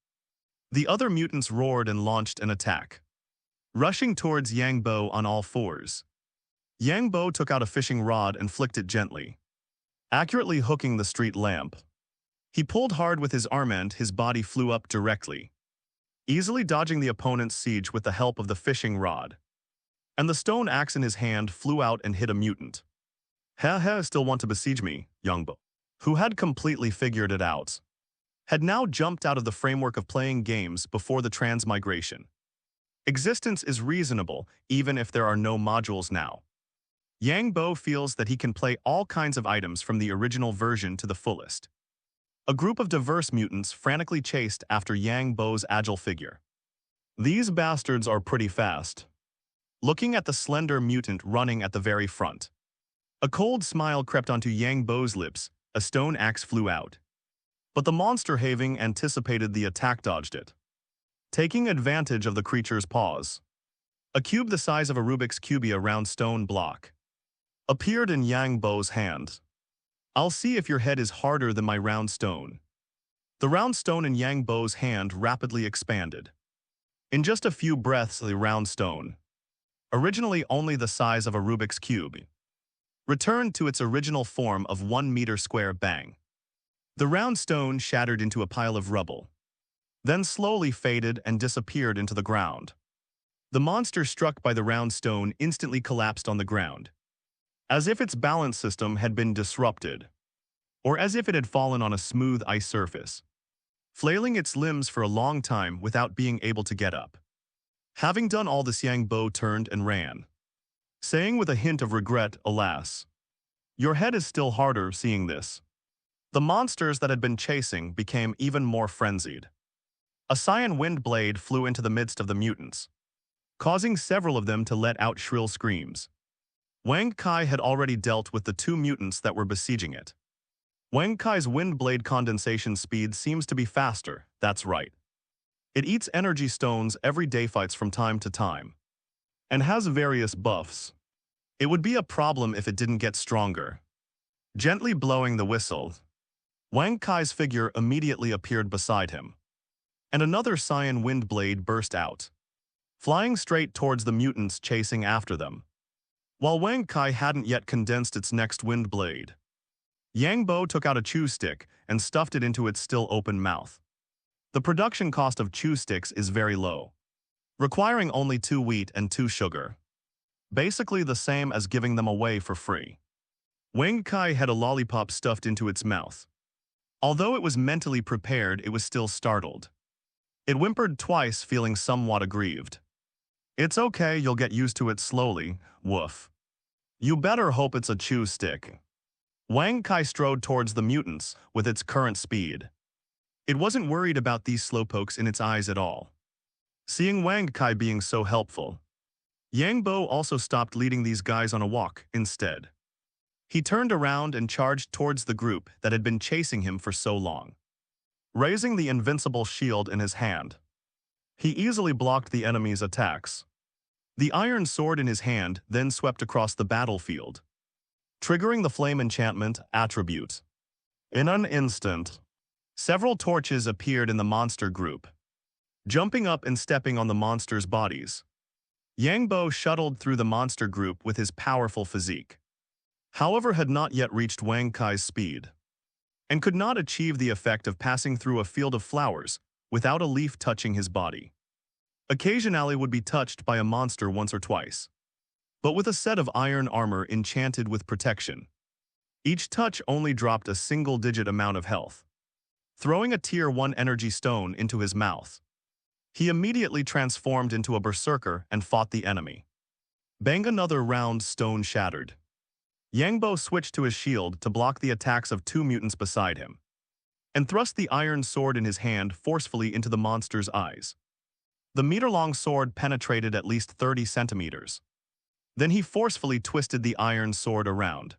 The other mutants roared and launched an attack, rushing towards Yang Bo on all fours. Yang Bo took out a fishing rod and flicked it gently, accurately hooking the street lamp. He pulled hard with his arm and his body flew up directly, easily dodging the opponent's siege with the help of the fishing rod. And the stone axe in his hand flew out and hit a mutant. "Ha, still want to besiege me?" Yang Bo, who had completely figured it out, had now jumped out of the framework of playing games before the transmigration. Existence is reasonable, even if there are no modules now. Yang Bo feels that he can play all kinds of items from the original version to the fullest. A group of diverse mutants frantically chased after Yang Bo's agile figure. "These bastards are pretty fast. looking at the slender mutant running at the very front. A cold smile crept onto Yang Bo's lips, a stone axe flew out. But the monster having anticipated the attack dodged it. Taking advantage of the creature's pause, a cube the size of a Rubik's Cube, a round stone block, appeared in Yang Bo's hand. I'll see if your head is harder than my round stone. The round stone in Yang Bo's hand rapidly expanded. In just a few breaths, the round stone, originally only the size of a Rubik's Cube, returned to its original form of 1 meter square. Bang. The round stone shattered into a pile of rubble, then slowly faded and disappeared into the ground. The monster struck by the round stone instantly collapsed on the ground, as if its balance system had been disrupted, or as if it had fallen on a smooth ice surface, flailing its limbs for a long time without being able to get up. Having done all this, Yang Bo turned and ran, saying with a hint of regret, "Alas, your head is still harder." Seeing this, the monsters that had been chasing became even more frenzied. A cyan wind blade flew into the midst of the mutants, causing several of them to let out shrill screams. Wang Kai had already dealt with the 2 mutants that were besieging it. Wang Kai's wind blade condensation speed seems to be faster, that's right. It eats energy stones every day, fights from time to time, and has various buffs. It would be a problem if it didn't get stronger. Gently blowing the whistle, Wang Kai's figure immediately appeared beside him, and another cyan wind blade burst out, flying straight towards the mutants chasing after them. While Wang Kai hadn't yet condensed its next wind blade, Yang Bo took out a chew stick and stuffed it into its still open mouth. The production cost of chew sticks is very low, requiring only 2 wheat and 2 sugar. Basically the same as giving them away for free. Wang Kai had a lollipop stuffed into its mouth. Although it was mentally prepared, it was still startled. It whimpered twice, feeling somewhat aggrieved. "It's okay, you'll get used to it slowly, woof. You better hope it's a chew stick." Wang Kai strode towards the mutants with its current speed. It wasn't worried about these slowpokes in its eyes at all. Seeing Wang Kai being so helpful, Yang Bo also stopped leading these guys on a walk instead. He turned around and charged towards the group that had been chasing him for so long. Raising the invincible shield in his hand, he easily blocked the enemy's attacks. The iron sword in his hand then swept across the battlefield, triggering the flame enchantment attribute. In an instant, several torches appeared in the monster group, jumping up and stepping on the monsters' bodies. Yang Bo shuttled through the monster group with his powerful physique, however had not yet reached Wang Kai's speed, and could not achieve the effect of passing through a field of flowers without a leaf touching his body. Occasionally would be touched by a monster once or twice, but with a set of iron armor enchanted with protection, each touch only dropped a single-digit amount of health. Throwing a Tier 1 energy stone into his mouth, he immediately transformed into a berserker and fought the enemy. Bang, another round stone shattered. Yang Bo switched to his shield to block the attacks of 2 mutants beside him, and thrust the iron sword in his hand forcefully into the monster's eyes. The meter-long sword penetrated at least 30 centimeters. Then he forcefully twisted the iron sword around.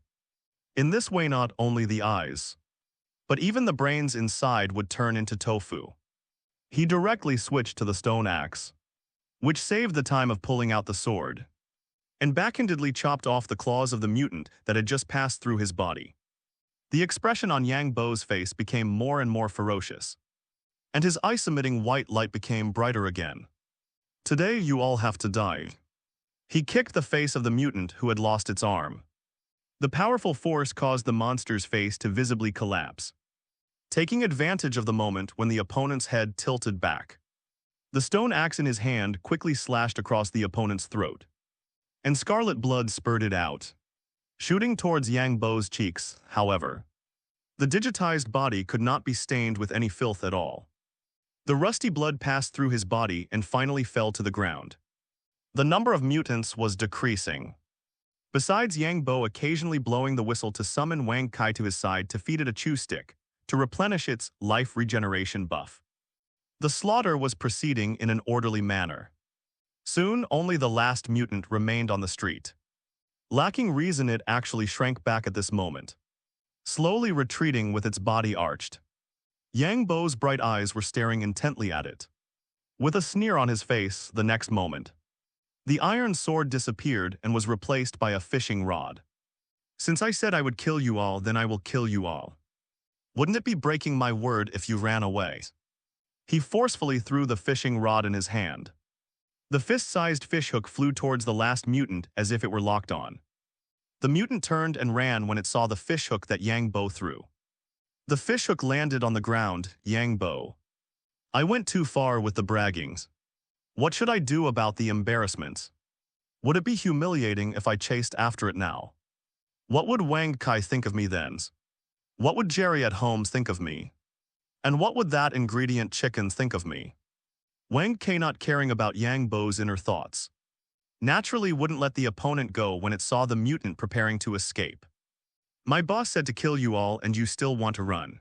In this way, not only the eyes, but even the brains inside would turn into tofu. He directly switched to the stone axe, which saved the time of pulling out the sword, and backhandedly chopped off the claws of the mutant that had just passed through his body. The expression on Yang Bo's face became more and more ferocious, and his ice-emitting white light became brighter again. "Today you all have to die." He kicked the face of the mutant who had lost its arm. The powerful force caused the monster's face to visibly collapse, taking advantage of the moment when the opponent's head tilted back. The stone axe in his hand quickly slashed across the opponent's throat, and scarlet blood spurted out, shooting towards Yang Bo's cheeks. However, the digitized body could not be stained with any filth at all. The rusty blood passed through his body and finally fell to the ground. The number of mutants was decreasing. Besides Yang Bo occasionally blowing the whistle to summon Wang Kai to his side to feed it a chew stick to replenish its life regeneration buff, the slaughter was proceeding in an orderly manner. Soon, only the last mutant remained on the street. Lacking reason, it actually shrank back at this moment, slowly retreating with its body arched. Yang Bo's bright eyes were staring intently at it, with a sneer on his face. The next moment, the iron sword disappeared and was replaced by a fishing rod. Since I said I would kill you all, then I will kill you all. Wouldn't it be breaking my word if you ran away? He forcefully threw the fishing rod in his hand. The fist-sized fishhook flew towards the last mutant as if it were locked on. The mutant turned and ran when it saw the fishhook that Yang Bo threw. The fishhook landed on the ground. Yang Bo, I went too far with the braggings. What should I do about the embarrassment? Would it be humiliating if I chased after it now? What would Wang Kai think of me then? What would Jerry at home think of me? And what would that ingredient chicken think of me? Wang Kai, not caring about Yang Bo's inner thoughts, naturally wouldn't let the opponent go when it saw the mutant preparing to escape. My boss said to kill you all and you still want to run.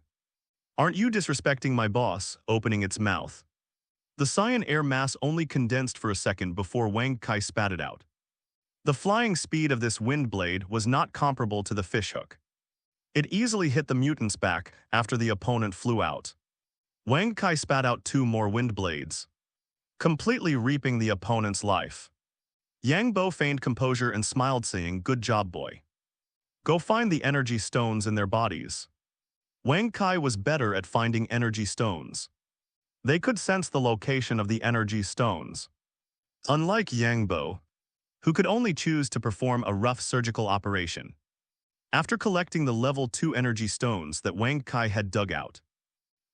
Aren't you disrespecting my boss? Opening its mouth, the cyan air mass only condensed for a second before Wang Kai spat it out. The flying speed of this wind blade was not comparable to the fishhook. It easily hit the mutant's back after the opponent flew out. Wang Kai spat out 2 more wind blades, completely reaping the opponent's life. Yang Bo feigned composure and smiled, saying, "Good job, boy. Go find the energy stones in their bodies." Wang Kai was better at finding energy stones. They could sense the location of the energy stones. Unlike Yang Bo, who could only choose to perform a rough surgical operation. After collecting the level 2 energy stones that Wang Kai had dug out,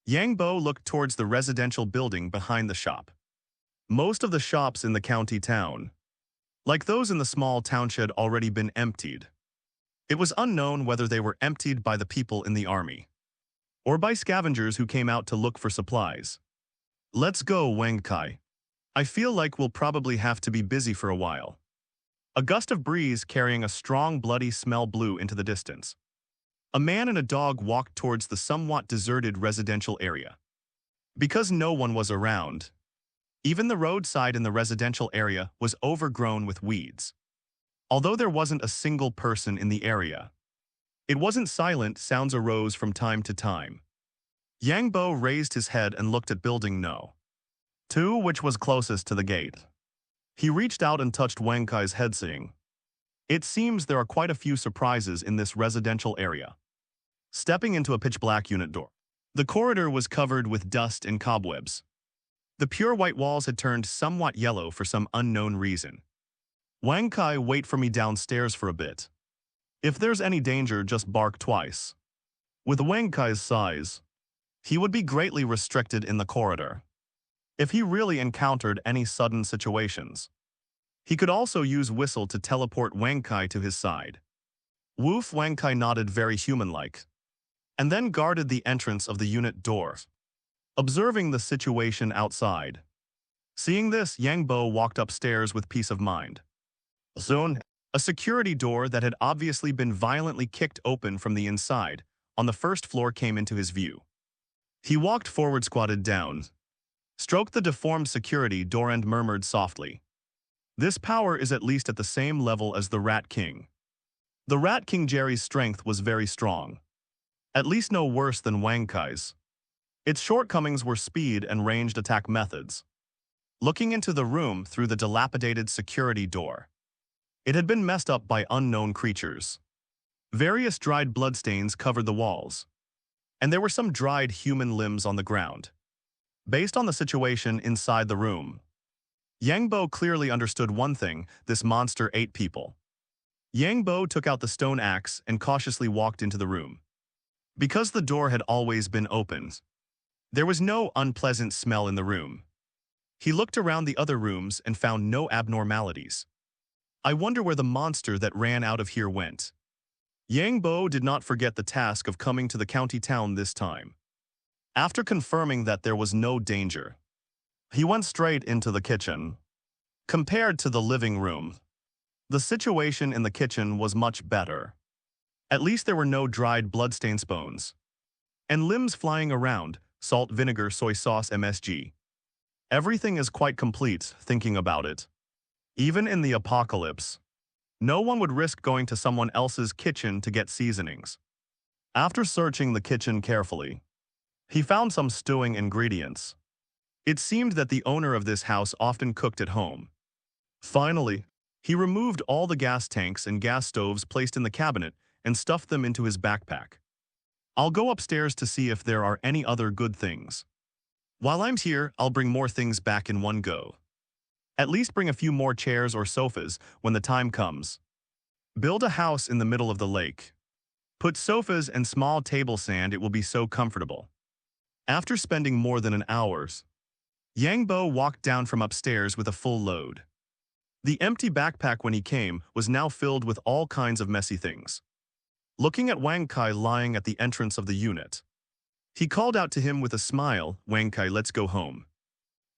Yang Bo looked towards the residential building behind the shop. Most of the shops in the county town, like those in the small town, had already been emptied. It was unknown whether they were emptied by the people in the army or by scavengers who came out to look for supplies. Let's go, Wang Kai. I feel like we'll probably have to be busy for a while. A gust of breeze carrying a strong bloody smell blew into the distance. A man and a dog walked towards the somewhat deserted residential area. Because no one was around, even the roadside in the residential area was overgrown with weeds. Although there wasn't a single person in the area, it wasn't silent. Sounds arose from time to time. Yang Bo raised his head and looked at building No. 2, which was closest to the gate. He reached out and touched Wang Kai's head, saying, "It seems there are quite a few surprises in this residential area." Stepping into a pitch-black unit door, the corridor was covered with dust and cobwebs. The pure white walls had turned somewhat yellow for some unknown reason. Wang Kai, wait for me downstairs for a bit. If there's any danger, just bark twice. With Wang Kai's size, he would be greatly restricted in the corridor. If he really encountered any sudden situations, he could also use whistle to teleport Wang Kai to his side. Woof. Wang Kai nodded, very human-like, and then guarded the entrance of the unit door, observing the situation outside. Seeing this, Yang Bo walked upstairs with peace of mind. Soon, a security door that had obviously been violently kicked open from the inside on the first floor came into his view. He walked forward, squatted down, stroked the deformed security door and murmured softly, "This power is at least at the same level as the Rat King." The Rat King Jerry's strength was very strong, at least no worse than Wang Kai's. Its shortcomings were speed and ranged attack methods. Looking into the room through the dilapidated security door, it had been messed up by unknown creatures. Various dried bloodstains covered the walls, and there were some dried human limbs on the ground. Based on the situation inside the room, Yang Bo clearly understood one thing: this monster ate people. Yang Bo took out the stone axe and cautiously walked into the room. Because the door had always been opened, there was no unpleasant smell in the room. He looked around the other rooms and found no abnormalities. I wonder where the monster that ran out of here went. Yang Bo did not forget the task of coming to the county town this time. After confirming that there was no danger, he went straight into the kitchen. Compared to the living room, the situation in the kitchen was much better. At least there were no dried bloodstained bones and limbs flying around. Salt, vinegar, soy sauce, MSG. Everything is quite complete, thinking about it. Even in the apocalypse, no one would risk going to someone else's kitchen to get seasonings. After searching the kitchen carefully, he found some stewing ingredients. It seemed that the owner of this house often cooked at home. Finally, he removed all the gas tanks and gas stoves placed in the cabinet and stuffed them into his backpack. I'll go upstairs to see if there are any other good things. While I'm here, I'll bring more things back in one go. At least bring a few more chairs or sofas when the time comes. Build a house in the middle of the lake. Put sofas and small table sand, it will be so comfortable. After spending more than an hour, Yang Bo walked down from upstairs with a full load. The empty backpack when he came was now filled with all kinds of messy things. Looking at Wang Kai lying at the entrance of the unit, he called out to him with a smile, "Wang Kai, let's go home."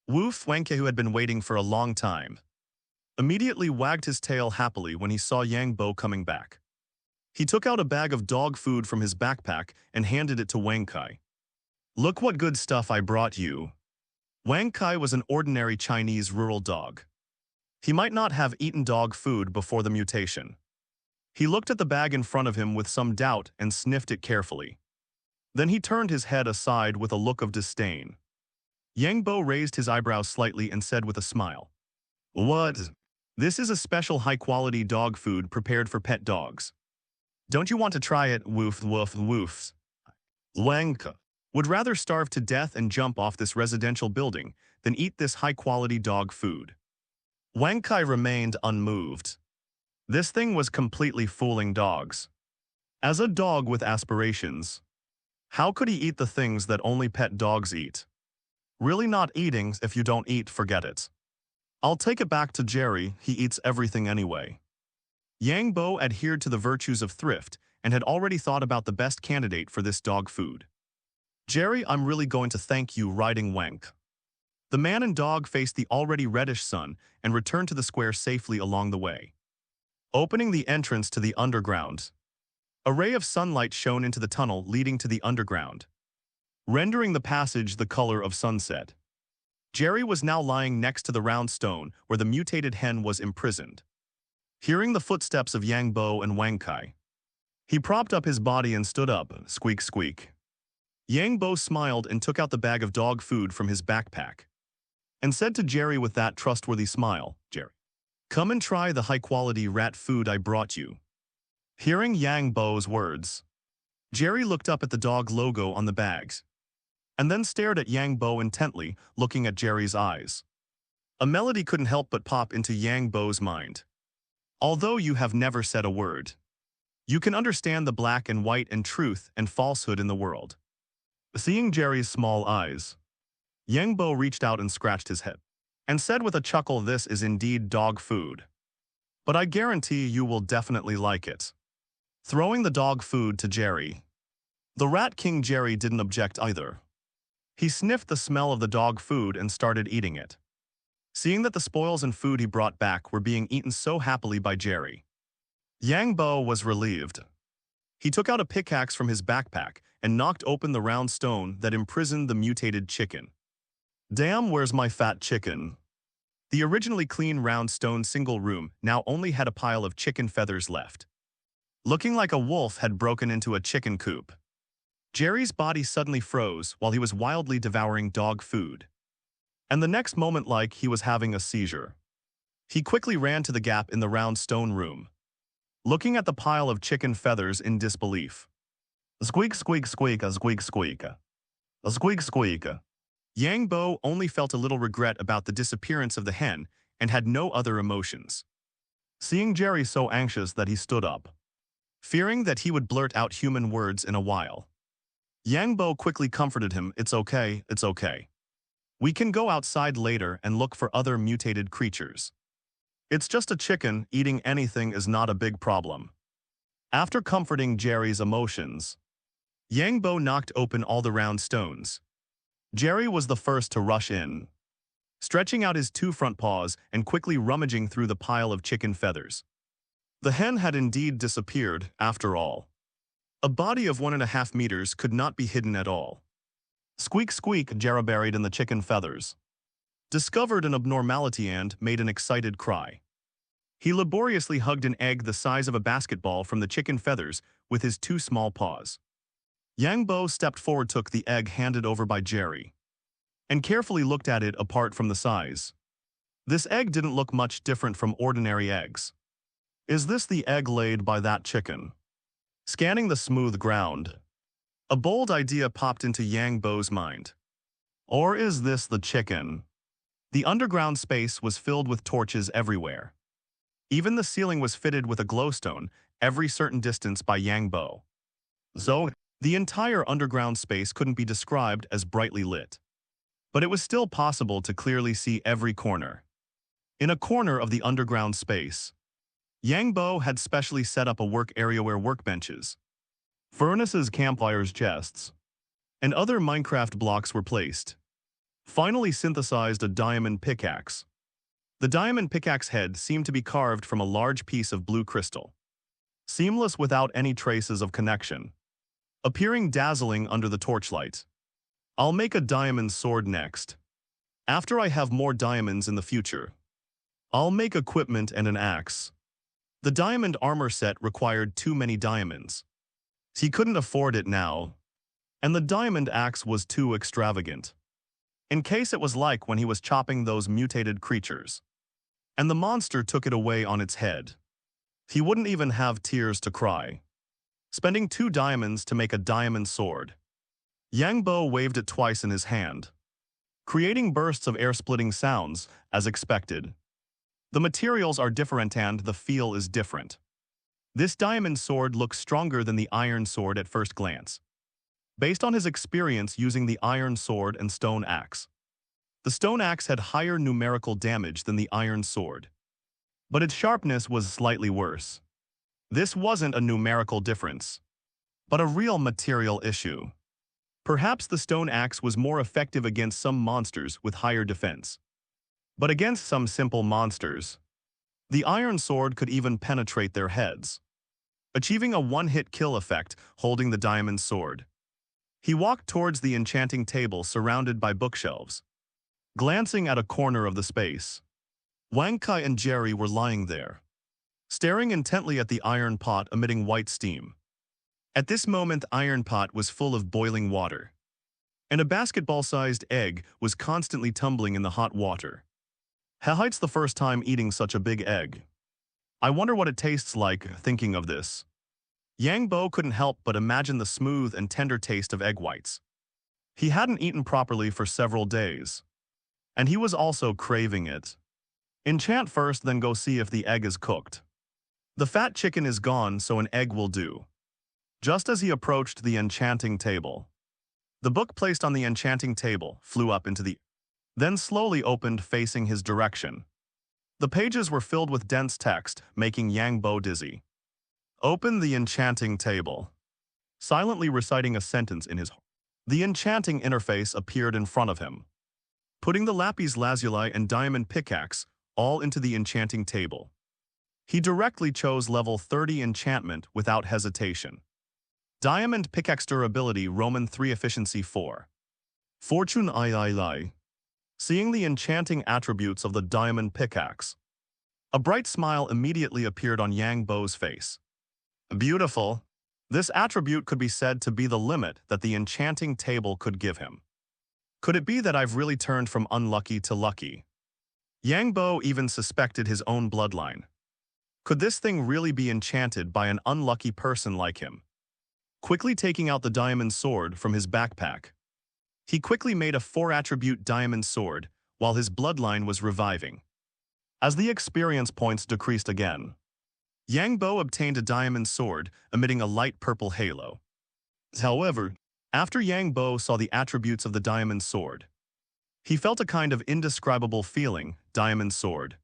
Woof Wang Kai, who had been waiting for a long time, immediately wagged his tail happily when he saw Yang Bo coming back. He took out a bag of dog food from his backpack and handed it to Wang Kai. "Look what good stuff I brought you." Wang Kai was an ordinary Chinese rural dog. He might not have eaten dog food before the mutation. He looked at the bag in front of him with some doubt and sniffed it carefully. Then he turned his head aside with a look of disdain. Yang Bo raised his eyebrows slightly and said with a smile, "What? This is a special high-quality dog food prepared for pet dogs. Don't you want to try it?" Woof, woof, woofs. Wang Kai would rather starve to death and jump off this residential building than eat this high-quality dog food. Wang Kai remained unmoved. This thing was completely fooling dogs. As a dog with aspirations, how could he eat the things that only pet dogs eat? Really not eating. If you don't eat, forget it. I'll take it back to Jerry, he eats everything anyway. Yang Bo adhered to the virtues of thrift and had already thought about the best candidate for this dog food. "Jerry, I'm really going to thank you," riding Wank. The man and dog faced the already reddish sun and returned to the square safely along the way. Opening the entrance to the underground, a ray of sunlight shone into the tunnel leading to the underground, rendering the passage the color of sunset. Jerry was now lying next to the round stone where the mutated hen was imprisoned. Hearing the footsteps of Yang Bo and Wang Kai, he propped up his body and stood up, squeak squeak. Yang Bo smiled and took out the bag of dog food from his backpack and said to Jerry with that trustworthy smile, "Jerry, come and try the high-quality rat food I brought you." Hearing Yang Bo's words, Jerry looked up at the dog logo on the bags and then stared at Yang Bo intently, looking at Jerry's eyes. A melody couldn't help but pop into Yang Bo's mind. Although you have never said a word, you can understand the black and white and truth and falsehood in the world. Seeing Jerry's small eyes, Yang Bo reached out and scratched his head and said with a chuckle, "This is indeed dog food. But I guarantee you will definitely like it." Throwing the dog food to Jerry, the Rat King Jerry didn't object either. He sniffed the smell of the dog food and started eating it. Seeing that the spoils and food he brought back were being eaten so happily by Jerry, Yang Bo was relieved. He took out a pickaxe from his backpack and knocked open the round stone that imprisoned the mutated chicken. "Damn, where's my fat chicken?" The originally clean round stone single room now only had a pile of chicken feathers left. Looking like a wolf had broken into a chicken coop. Jerry's body suddenly froze while he was wildly devouring dog food. And the next moment, like he was having a seizure, he quickly ran to the gap in the round stone room, looking at the pile of chicken feathers in disbelief. Squeak, squeak, squeak, a squeak, squeak. A squeak, squeak. Yang Bo only felt a little regret about the disappearance of the hen and had no other emotions. Seeing Jerry so anxious that he stood up, fearing that he would blurt out human words in a while, Yang Bo quickly comforted him, "It's okay, it's okay. We can go outside later and look for other mutated creatures. It's just a chicken, eating anything is not a big problem." After comforting Jerry's emotions, Yang Bo knocked open all the round stones. Jerry was the first to rush in, stretching out his two front paws and quickly rummaging through the pile of chicken feathers. The hen had indeed disappeared, after all. A body of 1.5 meters could not be hidden at all. Squeak, squeak, Jerry, buried in the chicken feathers, discovered an abnormality and made an excited cry. He laboriously hugged an egg the size of a basketball from the chicken feathers with his two small paws. Yang Bo stepped forward, took the egg handed over by Jerry, and carefully looked at it apart from the size. This egg didn't look much different from ordinary eggs. Is this the egg laid by that chicken? Scanning the smooth ground, a bold idea popped into Yang Bo's mind. Or is this the chicken? The underground space was filled with torches everywhere. Even the ceiling was fitted with a glowstone every certain distance by Yang Bo. So, the entire underground space couldn't be described as brightly lit. But it was still possible to clearly see every corner. In a corner of the underground space, Yang Bo had specially set up a work area where workbenches, furnaces, campfires, chests, and other Minecraft blocks were placed. Finally synthesized a diamond pickaxe. The diamond pickaxe head seemed to be carved from a large piece of blue crystal, seamless without any traces of connection, appearing dazzling under the torchlight. I'll make a diamond sword next. After I have more diamonds in the future, I'll make equipment and an axe. The diamond armor set required too many diamonds. He couldn't afford it now, and the diamond axe was too extravagant. In case it was like when he was chopping those mutated creatures, and the monster took it away on its head. He wouldn't even have tears to cry. Spending 2 diamonds to make a diamond sword. Yang Bo waved it twice in his hand, creating bursts of air-splitting sounds, as expected. The materials are different and the feel is different. This diamond sword looks stronger than the iron sword at first glance, based on his experience using the iron sword and stone axe. The stone axe had higher numerical damage than the iron sword, but its sharpness was slightly worse. This wasn't a numerical difference, but a real material issue. Perhaps the stone axe was more effective against some monsters with higher defense, but against some simple monsters, the iron sword could even penetrate their heads, achieving a one-hit kill effect holding the diamond sword. He walked towards the enchanting table surrounded by bookshelves, glancing at a corner of the space. Wang Kai and Jerry were lying there, staring intently at the iron pot emitting white steam. At this moment, the iron pot was full of boiling water, and a basketball-sized egg was constantly tumbling in the hot water. It's the first time eating such a big egg. I wonder what it tastes like, thinking of this. Yang Bo couldn't help but imagine the smooth and tender taste of egg whites. He hadn't eaten properly for several days, and he was also craving it. Enchant first, then go see if the egg is cooked. The fat chicken is gone, so an egg will do. Just as he approached the enchanting table, the book placed on the enchanting table flew up into the air, then slowly opened facing his direction. The pages were filled with dense text, making Yang Bo dizzy. Open the enchanting table. Silently reciting a sentence in his heart, the enchanting interface appeared in front of him, putting the lapis lazuli and diamond pickaxe all into the enchanting table. He directly chose level 30 enchantment without hesitation. Diamond pickaxe durability Roman 3 efficiency 4. Fortune II. Seeing the enchanting attributes of the diamond pickaxe, a bright smile immediately appeared on Yang Bo's face. Beautiful. This attribute could be said to be the limit that the enchanting table could give him. Could it be that I've really turned from unlucky to lucky? Yang Bo even suspected his own bloodline. Could this thing really be enchanted by an unlucky person like him? Quickly taking out the diamond sword from his backpack, he quickly made a 4-attribute diamond sword while his bloodline was reviving. As the experience points decreased again, Yang Bo obtained a diamond sword emitting a light purple halo. However, after Yang Bo saw the attributes of the diamond sword, he felt a kind of indescribable feeling. Diamond sword.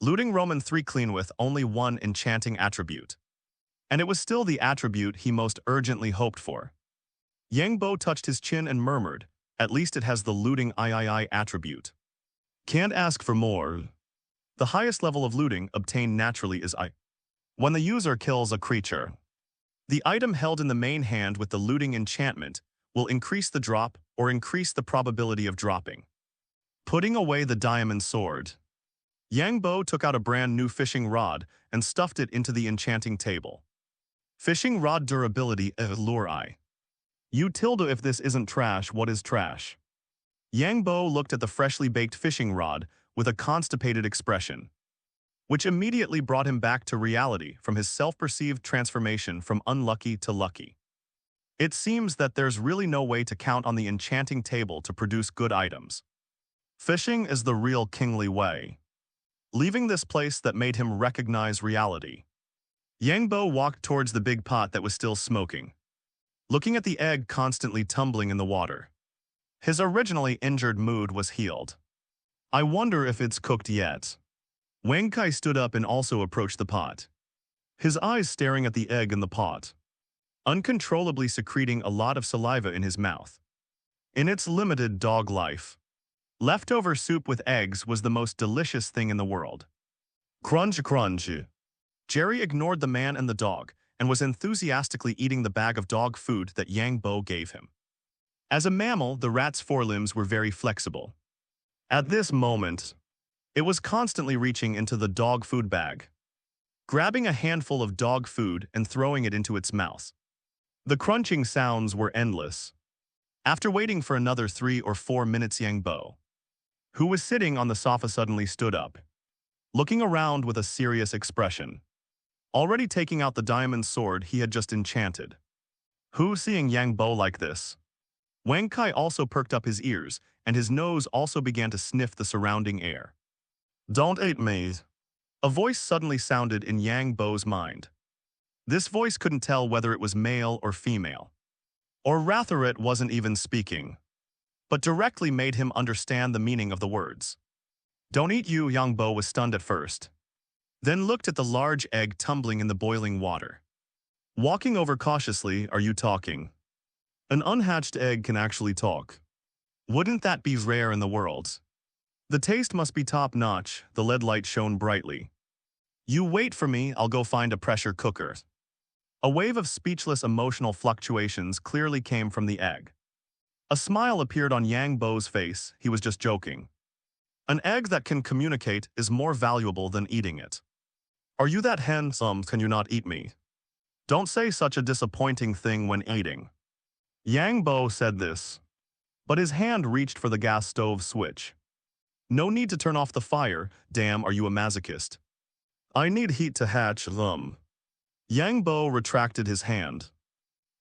Looting Roman 3 clean with only 1 enchanting attribute. And it was still the attribute he most urgently hoped for. Yang Bo touched his chin and murmured, at least it has the looting III attribute. Can't ask for more. The highest level of looting obtained naturally is I. When the user kills a creature, the item held in the main hand with the looting enchantment will increase the drop or increase the probability of dropping. Putting away the diamond sword, Yang Bo took out a brand new fishing rod and stuffed it into the enchanting table. Fishing rod durability lure eye. You tilde if this isn't trash, what is trash? Yang Bo looked at the freshly baked fishing rod with a constipated expression, which immediately brought him back to reality from his self-perceived transformation from unlucky to lucky. It seems that there's really no way to count on the enchanting table to produce good items. Fishing is the real kingly way. Leaving this place that made him recognize reality, Yang Bo walked towards the big pot that was still smoking, looking at the egg constantly tumbling in the water. His originally injured mood was healed. I wonder if it's cooked yet. Wang Kai stood up and also approached the pot, his eyes staring at the egg in the pot, uncontrollably secreting a lot of saliva in his mouth. In its limited dog life, leftover soup with eggs was the most delicious thing in the world. Crunch, crunch. Jerry ignored the man and the dog and was enthusiastically eating the bag of dog food that Yang Bo gave him. As a mammal, the rat's forelimbs were very flexible. At this moment, it was constantly reaching into the dog food bag, grabbing a handful of dog food and throwing it into its mouth. The crunching sounds were endless. After waiting for another 3 or 4 minutes, Yang Bo, who was sitting on the sofa, suddenly stood up, looking around with a serious expression, already taking out the diamond sword he had just enchanted. Who, seeing Yang Bo like this? Wang Kai also perked up his ears, and his nose also began to sniff the surrounding air. Don't eat me. A voice suddenly sounded in Yang Bo's mind. This voice couldn't tell whether it was male or female, or rather it wasn't even speaking, but directly made him understand the meaning of the words. Don't eat you. Yang Bo was stunned at first, then looked at the large egg tumbling in the boiling water. Walking over cautiously, are you talking? An unhatched egg can actually talk. Wouldn't that be rare in the world? The taste must be top-notch. The LED light shone brightly. You wait for me, I'll go find a pressure cooker. A wave of speechless emotional fluctuations clearly came from the egg. A smile appeared on Yang Bo's face. He was just joking. An egg that can communicate is more valuable than eating it. Are you that handsome? Can you not eat me? Don't say such a disappointing thing when eating. Yang Bo said this, but his hand reached for the gas stove switch. No need to turn off the fire. Damn, are you a masochist? I need heat to hatch. Yang Bo retracted his hand,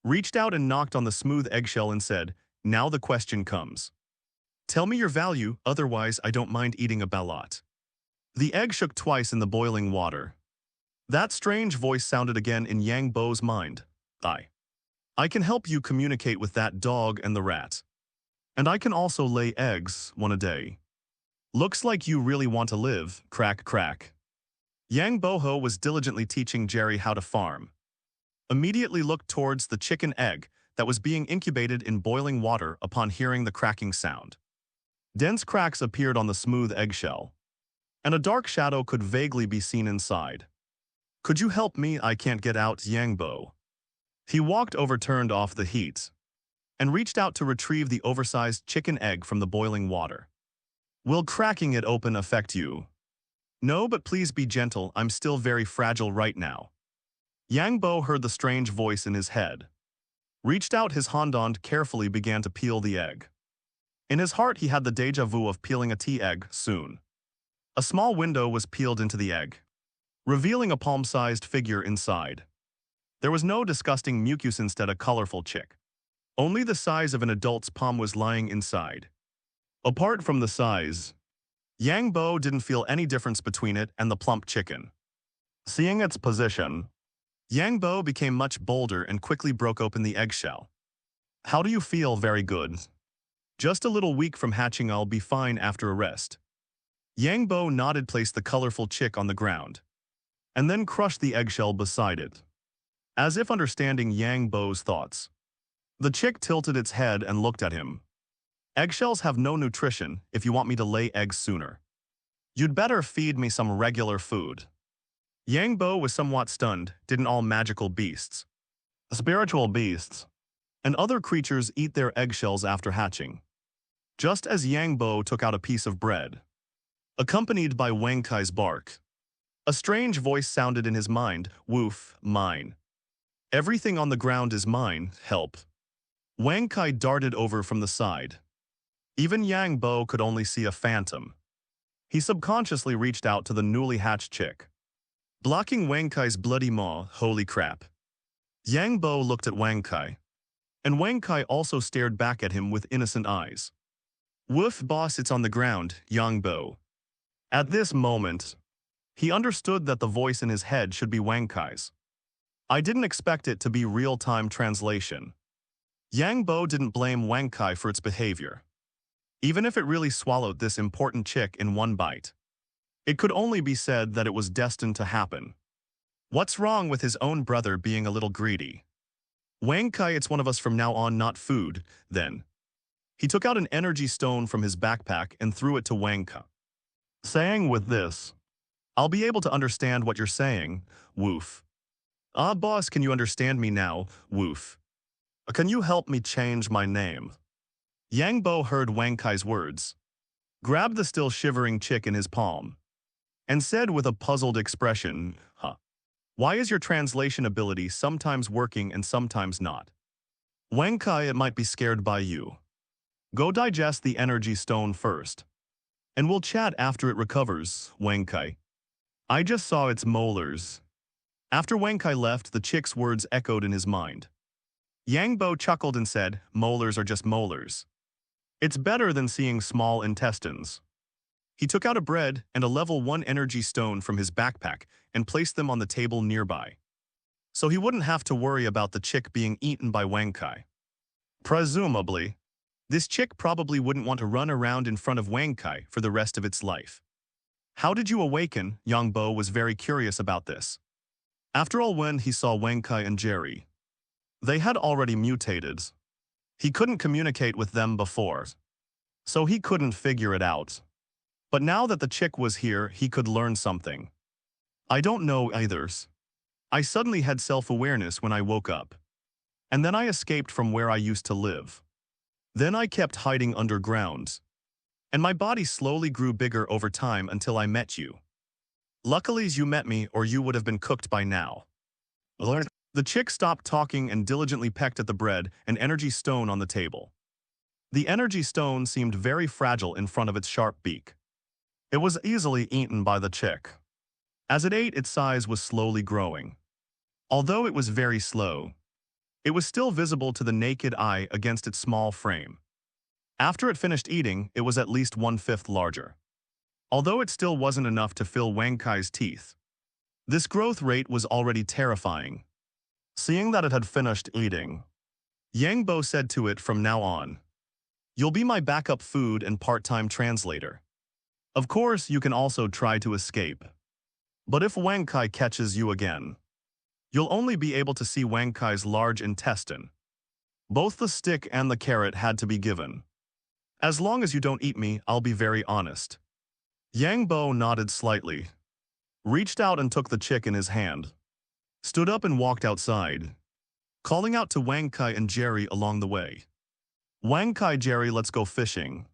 reached out and knocked on the smooth eggshell and said, now the question comes. Tell me your value, otherwise I don't mind eating a ballot. The egg shook twice in the boiling water. That strange voice sounded again in Yang Bo's mind. I can help you communicate with that dog and the rat. And I can also lay eggs, 1 a day. Looks like you really want to live, crack crack. Yang Boho was diligently teaching Jerry how to farm. Immediately looked towards the chicken egg that was being incubated in boiling water upon hearing the cracking sound. Dense cracks appeared on the smooth eggshell, and a dark shadow could vaguely be seen inside. Could you help me? I can't get out, Yang Bo. He walked over, turned off the heat, and reached out to retrieve the oversized chicken egg from the boiling water. Will cracking it open affect you? No, but please be gentle, I'm still very fragile right now. Yang Bo heard the strange voice in his head, reached out his hand and carefully began to peel the egg. In his heart he had the deja vu of peeling a tea egg soon. A small window was peeled into the egg, revealing a palm-sized figure inside. There was no disgusting mucus, instead a colorful chick. Only the size of an adult's palm was lying inside. Apart from the size, Yang Bo didn't feel any difference between it and the plump chicken. Seeing its position, Yang Bo became much bolder and quickly broke open the eggshell. How do you feel? Very good. Just a little weak from hatching. I'll be fine after a rest. Yang Bo nodded, placed the colorful chick on the ground, and then crushed the eggshell beside it, as if understanding Yang Bo's thoughts. The chick tilted its head and looked at him. Eggshells have no nutrition if you want me to lay eggs sooner. You'd better feed me some regular food. Yang Bo was somewhat stunned. Didn't all magical beasts, spiritual beasts, and other creatures eat their eggshells after hatching? Just as Yang Bo took out a piece of bread, accompanied by Wang Kai's bark. A strange voice sounded in his mind, "Woof, mine. Everything on the ground is mine, help." Wang Kai darted over from the side. Even Yang Bo could only see a phantom. He subconsciously reached out to the newly hatched chick, blocking Wang Kai's bloody maw. Holy crap. Yang Bo looked at Wang Kai, and Wang Kai also stared back at him with innocent eyes. "Woof, boss, it's on the ground, Yang Bo." At this moment, he understood that the voice in his head should be Wang Kai's. I didn't expect it to be real-time translation. Yang Bo didn't blame Wang Kai for its behavior. Even if it really swallowed this important chick in one bite, it could only be said that it was destined to happen. What's wrong with his own brother being a little greedy? "Wang Kai, it's one of us from now on, not food," then. He took out an energy stone from his backpack and threw it to Wang Kai, saying with this, "I'll be able to understand what you're saying, Woof." "Ah, boss, can you understand me now, Woof? Can you help me change my name?" Yang Bo heard Wang Kai's words, grabbed the still shivering chick in his palm, and said with a puzzled expression, "Huh. Why is your translation ability sometimes working and sometimes not?" "Wang Kai, it might be scared by you. Go digest the energy stone first, and we'll chat after it recovers, Wang Kai. I just saw its molars." After Wang Kai left, the chick's words echoed in his mind. Yang Bo chuckled and said, "Molars are just molars. It's better than seeing small intestines." He took out a bread and a level 1 energy stone from his backpack and placed them on the table nearby, so he wouldn't have to worry about the chick being eaten by Wang Kai. Presumably, this chick probably wouldn't want to run around in front of Wang Kai for the rest of its life. "How did you awaken?" Yang Bo was very curious about this. After all, when he saw Wang Kai and Jerry, they had already mutated. He couldn't communicate with them before, so he couldn't figure it out. But now that the chick was here, he could learn something. "I don't know either. I suddenly had self-awareness when I woke up. And then I escaped from where I used to live. Then I kept hiding underground. And my body slowly grew bigger over time until I met you. Luckily you met me, or you would have been cooked by now." The chick stopped talking and diligently pecked at the bread and energy stone on the table. The energy stone seemed very fragile in front of its sharp beak. It was easily eaten by the chick. As it ate, its size was slowly growing. Although it was very slow, it was still visible to the naked eye against its small frame. After it finished eating, it was at least 1/5 larger. Although it still wasn't enough to fill Wang Kai's teeth, this growth rate was already terrifying. Seeing that it had finished eating, Yang Bo said to it, "From now on, you'll be my backup food and part-time translator. Of course, you can also try to escape. But if Wang Kai catches you again, you'll only be able to see Wang Kai's large intestine. Both the stick and the carrot had to be given. As long as you don't eat me, I'll be very honest." Yang Bo nodded slightly, reached out and took the chick in his hand, stood up and walked outside, calling out to Wang Kai and Jerry along the way. "Wang Kai, Jerry, let's go fishing."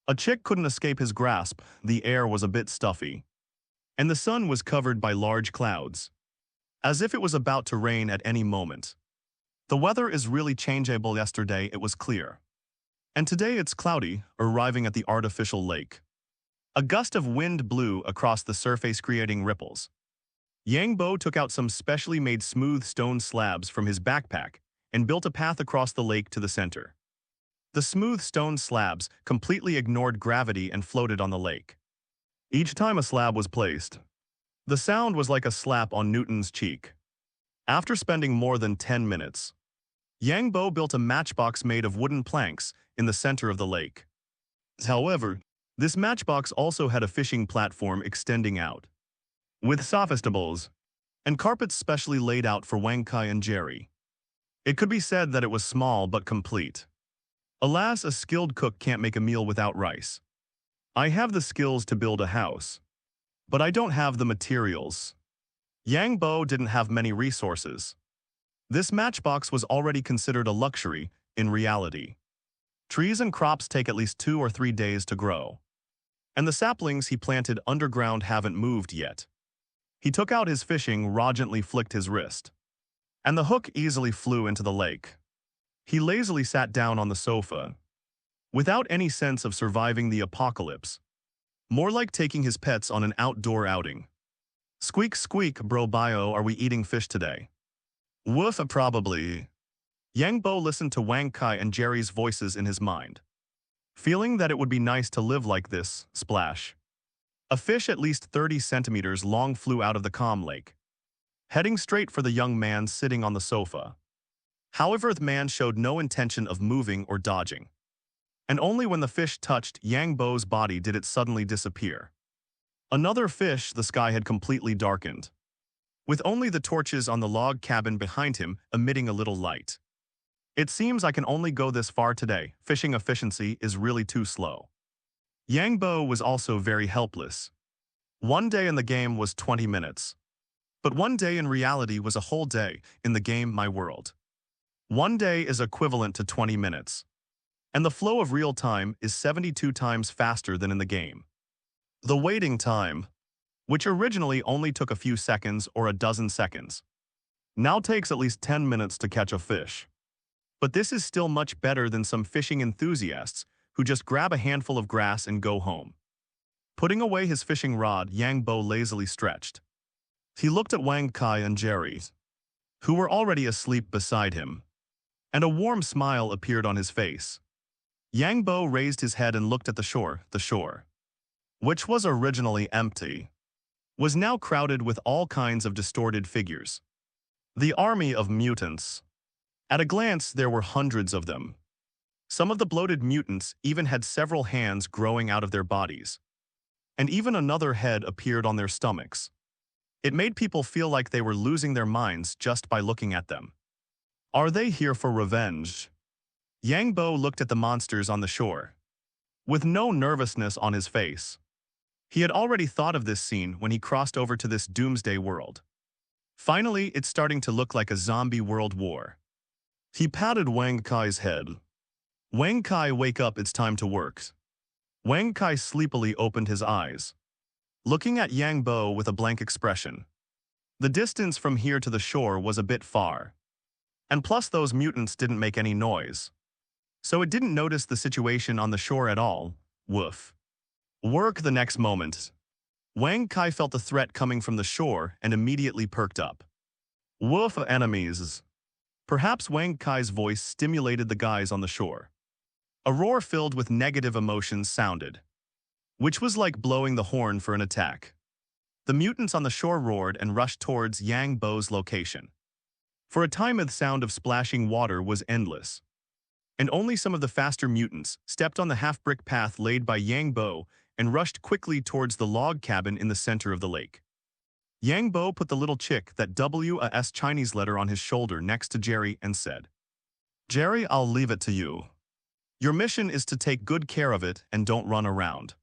A chick couldn't escape his grasp. The air was a bit stuffy, and the sun was covered by large clouds, as if it was about to rain at any moment. The weather is really changeable. Yesterday it was clear, and today it's cloudy, arriving at the artificial lake. A gust of wind blew across the surface, creating ripples. Yang Bo took out some specially made smooth stone slabs from his backpack and built a path across the lake to the center. The smooth stone slabs completely ignored gravity and floated on the lake. Each time a slab was placed, the sound was like a slap on Newton's cheek. After spending more than 10 minutes, Yang Bo built a matchbox made of wooden planks in the center of the lake. However, this matchbox also had a fishing platform extending out, with sophistables and carpets specially laid out for Wang Kai and Jerry. It could be said that it was small but complete. Alas, a skilled cook can't make a meal without rice. I have the skills to build a house, but I don't have the materials. Yang Bo didn't have many resources. This matchbox was already considered a luxury in reality. Trees and crops take at least 2 or 3 days to grow, and the saplings he planted underground haven't moved yet. He took out his fishing rod, gently flicked his wrist, and the hook easily flew into the lake. He lazily sat down on the sofa, without any sense of surviving the apocalypse, more like taking his pets on an outdoor outing. Squeak squeak, bro bio, are we eating fish today? Woof, probably. Yang Bo listened to Wang Kai and Jerry's voices in his mind, feeling that it would be nice to live like this. Splash. A fish at least 30 centimeters long flew out of the calm lake, heading straight for the young man sitting on the sofa. However, the man showed no intention of moving or dodging, and only when the fish touched Yang Bo's body did it suddenly disappear. Another fish. The sky had completely darkened, with only the torches on the log cabin behind him emitting a little light. It seems I can only go this far today. Fishing efficiency is really too slow. Yang Bo was also very helpless. One day in the game was 20 minutes. But one day in reality was a whole day in the game, my world. One day is equivalent to 20 minutes. And the flow of real time is 72 times faster than in the game. The waiting time, which originally only took a few seconds or a dozen seconds, now takes at least 10 minutes to catch a fish. But this is still much better than some fishing enthusiasts who just grab a handful of grass and go home. Putting away his fishing rod, Yang Bo lazily stretched. He looked at Wang Kai and Jerry, who were already asleep beside him, and a warm smile appeared on his face. Yang Bo raised his head and looked at the shore, which was originally empty, was now crowded with all kinds of distorted figures. The army of mutants. At a glance, there were hundreds of them. Some of the bloated mutants even had several hands growing out of their bodies, and even another head appeared on their stomachs. It made people feel like they were losing their minds just by looking at them. Are they here for revenge? Yang Bo looked at the monsters on the shore, with no nervousness on his face. He had already thought of this scene when he crossed over to this doomsday world. Finally, it's starting to look like a zombie world war. He patted Wang Kai's head. Wang Kai, wake up, it's time to work. Wang Kai sleepily opened his eyes, looking at Yang Bo with a blank expression. The distance from here to the shore was a bit far, and plus those mutants didn't make any noise, so it didn't notice the situation on the shore at all. Woof. Work. The next moment, Wang Kai felt the threat coming from the shore and immediately perked up. Woof, enemies. Perhaps Wang Kai's voice stimulated the guys on the shore. A roar filled with negative emotions sounded, which was like blowing the horn for an attack. The mutants on the shore roared and rushed towards Yang Bo's location. For a time, the sound of splashing water was endless, and only some of the faster mutants stepped on the half-brick path laid by Yang Bo and rushed quickly towards the log cabin in the center of the lake. Yang Bo put the little chick that W.A.S. Chinese letter on his shoulder next to Jerry and said, Jerry, I'll leave it to you. Your mission is to take good care of it and don't run around.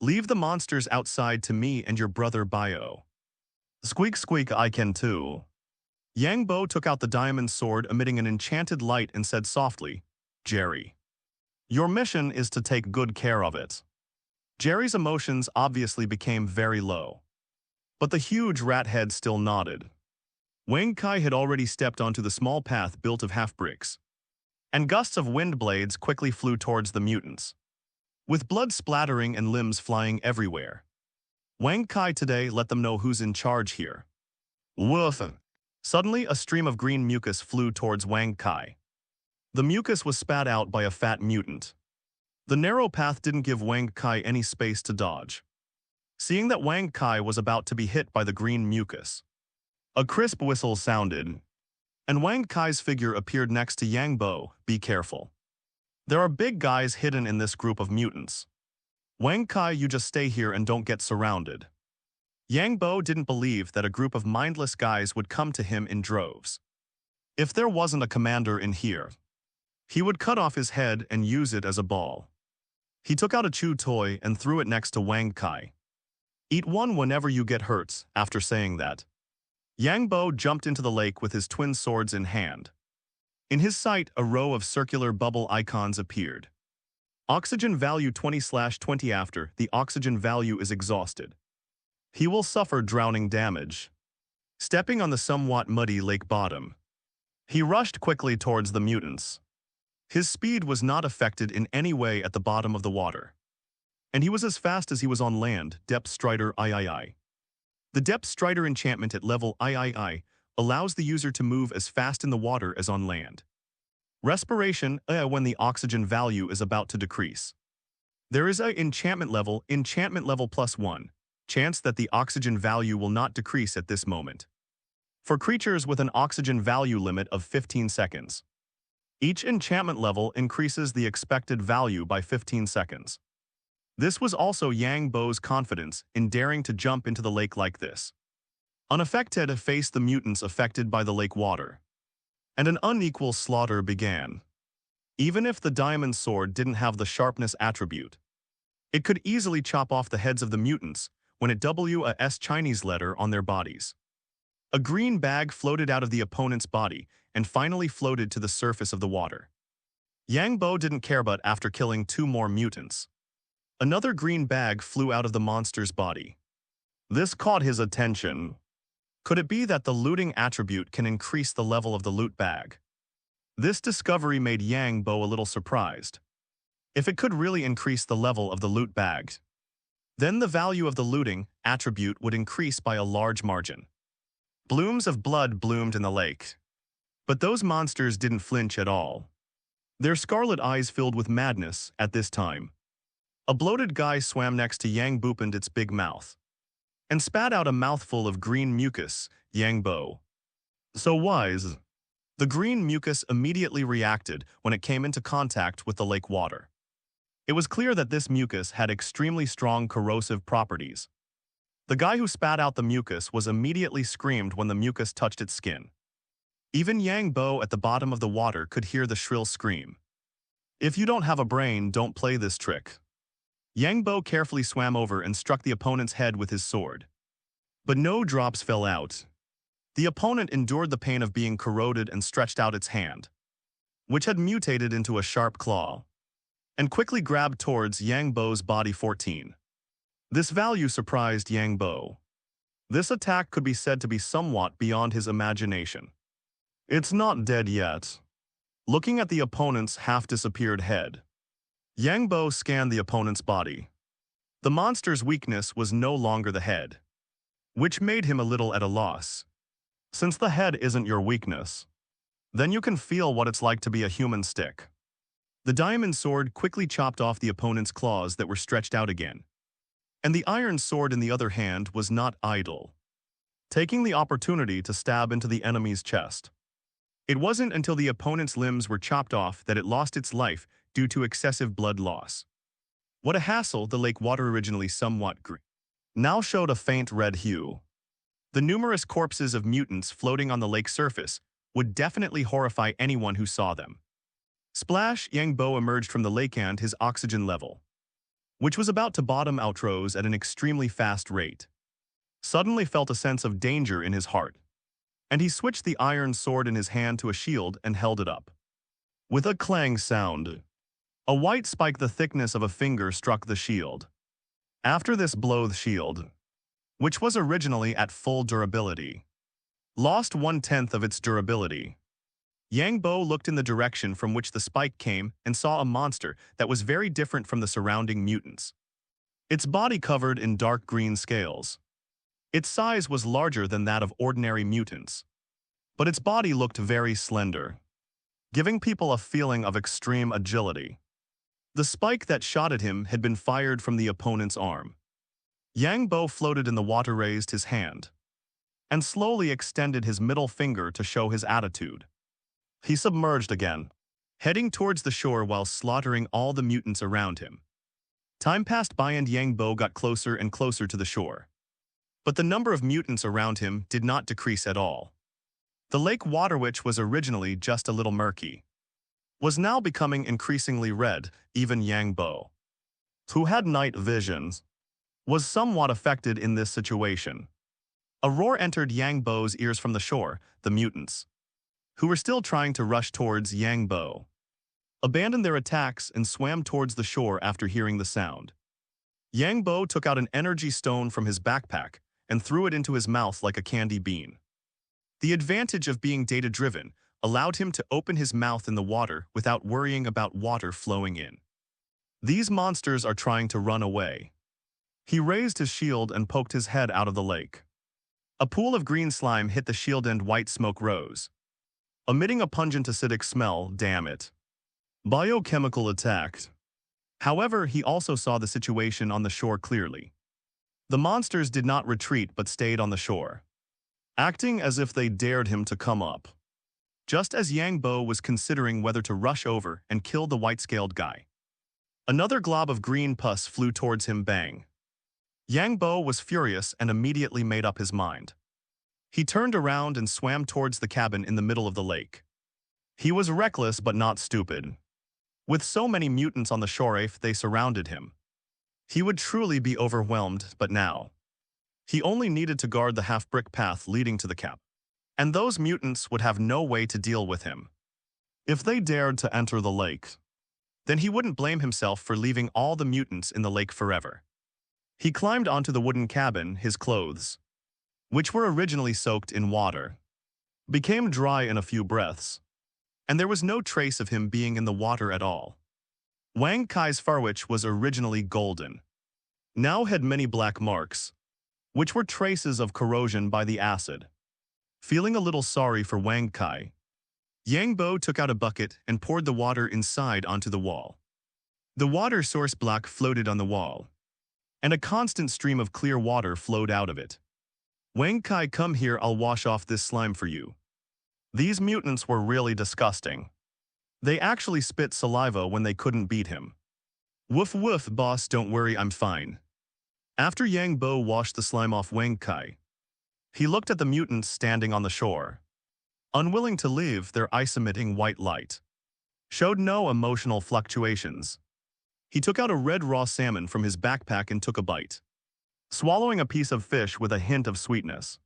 Leave the monsters outside to me and your brother Bio. Squeak squeak, I can too. Yang Bo took out the diamond sword emitting an enchanted light and said softly, Jerry, your mission is to take good care of it. Jerry's emotions obviously became very low, but the huge rat head still nodded. Wang Kai had already stepped onto the small path built of half-bricks, and gusts of wind blades quickly flew towards the mutants, with blood splattering and limbs flying everywhere. Wang Kai today let them know who's in charge here. Woof! Suddenly, a stream of green mucus flew towards Wang Kai. The mucus was spat out by a fat mutant. The narrow path didn't give Wang Kai any space to dodge. Seeing that Wang Kai was about to be hit by the green mucus, a crisp whistle sounded, and Wang Kai's figure appeared next to Yang Bo. Be careful. There are big guys hidden in this group of mutants. Wang Kai, you just stay here and don't get surrounded. Yang Bo didn't believe that a group of mindless guys would come to him in droves. If there wasn't a commander in here, he would cut off his head and use it as a ball. He took out a chew toy and threw it next to Wang Kai. Eat one whenever you get hurt. After saying that, Yang Bo jumped into the lake with his twin swords in hand. In his sight, a row of circular bubble icons appeared. Oxygen value 20/20 after the oxygen value is exhausted. He will suffer drowning damage. Stepping on the somewhat muddy lake bottom, he rushed quickly towards the mutants. His speed was not affected in any way at the bottom of the water, and he was as fast as he was on land. Depth Strider III. The Depth Strider enchantment at level III allows the user to move as fast in the water as on land. Respiration when the oxygen value is about to decrease. There is a enchantment level +1, chance that the oxygen value will not decrease at this moment. For creatures with an oxygen value limit of 15 seconds. Each enchantment level increases the expected value by 15 seconds. This was also Yang Bo's confidence in daring to jump into the lake like this. Unaffected faced the mutants affected by the lake water, and an unequal slaughter began. Even if the diamond sword didn't have the sharpness attribute, it could easily chop off the heads of the mutants when it was Chinese letter on their bodies. A green bag floated out of the opponent's body and finally floated to the surface of the water. Yang Bo didn't care, but after killing 2 more mutants, another green bag flew out of the monster's body. This caught his attention. Could it be that the looting attribute can increase the level of the loot bag? This discovery made Yang Bo a little surprised. If it could really increase the level of the loot bag, then the value of the looting attribute would increase by a large margin. Blooms of blood bloomed in the lake, but those monsters didn't flinch at all. Their scarlet eyes filled with madness at this time. A bloated guy swam next to Yang Bo, opened its big mouth and spat out a mouthful of green mucus. Yang Bo, so wise. The green mucus immediately reacted when it came into contact with the lake water. It was clear that this mucus had extremely strong corrosive properties. The guy who spat out the mucus was immediately screamed when the mucus touched its skin. Even Yang Bo at the bottom of the water could hear the shrill scream. If you don't have a brain, don't play this trick. Yang Bo carefully swam over and struck the opponent's head with his sword. But no drops fell out. The opponent endured the pain of being corroded and stretched out its hand, which had mutated into a sharp claw, and quickly grabbed towards Yang Bo's body. 14. This value surprised Yang Bo. This attack could be said to be somewhat beyond his imagination. It's not dead yet. Looking at the opponent's half-disappeared head, Yang Bo scanned the opponent's body. The monster's weakness was no longer the head, which made him a little at a loss. Since the head isn't your weakness, then you can feel what it's like to be a human stick. The diamond sword quickly chopped off the opponent's claws that were stretched out again. And the iron sword in the other hand was not idle, taking the opportunity to stab into the enemy's chest. It wasn't until the opponent's limbs were chopped off that it lost its life due to excessive blood loss. What a hassle! The lake water, originally somewhat green, now showed a faint red hue. The numerous corpses of mutants floating on the lake surface would definitely horrify anyone who saw them. Splash! Yang Bo emerged from the lake, and his oxygen level, which was about to bottom out, rose at an extremely fast rate. Suddenly felt a sense of danger in his heart, and he switched the iron sword in his hand to a shield and held it up. With a clang sound, a white spike the thickness of a finger struck the shield. After this blow, the shield, which was originally at full durability, lost 1/10 of its durability. Yang Bo looked in the direction from which the spike came and saw a monster that was very different from the surrounding mutants. Its body covered in dark green scales. Its size was larger than that of ordinary mutants, but its body looked very slender, giving people a feeling of extreme agility. The spike that shot at him had been fired from the opponent's arm. Yang Bo floated in the water, raised his hand, and slowly extended his middle finger to show his attitude. He submerged again, heading towards the shore while slaughtering all the mutants around him. Time passed by and Yang Bo got closer and closer to the shore. But the number of mutants around him did not decrease at all. The lake water, which was originally just a little murky, was now becoming increasingly red. Even Yang Bo, who had night visions, was somewhat affected in this situation. A roar entered Yang Bo's ears from the shore. The mutants, who were still trying to rush towards Yang Bo, abandoned their attacks and swam towards the shore after hearing the sound. Yang Bo took out an energy stone from his backpack and threw it into his mouth like a candy bean. The advantage of being data-driven allowed him to open his mouth in the water without worrying about water flowing in. These monsters are trying to run away. He raised his shield and poked his head out of the lake. A pool of green slime hit the shield and white smoke rose, emitting a pungent acidic smell. Damn it. Biochemical attacked. However, he also saw the situation on the shore clearly. The monsters did not retreat but stayed on the shore, acting as if they dared him to come up. Just as Yang Bo was considering whether to rush over and kill the white-scaled guy, another glob of green pus flew towards him. Bang. Yang Bo was furious and immediately made up his mind. He turned around and swam towards the cabin in the middle of the lake. He was reckless but not stupid. With so many mutants on the shore, if they surrounded him, he would truly be overwhelmed. But now, he only needed to guard the half-brick path leading to the cabin, and those mutants would have no way to deal with him. If they dared to enter the lake, then he wouldn't blame himself for leaving all the mutants in the lake forever. He climbed onto the wooden cabin. His clothes, which were originally soaked in water, became dry in a few breaths, and there was no trace of him being in the water at all. Wang Kai's fur, which was originally golden, now had many black marks, which were traces of corrosion by the acid. Feeling a little sorry for Wang Kai, Yang Bo took out a bucket and poured the water inside onto the wall. The water source block floated on the wall, and a constant stream of clear water flowed out of it. Wang Kai, come here, I'll wash off this slime for you. These mutants were really disgusting. They actually spit saliva when they couldn't beat him. Woof woof, boss, don't worry, I'm fine. After Yang Bo washed the slime off Wang Kai, he looked at the mutants standing on the shore. Unwilling to leave, their ice-emitting white light showed no emotional fluctuations. He took out a red raw salmon from his backpack and took a bite, swallowing a piece of fish with a hint of sweetness.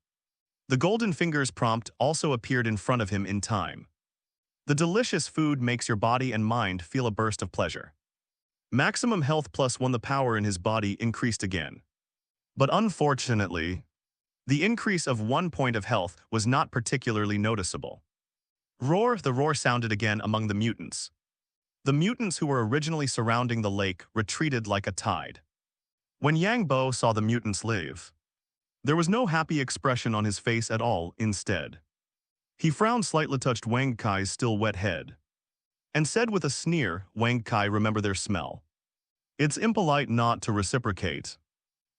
The golden fingers prompt also appeared in front of him in time. The delicious food makes your body and mind feel a burst of pleasure. Maximum health +1. The power in his body increased again. But unfortunately, the increase of 1 point of health was not particularly noticeable. Roar! The roar sounded again among the mutants. The mutants who were originally surrounding the lake retreated like a tide. When Yang Bo saw the mutants leave, there was no happy expression on his face at all. Instead, he frowned slightly, touched Wang Kai's still wet head, and said with a sneer, Wang Kai, remember their smell. It's impolite not to reciprocate.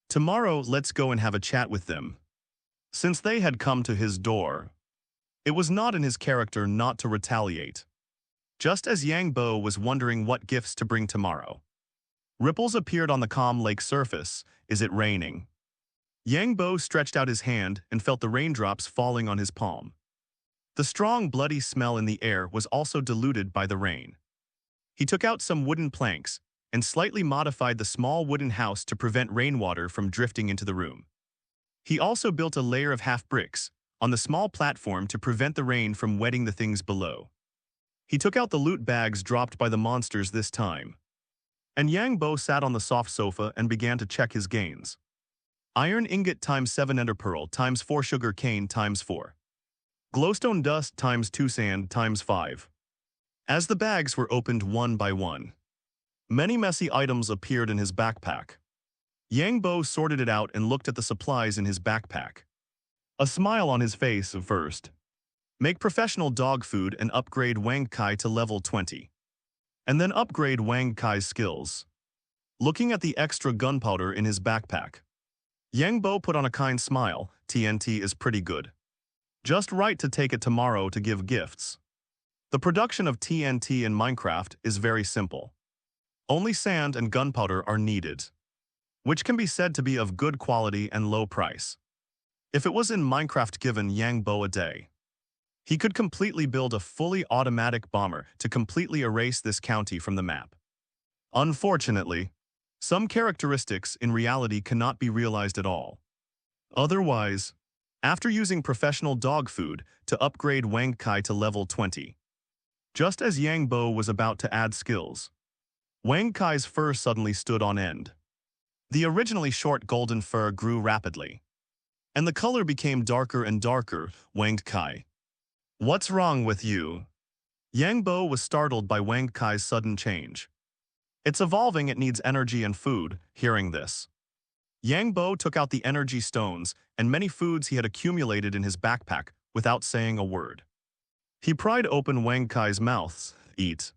Tomorrow, let's go and have a chat with them. Since they had come to his door, it was not in his character not to retaliate. Just as Yang Bo was wondering what gifts to bring tomorrow, ripples appeared on the calm lake surface. Is it raining? Yang Bo stretched out his hand and felt the raindrops falling on his palm. The strong, bloody smell in the air was also diluted by the rain. He took out some wooden planks and slightly modified the small wooden house to prevent rainwater from drifting into the room. He also built a layer of half-bricks on the small platform to prevent the rain from wetting the things below. He took out the loot bags dropped by the monsters this time, and Yang Bo sat on the soft sofa and began to check his gains. Iron ingot ×7 ender pearl ×4 sugar cane ×4. Glowstone dust ×2 sand ×5. As the bags were opened one by one, many messy items appeared in his backpack. Yang Bo sorted it out and looked at the supplies in his backpack, a smile on his face. First, make professional dog food and upgrade Wang Kai to level 20. And then upgrade Wang Kai's skills. Looking at the extra gunpowder in his backpack, Yang Bo put on a kind smile. TNT is pretty good. Just right to take it tomorrow to give gifts. The production of TNT in Minecraft is very simple. Only sand and gunpowder are needed, which can be said to be of good quality and low price. If it was in Minecraft given Yang Bo a day, he could completely build a fully automatic bomber to completely erase this county from the map. Unfortunately, some characteristics in reality cannot be realized at all. Otherwise, after using professional dog food to upgrade Wang Kai to level 20, Just as Yang Bo was about to add skills, Wang Kai's fur suddenly stood on end. The originally short golden fur grew rapidly, and the color became darker and darker. Wang Kai, what's wrong with you? Yang Bo was startled by Wang Kai's sudden change. It's evolving, it needs energy and food. Hearing this, Yang Bo took out the energy stones and many foods he had accumulated in his backpack without saying a word. He pried open Wang Kai's mouth. Eat.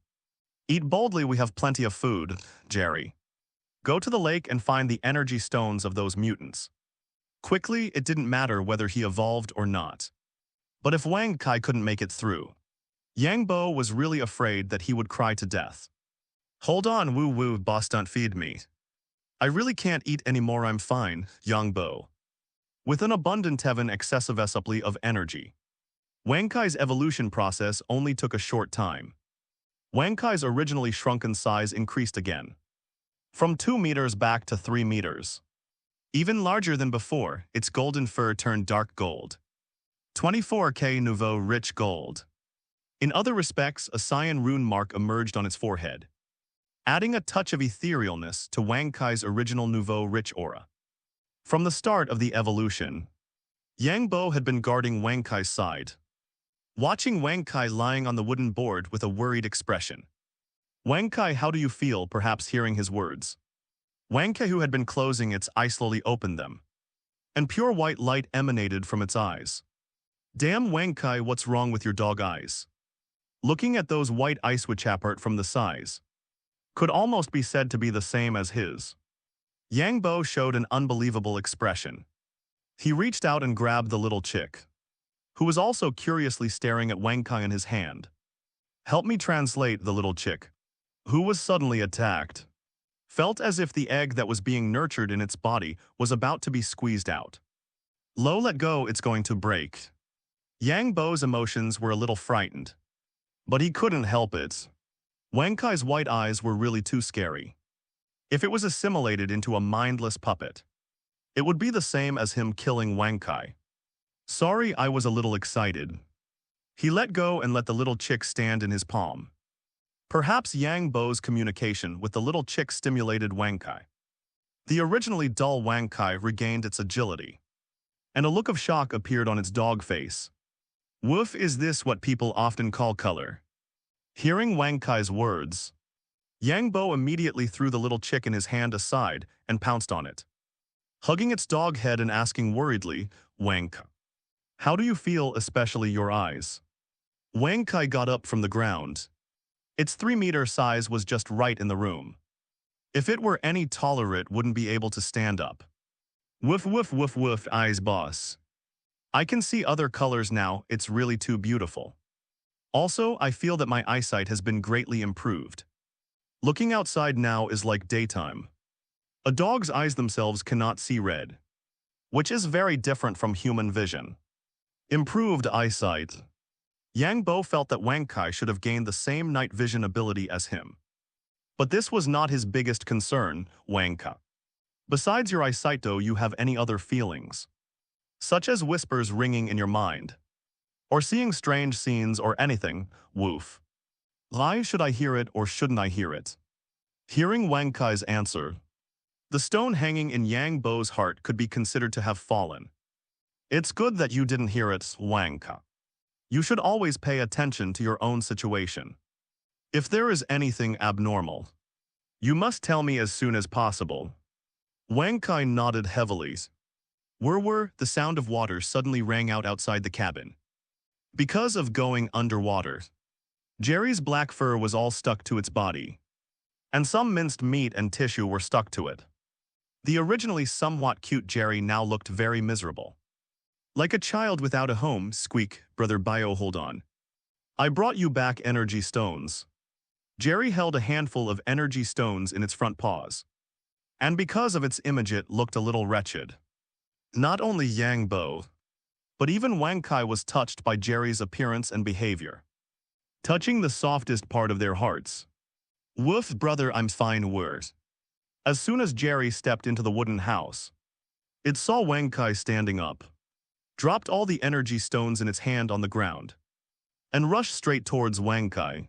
Eat boldly, we have plenty of food, Jerry. Go to the lake and find the energy stones of those mutants. Quickly, it didn't matter whether he evolved or not. But if Wang Kai couldn't make it through, Yang Bo was really afraid that he would cry to death. Hold on, woo-woo, boss, don't feed me. I really can't eat anymore, I'm fine, Yang Bo. With an abundant heaven excessive supply of energy, Wang Kai's evolution process only took a short time. Wang Kai's originally shrunken size increased again, from 2 meters back to 3 meters. Even larger than before, its golden fur turned dark gold. 24K nouveau rich gold. In other respects, a cyan rune mark emerged on its forehead, adding a touch of etherealness to Wang Kai's original nouveau rich aura. From the start of the evolution, Yang Bo had been guarding Wang Kai's side, watching Wang Kai lying on the wooden board with a worried expression. Wang Kai, how do you feel? Perhaps hearing his words, Wang Kai, who had been closing its eyes, slowly opened them, and pure white light emanated from its eyes. Damn, Wang Kai, what's wrong with your dog eyes? Looking at those white eyes, which apart from the size, could almost be said to be the same as his. Yang Bo showed an unbelievable expression. He reached out and grabbed the little chick, who was also curiously staring at Wang Kai in his hand. Help me translate. The little chick, who was suddenly attacked, felt as if the egg that was being nurtured in its body was about to be squeezed out. Lo, let go, it's going to break. Yang Bo's emotions were a little frightened, but he couldn't help it. Wang Kai's white eyes were really too scary. If it was assimilated into a mindless puppet, it would be the same as him killing Wang Kai. Sorry, I was a little excited. He let go and let the little chick stand in his palm. Perhaps Yang Bo's communication with the little chick stimulated Wang Kai. The originally dull Wang Kai regained its agility, and a look of shock appeared on its dog face. Woof, is this what people often call color? Hearing Wang Kai's words, Yang Bo immediately threw the little chick in his hand aside and pounced on it, hugging its dog head and asking worriedly, Wang Kai, how do you feel, especially your eyes? Wang Kai got up from the ground. Its 3-meter size was just right in the room. If it were any taller, it wouldn't be able to stand up. Woof, woof, woof, woof, eyes, boss. I can see other colors now, it's really too beautiful. Also, I feel that my eyesight has been greatly improved. Looking outside now is like daytime. A dog's eyes themselves cannot see red, which is very different from human vision. Improved eyesight. Yang Bo felt that Wang Kai should have gained the same night vision ability as him. But this was not his biggest concern, Wang Kai. Besides your eyesight, do you have any other feelings, such as whispers ringing in your mind, or seeing strange scenes or anything? Woof. Why should I hear it or shouldn't I hear it? Hearing Wang Kai's answer, the stone hanging in Yang Bo's heart could be considered to have fallen. It's good that you didn't hear it, Wang Kai. You should always pay attention to your own situation. If there is anything abnormal, you must tell me as soon as possible. Wang Kai nodded heavily. Whir, the sound of water suddenly rang out outside the cabin. Because of going underwater, Jerry's black fur was all stuck to its body, and some minced meat and tissue were stuck to it. The originally somewhat cute Jerry now looked very miserable. Like a child without a home. Squeak, brother Bio, hold on. I brought you back energy stones. Jerry held a handful of energy stones in its front paws, and because of its image it looked a little wretched. Not only Yang Bo, but even Wang Kai was touched by Jerry's appearance and behavior, touching the softest part of their hearts. Woof, brother, I'm fine. Words. As soon as Jerry stepped into the wooden house, it saw Wang Kai standing up, dropped all the energy stones in its hand on the ground, and rushed straight towards Wang Kai.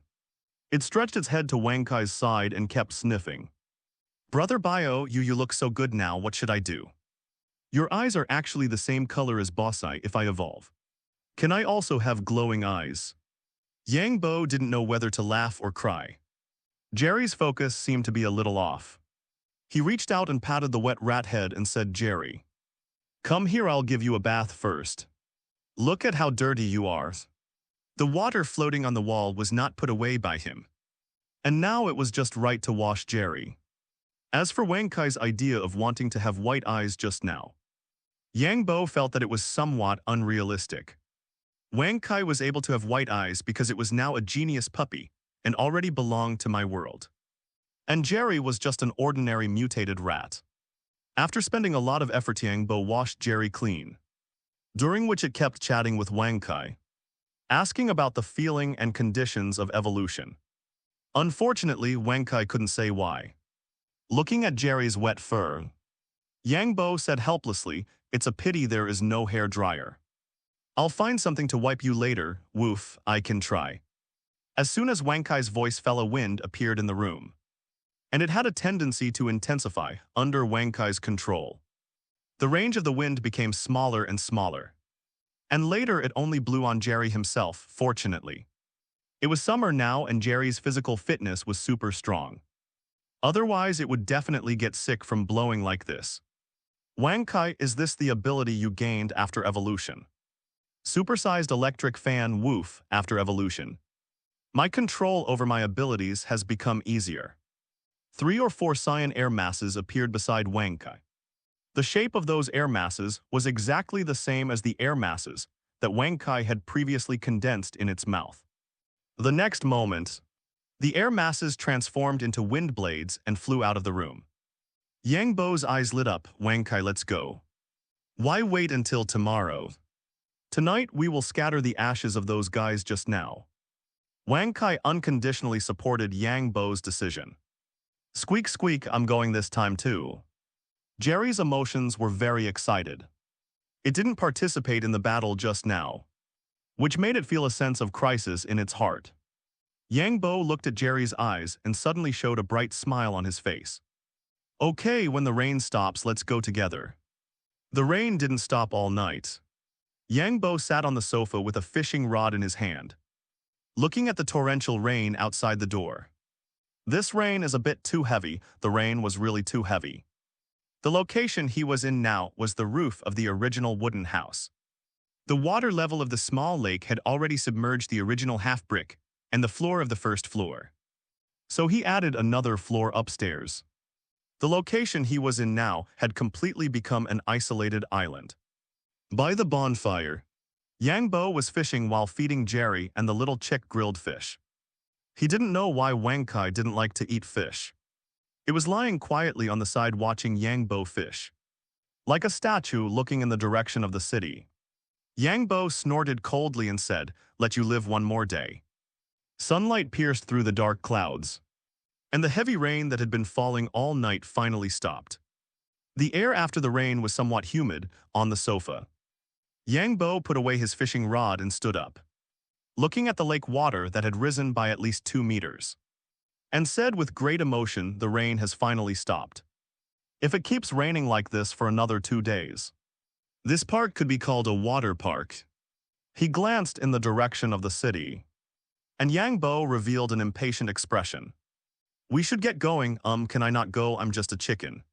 It stretched its head to Wang Kai's side and kept sniffing. Brother Bio, you look so good now, what should I do? Your eyes are actually the same color as Bossai if I evolve. Can I also have glowing eyes? Yang Bo didn't know whether to laugh or cry. Jerry's focus seemed to be a little off. He reached out and patted the wet rat head and said, Jerry, come here, I'll give you a bath first. Look at how dirty you are. The water floating on the wall was not put away by him. And now it was just right to wash Jerry. As for Wang Kai's idea of wanting to have white eyes just now, Yang Bo felt that it was somewhat unrealistic. Wang Kai was able to have white eyes because it was now a genius puppy and already belonged to my world. And Jerry was just an ordinary mutated rat. After spending a lot of effort, Yang Bo washed Jerry clean, during which it kept chatting with Wang Kai, asking about the feeling and conditions of evolution. Unfortunately, Wang Kai couldn't say why. Looking at Jerry's wet fur, Yang Bo said helplessly, it's a pity there is no hair dryer. I'll find something to wipe you later, woof, I can try. As soon as Wang Kai's voice fell, a wind appeared in the room. And it had a tendency to intensify under Wang Kai's control. The range of the wind became smaller and smaller. And later it only blew on Jerry himself, fortunately. It was summer now and Jerry's physical fitness was super strong. Otherwise it would definitely get sick from blowing like this. Wang Kai, is this the ability you gained after evolution? Supersized electric fan, woof, after evolution. My control over my abilities has become easier. 3 or 4 cyan air masses appeared beside Wang Kai. The shape of those air masses was exactly the same as the air masses that Wang Kai had previously condensed in its mouth. The next moment, the air masses transformed into wind blades and flew out of the room. Yang Bo's eyes lit up. Wang Kai, let's go. Why wait until tomorrow? Tonight we will scatter the ashes of those guys just now. Wang Kai unconditionally supported Yang Bo's decision. Squeak squeak, I'm going this time too. Jerry's emotions were very excited. It didn't participate in the battle just now, which made it feel a sense of crisis in its heart. Yang Bo looked at Jerry's eyes and suddenly showed a bright smile on his face. Okay, when the rain stops, let's go together. The rain didn't stop all night. Yang Bo sat on the sofa with a fishing rod in his hand, looking at the torrential rain outside the door. This rain is a bit too heavy. The rain was really too heavy. The location he was in now was the roof of the original wooden house. The water level of the small lake had already submerged the original half-brick and the floor of the first floor. So he added another floor upstairs. The location he was in now had completely become an isolated island. By the bonfire, Yang Bo was fishing while feeding Jerry and the little chick grilled fish. He didn't know why Wang Kai didn't like to eat fish. It was lying quietly on the side watching Yang Bo fish, like a statue looking in the direction of the city. Yang Bo snorted coldly and said, let you live one more day. Sunlight pierced through the dark clouds, and the heavy rain that had been falling all night finally stopped. The air after the rain was somewhat humid on the sofa. Yang Bo put away his fishing rod and stood up, looking at the lake water that had risen by at least 2 meters, and said with great emotion, the rain has finally stopped. If it keeps raining like this for another 2 days, this park could be called a water park. He glanced in the direction of the city, and Yang Bo revealed an impatient expression. We should get going. Can I not go? I'm just a chicken.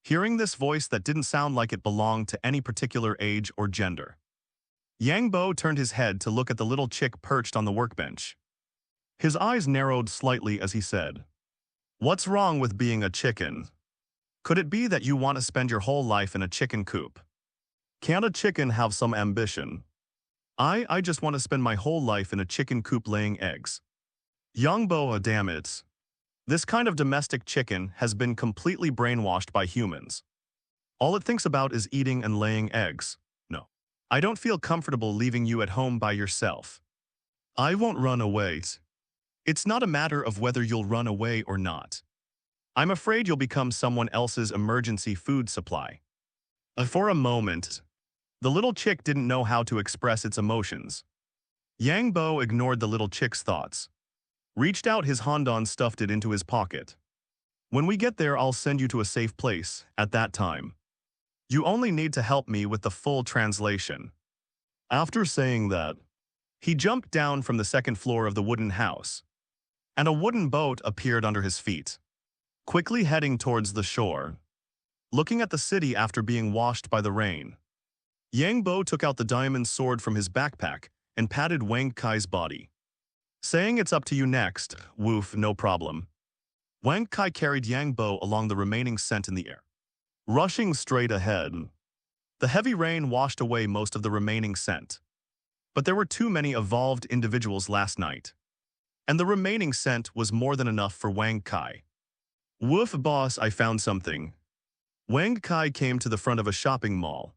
Hearing this voice that didn't sound like it belonged to any particular age or gender, Yang Bo turned his head to look at the little chick perched on the workbench. His eyes narrowed slightly as he said, what's wrong with being a chicken? Could it be that you want to spend your whole life in a chicken coop? Can't a chicken have some ambition? I just want to spend my whole life in a chicken coop laying eggs. Yang Bo, damn it. This kind of domestic chicken has been completely brainwashed by humans. All it thinks about is eating and laying eggs. No. I don't feel comfortable leaving you at home by yourself. I won't run away. It's not a matter of whether you'll run away or not. I'm afraid you'll become someone else's emergency food supply. For a moment, the little chick didn't know how to express its emotions. Yang Bo ignored the little chick's thoughts, reached out his hand and stuffed it into his pocket. When we get there, I'll send you to a safe place at that time. You only need to help me with the full translation. After saying that, he jumped down from the second floor of the wooden house, and a wooden boat appeared under his feet, quickly heading towards the shore. Looking at the city after being washed by the rain, Yang Bo took out the diamond sword from his backpack and patted Wang Kai's body, saying, "It's up to you next, woof, no problem." Wang Kai carried Yang Bo along the remaining scent in the air, rushing straight ahead. The heavy rain washed away most of the remaining scent, but there were too many evolved individuals last night, and the remaining scent was more than enough for Wang Kai. "Woof, boss, I found something." Wang Kai came to the front of a shopping mall,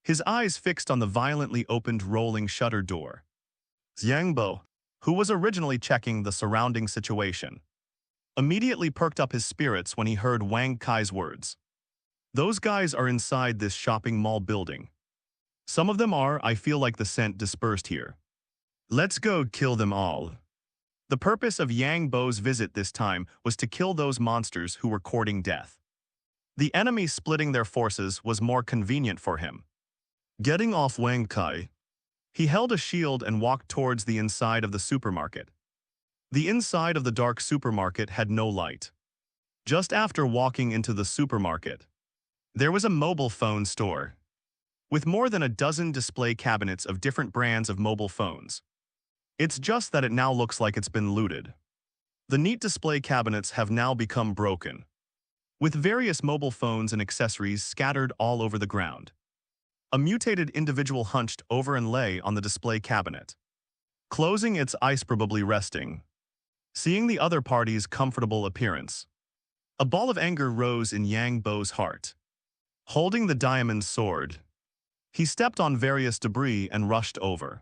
his eyes fixed on the violently opened rolling shutter door. Yang Bo, who was originally checking the surrounding situation, immediately perked up his spirits when he heard Wang Kai's words. "Those guys are inside this shopping mall building. Some of them are, I feel like the scent dispersed here. Let's go kill them all." The purpose of Yang Bo's visit this time was to kill those monsters who were courting death. The enemy splitting their forces was more convenient for him. Getting off Wang Kai, he held a shield and walked towards the inside of the supermarket. The inside of the dark supermarket had no light. Just after walking into the supermarket, there was a mobile phone store, with more than a dozen display cabinets of different brands of mobile phones. It's just that it now looks like it's been looted. The neat display cabinets have now become broken, with various mobile phones and accessories scattered all over the ground. A mutated individual hunched over and lay on the display cabinet, closing its eyes, probably resting. Seeing the other party's comfortable appearance, a ball of anger rose in Yang Bo's heart. Holding the diamond sword, he stepped on various debris and rushed over.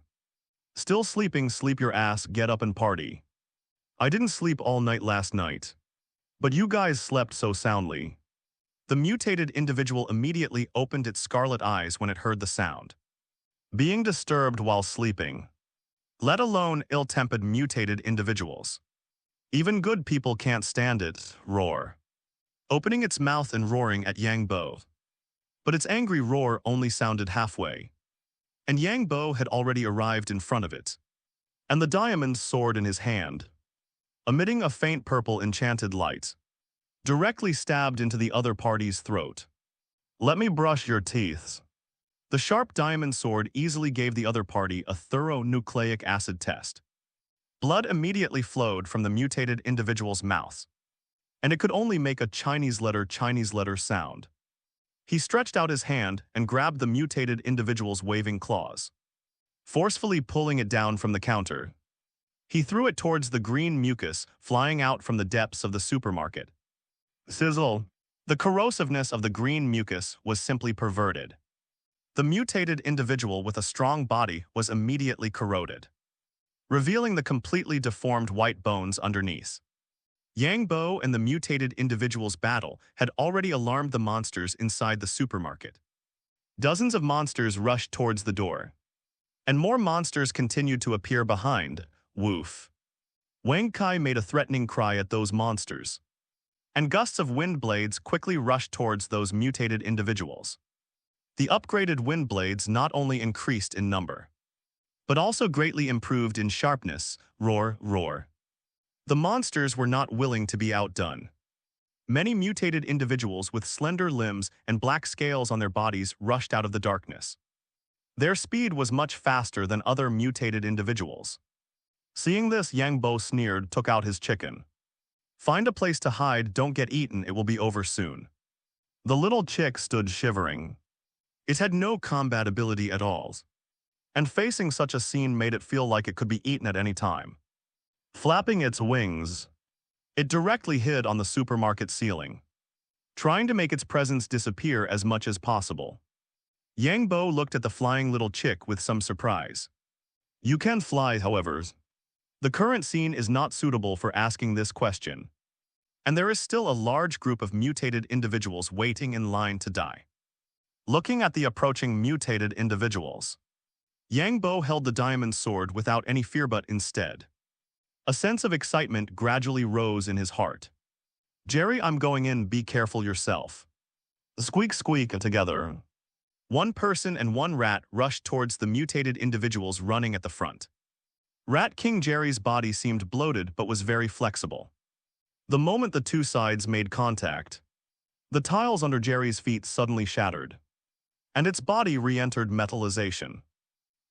"Still sleeping? Sleep your ass, get up and party. I didn't sleep all night last night, but you guys slept so soundly." The mutated individual immediately opened its scarlet eyes when it heard the sound. Being disturbed while sleeping, let alone ill-tempered mutated individuals. Even good people can't stand it, roar. Opening its mouth and roaring at Yang Bo. But its angry roar only sounded halfway, and Yang Bo had already arrived in front of it, and the diamond sword in his hand, emitting a faint purple enchanted light, directly stabbed into the other party's throat. "Let me brush your teeth." The sharp diamond sword easily gave the other party a thorough nucleic acid test. Blood immediately flowed from the mutated individual's mouth, and it could only make a Chinese letter sound. He stretched out his hand and grabbed the mutated individual's waving claws, forcefully pulling it down from the counter. He threw it towards the green mucus flying out from the depths of the supermarket. Sizzle! The corrosiveness of the green mucus was simply perverted. The mutated individual with a strong body was immediately corroded, revealing the completely deformed white bones underneath. Yang Bo and the mutated individual's battle had already alarmed the monsters inside the supermarket. Dozens of monsters rushed towards the door, and more monsters continued to appear behind. Woof! Wang Kai made a threatening cry at those monsters, and gusts of wind blades quickly rushed towards those mutated individuals. The upgraded wind blades not only increased in number, but also greatly improved in sharpness. Roar, roar. The monsters were not willing to be outdone. Many mutated individuals with slender limbs and black scales on their bodies rushed out of the darkness. Their speed was much faster than other mutated individuals. Seeing this, Yang Bo sneered, took out his chicken. "Find a place to hide, don't get eaten, it will be over soon." The little chick stood shivering. It had no combat ability at all, and facing such a scene made it feel like it could be eaten at any time. Flapping its wings, it directly hid on the supermarket ceiling, trying to make its presence disappear as much as possible. Yang Bo looked at the flying little chick with some surprise. "You can fly, however. The current scene is not suitable for asking this question, and there is still a large group of mutated individuals waiting in line to die." Looking at the approaching mutated individuals, Yang Bo held the diamond sword without any fear but instead. A sense of excitement gradually rose in his heart. Jerry, I'm going in, be careful yourself. Squeak squeak together. One person and one rat rushed towards the mutated individuals running at the front. Rat King Jerry's body seemed bloated but was very flexible. The moment the two sides made contact, the tiles under Jerry's feet suddenly shattered, and its body re-entered metallization.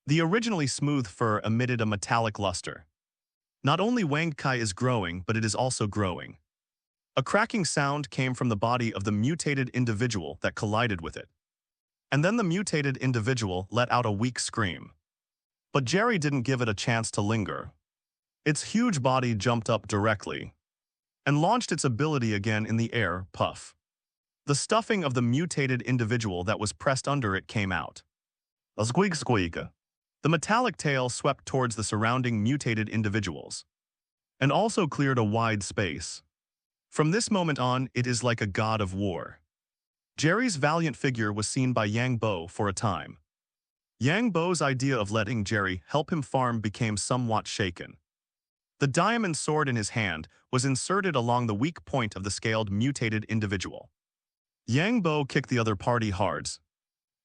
The originally smooth fur emitted a metallic luster. Not only Wang Kai is growing, but it is also growing. A cracking sound came from the body of the mutated individual that collided with it. And then the mutated individual let out a weak scream. But Jerry didn't give it a chance to linger. Its huge body jumped up directly and launched its ability again in the air, puff. The stuffing of the mutated individual that was pressed under it came out. A squeak squeak. The metallic tail swept towards the surrounding mutated individuals and also cleared a wide space. From this moment on, it is like a god of war. Jerry's valiant figure was seen by Yang Bo for a time. Yang Bo's idea of letting Jerry help him farm became somewhat shaken. The diamond sword in his hand was inserted along the weak point of the scaled mutated individual. Yang Bo kicked the other party hard,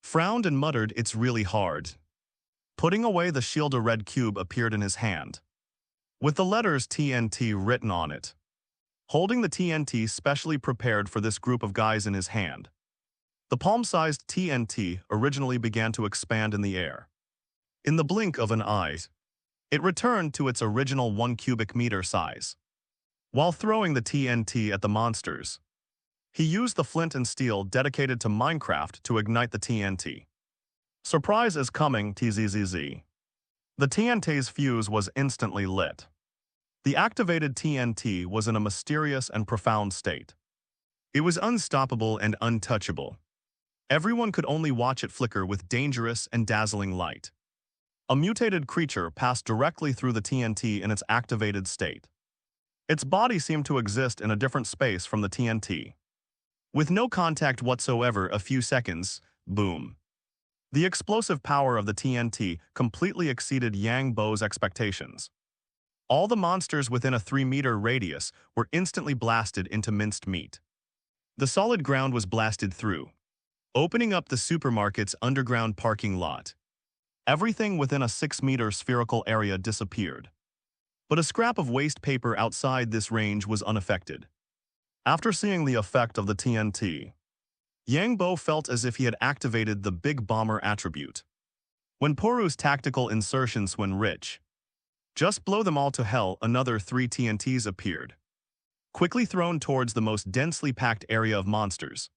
frowned and muttered, "It's really hard." Putting away the shield, a red cube appeared in his hand, with the letters TNT written on it. Holding the TNT specially prepared for this group of guys in his hand, the palm-sized TNT originally began to expand in the air. In the blink of an eye, it returned to its original 1 cubic meter size. While throwing the TNT at the monsters, he used the flint and steel dedicated to Minecraft to ignite the TNT. Surprise is coming, TZZZ. The TNT's fuse was instantly lit. The activated TNT was in a mysterious and profound state. It was unstoppable and untouchable. Everyone could only watch it flicker with dangerous and dazzling light. A mutated creature passed directly through the TNT in its activated state. Its body seemed to exist in a different space from the TNT. With no contact whatsoever, a few seconds, boom. The explosive power of the TNT completely exceeded Yang Bo's expectations. All the monsters within a 3-meter radius were instantly blasted into minced meat. The solid ground was blasted through, opening up the supermarket's underground parking lot. Everything within a 6-meter spherical area disappeared. But a scrap of waste paper outside this range was unaffected. After seeing the effect of the TNT, Yang Bo felt as if he had activated the Big Bomber attribute. When Poru's tactical insertions when rich, just blow them all to hell, another 3 TNTs appeared, quickly thrown towards the most densely packed area of monsters.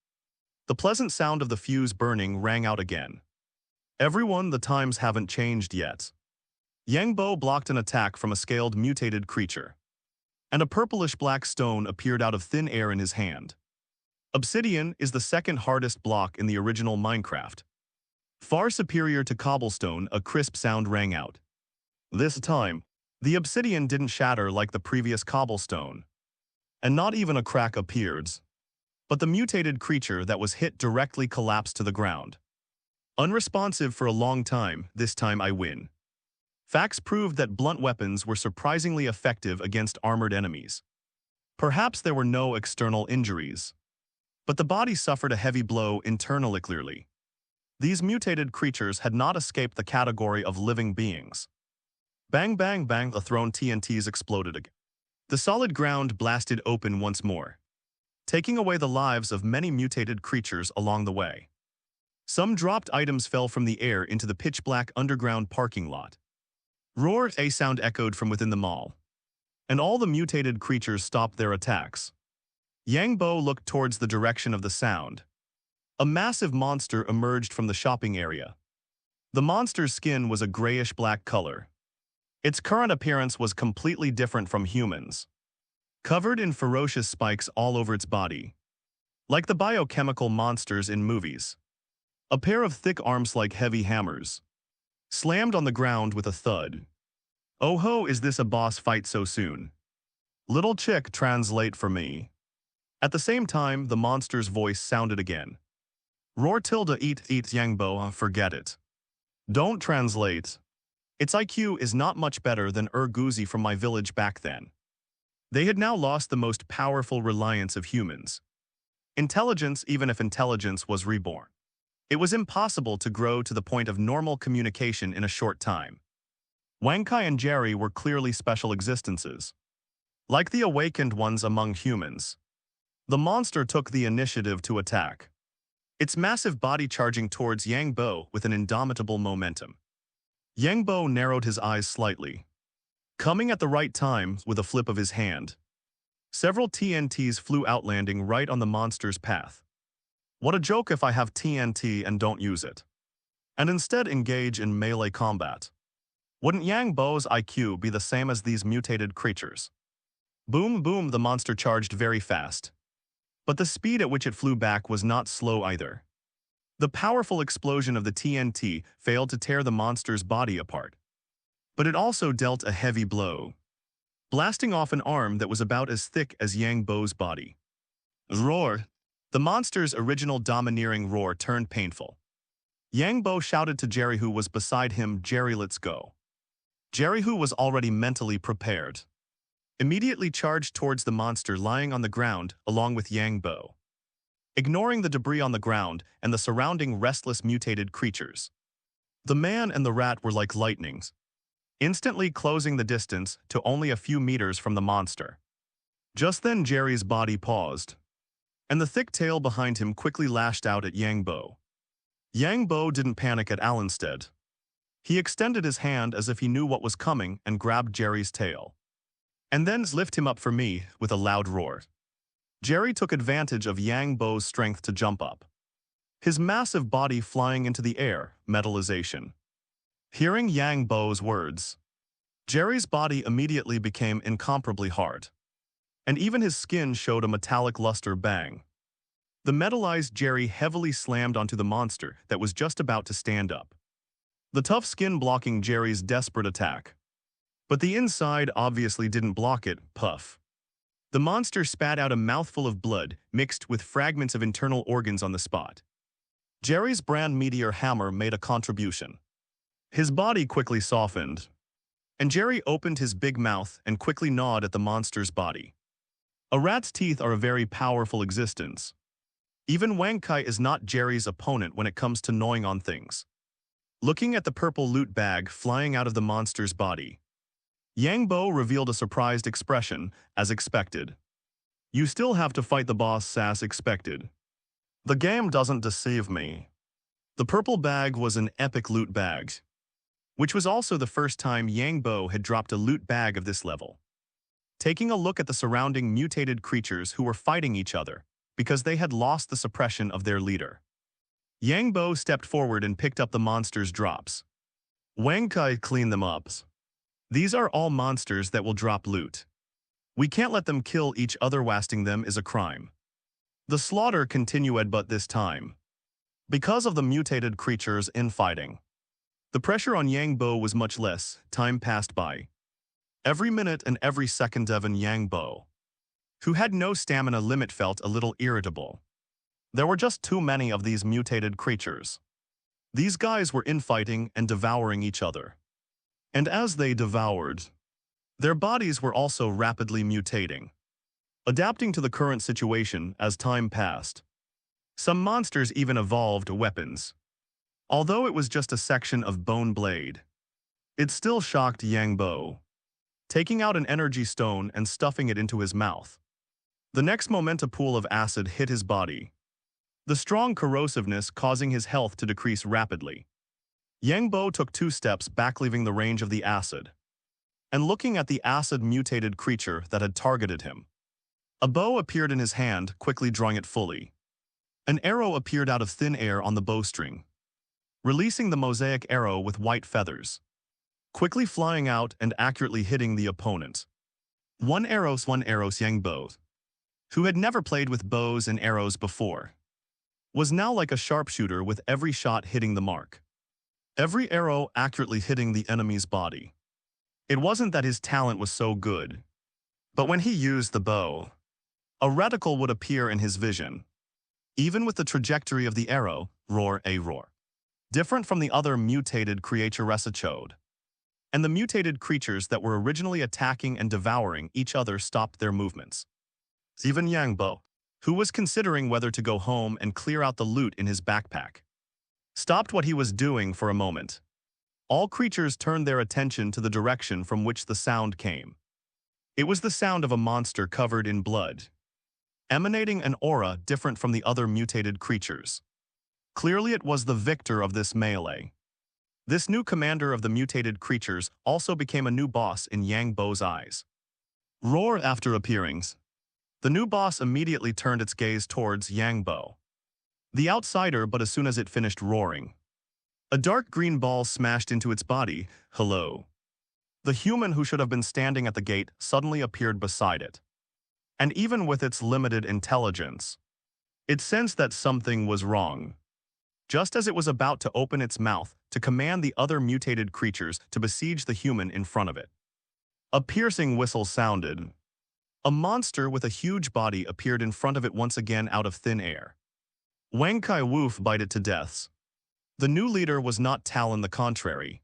The pleasant sound of the fuse burning rang out again. Everyone, the times haven't changed yet. Yang Bo blocked an attack from a scaled mutated creature, and a purplish-black stone appeared out of thin air in his hand. Obsidian is the second hardest block in the original Minecraft. Far superior to cobblestone, a crisp sound rang out. This time, the obsidian didn't shatter like the previous cobblestone, and not even a crack appeared. But the mutated creature that was hit directly collapsed to the ground. Unresponsive for a long time, this time I win. Facts proved that blunt weapons were surprisingly effective against armored enemies. Perhaps there were no external injuries, but the body suffered a heavy blow internally clearly. These mutated creatures had not escaped the category of living beings. Bang bang bang, the thrown TNTs exploded again. The solid ground blasted open once more, taking away the lives of many mutated creatures along the way. Some dropped items fell from the air into the pitch-black underground parking lot. Roar, a sound echoed from within the mall, and all the mutated creatures stopped their attacks. Yang Bo looked towards the direction of the sound. A massive monster emerged from the shopping area. The monster's skin was a grayish-black color. Its current appearance was completely different from humans, covered in ferocious spikes all over its body, like the biochemical monsters in movies. A pair of thick arms like heavy hammers slammed on the ground with a thud. Oh ho, is this a boss fight so soon? Little chick, translate for me. At the same time, the monster's voice sounded again. Roar tilde eat Yang Bo, forget it. Don't translate. Its IQ is not much better than Urguzi from my village back then. They had now lost the most powerful reliance of humans. Intelligence, even if intelligence was reborn. It was impossible to grow to the point of normal communication in a short time. Wang Kai and Jerry were clearly special existences. Like the awakened ones among humans. The monster took the initiative to attack. Its massive body charging towards Yang Bo with an indomitable momentum. Yang Bo narrowed his eyes slightly. Coming at the right time with a flip of his hand. Several TNTs flew out, landing right on the monster's path. What a joke if I have TNT and don't use it. And instead engage in melee combat. Wouldn't Yang Bo's IQ be the same as these mutated creatures? Boom boom, the monster charged very fast. But the speed at which it flew back was not slow either. The powerful explosion of the TNT failed to tear the monster's body apart. But it also dealt a heavy blow, blasting off an arm that was about as thick as Yang Bo's body. Roar! The monster's original domineering roar turned painful. Yang Bo shouted to Jerry, who was beside him, "Jerry, let's go." Jerry, who was already mentally prepared, immediately charged towards the monster lying on the ground along with Yang Bo, ignoring the debris on the ground and the surrounding restless mutated creatures. The man and the rat were like lightnings, instantly closing the distance to only a few meters from the monster. Just then Jerry's body paused, and the thick tail behind him quickly lashed out at Yang Bo. Yang Bo didn't panic at all. Instead, he extended his hand as if he knew what was coming and grabbed Jerry's tail. And then lift him up for me with a loud roar. Jerry took advantage of Yang Bo's strength to jump up, his massive body flying into the air, metallization. Hearing Yang Bo's words, Jerry's body immediately became incomparably hard, and even his skin showed a metallic luster. Bang! The metallized Jerry heavily slammed onto the monster that was just about to stand up, the tough skin blocking Jerry's desperate attack. But the inside obviously didn't block it. Puff. The monster spat out a mouthful of blood mixed with fragments of internal organs on the spot. Jerry's brand meteor hammer made a contribution. His body quickly softened, and Jerry opened his big mouth and quickly gnawed at the monster's body. A rat's teeth are a very powerful existence. Even Wang Kai is not Jerry's opponent when it comes to gnawing on things. Looking at the purple loot bag flying out of the monster's body, Yang Bo revealed a surprised expression, as expected. You still have to fight the boss, as expected. The game doesn't deceive me. The purple bag was an epic loot bag, which was also the first time Yang Bo had dropped a loot bag of this level. Taking a look at the surrounding mutated creatures who were fighting each other because they had lost the suppression of their leader, Yang Bo stepped forward and picked up the monster's drops. Wang Kai cleaned them up. These are all monsters that will drop loot. We can't let them kill each other. Wasting them is a crime. The slaughter continued, but this time, because of the mutated creatures infighting, the pressure on Yang Bo was much less. Time passed by. Every minute and every second, Evan Yang Bo, who had no stamina limit, felt a little irritable. There were just too many of these mutated creatures. These guys were infighting and devouring each other. And as they devoured, their bodies were also rapidly mutating, adapting to the current situation as time passed. Some monsters even evolved weapons. Although it was just a section of bone blade, it still shocked Yang Bo, taking out an energy stone and stuffing it into his mouth. The next moment, a pool of acid hit his body, the strong corrosiveness causing his health to decrease rapidly. Yang Bo took 2 steps back, leaving the range of the acid, and looking at the acid-mutated creature that had targeted him. A bow appeared in his hand, quickly drawing it fully. An arrow appeared out of thin air on the bowstring, releasing the mosaic arrow with white feathers, quickly flying out and accurately hitting the opponent. One arrow, Yang Bo, who had never played with bows and arrows before, was now like a sharpshooter with every shot hitting the mark. Every arrow accurately hitting the enemy's body. It wasn't that his talent was so good, but when he used the bow, a reticle would appear in his vision. Even with the trajectory of the arrow, roar. different from the other mutated creatures. And the mutated creatures that were originally attacking and devouring each other stopped their movements. Even Yangbo, who was considering whether to go home and clear out the loot in his backpack, stopped what he was doing for a moment. All creatures turned their attention to the direction from which the sound came. It was the sound of a monster covered in blood, emanating an aura different from the other mutated creatures. Clearly it was the victor of this melee. This new commander of the mutated creatures also became a new boss in Yang Bo's eyes. Roar after appearings. The new boss immediately turned its gaze towards Yang Bo, the outsider, but as soon as it finished roaring, a dark green ball smashed into its body. Hello. The human who should have been standing at the gate suddenly appeared beside it. And even with its limited intelligence, it sensed that something was wrong. Just as it was about to open its mouth to command the other mutated creatures to besiege the human in front of it, a piercing whistle sounded. A monster with a huge body appeared in front of it once again out of thin air. Wang Kai Woof bite it to deaths. The new leader was not Talon, the contrary.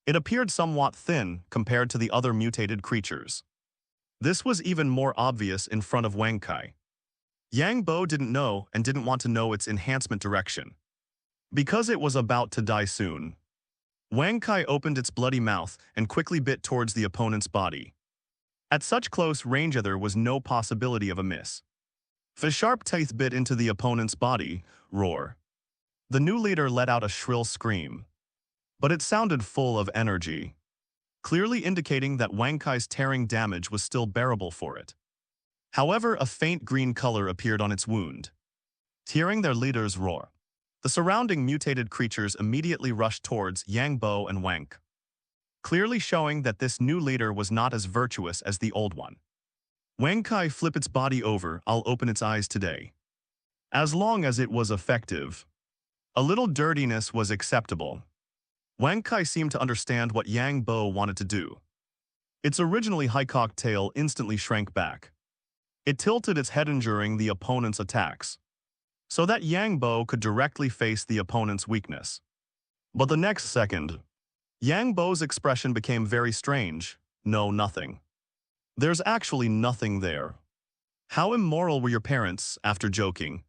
It appeared somewhat thin compared to the other mutated creatures. This was even more obvious in front of Wang Kai. Yang Bo didn't know and didn't want to know its enhancement direction, because it was about to die soon. Wang Kai opened its bloody mouth and quickly bit towards the opponent's body. At such close range there was no possibility of a miss. The sharp teeth bit into the opponent's body. Roar. The new leader let out a shrill scream, but it sounded full of energy, clearly indicating that Wang Kai's tearing damage was still bearable for it. However, a faint green color appeared on its wound. Hearing their leader's roar, the surrounding mutated creatures immediately rushed towards Yang Bo and Wang, clearly showing that this new leader was not as virtuous as the old one. Wang Kai flip its body over. I'll open its eyes today. As long as it was effective, a little dirtiness was acceptable. Wang Kai seemed to understand what Yang Bo wanted to do. Its originally high-cocked tail instantly shrank back. It tilted its head enduring the opponent's attacks, so that Yang Bo could directly face the opponent's weakness. But the next second, Yang Bo's expression became very strange. No, nothing. There's actually nothing there. How immoral were your parents, after joking?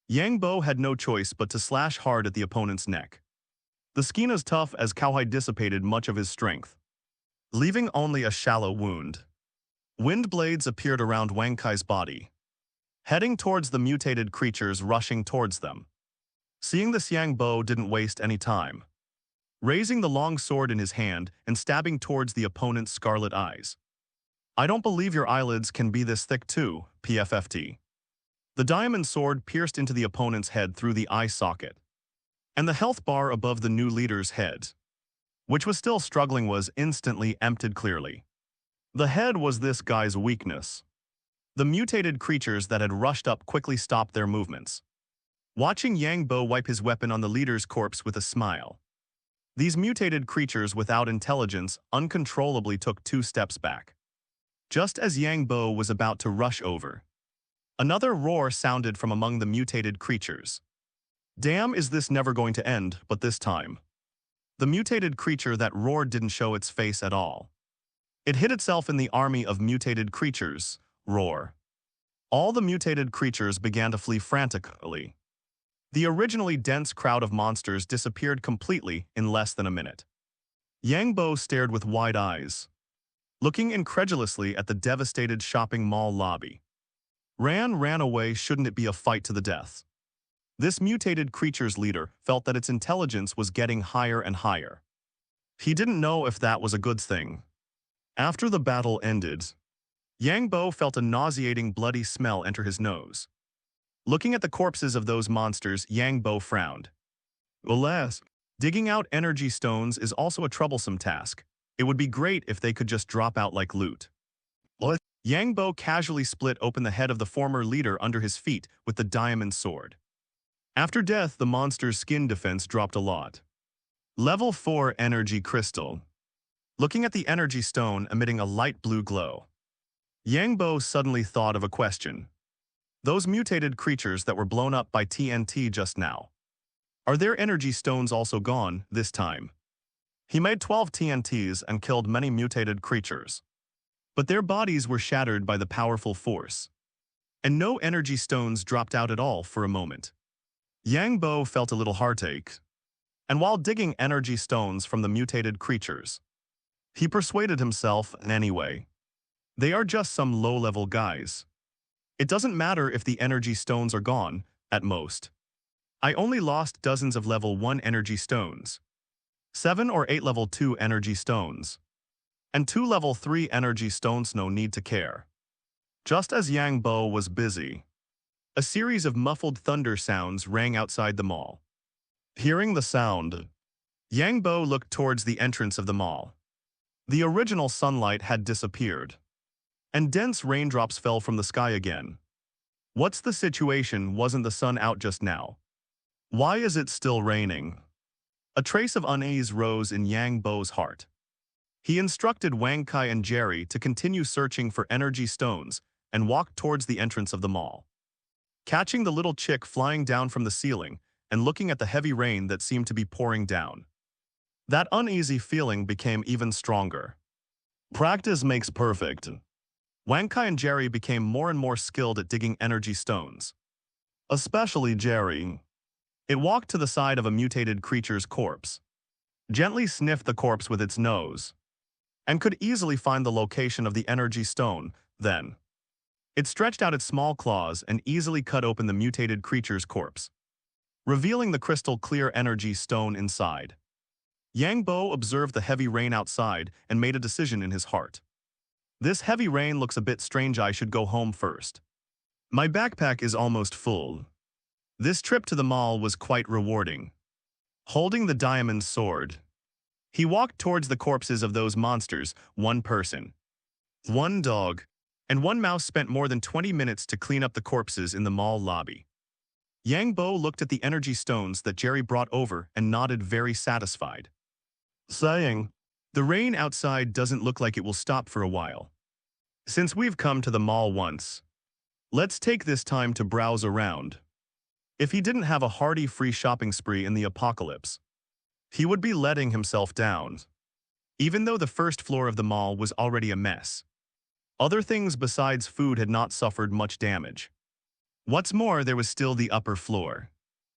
Yang Bo had no choice but to slash hard at the opponent's neck. The skin as tough as cowhide dissipated much of his strength, leaving only a shallow wound. Wind blades appeared around Wang Kai's body, heading towards the mutated creatures rushing towards them. Seeing this, Yang Bo didn't waste any time, raising the long sword in his hand and stabbing towards the opponent's scarlet eyes. I don't believe your eyelids can be this thick too, PFFT. The diamond sword pierced into the opponent's head through the eye socket, and the health bar above the new leader's head, which was still struggling, was instantly emptied clearly. The head was this guy's weakness. The mutated creatures that had rushed up quickly stopped their movements, watching Yang Bo wipe his weapon on the leader's corpse with a smile. These mutated creatures without intelligence uncontrollably took 2 steps back. Just as Yang Bo was about to rush over, another roar sounded from among the mutated creatures. Damn, is this never going to end? But this time, the mutated creature that roared didn't show its face at all. It hid itself in the army of mutated creatures. Roar. All the mutated creatures began to flee frantically. The originally dense crowd of monsters disappeared completely in less than a minute. Yang Bo stared with wide eyes, looking incredulously at the devastated shopping mall lobby. Ran away. Shouldn't it be a fight to the death? This mutated creature's leader felt that its intelligence was getting higher and higher. He didn't know if that was a good thing. After the battle ended, Yang Bo felt a nauseating bloody smell enter his nose. Looking at the corpses of those monsters, Yang Bo frowned. Alas, digging out energy stones is also a troublesome task. It would be great if they could just drop out like loot. What? Yang Bo casually split open the head of the former leader under his feet with the diamond sword. After death, the monster's skin defense dropped a lot. Level 4 energy crystal. Looking at the energy stone emitting a light blue glow, Yang Bo suddenly thought of a question. Those mutated creatures that were blown up by TNT just now, Are their energy stones also gone this time? He made 12 TNTs and killed many mutated creatures. But their bodies were shattered by the powerful force. And no energy stones dropped out at all for a moment. Yang Bo felt a little heartache. And while digging energy stones from the mutated creatures, he persuaded himself anyway. They are just some low-level guys. It doesn't matter if the energy stones are gone, at most. I only lost dozens of level 1 energy stones, 7 or 8 level 2 energy stones, and 2 level 3 energy stones. No need to care. Just as Yang Bo was busy, a series of muffled thunder sounds rang outside the mall. Hearing the sound, Yang Bo looked towards the entrance of the mall. The original sunlight had disappeared, and dense raindrops fell from the sky again. What's the situation? Wasn't the sun out just now? Why is it still raining? A trace of unease rose in Yang Bo's heart. He instructed Wang Kai and Jerry to continue searching for energy stones and walked towards the entrance of the mall. Catching the little chick flying down from the ceiling and looking at the heavy rain that seemed to be pouring down, that uneasy feeling became even stronger. Practice makes perfect. Wang Kai and Jerry became more and more skilled at digging energy stones. Especially Jerry. It walked to the side of a mutated creature's corpse, gently sniffed the corpse with its nose, and could easily find the location of the energy stone. Then, it stretched out its small claws and easily cut open the mutated creature's corpse, revealing the crystal-clear energy stone inside. Yang Bo observed the heavy rain outside and made a decision in his heart. This heavy rain looks a bit strange. I should go home first. My backpack is almost full. This trip to the mall was quite rewarding. Holding the diamond sword, he walked towards the corpses of those monsters. One person, one dog, and one mouse spent more than 20 minutes to clean up the corpses in the mall lobby. Yang Bo looked at the energy stones that Jerry brought over and nodded, very satisfied, saying, "The rain outside doesn't look like it will stop for a while. Since we've come to the mall once, let's take this time to browse around." If he didn't have a hearty free shopping spree in the apocalypse, he would be letting himself down. Even though the first floor of the mall was already a mess, other things besides food had not suffered much damage. What's more, there was still the upper floor.